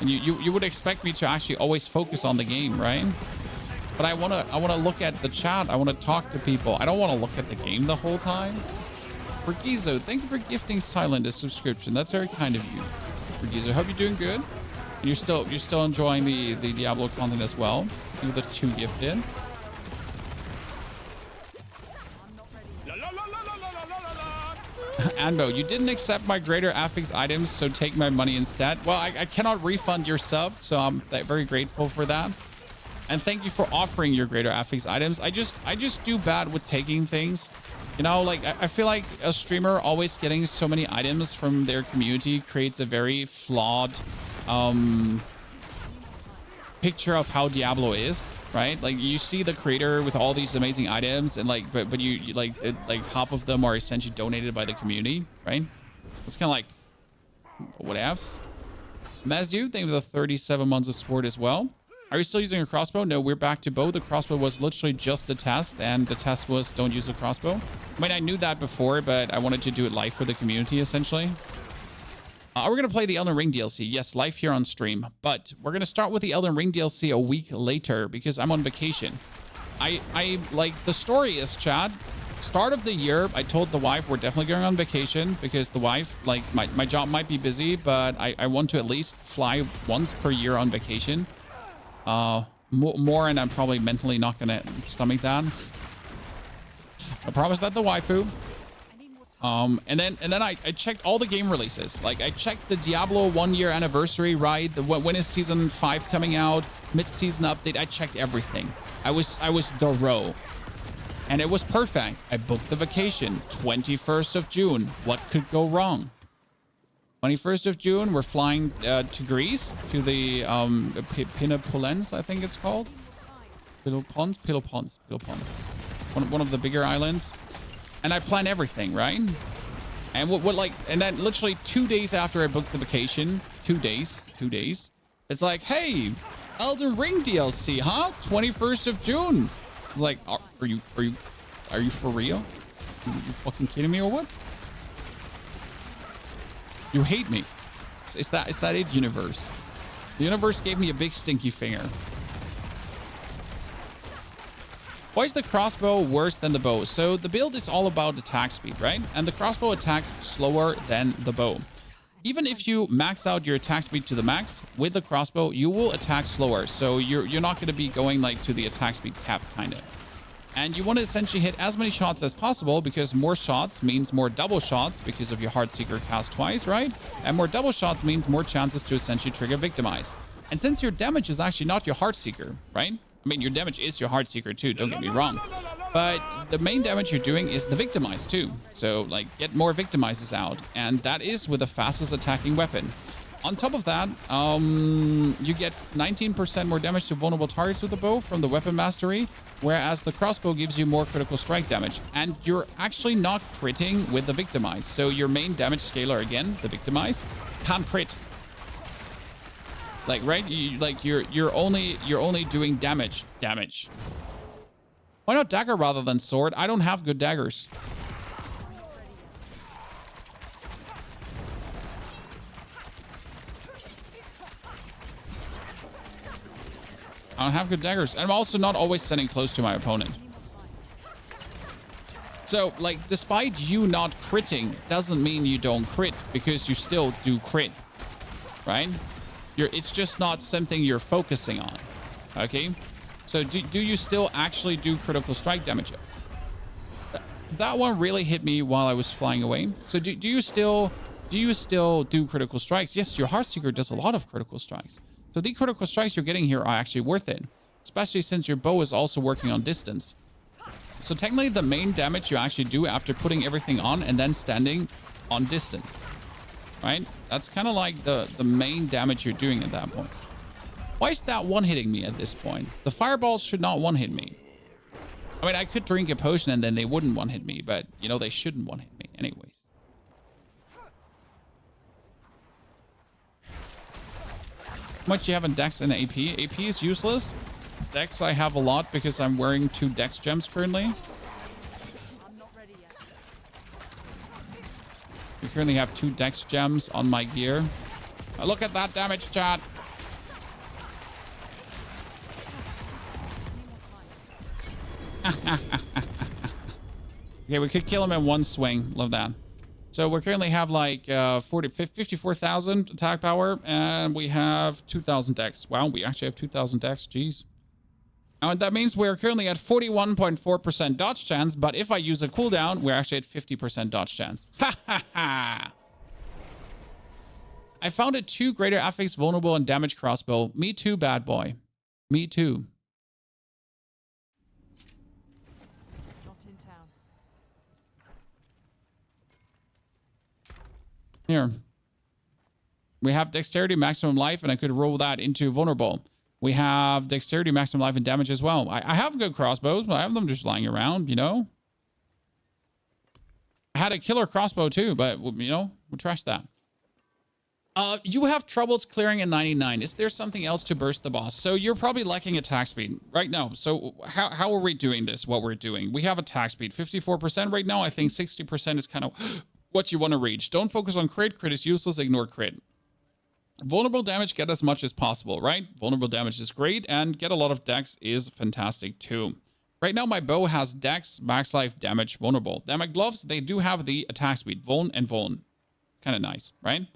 you would expect me to actually always focus on the game, right? But I wanna look at the chat. I wanna talk to people. I don't want to look at the game the whole time. Forgizo, thank you for gifting Silent a subscription. That's very kind of you. Forgizo, hope you're doing good. And you're still enjoying the Diablo content as well. You're the 2 gifted. Anbo, you didn't accept my greater affix items, so take my money instead. Well, I cannot refund your sub, so I'm very grateful for that. And thank you for offering your greater affix items. I just do bad with taking things. You know, like I feel like a streamer always getting so many items from their community creates a very flawed picture of how Diablo is, right? Like you see the creator with all these amazing items, and like, but you like half of them are essentially donated by the community, right? It's kind of like whatevs. Mazdu, thank you for the 37 months of support as well. Are you still using a crossbow? No, we're back to bow. The crossbow was literally just a test, and the test was don't use a crossbow. I mean, I knew that before, but I wanted to do it live for the community, essentially. We're going to play the Elden Ring DLC. Yes, live here on stream. But we're going to start with the Elden Ring DLC a week later because I'm on vacation. I like, the story is, Chad, start of the year, I told the wife we're definitely going on vacation because the wife, like, my job might be busy, but I want to at least fly once per year on vacation. More, and I'm probably mentally not going to stomach that. I promised that the waifu. And then I checked all the game releases. Like I checked the Diablo 1-year anniversary, right? When is season 5 coming out? Mid-season update. I checked everything. I was thorough. And it was perfect. I booked the vacation. 21st of June. What could go wrong? 21st of June, we're flying to Greece, to the Pinopolens, I think it's called. Pelopons. One of the bigger islands. And I plan everything, right? And and then literally 2 days after I booked the vacation, 2 days, it's like, hey, Elden Ring DLC, huh? 21st of June. It's like, are you for real? Are you fucking kidding me or what? You hate me. Is that it, universe? The universe gave me a big stinky finger. Why is the crossbow worse than the bow? So the build is all about attack speed, right? And the crossbow attacks slower than the bow. Even if you max out your attack speed to the max with the crossbow, you will attack slower. So you're not going to be going like to the attack speed cap kind of. And you want to essentially hit as many shots as possible because more shots means more double shots because of your Heartseeker cast twice, right? And more double shots means more chances to essentially trigger Victimize. And since your damage is actually not your Heartseeker, right? I mean, your damage is your Heartseeker too, don't get me wrong. But the main damage you're doing is the Victimize too. So like get more Victimizes out. And that is with the fastest attacking weapon. On top of that, you get 19% more damage to vulnerable targets with the bow from the weapon mastery, whereas the crossbow gives you more critical strike damage. And you're actually not critting with the Victimize. So your main damage scaler, again, the Victimize, can't crit. Like, right? You're only doing damage. Why not dagger rather than sword? I don't have good daggers. I don't have good daggers. And I'm also not always standing close to my opponent. So, like, despite you not critting, doesn't mean you don't crit, because you still do crit, right? It's just not something you're focusing on, okay? So, do you still actually do critical strike damage? That one really hit me while I was flying away. So, do you still do critical strikes? Yes, your Heartseeker does a lot of critical strikes. So the critical strikes you're getting here are actually worth it, especially since your bow is also working on distance. So technically the main damage you actually do after putting everything on and then standing on distance, right? That's kind of like the main damage you're doing at that point. Why is that one hitting me at this point? The fireballs should not one hit me. I mean, I could drink a potion and then they wouldn't one hit me, but you know, they shouldn't one hit me anyways. How much do you have in Dex and AP? AP is useless. Dex I have a lot because I'm wearing 2 Dex gems currently. We currently have 2 Dex gems on my gear. Oh, look at that damage, chat. Okay, we could kill him in one swing. Love that. So we currently have like 54,000 attack power, and we have 2,000 dex. Wow, we actually have 2,000 dex. Jeez. And that means we're currently at 41.4% dodge chance, but if I use a cooldown, we're actually at 50% dodge chance. Ha ha ha! I found it 2 greater affix, vulnerable, and damage crossbow. Me too, bad boy. Me too. Not in town. Here. We have dexterity, maximum life, and I could roll that into vulnerable. We have dexterity, maximum life, and damage as well. I have good crossbows, but I have them just lying around, you know? I had a killer crossbow too, but, you know, we'll trash that. You have troubles clearing a 99. Is there something else to burst the boss? So you're probably lacking attack speed right now. So how are we doing this, what we're doing? We have attack speed, 54% right now. I think 60% is kind of what you want to reach. Don't focus on crit. Crit is useless. Ignore crit. Vulnerable damage, get as much as possible, right? Vulnerable damage is great, and get a lot of dex is fantastic too. Right now, my bow has dex, max life, damage, vulnerable. Then my gloves, they do have the attack speed, vuln and vuln. Kind of nice, right?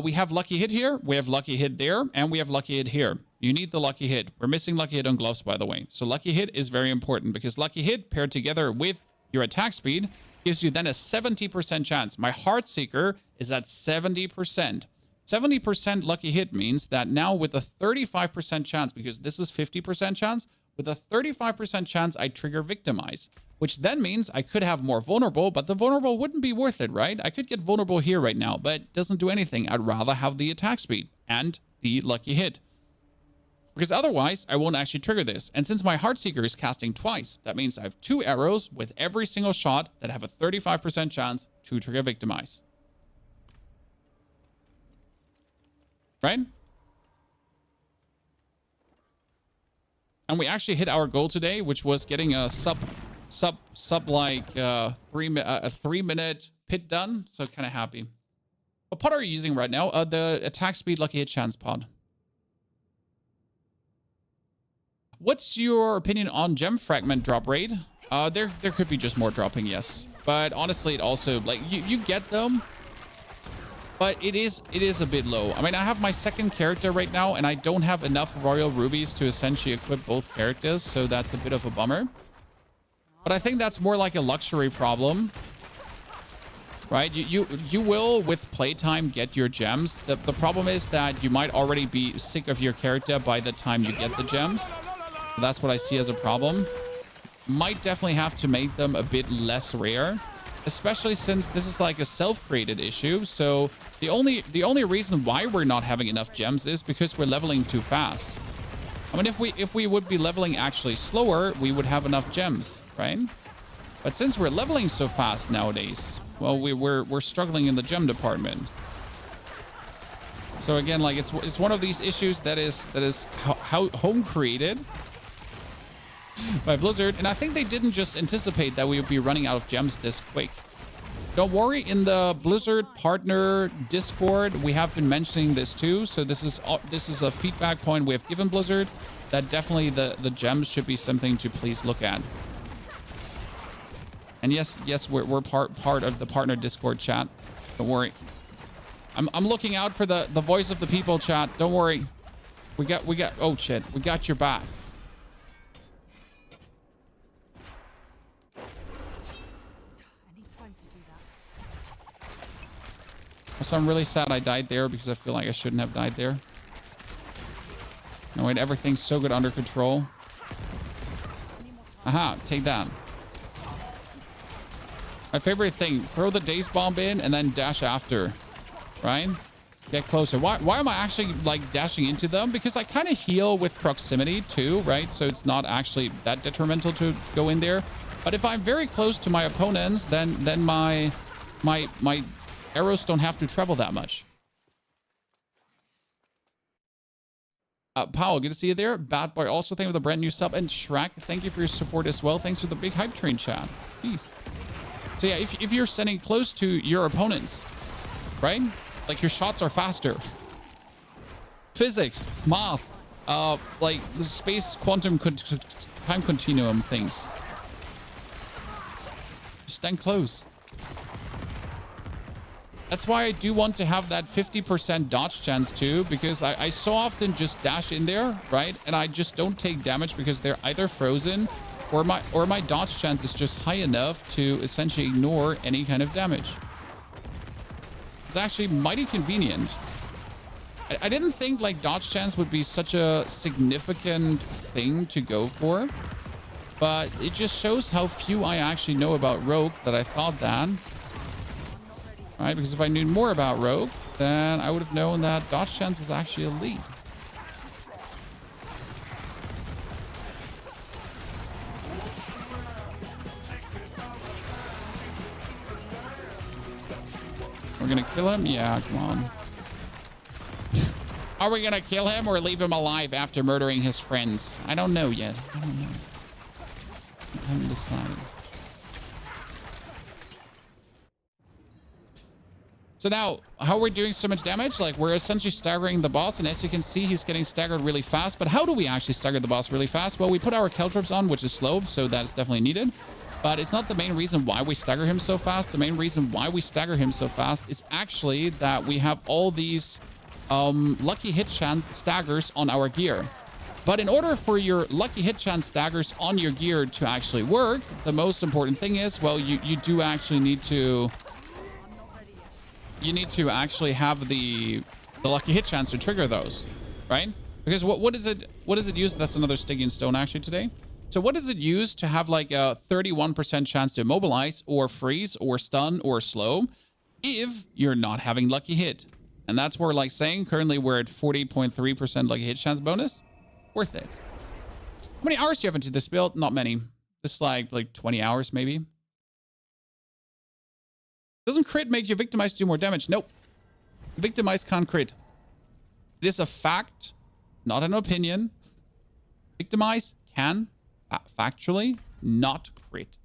We have lucky hit here, we have lucky hit there, and we have lucky hit here. You need the lucky hit. We're missing lucky hit on gloves, by the way. So lucky hit is very important because lucky hit paired together with your attack speed gives you then a 70% chance. My Heartseeker is at 70%. 70% lucky hit means that now with a 35% chance, because this is 50% chance, with a 35% chance I trigger victimize, which then means I could have more vulnerable, but the vulnerable wouldn't be worth it, right? I could get vulnerable here right now, but it doesn't do anything. I'd rather have the attack speed and the lucky hit, because otherwise I won't actually trigger this. And since my Heartseeker is casting twice, that means I have 2 arrows with every single shot that have a 35% chance to trigger victimize. Right? And we actually hit our goal today, which was getting a sub like 3-minute pit done. So kind of happy. What pod are you using right now? The attack speed lucky hit chance pod. What's your opinion on gem fragment drop rate? There could be just more dropping, yes. But honestly, it also like you get them. But it is a bit low. I mean, I have my second character right now, and I don't have enough royal rubies to essentially equip both characters, so that's a bit of a bummer. But I think that's more like a luxury problem, right? You will, with playtime, get your gems. The problem is that you might already be sick of your character by the time you get the gems. That's what I see as a problem. Might definitely have to make them a bit less rare, especially since this is like a self-created issue. So the only reason why we're not having enough gems is because we're leveling too fast. I mean, if we would be leveling actually slower, we would have enough gems, right? But since we're leveling so fast nowadays, well, we're struggling in the gem department. So again, like it's one of these issues that is how home created by Blizzard, and I think they didn't just anticipate that we would be running out of gems this quick. Don't worry, in the Blizzard partner Discord, we have been mentioning this too. So this is a feedback point we have given Blizzard that definitely the gems should be something to please look at. And yes, we're part of the partner Discord chat. Don't worry. I'm looking out for the voice of the people chat. Don't worry. We got oh shit, we got your back. So I'm really sad I died there because I feel like I shouldn't have died there. No, wait, everything's so good under control. Aha, take that. My favorite thing, throw the daze bomb in and then dash after, right? Get closer. Why am I actually like dashing into them? Because I kind of heal with proximity too, right? So it's not actually that detrimental to go in there. But if I'm very close to my opponents, then my arrows don't have to travel that much. Powell, good to see you there. Bad Boy, also thank you for the brand new sub. And Shrek, thank you for your support as well. Thanks for the big hype train chat. Peace. So yeah, if you're standing close to your opponents, right? Like your shots are faster. Physics, math, like the space quantum time continuum things. Just stand close. That's why I do want to have that 50% dodge chance too, because I so often just dash in there, right? And I just don't take damage because they're either frozen or my dodge chance is just high enough to essentially ignore any kind of damage. It's actually mighty convenient. I didn't think like dodge chance would be such a significant thing to go for, but it just shows how few I actually know about Rogue that I thought that. Right, because if I knew more about Rogue, then I would have known that dodge chance is actually a lead. We're gonna kill him? Yeah, come on. Are we gonna kill him or leave him alive after murdering his friends? I don't know yet. I don't know. I haven't decided. So now, how are we doing so much damage? Like, we're essentially staggering the boss, and as you can see, he's getting staggered really fast. But how do we actually stagger the boss really fast? Well, we put our Caltrops on, which is slow, so that's definitely needed. But it's not the main reason why we stagger him so fast. The main reason why we stagger him so fast is actually that we have all these lucky hit chance staggers on our gear. But in order for your lucky hit chance staggers on your gear to actually work, the most important thing is, well, you do actually need to... You need to actually have the lucky hit chance to trigger those, right? Because what is it used? That's another Stygian stone actually today. So what does it use to have like a 31% chance to immobilize or freeze or stun or slow if you're not having lucky hit? And that's where, like saying, currently we're at 40.3% lucky hit chance bonus. Worth it. How many hours do you have into this build? Not many. Just like 20 hours maybe. Doesn't crit make your victimized do more damage? Nope. Victimized can't crit. It is a fact, not an opinion. Victimized can factually not crit.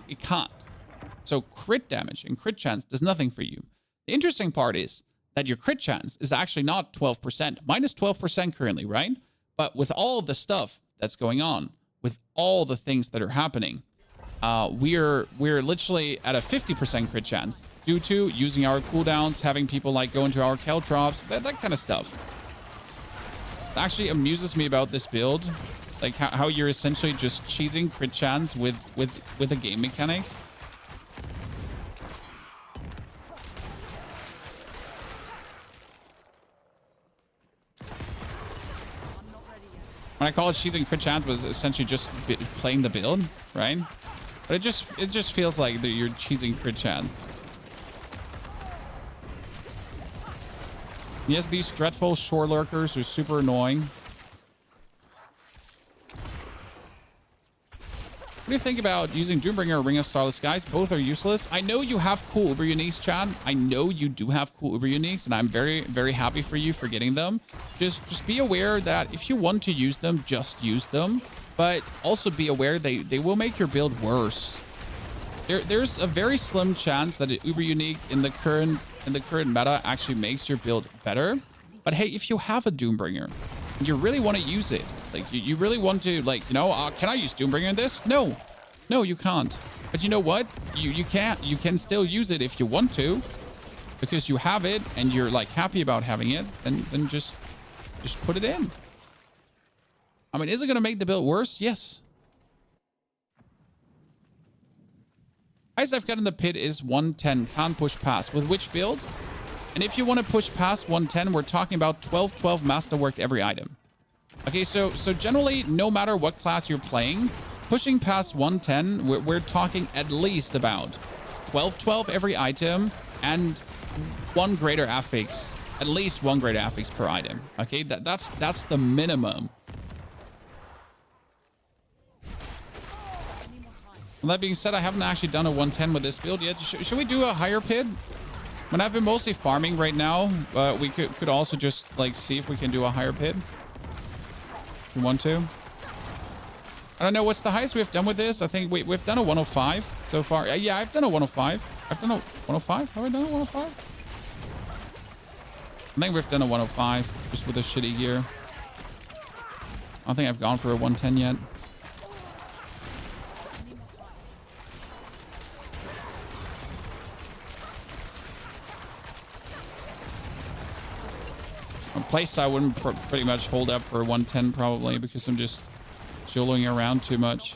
It can't. So crit damage and crit chance does nothing for you. The interesting part is that your crit chance is actually not 12%, minus 12% currently, right? But with all the stuff that's going on, with all the things that are happening, we're literally at a 50% crit chance due to using our cooldowns, having people like go into our Caltrops, that kind of stuff. It actually amuses me about this build, like how you're essentially just cheesing crit chance with the game mechanics. When I call it cheesing crit chance, was essentially just playing the build, right? But it just feels like that you're cheesing crit chance. Yes, these dreadful shore lurkers are super annoying. What do you think about using Doombringer or Ring of Starless Skies? Both are useless. I know you have cool Uber Uniques, Chad. I know you do have cool Uber Uniques, and I'm very, very happy for you for getting them. Just be aware that if you want to use them, just use them. But also be aware they will make your build worse. There's a very slim chance that an Uber Unique in the current meta actually makes your build better. But hey, if you have a Doombringer, you really want to use it. Like you really want to, like, you know, can I use Doombringer in this? No, you can't. But you know what? You can't. You can still use it if you want to, because you have it and you're like happy about having it. Then just put it in. I mean, is it gonna make the build worse? Yes. Highest I've got in the pit is 110. Can't push past. With which build? And if you want to push past 110, we're talking about 12/12 masterworked every item. Okay, so generally, no matter what class you're playing, pushing past 110, we're talking at least about 12/12 every item and one greater affix. At least one greater affix per item. Okay, that's the minimum. Well, that being said, I haven't actually done a 110 with this build yet. Should we do a higher pit? When I've been mostly farming right now, we could also just like see if we can do a higher pit. If you want to. I don't know what's the highest we've done with this. I think we've done a 105 so far. Yeah, I've done a 105. I've done a 105. Have I done a 105? I think we've done a 105 just with a shitty gear. I don't think I've gone for a 110 yet. Playstyle wouldn't pretty much hold up for 110 probably because I'm just jolling around too much.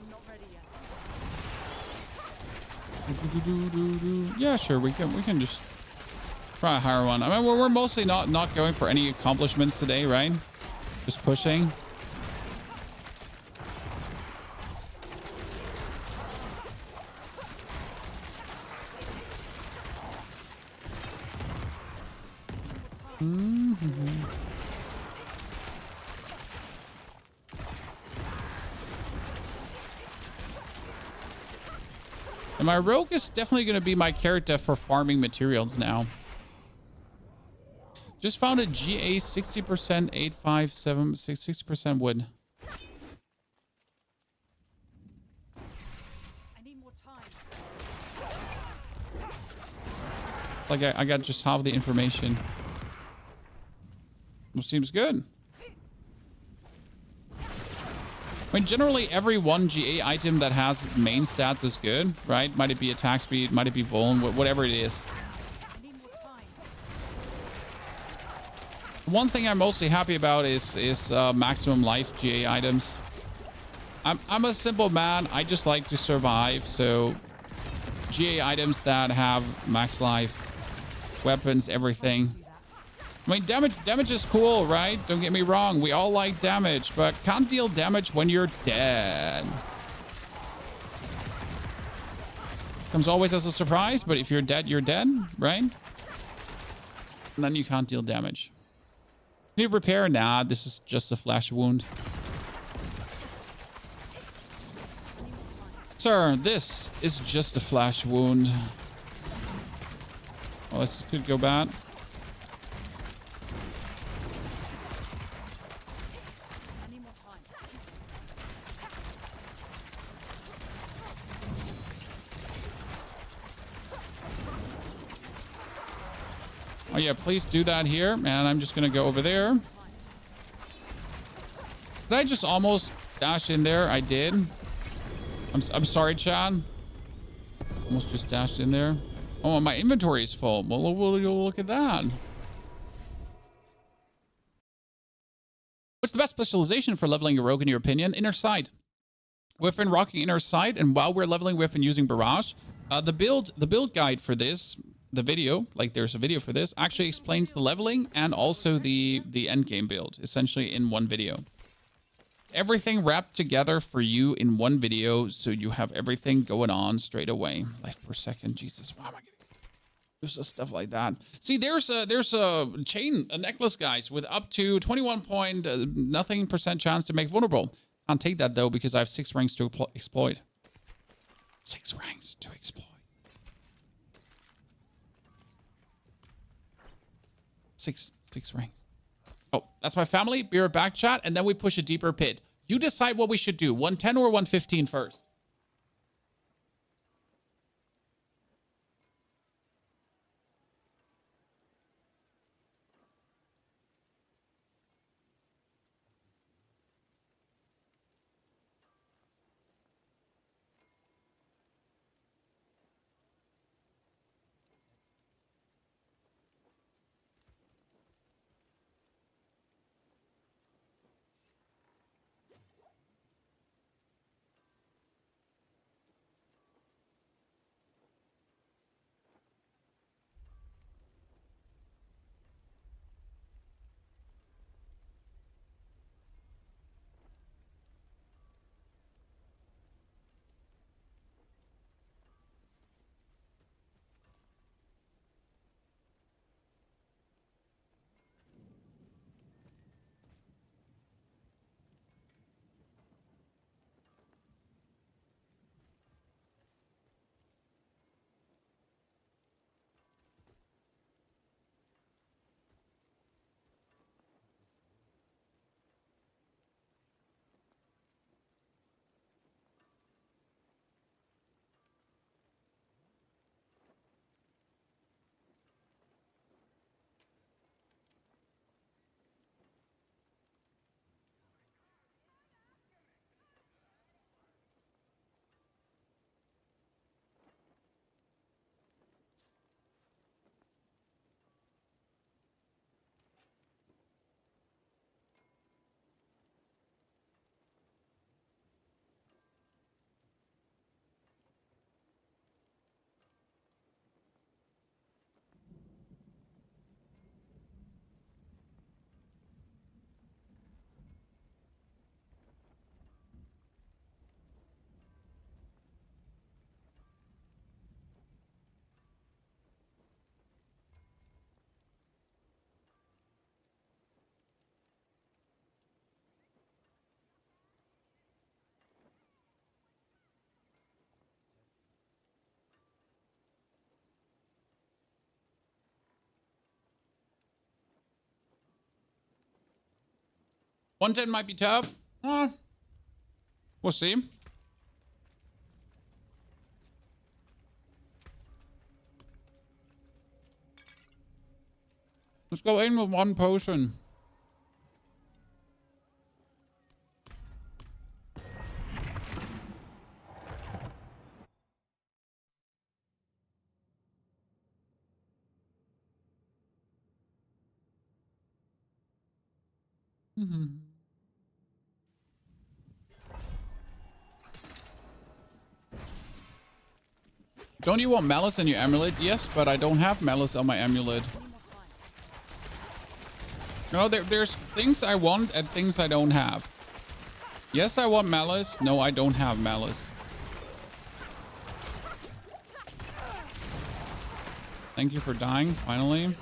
Not ready yet. I'm not ready yet. Yeah, sure. We can just try a higher one. I mean, we're mostly not going for any accomplishments today, right? Just pushing. And my rogue is definitely going to be my character for farming materials now. Just found a GA 60%, 857, 60% wood. I need more time. Like I got just half the information. Well, seems good. I mean, generally every one GA item that has main stats is good, right? Might it be attack speed, might it be vuln, whatever it is. I need more time. One thing I'm mostly happy about is maximum life GA items. I'm a simple man. I just like to survive. So GA items that have max life, weapons, everything. I mean, damage is cool, right? Don't get me wrong. We all like damage, but can't deal damage when you're dead. Comes always as a surprise, but if you're dead, you're dead, right? And then you can't deal damage. Need repair? Nah, this is just a flesh wound. Sir, this is just a flesh wound. Oh, this could go bad. I need more time. Oh yeah, please do that here. And I'm just gonna go over there. Did I just almost dash in there? I did. I'm sorry, Chad. Almost just dashed in there. Oh, my inventory is full. Well, look at that. What's the best specialization for leveling a rogue in your opinion? Inner sight. We've been rocking inner sight, and while we're leveling, we've been using barrage. The build guide for this, the video, like there's a video for this, actually explains the leveling and also the end game build, essentially in one video. Everything wrapped together for you in one video, so you have everything going on straight away. Life per second, Jesus, why am I getting there's stuff like that? See, there's a chain, a necklace, guys, with up to 21 point nothing % chance to make vulnerable. Can't take that though because I have 6 ranks to exploit. 6 ranks to exploit. 6 ranks. Oh, that's my family. Be right back, chat, and then we push a deeper pit. You decide what we should do, 110 or 115 first. 110 might be tough. We'll see. Let's go in with 1 potion. Don't you want malice in your amulet? Yes, but I don't have malice on my amulet. No, there's things I want and things I don't have. Yes, I want malice. No, I don't have malice. Thank you for dying, finally.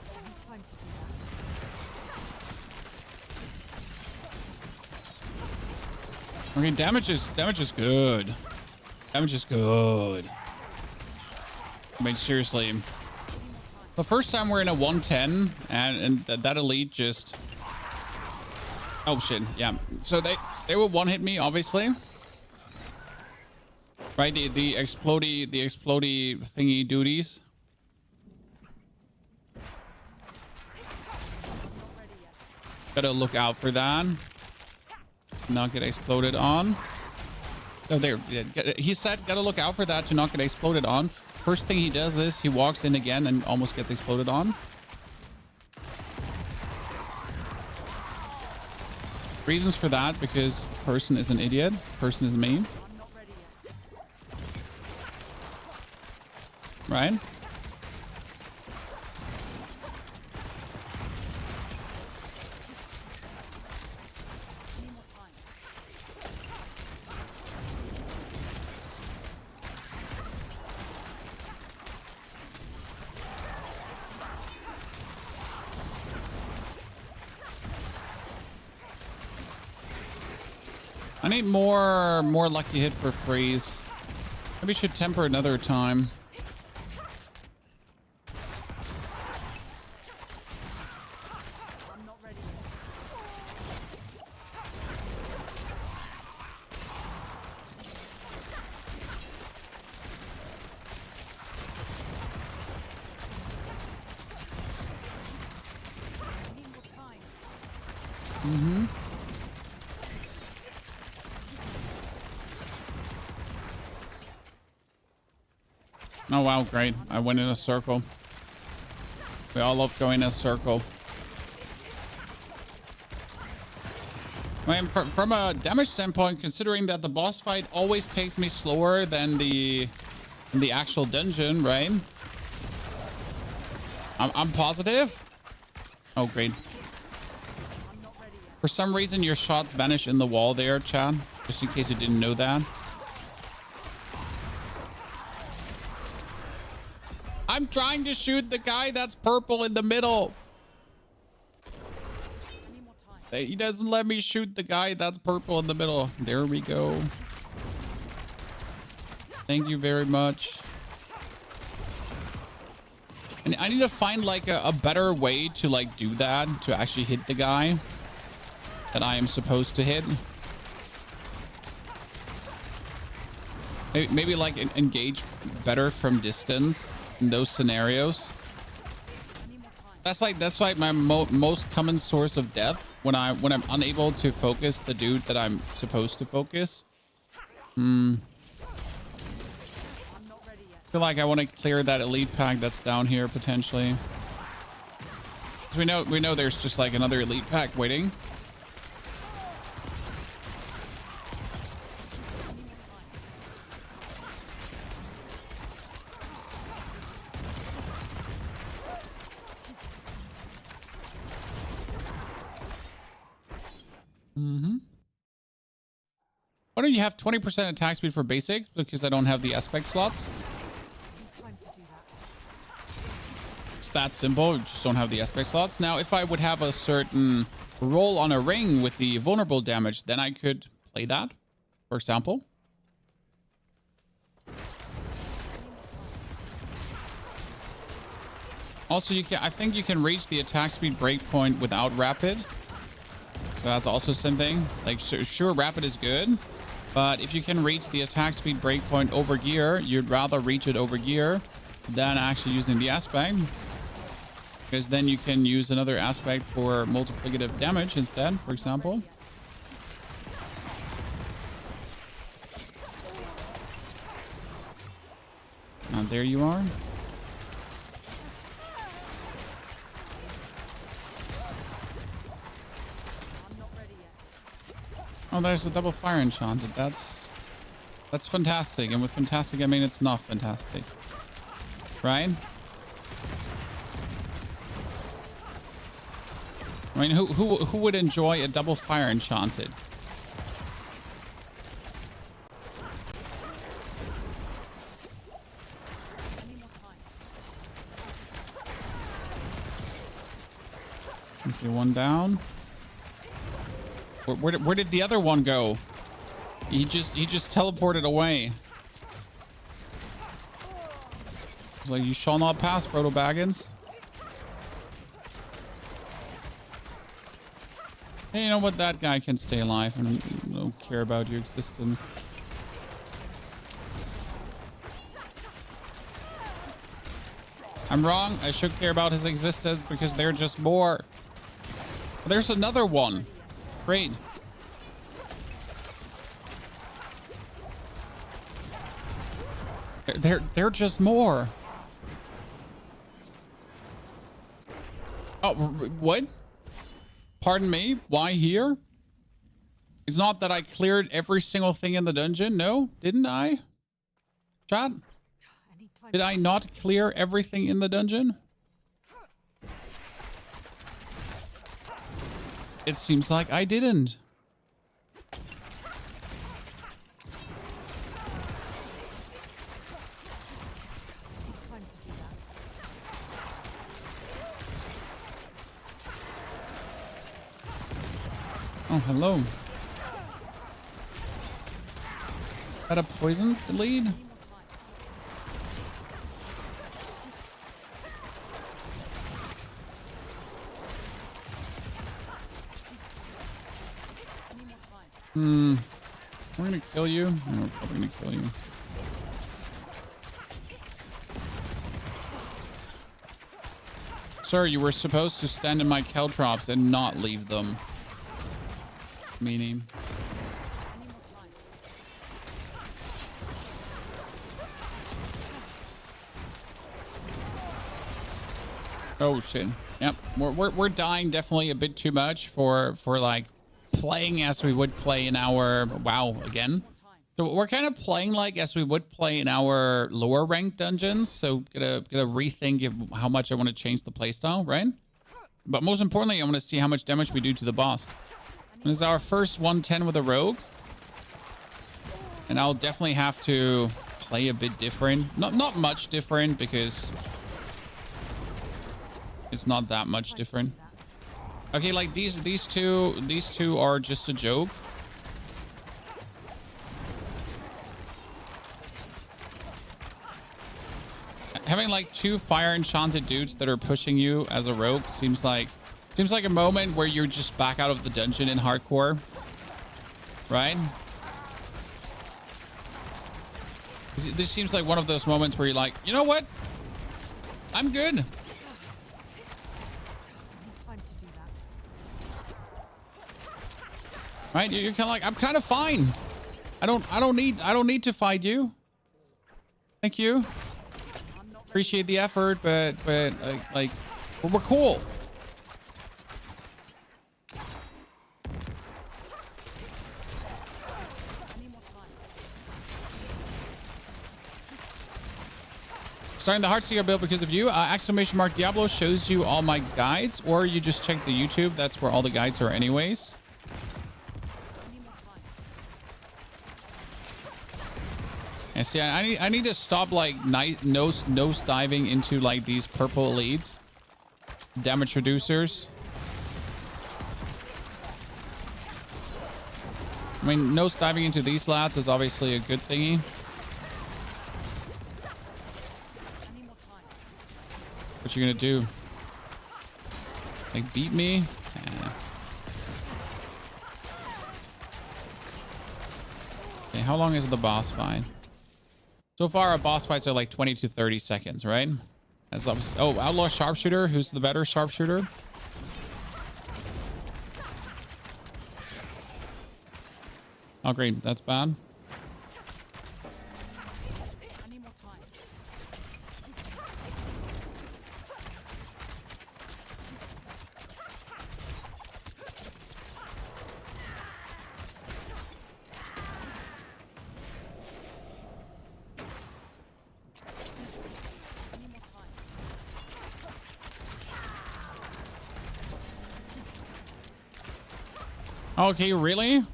Okay, damage is good. Damage is good. I mean, seriously. The first time we're in a 110 and that elite just... Oh shit, yeah. So they will one-hit me, obviously. Right, the explodey thingy duties. Gotta look out for that. Not get exploded on. Oh, there. He said gotta look out for that to not get exploded on. First thing he does is he walks in again and almost gets exploded on. Reasons for that, because person is an idiot. Person is me. Right? I need more lucky hit for freeze. Maybe should temper another time. I'm not ready yet. I need more time. Oh wow, great. I went in a circle. We all love going in a circle. I mean, from a damage standpoint, considering that the boss fight always takes me slower than the actual dungeon, right? I'm positive. Oh great. For some reason your shots vanish in the wall there, Chad. Just in case you didn't know that. I'm trying to shoot the guy that's purple in the middle. He doesn't let me shoot the guy that's purple in the middle. There we go. Thank you very much. And I need to find like a better way to like do that, to actually hit the guy that I am supposed to hit. Maybe like engage better from distance in those scenarios. That's like my most common source of death when I'm unable to focus the dude that I'm supposed to focus. I feel like I want to clear that elite pack that's down here potentially. 'Cause we know there's just like another elite pack waiting. Why don't you have 20% attack speed for basics? Because I don't have the aspect slots. It's that simple. You just don't have the aspect slots. Now, if I would have a certain roll on a ring with the vulnerable damage, then I could play that, for example. Also, I think you can reach the attack speed breakpoint without rapid. So that's also something. Like, sure, rapid is good, but if you can reach the attack speed breakpoint over gear, you'd rather reach it over gear than actually using the aspect, because then you can use another aspect for multiplicative damage instead, for example. Now there you are. Oh, there's a double fire enchanted. That's fantastic. And with fantastic, I mean it's not fantastic, right? I mean, who would enjoy a double fire enchanted? Okay, one down. Where did the other one go? He just teleported away. It's like, you shall not pass, Frodo Baggins. Hey, you know what? That guy can stay alive. I don't care about your existence. I'm wrong. I should care about his existence because they're just more. There's another one. Great. They're just more. Oh, what? Pardon me? Why here? It's not that I cleared every single thing in the dungeon. No, didn't I? Chat? Did I not clear everything in the dungeon? It seems like I didn't. Oh, hello. Is that a poison lead? We're gonna kill you. No, we're probably gonna kill you. Sir, you were supposed to stand in my Caltrops and not leave them. Meaning. Oh shit. Yep. We're dying definitely a bit too much for like playing as we would play in our WoW again. So we're kind of playing like as we would play in our lower ranked dungeons. So gotta rethink how much I want to change the playstyle, right? But most importantly, I want to see how much damage we do to the boss. This is our first 110 with a rogue. And I'll definitely have to play a bit different. Not much different because it's not that much different. Okay, like these two are just a joke. Having like two fire enchanted dudes that are pushing you as a rogue seems like a moment where you're just back out of the dungeon in hardcore, right? This seems like one of those moments where you're like, you know what? I'm good. Right? You're kind of like, I'm kind of fine. I don't need to fight you. Thank you. Appreciate the effort, but like we're cool. Starting the Heartseeker build because of you. Exclamation mark Diablo shows you all my guides, or you just check the YouTube. That's where all the guides are anyways. And see, I need to stop like nose diving into like these purple elites, damage reducers. I mean, nose diving into these lads is obviously a good thingy. What you gonna do? Like beat me? how long is the boss fight? So far, our boss fights are like 20 to 30 seconds, right? That's obviously, oh, outlaw sharpshooter. Who's the better sharpshooter? Oh, great. That's bad. I need more time. Okay, really?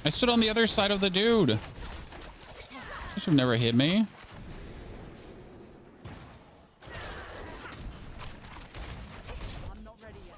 I stood on the other side of the dude. You should have never hit me. I'm not ready yet.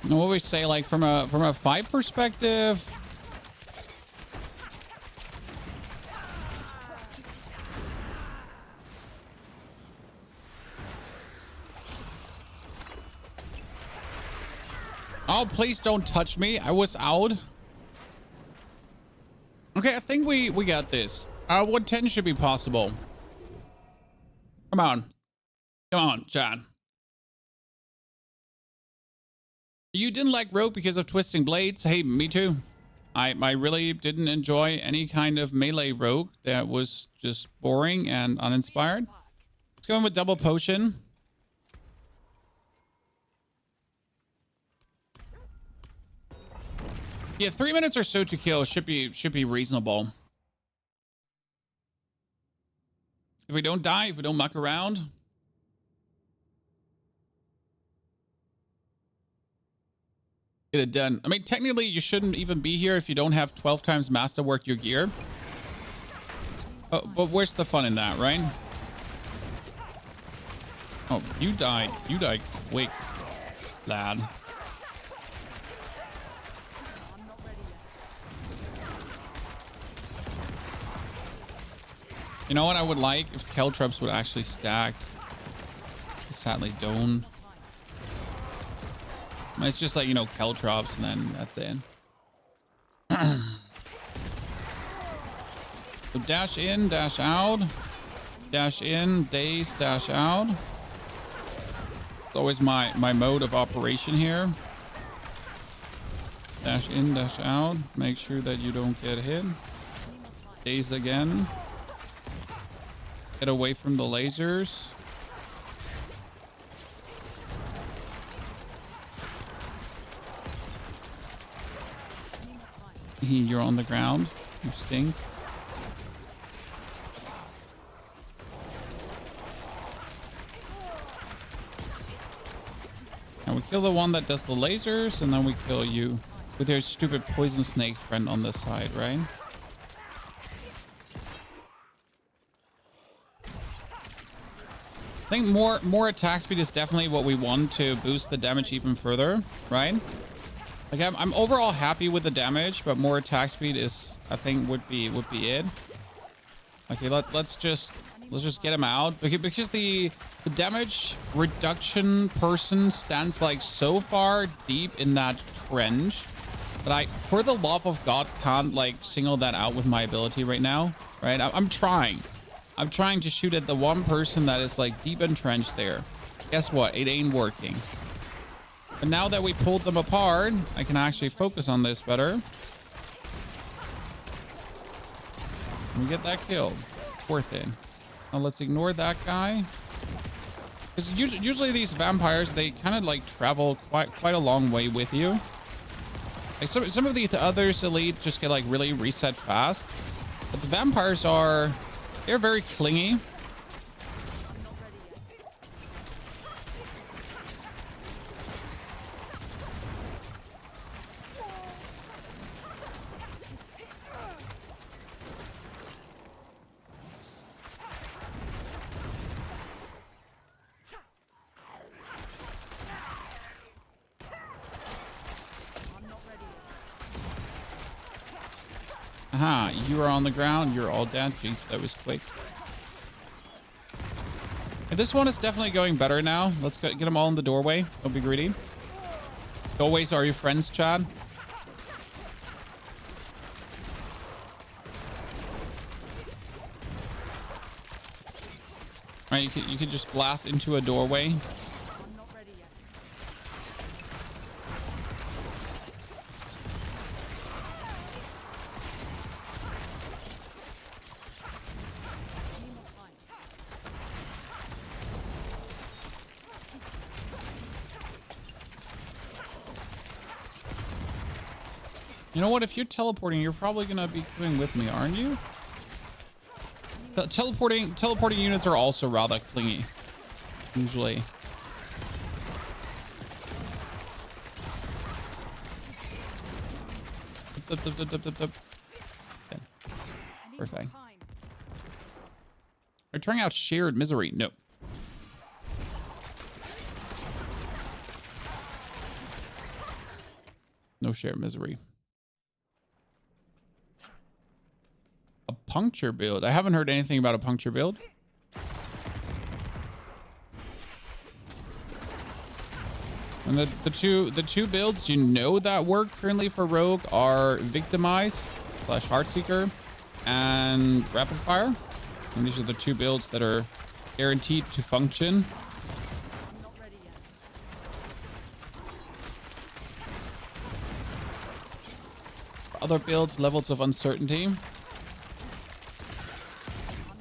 And what we say, like from a fight perspective, oh, please don't touch me. I was out. Okay, I think we got this. 110 should be possible. Come on. Come on, John. You didn't like Rogue because of twisting blades? Hey, me too. I really didn't enjoy any kind of melee Rogue that was just boring and uninspired. Let's go in with double potion. Yeah, 3 minutes or so to kill should be reasonable. If we don't die, if we don't muck around. Get it done. I mean, technically, you shouldn't even be here if you don't have 12 times masterwork your gear. But where's the fun in that, right? Oh, you died. You died quick, lad. You know what I would like? If Caltrops would actually stack. They sadly don't. It's just like, you know, Caltrops, and then that's it. So dash in, dash out. Dash in, daze, dash out. It's always my mode of operation here. Dash in, dash out. Make sure that you don't get hit. Daze again. Get away from the lasers. You're on the ground. You stink. And we kill the one that does the lasers, and then we kill you with your stupid poison snake friend on the side, right? I think more attack speed is definitely what we want to boost the damage even further, right? Like I'm overall happy with the damage, but more attack speed is, I think, would be it. Okay, let's just get him out because the damage reduction person stands like so far deep in that trench that I, for the love of God, can't like single that out with my ability right now. Right? I'm trying to shoot at the one person that is like deep entrenched there. Guess what? It ain't working. But now that we pulled them apart, I can actually focus on this better. And we get that kill. Worth it. Now let's ignore that guy. Because usually these vampires, they kind of like travel quite a long way with you. Like some of the others elite just get like really reset fast. But the vampires they're very clingy. Aha, you are on the ground. You're all dead. Jeez, that was quick. And this one is definitely going better now. Let's get them all in the doorway. Don't be greedy. Doorways are your friends, Chad. All right, you could just blast into a doorway. I'm not ready yet. Need more time. You know what? If you're teleporting, you're probably gonna be coming with me, aren't you? Teleporting units are also rather clingy, usually. Okay. Perfect. Are trying out shared misery? No. No shared misery. A puncture build. I haven't heard anything about a puncture build. And the two builds you know that work currently for Rogue are Victimize / Heartseeker and Rapid Fire. And these are the two builds that are guaranteed to function. I'm not ready yet. Other builds, levels of uncertainty. I'm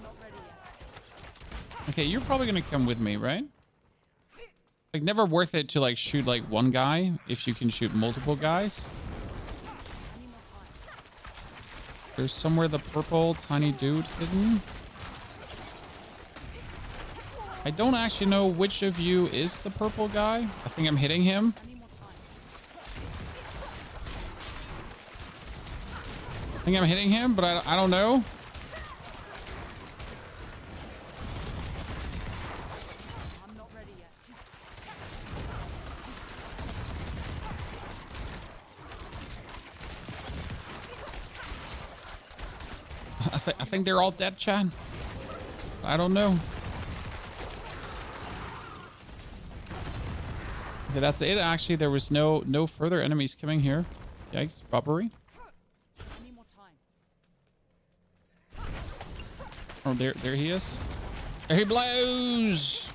not ready yet. Okay, you're probably gonna come with me, right? Like, never worth it to like shoot like one guy if you can shoot multiple guys. I need more time. There's somewhere the purple tiny dude hidden. I don't actually know which of you is the purple guy. I think I'm hitting him. I need more time. I think I'm hitting him, but I don't know. I'm not ready yet. I think they're all dead, Chad. I don't know. Okay, that's it. Actually, there was no further enemies coming here. Yikes, robbery. I need more time. Oh, there he is. There he blows.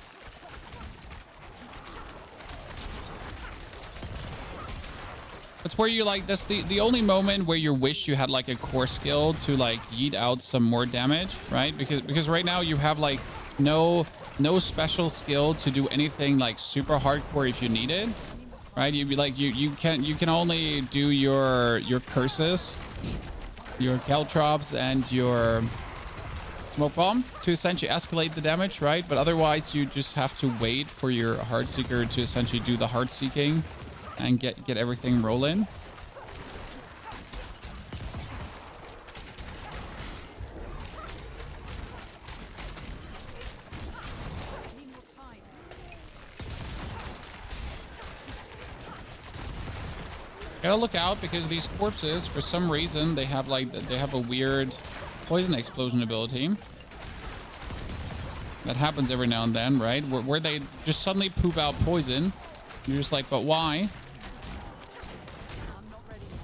That's where you like, that's the only moment where you wish you had like a core skill to like yeet out some more damage, right? Because right now you have like no special skill to do anything like super hardcore if you need it, right? You'd be like, you can only do your curses, your Caltrops and your smoke bomb to essentially escalate the damage, right? But otherwise you just have to wait for your Heartseeker to essentially do the heart seeking and get everything rolling. I need more time. Gotta look out because these corpses, for some reason, they have a weird poison explosion ability. That happens every now and then, right? Where they just suddenly poop out poison. You're just like, but why? I'm not ready yet.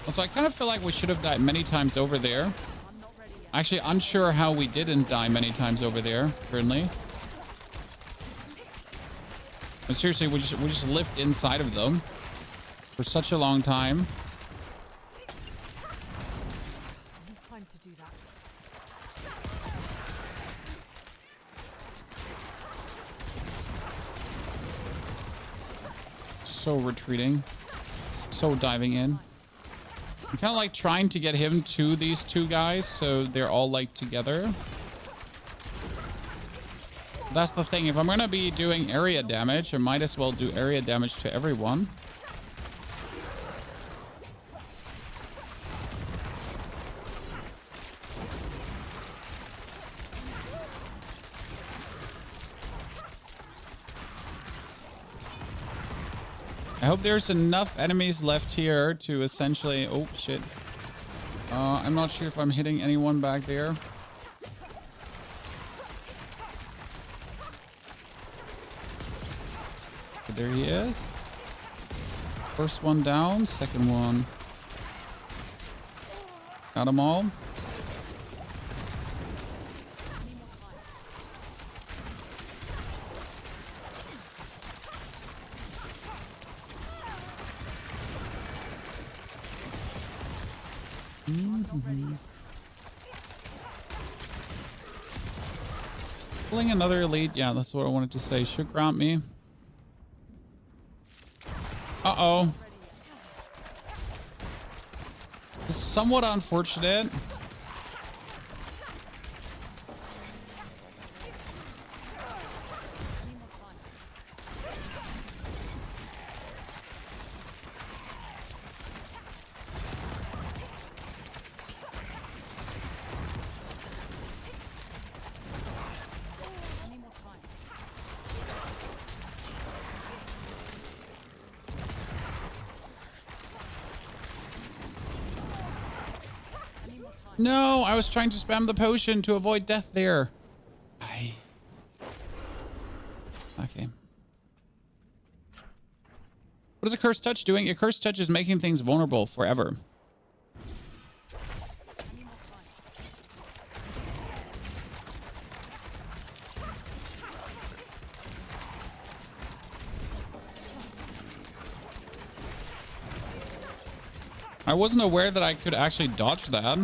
Also, I kind of feel like we should have died many times over there. I'm not ready yet. Actually, unsure how we didn't die many times over there, currently. But seriously, we just lived inside of them for such a long time. I need time to do that. So retreating. So diving in. I'm kind of like trying to get him to these two guys so they're all like together. That's the thing. If I'm going to be doing area damage, I might as well do area damage to everyone. hope there's enough enemies left here to essentially... Oh, shit. I'm not sure if I'm hitting anyone back there. But there he is. First one down, second one. Got them all. Pulling another elite. Yeah, that's what I wanted to say. Should grant me. Uh-oh. It's somewhat unfortunate. No, I was trying to spam the potion to avoid death there. Okay. What is a cursed touch doing? A cursed touch is making things vulnerable forever. I wasn't aware that I could actually dodge that.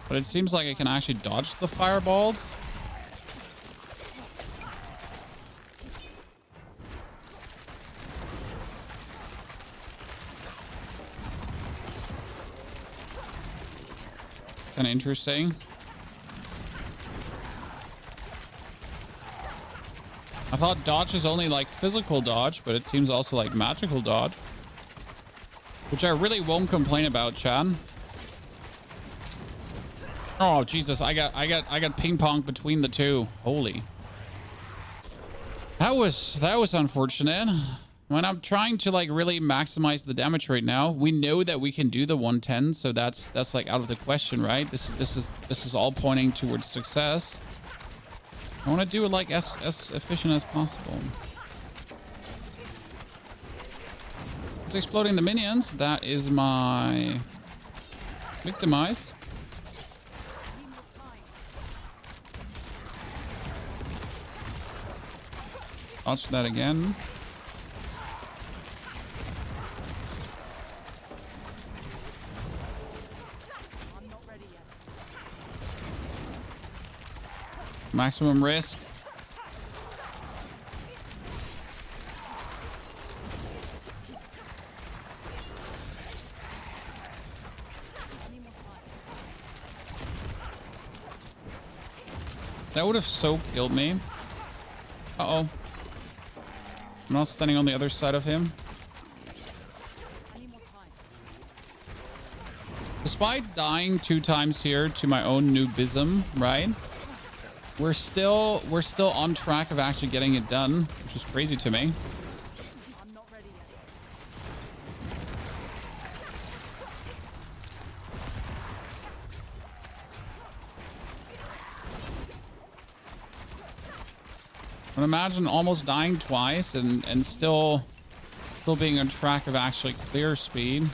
But it seems like I can actually dodge the fireballs. Kind of interesting. I thought dodge is only like physical dodge, but it seems also like magical dodge. Which I really won't complain about, Chad. Oh Jesus, I got ping pong between the two. Holy. That was unfortunate. When I'm trying to like really maximize the damage right now, we know that we can do the 110, so that's like out of the question, right? This is all pointing towards success. I want to do it like as efficient as possible. It's exploding the minions. That is my victimize. Dodge that again. Maximum risk. That would have so killed me. Uh-oh. I'm not standing on the other side of him. Despite dying 2 times here to my own noobism, right? We're still on track of actually getting it done, which is crazy to me. I'm not ready yet. But imagine almost dying twice and still being on track of actually clear speed.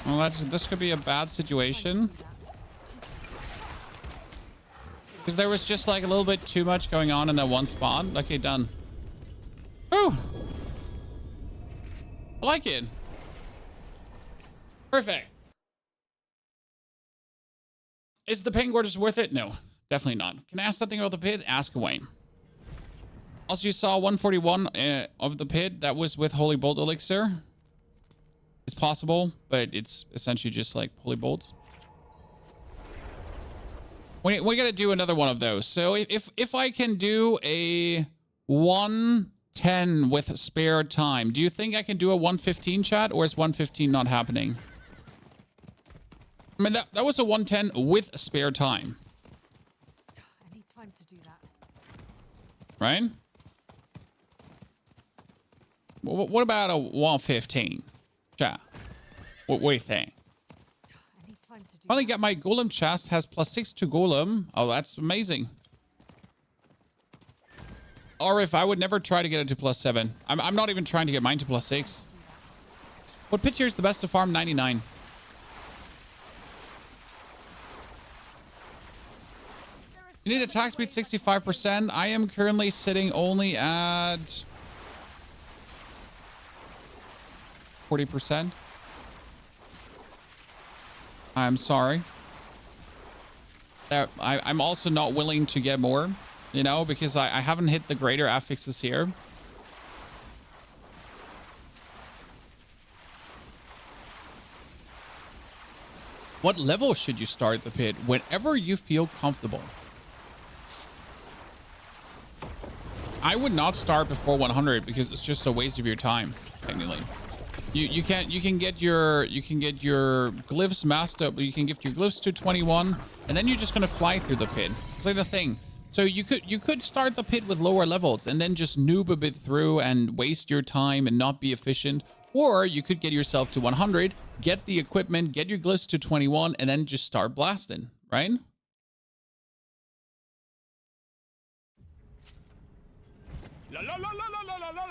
Well, this could be a bad situation. Because there was just like a little bit too much going on in that one spot. Okay, done. Whew. I like it. Perfect. Is the pain gorgeous worth it? No, definitely not. Can I ask something about the pit? Ask away. Also, you saw 141 of the pit. That was with Holy Bolt Elixir. It's possible, but it's essentially just like Holy Bolts. We got to do another one of those. So if I can do a 110 with spare time, do you think I can do a 115 chat, or is 115 not happening? I mean, that was a 110 with spare time. I need time to do that. Right? What about a 115? Chat. What do you think? I need time to do Finally that. got my golem chest, has +6 to golem. Oh, that's amazing. Or if I would never try to get it to +7. I'm not even trying to get mine to +6. What pit tier is the best to farm? 99. You need attack speed 65%. I am currently sitting only at 40%. I'm sorry. I'm also not willing to get more, you know, because I haven't hit the greater affixes here. What level should you start the pit? Whenever you feel comfortable. I would not start before 100 because it's just a waste of your time, technically. You can get your glyphs master, but you can gift your glyphs to 21, and then you're just gonna fly through the pit. It's like the thing. So you could start the pit with lower levels and then just noob a bit through and waste your time and not be efficient. Or you could get yourself to 100, get the equipment, get your glyphs to 21, and then just start blasting, right?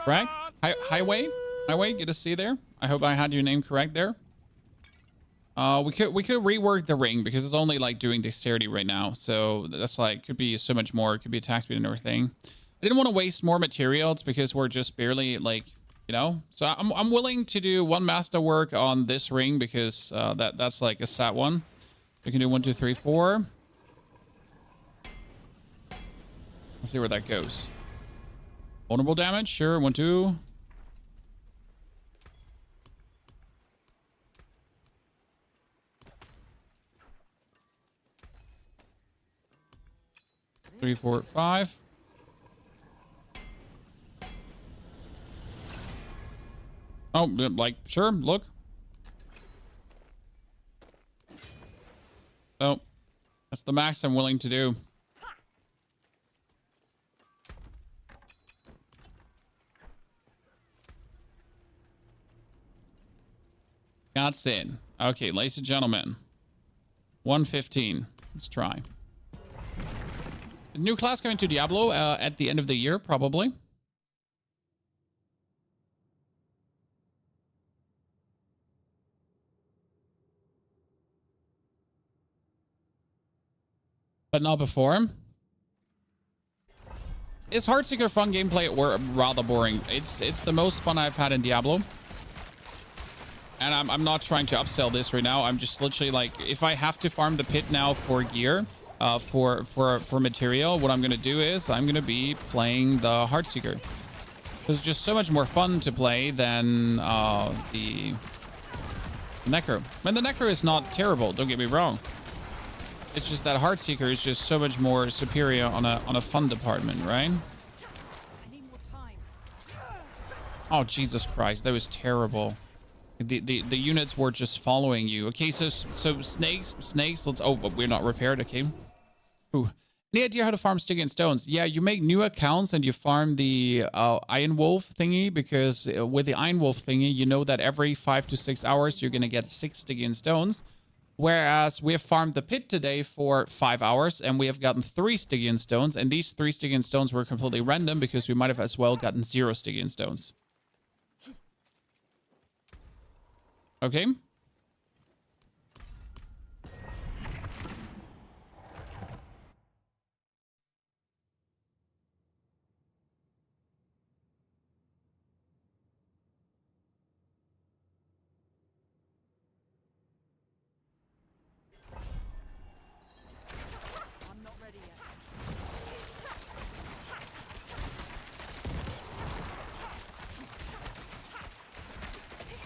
Right? Highway, good to see you there. I hope I had your name correct there. We could rework the ring because it's only like doing dexterity right now. So that's like, could be so much more. It could be attack speed and everything. I didn't want to waste more materials because we're just barely like, you know, so I'm willing to do one master work on this ring because that's like a sat one. We can do 1, 2, 3, 4. Let's see where that goes. Vulnerable damage, sure. 1, 2. Three, 4, 5. Oh, like, sure, look. So, that's the max I'm willing to do. That's it. Okay, ladies and gentlemen. 115. Let's try. Is new class coming to Diablo at the end of the year? Probably. But not before. Is Heartseeker fun gameplay or rather boring? It's the most fun I've had in Diablo. And I'm not trying to upsell this right now. I'm just literally like, if I have to farm the pit now for gear, for material, what I'm gonna do is I'm gonna be playing the Heartseeker. It's just so much more fun to play than the Necro. And the Necro is not terrible, don't get me wrong. It's just that Heartseeker is just so much more superior on a fun department, right? I need more time. Oh Jesus Christ, that was terrible. The units were just following you. Okay, so snakes. Let's. Oh, we're not repaired. Okay. Ooh. Any idea how to farm stick and stones? Yeah, you make new accounts and you farm the Iron Wolf thingy, because with the Iron Wolf thingy, you know that every 5 to 6 hours you're gonna get 6 sticky and stones. Whereas we have farmed the pit today for 5 hours and we have gotten 3 sticky and stones, and these 3 sticky and stones were completely random because we might have as well gotten 0 sticky and stones. Okay.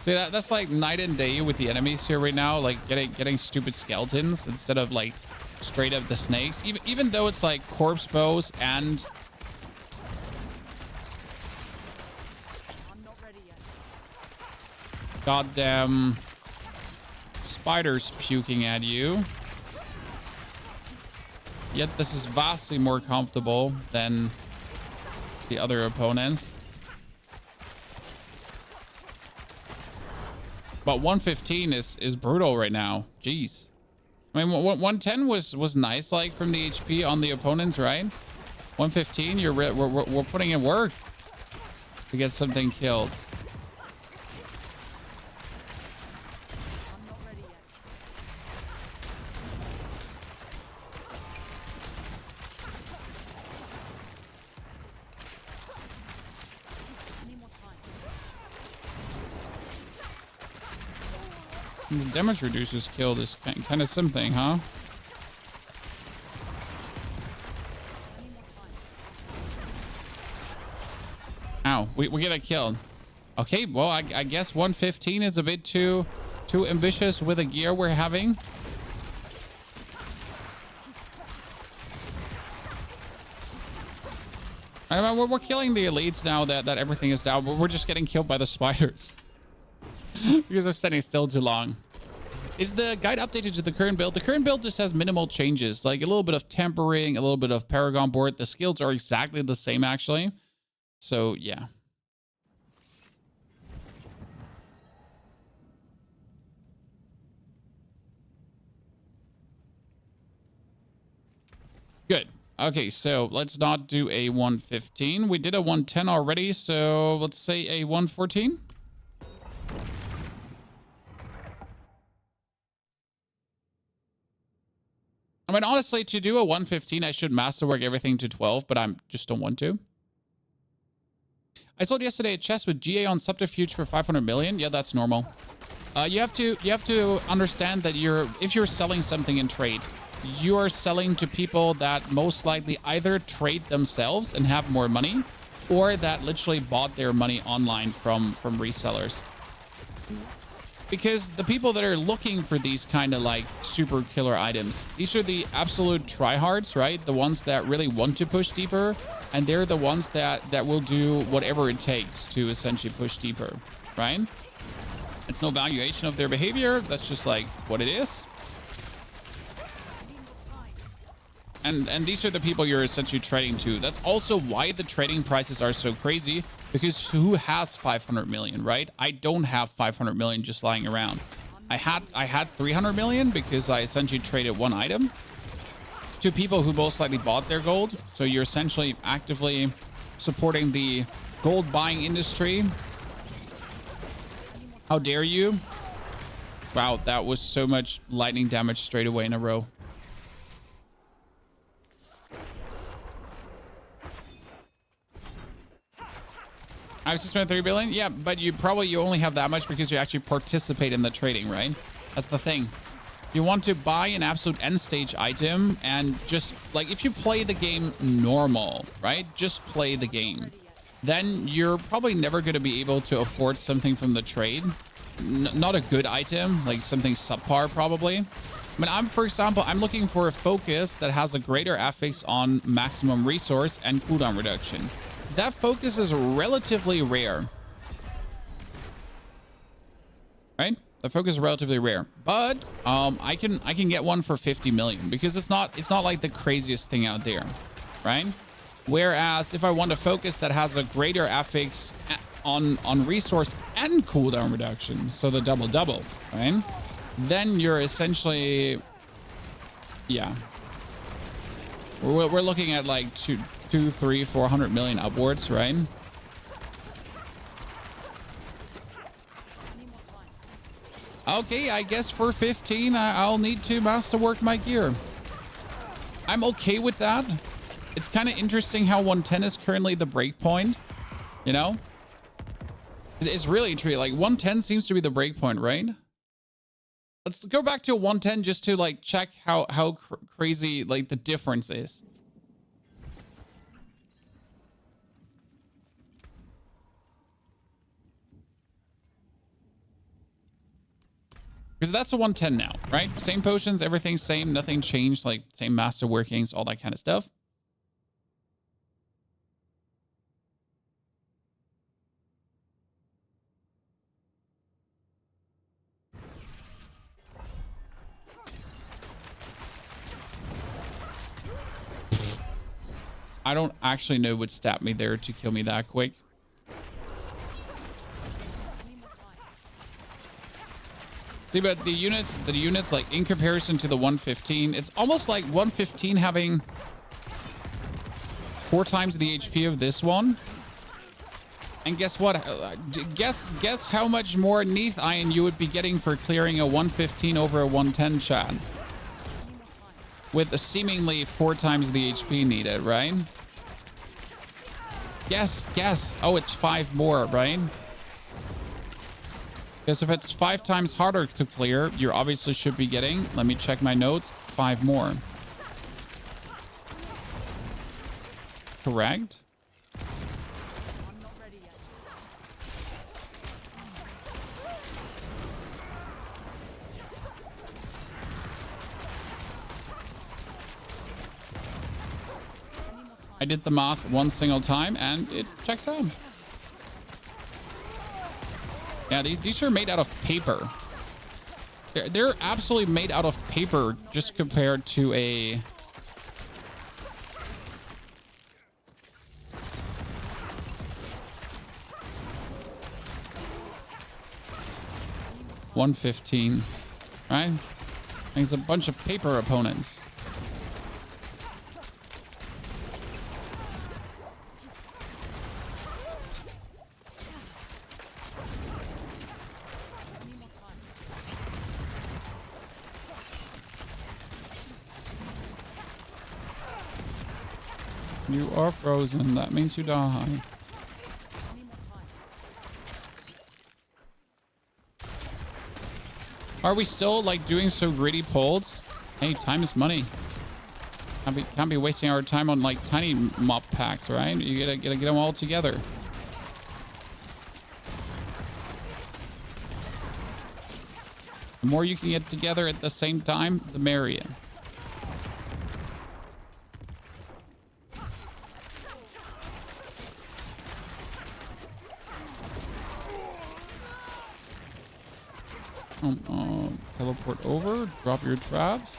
See, that's like night and day with the enemies here right now, like getting stupid skeletons instead of like straight up the snakes. Even though it's like corpse bows and I'm not ready yet. goddamn spiders puking at you. Yet this is vastly more comfortable than the other opponents. But 115 is brutal right now. Jeez. I mean, 110 was nice, like from the HP on the opponents, right? 115, we're putting in work to get something killed. I'm not ready yet. I need more time. The damage reducers killed is kind of something, huh? I need more time. Ow, we get a kill. Okay, well, I guess 115 is a bit too ambitious with the gear we're having. I mean, we're killing the elites now that everything is down, but we're just getting killed by the spiders. Because they're standing still too long. Is the guide updated to the current build? The current build just has minimal changes, like a little bit of tempering, a little bit of Paragon board. The skills are exactly the same, actually. So, yeah. Good. Okay, so let's not do a 115. We did a 110 already, so let's say a 114. I mean, honestly, to do a 115, I should masterwork everything to 12, but I just don't want to. I sold yesterday a chest with GA on subterfuge for 500 million. Yeah, that's normal. You have to understand that if you're selling something in trade, you are selling to people that most likely either trade themselves and have more money, or that literally bought their money online from resellers. Because the people that are looking for these kind of like super killer items, these are the absolute tryhards, right? The ones that really want to push deeper, and they're the ones that will do whatever it takes to essentially push deeper, right? It's no valuation of their behavior. That's just like what it is. And these are the people you're essentially trading to. That's also why the trading prices are so crazy, because who has 500 million, right? I don't have 500 million just lying around. I had 300 million because I essentially traded one item to people who most likely bought their gold. So you're essentially actively supporting the gold buying industry. How dare you? Wow, that was so much lightning damage straight away in a row. I have 6.3 billion. Yeah, but you only have that much because you actually participate in the trading, right? That's the thing. You want to buy an absolute end stage item and just like if you play the game normal, right? Just play the game. Then you're probably never going to be able to afford something from the trade. Not a good item, like something subpar probably. I mean, for example, I'm looking for a focus that has a greater affix on maximum resource and cooldown reduction. That focus is relatively rare, right? The focus is relatively rare, but I can get one for 50 million because it's not like the craziest thing out there, right? Whereas if I want a focus that has a greater affix on resource and cooldown reduction, so the double, right? Then you're essentially, yeah, we're looking at like 400 million upwards, right? Okay, I guess for 15, I'll need to masterwork my gear. I'm okay with that. It's kind of interesting how 110 is currently the breakpoint, you know? It's really true. Like 110 seems to be the breakpoint, right? Let's go back to 110 just to like check how crazy like the difference is. Because that's a 110 now, right? Same potions, everything same, nothing changed, like same master workings, all that kind of stuff. I don't actually know what stabbed me there to kill me that quick. See, but the units, like in comparison to the 115, it's almost like 115 having 4 times the HP of this one. And guess what? Guess how much more Neath Iron you would be getting for clearing a 115 over a 110, Chad? With a seemingly 4 times the HP needed, right? Guess. Oh, it's 5 more, right? Because if it's 5 times harder to clear, you obviously should be getting, let me check my notes, 5 more. Correct? I'm not ready yet. I did the math one single time and it checks out. Yeah, these are made out of paper. They're absolutely made out of paper just compared to a... $115, right? And it's a bunch of paper opponents. You are frozen. That means you die. Are we still like doing so greedy pulls? Hey, time is money. Can't be wasting our time on like tiny mob packs, right? You gotta get them all together. The more you can get together at the same time, the merrier. Teleport over, drop your traps.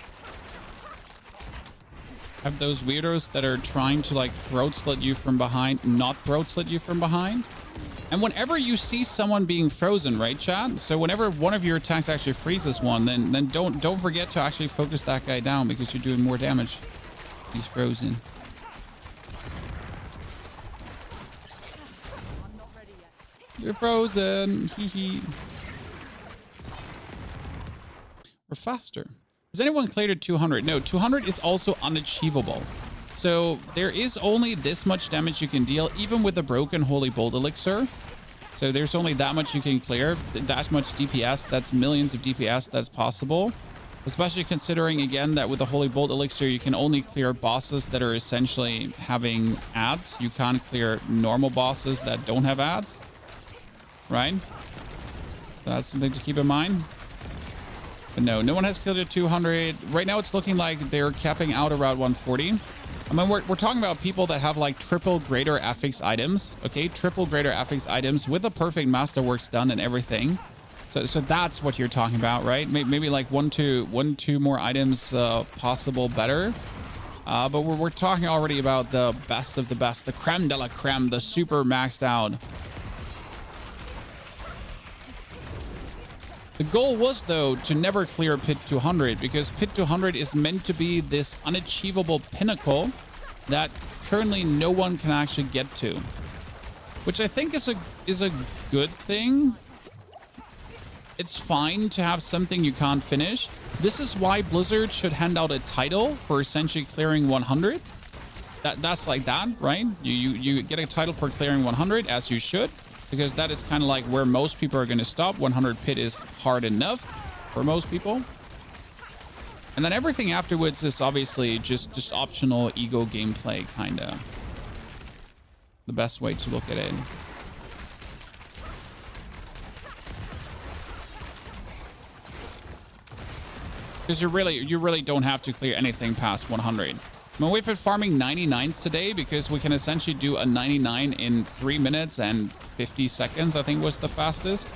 Have those weirdos that are trying to like throat slit you from behind, not throat slit you from behind. And whenever you see someone being frozen, right, chat? So whenever one of your attacks actually freezes one, then don't forget to actually focus that guy down because you're doing more damage. He's frozen. I'm not ready yet. You're frozen. Hee hee. We're faster. Has anyone cleared at 200? No, 200 is also unachievable. So there is only this much damage you can deal, even with a broken Holy Bolt Elixir. So there's only that much you can clear. That much DPS. That's millions of DPS that's possible. Especially considering, again, that with the Holy Bolt Elixir, you can only clear bosses that are essentially having ads. You can't clear normal bosses that don't have ads. Right? So that's something to keep in mind. But no one has killed at 200. Right now, it's looking like they're capping out around 140. I mean, we're talking about people that have like triple greater affix items. Okay, triple greater affix items with a perfect masterworks done and everything. So that's what you're talking about, right? Maybe like one, two more items possible better. But we're talking already about the best of the best, the creme de la creme, the super maxed out. The goal was, though, to never clear Pit 200 because Pit 200 is meant to be this unachievable pinnacle that currently no one can actually get to, which I think is a good thing. It's fine to have something you can't finish. This is why Blizzard should hand out a title for essentially clearing 100. That's like that, right? You get a title for clearing 100, as you should. Because that is kind of like where most people are going to stop. 100 Pit is hard enough for most people. And then everything afterwards is obviously just optional ego gameplay, kind of. The best way to look at it. Because you really don't have to clear anything past 100. I mean, we've been farming 99s today because we can essentially do a 99 in 3 minutes and 50 seconds, I think was the fastest.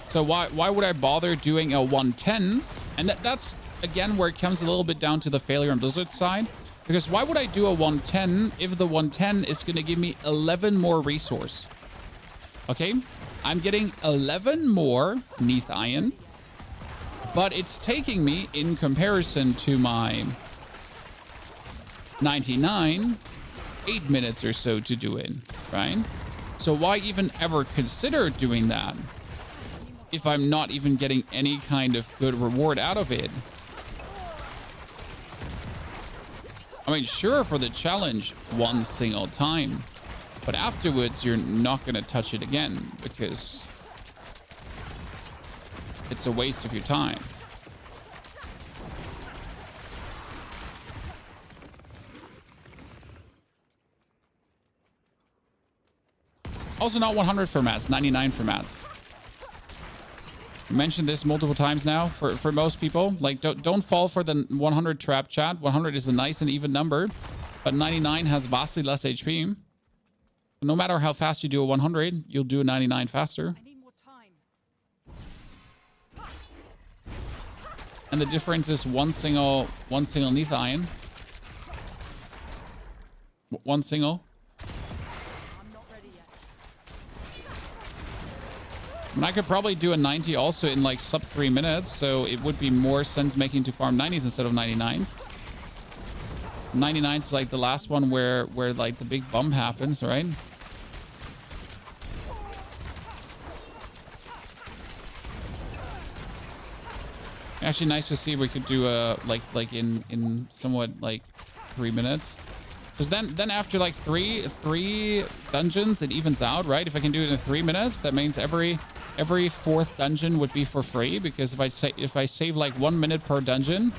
So why would I bother doing a 110? And that's, again, where it comes a little bit down to the failure on Blizzard side. Because why would I do a 110 if the 110 is going to give me 11 more resource? Okay, I'm getting 11 more Neath Iron. But it's taking me, in comparison to my 99, 8 minutes or so to do it, right? So why even ever consider doing that if I'm not even getting any kind of good reward out of it? I mean, sure, for the challenge, one single time. But afterwards, you're not going to touch it again because it's a waste of your time. Also not 100 for mats, 99 for mats. I mentioned this multiple times now for most people. Like, don't fall for the 100 trap, chat. 100 is a nice and even number, but 99 has vastly less HP. No matter how fast you do a 100, you'll do a 99 faster. I need more time. And the difference is one single Neath Iron. One single. I'm not ready yet. And I could probably do a 90 also in like sub 3 minutes, so it would be more sense making to farm 90s instead of 99s. 99s is like the last one where like the big bump happens, right? Actually, nice to see we could do a like in somewhat like 3 minutes. Because then after like three dungeons, it evens out, right? If I can do it in 3 minutes, that means every fourth dungeon would be for free. Because if I save like 1 minute per dungeon,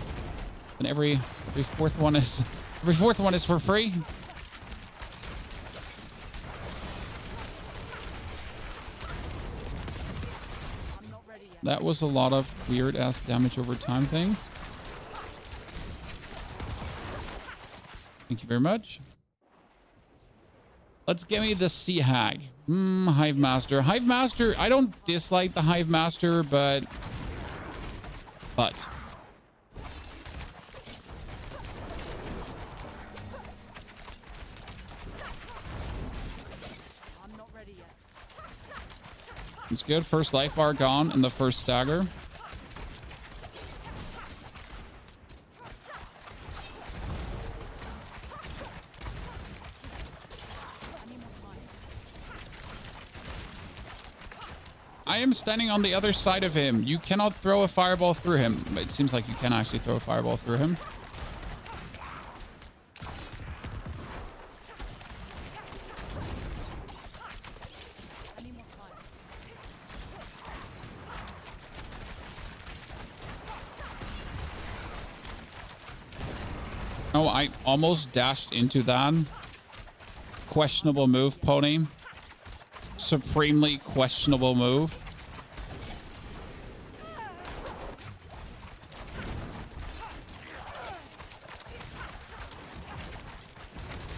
then every fourth one is for free. I'm not ready yet. That was a lot of weird ass damage over time things. Thank you very much. Let's give me the Sea Hag. Hive Master. Hive Master, I don't dislike the Hive Master, but... I'm not ready yet. It's good. First life bar gone in the first stagger. I am standing on the other side of him. You cannot throw a fireball through him. It seems like you can actually throw a fireball through him. I need more time. Oh, I almost dashed into that. Questionable move, Pony. Supremely questionable move.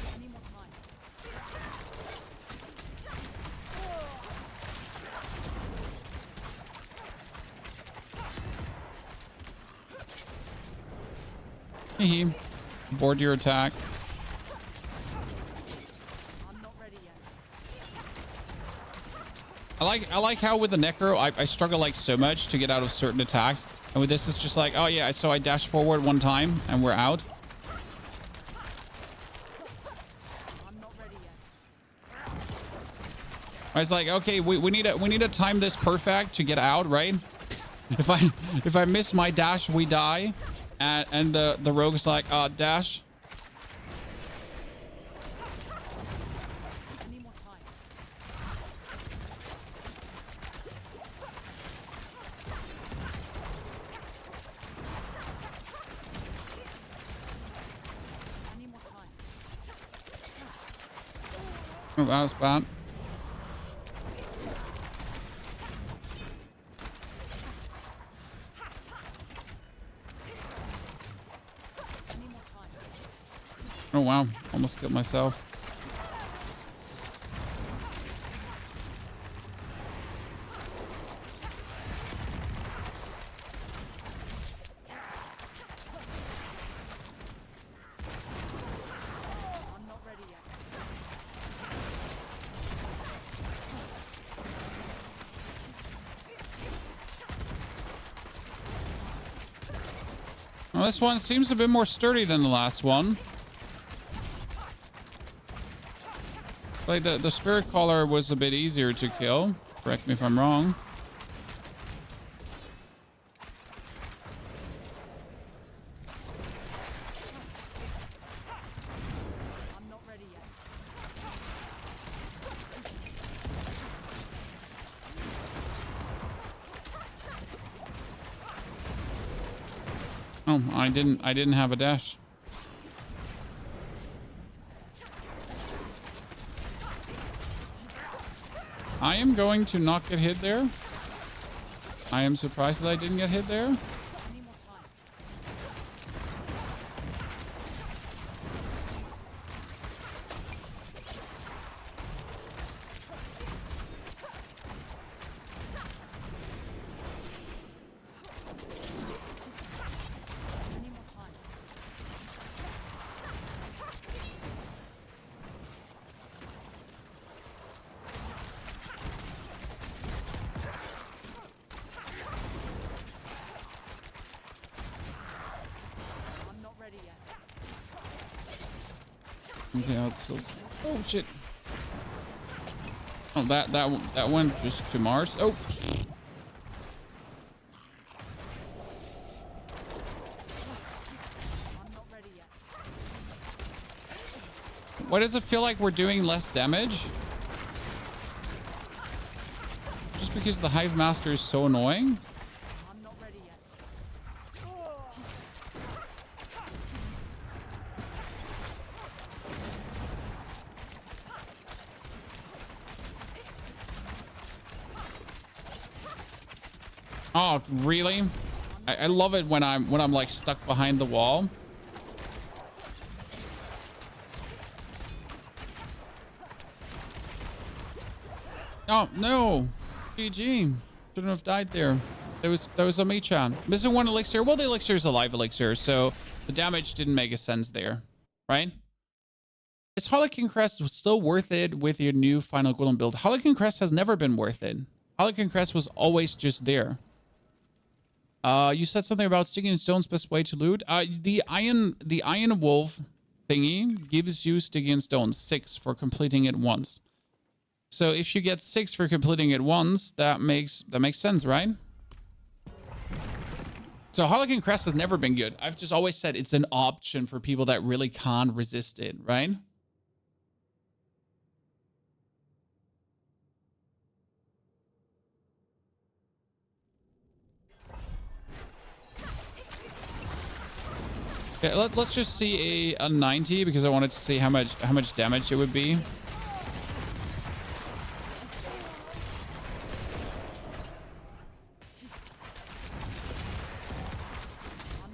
I need more time. Hehe. Board your attack. I'm not ready yet. I like how with the Necro, I struggle like so much to get out of certain attacks. And with this, it's just like, oh yeah, so I dash forward one time and we're out. I'm not ready yet. I was like, okay, we need to time this perfect to get out, right? If I miss my dash, we die. And the rogue is like, dash. I need more time. I need more time. Oh, that was bad. Oh, wow. Almost killed myself. I'm not ready yet. Well, this one seems a bit more sturdy than the last one. Like the spirit caller was a bit easier to kill. Correct me if I'm wrong. I'm not ready yet. Oh, I didn't have a dash. I am going to not get hit there. I am surprised that I didn't get hit there. Any more time. Any more time. I'm not ready yet. Okay, let's oh shit. Oh, that went just to Mars. Oh. I'm not ready yet. Why does it feel like we're doing less damage? Just because the Hive Master is so annoying? I'm not ready yet. Oh, really? I love it when I'm like stuck behind the wall. Oh no, GG. Shouldn't have died there. There was a Mei-chan. Missing one elixir. Well, the elixir is a live elixir, so the damage didn't make a sense there, right? Is Harlequin Crest still worth it with your new final golem build? Harlequin Crest has never been worth it. Harlequin Crest was always just there. You said something about sticking stones best way to loot. The iron wolf thingy gives you sticky stones 6 for completing it once. So if you get 6 for completing it once, that makes sense, right? So Harlequin Crest has never been good. I've just always said it's an option for people that really can't resist it, right? Okay, let's just see a 90 because I wanted to see how much damage it would be. I'm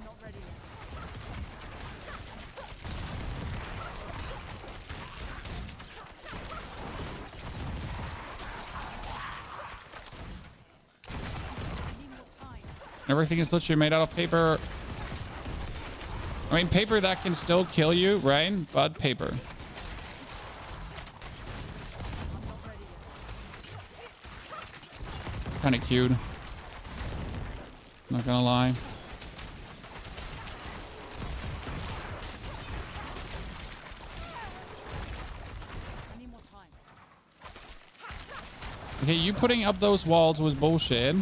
not ready yet. Any more time. Everything is literally made out of paper. I mean, paper that can still kill you, right? But paper. I'm not ready yet. It's kind of cute. Not gonna lie. Any more time. Okay, you putting up those walls was bullshit.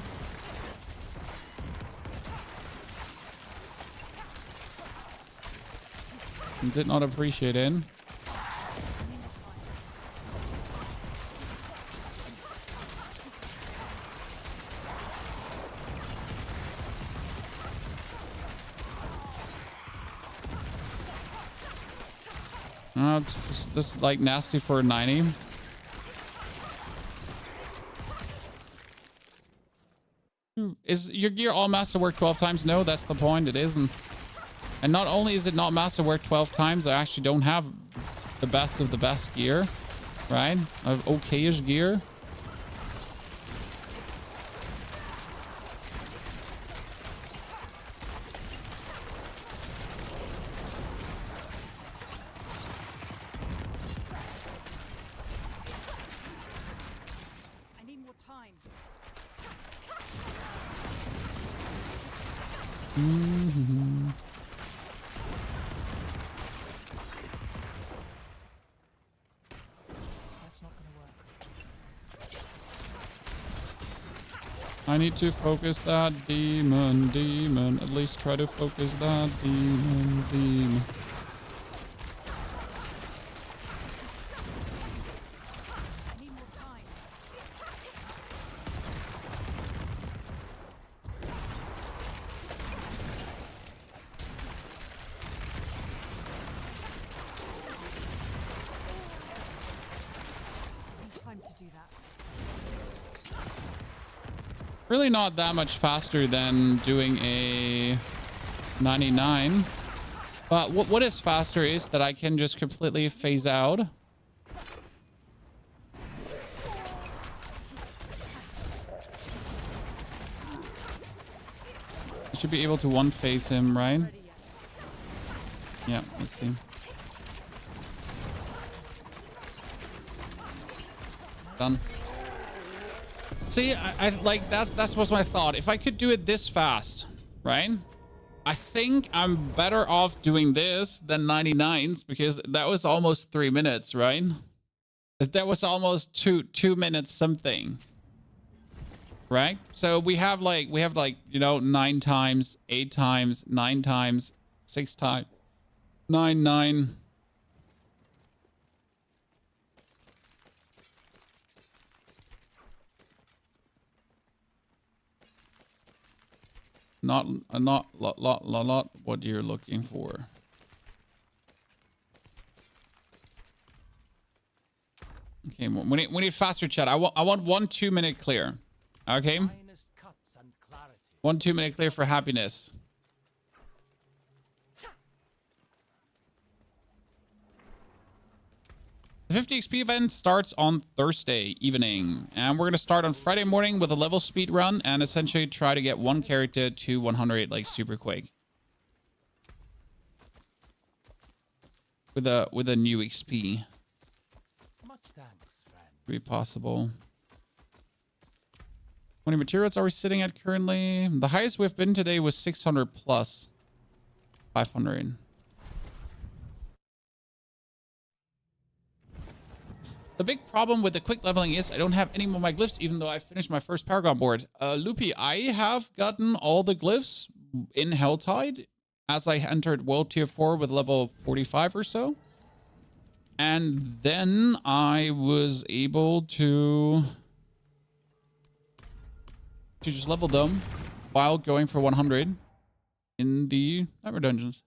Did not appreciate it. This is like nasty for a 90. Is your gear all master work 12 times? No, that's the point. It isn't. And not only is it not masterwork 12 times, I actually don't have the best of the best gear, right? I have okay-ish gear. I need more time. Mm-hmm. That's not gonna work. I need to focus that demon. At least try to focus that demon. I need more time. I need time to do that. Really not that much faster than doing a 99. But what is faster is that I can just completely phase out. I should be able to one phase him, right? Ready yet? Yeah, let's see. Done. See, I like that's what's my thought. If I could do it this fast, right? I think I'm better off doing this than 99s because that was almost 3 minutes, right? That was almost two minutes something. Right? So we have like, you know, 9 times, 8 times, 9 times, 6 times, 9. Not lot what you're looking for. Okay, we need faster chat. I want 1 2-minute clear. Okay? Finest cuts and clarity. 1 2-minute clear for happiness. The 50 XP event starts on Thursday evening, and we're gonna start on Friday morning with a level speed run and essentially try to get 1 character to 100 like super quick. With a new XP. Much thanks, friend. Be possible. How many materials are we sitting at currently? The highest we've been today was 600 plus 500. The big problem with the quick leveling is I don't have any more of my glyphs, even though I finished my first Paragon board. Loopy, I have gotten all the glyphs in Helltide as I entered World Tier 4 with level 45 or so. And then I was able to just level them while going for 100 in the Nightmare Dungeons.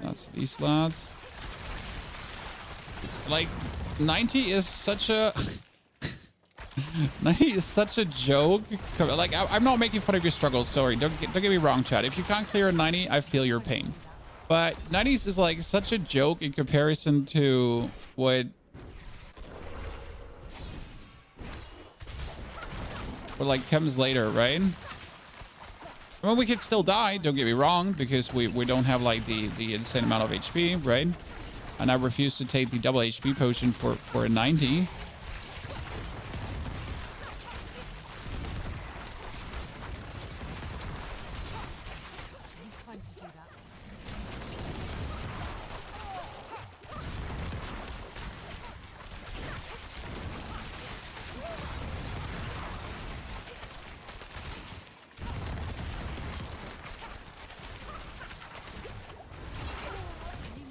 That's these lads. It's like 90 is such a 90 is such a joke. Like I'm not making fun of your struggles. Sorry, don't get me wrong, chat. If you can't clear a 90, I feel your pain. But 90s is like such a joke in comparison to what like comes later, right? I mean, we could still die, don't get me wrong, because we don't have like the insane amount of HP, right? And I refuse to take the double HP potion for a 90. Time to do that.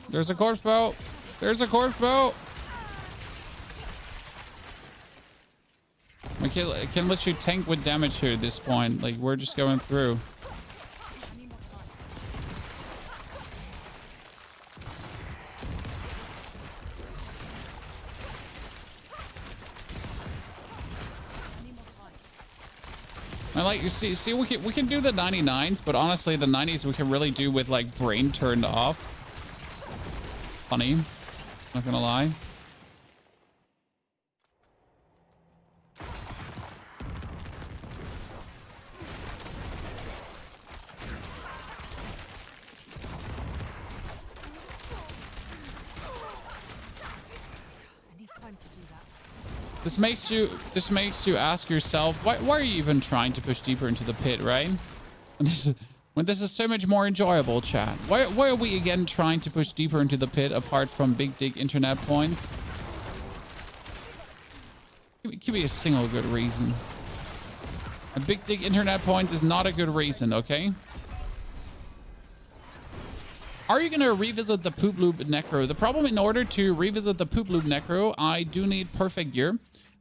There's a corpse bow. There's a corpse bow. I can let you tank with damage here at this point. Like, we're just going through. I need more time. I like you see we can do the 99s, but honestly the 90s we can really do with like brain turned off. Funny, not gonna lie. This makes you ask yourself, why are you even trying to push deeper into the pit, right? When this is so much more enjoyable, chat. Why are we again trying to push deeper into the pit apart from big dig internet points? Give me a single good reason. A big dig internet points is not a good reason, okay? Are you going to revisit the Poop Loop Necro? The problem, in order to revisit the Poop Loop Necro, I do need perfect gear.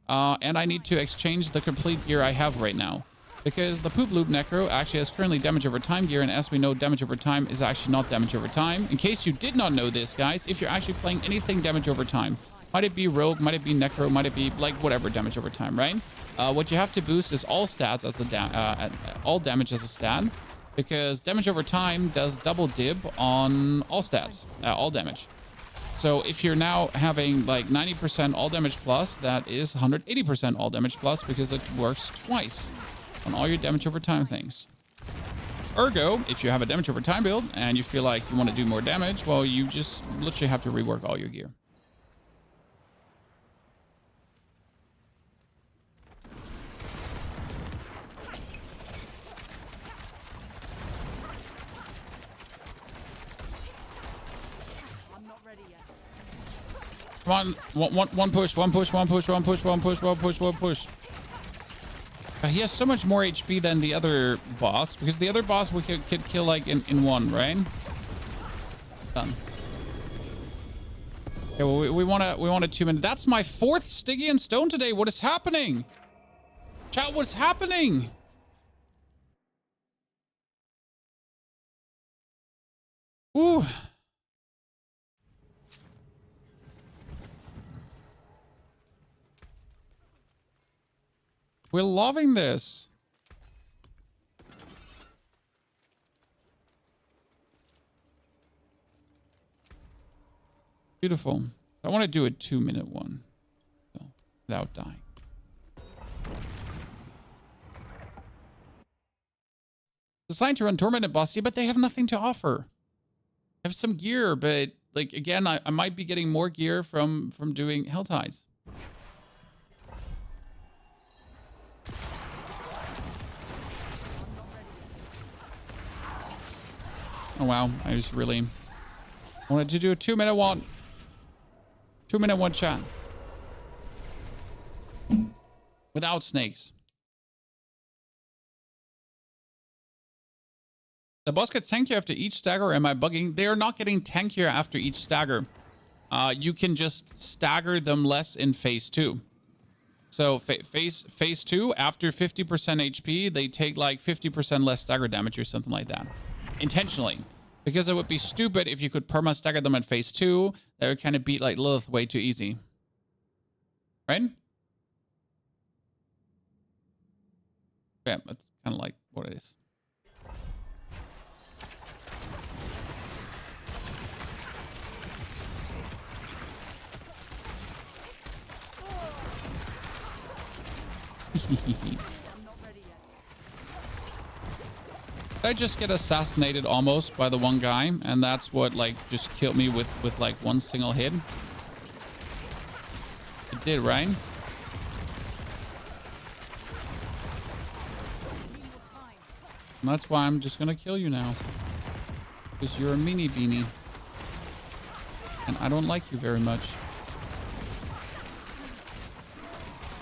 And I need to exchange the complete gear I have right now. Because the Poop Loop Necro actually has currently damage over time gear. And as we know, damage over time is actually not damage over time. In case you did not know this, guys, if you're actually playing anything damage over time, might it be Rogue, might it be Necro, might it be like whatever damage over time, right? What you have to boost is all stats as all damage as a stat. Because damage over time does double dib on all stats, all damage. So if you're now having like 90% all damage plus, that is 180% all damage plus because it works twice on all your damage over time things. Ergo, if you have a damage over time build and you feel like you want to do more damage, well, you just literally have to rework all your gear. Come on, one push, one push, one push, one push, one push, one push, one push. He has so much more HP than the other boss, because the other boss we could kill like in one, right? Done. Okay, well, we want a 2 minute. That's my 4th Stygian stone today. What is happening? Chat, what's happening? Ooh. We're loving this. Beautiful. I want to do a 2-minute one without dying. Designed to run Tormented Boss, yeah, but they have nothing to offer. I have some gear, but like again, I might be getting more gear from doing Hell Ties. Oh wow, I just really wanted to do a 2-minute one. 2-minute one chat. Without snakes. The boss gets tankier after each stagger, or am I bugging? They are not getting tankier after each stagger. You can just stagger them less in phase 2. So phase 2, after 50% HP, they take like 50% less stagger damage or something like that. Intentionally. Because it would be stupid if you could perma stagger them at phase 2. That would kind of beat like Lilith way too easy. Right? Yeah, that's kind of like what it is. I just get assassinated almost by the one guy, and that's what like just killed me with like one single hit. It did, right? And that's why I'm just gonna kill you now, because you're a meanie beanie, and I don't like you very much.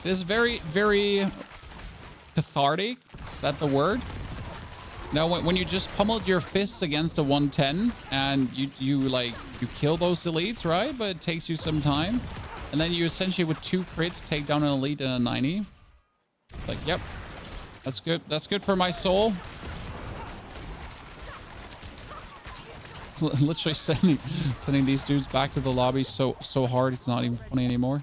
It is very, very cathartic. Is that the word? Now, when you just pummeled your fists against a 110 and you kill those elites, right? But it takes you some time. And then you essentially, with 2 crits, take down an elite and a 90. Like, yep. That's good. That's good for my soul. Literally sending these dudes back to the lobby so hard it's not even funny anymore.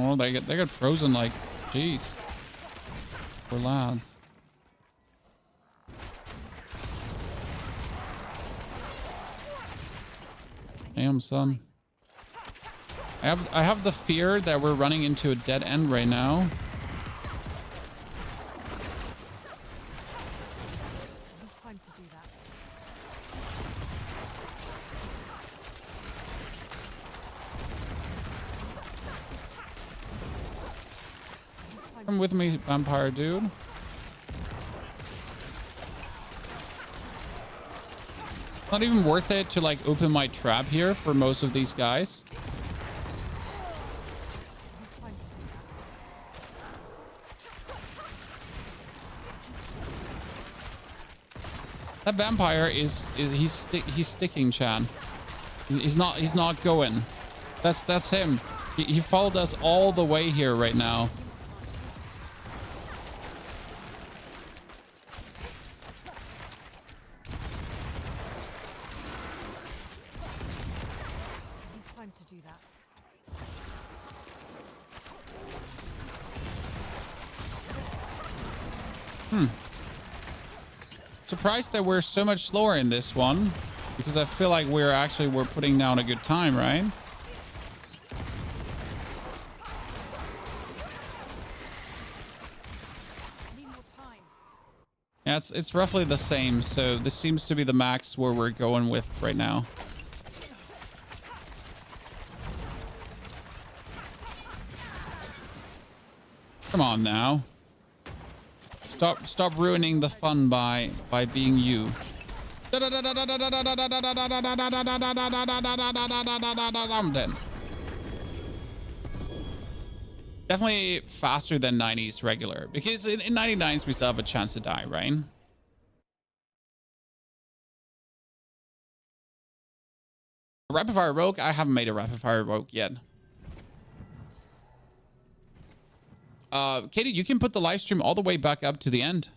Oh, they get frozen like, jeez. Poor lads. Damn, son. I have the fear that we're running into a dead end right now. Time to do that. Come with me, vampire dude. Not even worth it to like open my trap here for most of these guys. Time to do that. That vampire he's sticking, Chan. He's not going. That's him. He followed us all the way here right now. Time to do that. Surprised that we're so much slower in this one, because I feel like we're putting down a good time, right? Need more time. Yeah, it's roughly the same. So this seems to be the max where we're going with right now. Come on now. Stop ruining the fun by being you. I'm dead. Definitely faster than 90s regular, because in 99s we still have a chance to die, right? Rapid fire rogue? I haven't made a rapid fire rogue yet. Katie, you can put the live stream all the way back up to the end.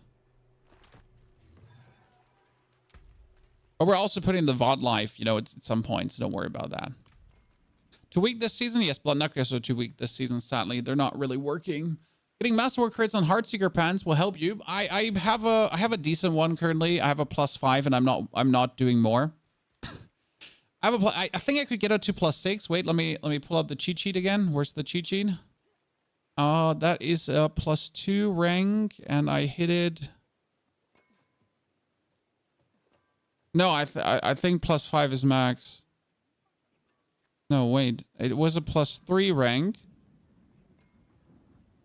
But we're also putting the VOD live, you know, at some point, so don't worry about that. Too weak this season? Yes, Blood Knuckles are too weak this season, sadly. They're not really working. Getting Masterwork crits on Heartseeker pants will help you. I have a decent one currently. I have a +5 and I'm not doing more. I think I could get it to +6. Wait, let me pull up the cheat sheet again. Where's the cheat sheet? That is a +2 rank, and I hit it. No, I think +5 is max. No, wait, it was a +3 rank,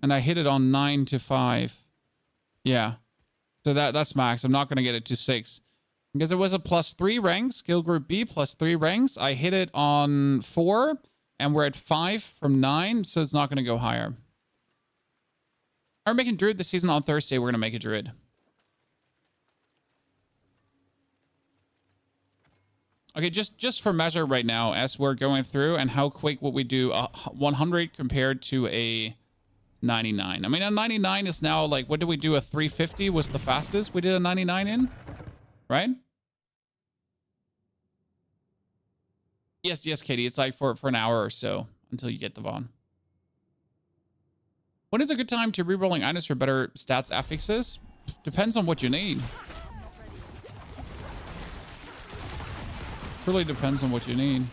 and I hit it on 9 to 5. Yeah, so that's max. I'm not gonna get it to 6 because it was a +3 rank, skill group B +3 ranks. I hit it on 4, and we're at 5 from 9, so it's not gonna go higher. We're making Druid this season on Thursday. We're going to make a Druid. Okay, just for measure right now, as we're going through, and how quick would we do a 100 compared to a 99? I mean, a 99 is now like, what did we do? A 350 was the fastest we did a 99 in, right? Yes, Katie. It's like for an hour or so until you get the VOD. When is a good time to rerolling items for better stats affixes? Depends on what you need. Truly depends on what you need.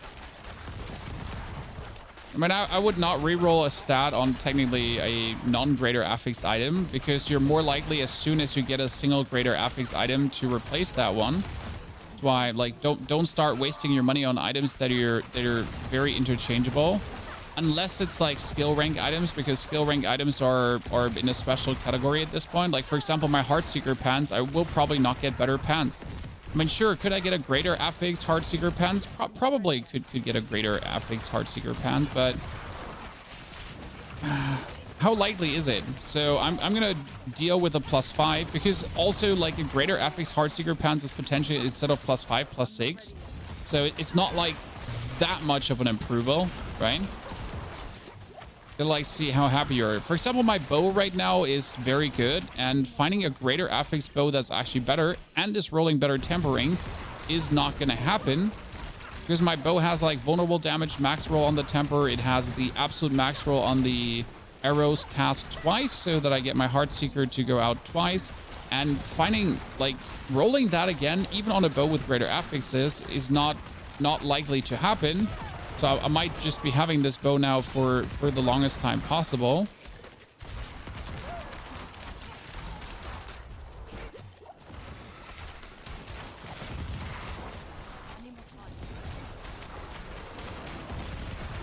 I mean, I would not reroll a stat on technically a non-greater affix item, because you're more likely, as soon as you get a single greater affix item, to replace that one. That's why, like, don't start wasting your money on items that are very interchangeable. Unless it's like skill rank items, because skill rank items are in a special category at this point. Like, for example, my Heartseeker pants, I will probably not get better pants. I mean, sure, could I get a greater affix Heartseeker pants? Probably could get a greater affix Heartseeker pants, but how likely is it? So I'm gonna deal with a +5, because also like a greater affix Heartseeker pants is potentially, instead of +5, +6. So it's not like that much of an approval, right? To like see how happy you are. For example, my bow right now is very good, and finding a greater affix bow that's actually better and is rolling better temperings is not going to happen. because my bow has like vulnerable damage, max roll on the temper. It has the absolute max roll on the arrows cast twice, so that I get my Heartseeker to go out twice. And finding like rolling that again, even on a bow with greater affixes, is not likely to happen. So I might just be having this bow now for the longest time possible.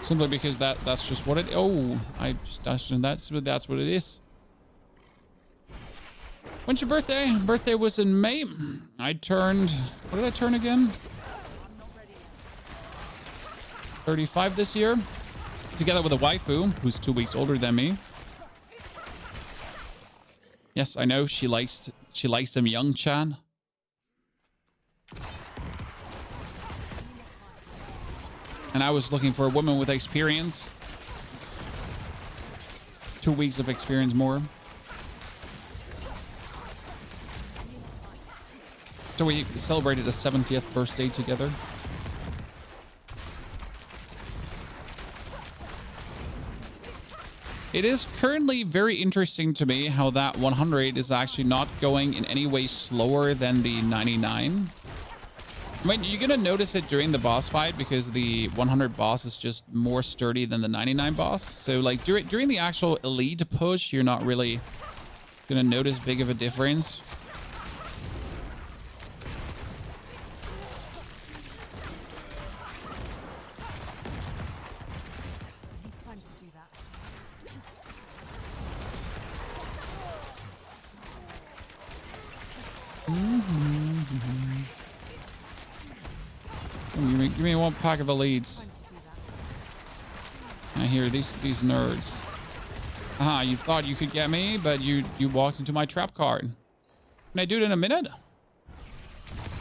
Simply because that's just what it... Oh, I just dashed in that. So that's what it is. When's your birthday? Birthday was in May. I turned... What did I turn again? 35 this year. Together with a waifu, who's 2 weeks older than me. Yes, I know. She likes them young, Chan. And I was looking for a woman with experience. 2 weeks of experience more. So we celebrated a 70th birthday together. It is currently very interesting to me how that 100 is actually not going in any way slower than the 99. I mean, you're going to notice it during the boss fight because the 100 boss is just more sturdy than the 99 boss. So like during the actual elite push, you're not really going to notice big of a difference. Time to do that. Give me one pack of elites. Time to do that. I hear these nerds. Aha, you thought you could get me, but you walked into my trap card. Can I do it in a minute?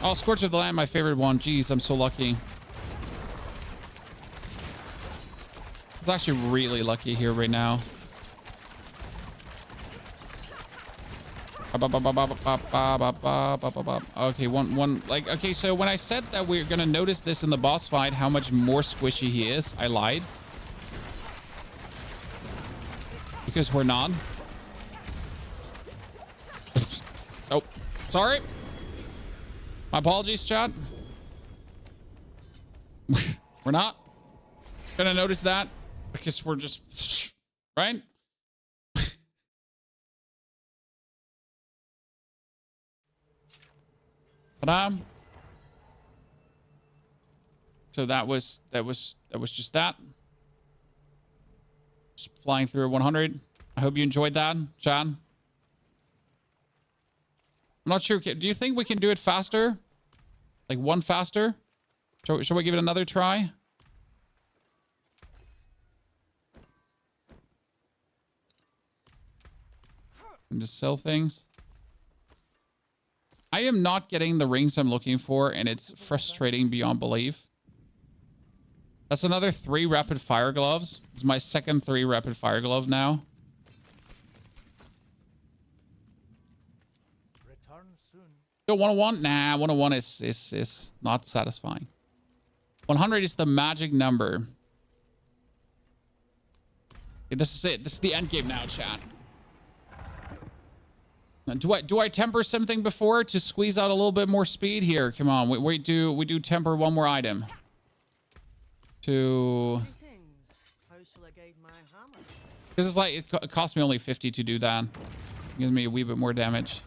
Oh, Scorch of the Land, my favorite one. Jeez, I'm so lucky. It's actually really lucky here right now. Okay, one like, okay, so when I said that we're gonna notice this in the boss fight, how much more squishy he is, I lied. Because we're not. Oh, sorry. My apologies, chat. We're not gonna notice that because we're just, right? So that was just that. Just flying through a 100. I hope you enjoyed that, Chad. I'm not sure. Do you think we can do it faster? Like one faster? Shall we give it another try? And just sell things. I am not getting the rings I'm looking for, and it's frustrating beyond belief. That's another 3 rapid fire gloves. It's my second 3 rapid fire glove now. Return soon. So 101? Nah, 101 is not satisfying. 100 is the magic number. Okay, this is it. This is the end game now, chat. Do I temper something before to squeeze out a little bit more speed here? Come on, we do temper one more item. To How shall I guide my hammer? because it's like it cost me only 50 to do that. It gives me a wee bit more damage.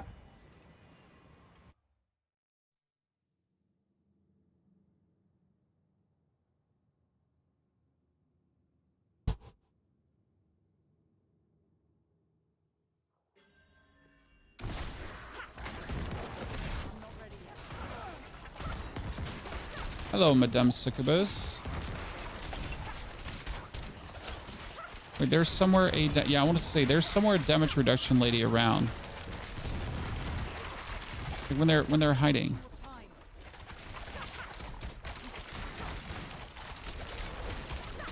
Hello, Madame Succubus. Wait, there's somewhere a... Yeah, I wanted to say, there's somewhere a damage reduction lady around. Like when they're hiding.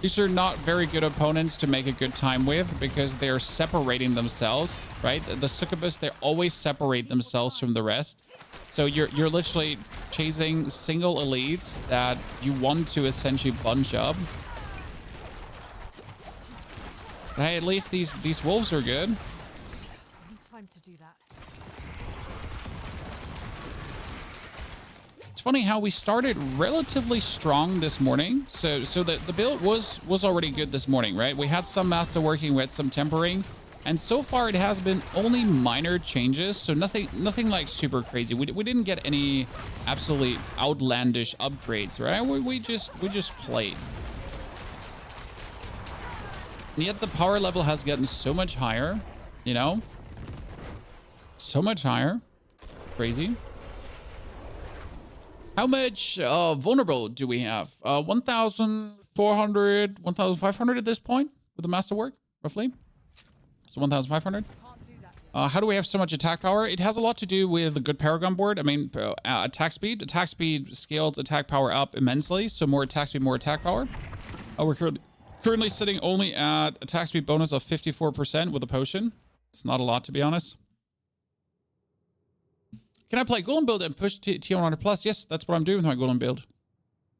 These are not very good opponents to make a good time with because they're separating themselves, right? The succubus, they always separate themselves from the rest. So you're literally chasing single elites that you want to essentially bunch up. But hey, at least these wolves are good. I need time to do that. It's funny how we started relatively strong this morning. So the build was already good this morning, right? We had some master working with some tempering, and so far it has been only minor changes. So nothing like super crazy. We didn't get any absolutely outlandish upgrades, right? We just played. And yet the power level has gotten so much higher, you know? So much higher. Crazy. How much vulnerable do we have? 1,400, 1,500 at this point with the masterwork, roughly. So 1,500. How do we have so much attack power? It has a lot to do with the good Paragon board. I mean, attack speed. Attack speed scales attack power up immensely. So more attack speed, more attack power. We're currently sitting only at attack speed bonus of 54% with a potion. It's not a lot, to be honest. Can I play golem build and push T100 plus? Yes, that's what I'm doing with my golem build.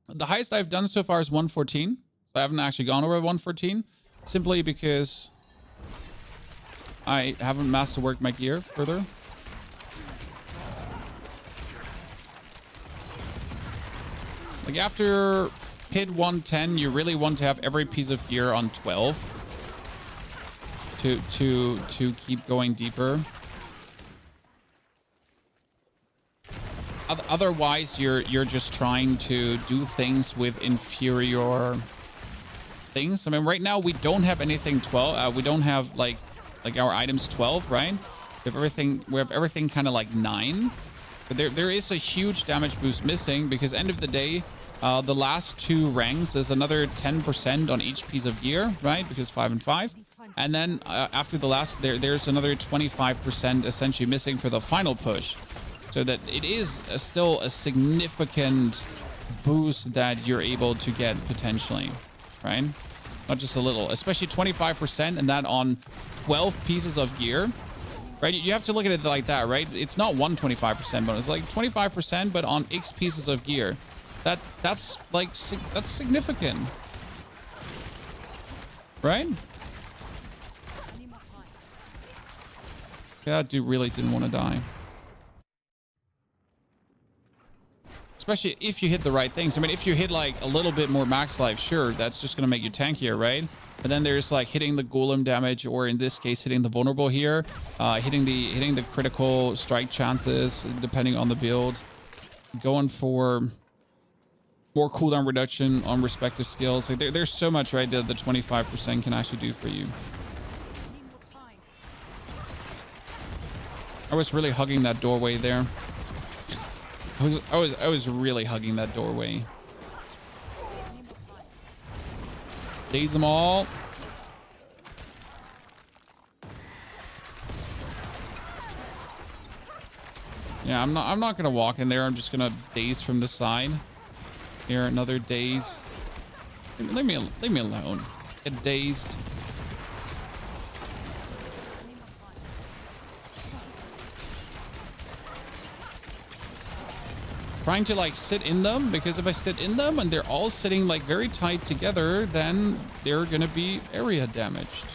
The highest I've done so far is 114. I haven't actually gone over 114 simply because I haven't masterworked my gear further. Like after hit 110, you really want to have every piece of gear on 12 to keep going deeper. Otherwise, you're just trying to do things with inferior things. I mean, right now we don't have anything 12. We don't have like our items 12, right? We have everything. We have everything kind of like 9. But there is a huge damage boost missing because end of the day, the last 2 ranks is another 10% on each piece of gear, right? Because 5 and 5. And then after the last, there's another 25% essentially missing for the final push. So that it is still a significant boost that you're able to get potentially, right? Not just a little, especially 25% and that on 12 pieces of gear, right? You have to look at it like that, right? It's not 125% bonus, like 25%, but on X pieces of gear. That's significant, right? Yeah, that dude really didn't want to die. Especially if you hit the right things. I mean, if you hit like a little bit more max life, sure, that's just going to make you tankier, right? But then there's like hitting the golem damage, or in this case, hitting the vulnerable here, hitting the critical strike chances, depending on the build, going for more cooldown reduction on respective skills. Like there's so much, right, that the 25% can actually do for you. I was really hugging that doorway there. I was really hugging that doorway. Daze them all. Yeah, I'm not gonna walk in there. I'm just gonna daze from the side. Here, another daze. Leave me alone. Get dazed. Trying to like sit in them, because if I sit in them and they're all sitting like very tight together, then they're gonna be area damaged.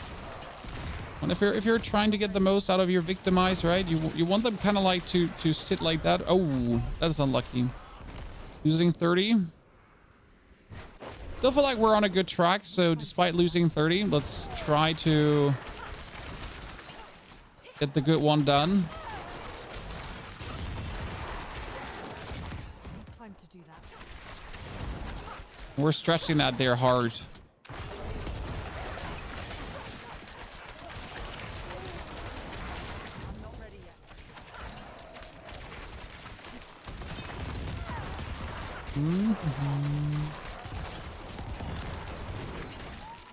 And if you're trying to get the most out of your victimized, right, you want them kind of like to sit like that. Oh, that is unlucky. Losing 30. Still feel like we're on a good track, so despite losing 30, let's try to get the good one done. We're stretching that there hard. I'm not ready yet. I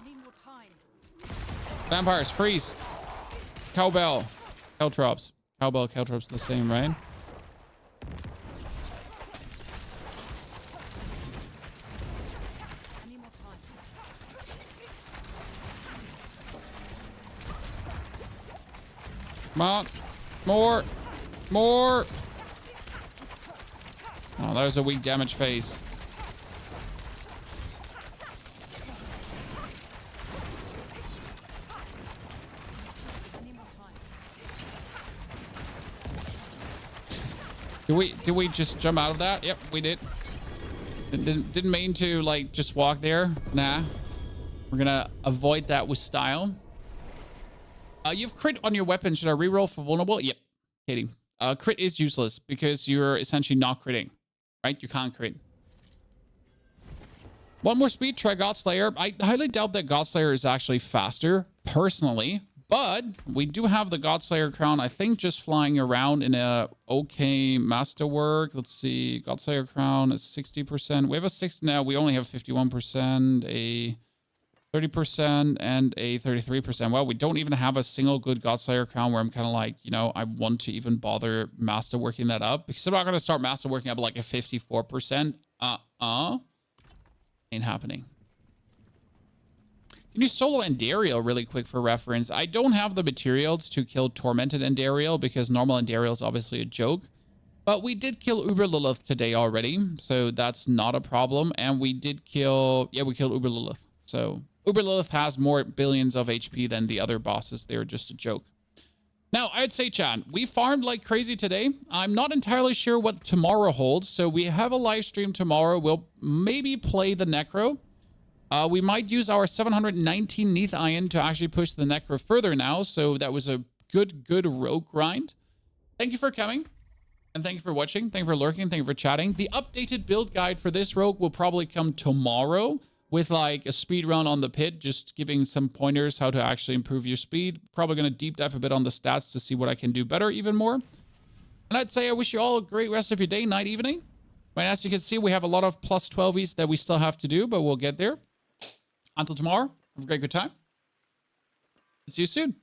need more time. Vampires, freeze. Cowbell. Caltrops. Cowbell, Caltrops, the same, right? Come on. More. More. Oh, there's a weak damage phase. Did we just jump out of that? Yep, we did. Didn't mean to like just walk there. Nah. We're gonna avoid that with style. You've crit on your weapon. Should I reroll for vulnerable? Yep. Kidding. Crit is useless because you're essentially not critting. Right? You can't crit. One more speed, try Godslayer. I highly doubt that Godslayer is actually faster, personally. But we do have the Godslayer crown, I think, just flying around in a okay masterwork. Let's see. Godslayer crown is 60%. We have a 60 now. We only have 51%, a 30%, and a 33%. Well, we don't even have a single good Godslayer crown where I'm kind of like, you know, I want to even bother masterworking that up. Because I'm not going to start masterworking up like a 54%. Ain't happening. Can you solo Endariel really quick for reference? I don't have the materials to kill Tormented Endariel because normal Endariel is obviously a joke. But we did kill Uber Lilith today already, so that's not a problem. And we did kill... Yeah, we killed Uber Lilith. So Uber Lilith has more billions of HP than the other bosses. They're just a joke. Now, I'd say, Chad, we farmed like crazy today. I'm not entirely sure what tomorrow holds, so we have a live stream tomorrow. We'll maybe play the Necro. We might use our 719 Neath Iron to actually push the Necro further now. So that was a good rogue grind. Thank you for coming. And thank you for watching. Thank you for lurking. Thank you for chatting. The updated build guide for this rogue will probably come tomorrow with like a speed run on the pit, just giving some pointers how to actually improve your speed. Probably going to deep dive a bit on the stats to see what I can do better even more. And I'd say I wish you all a great rest of your day, night, evening. And as you can see, we have a lot of plus 12s that we still have to do, but we'll get there. Until tomorrow, have a great good time. See you soon.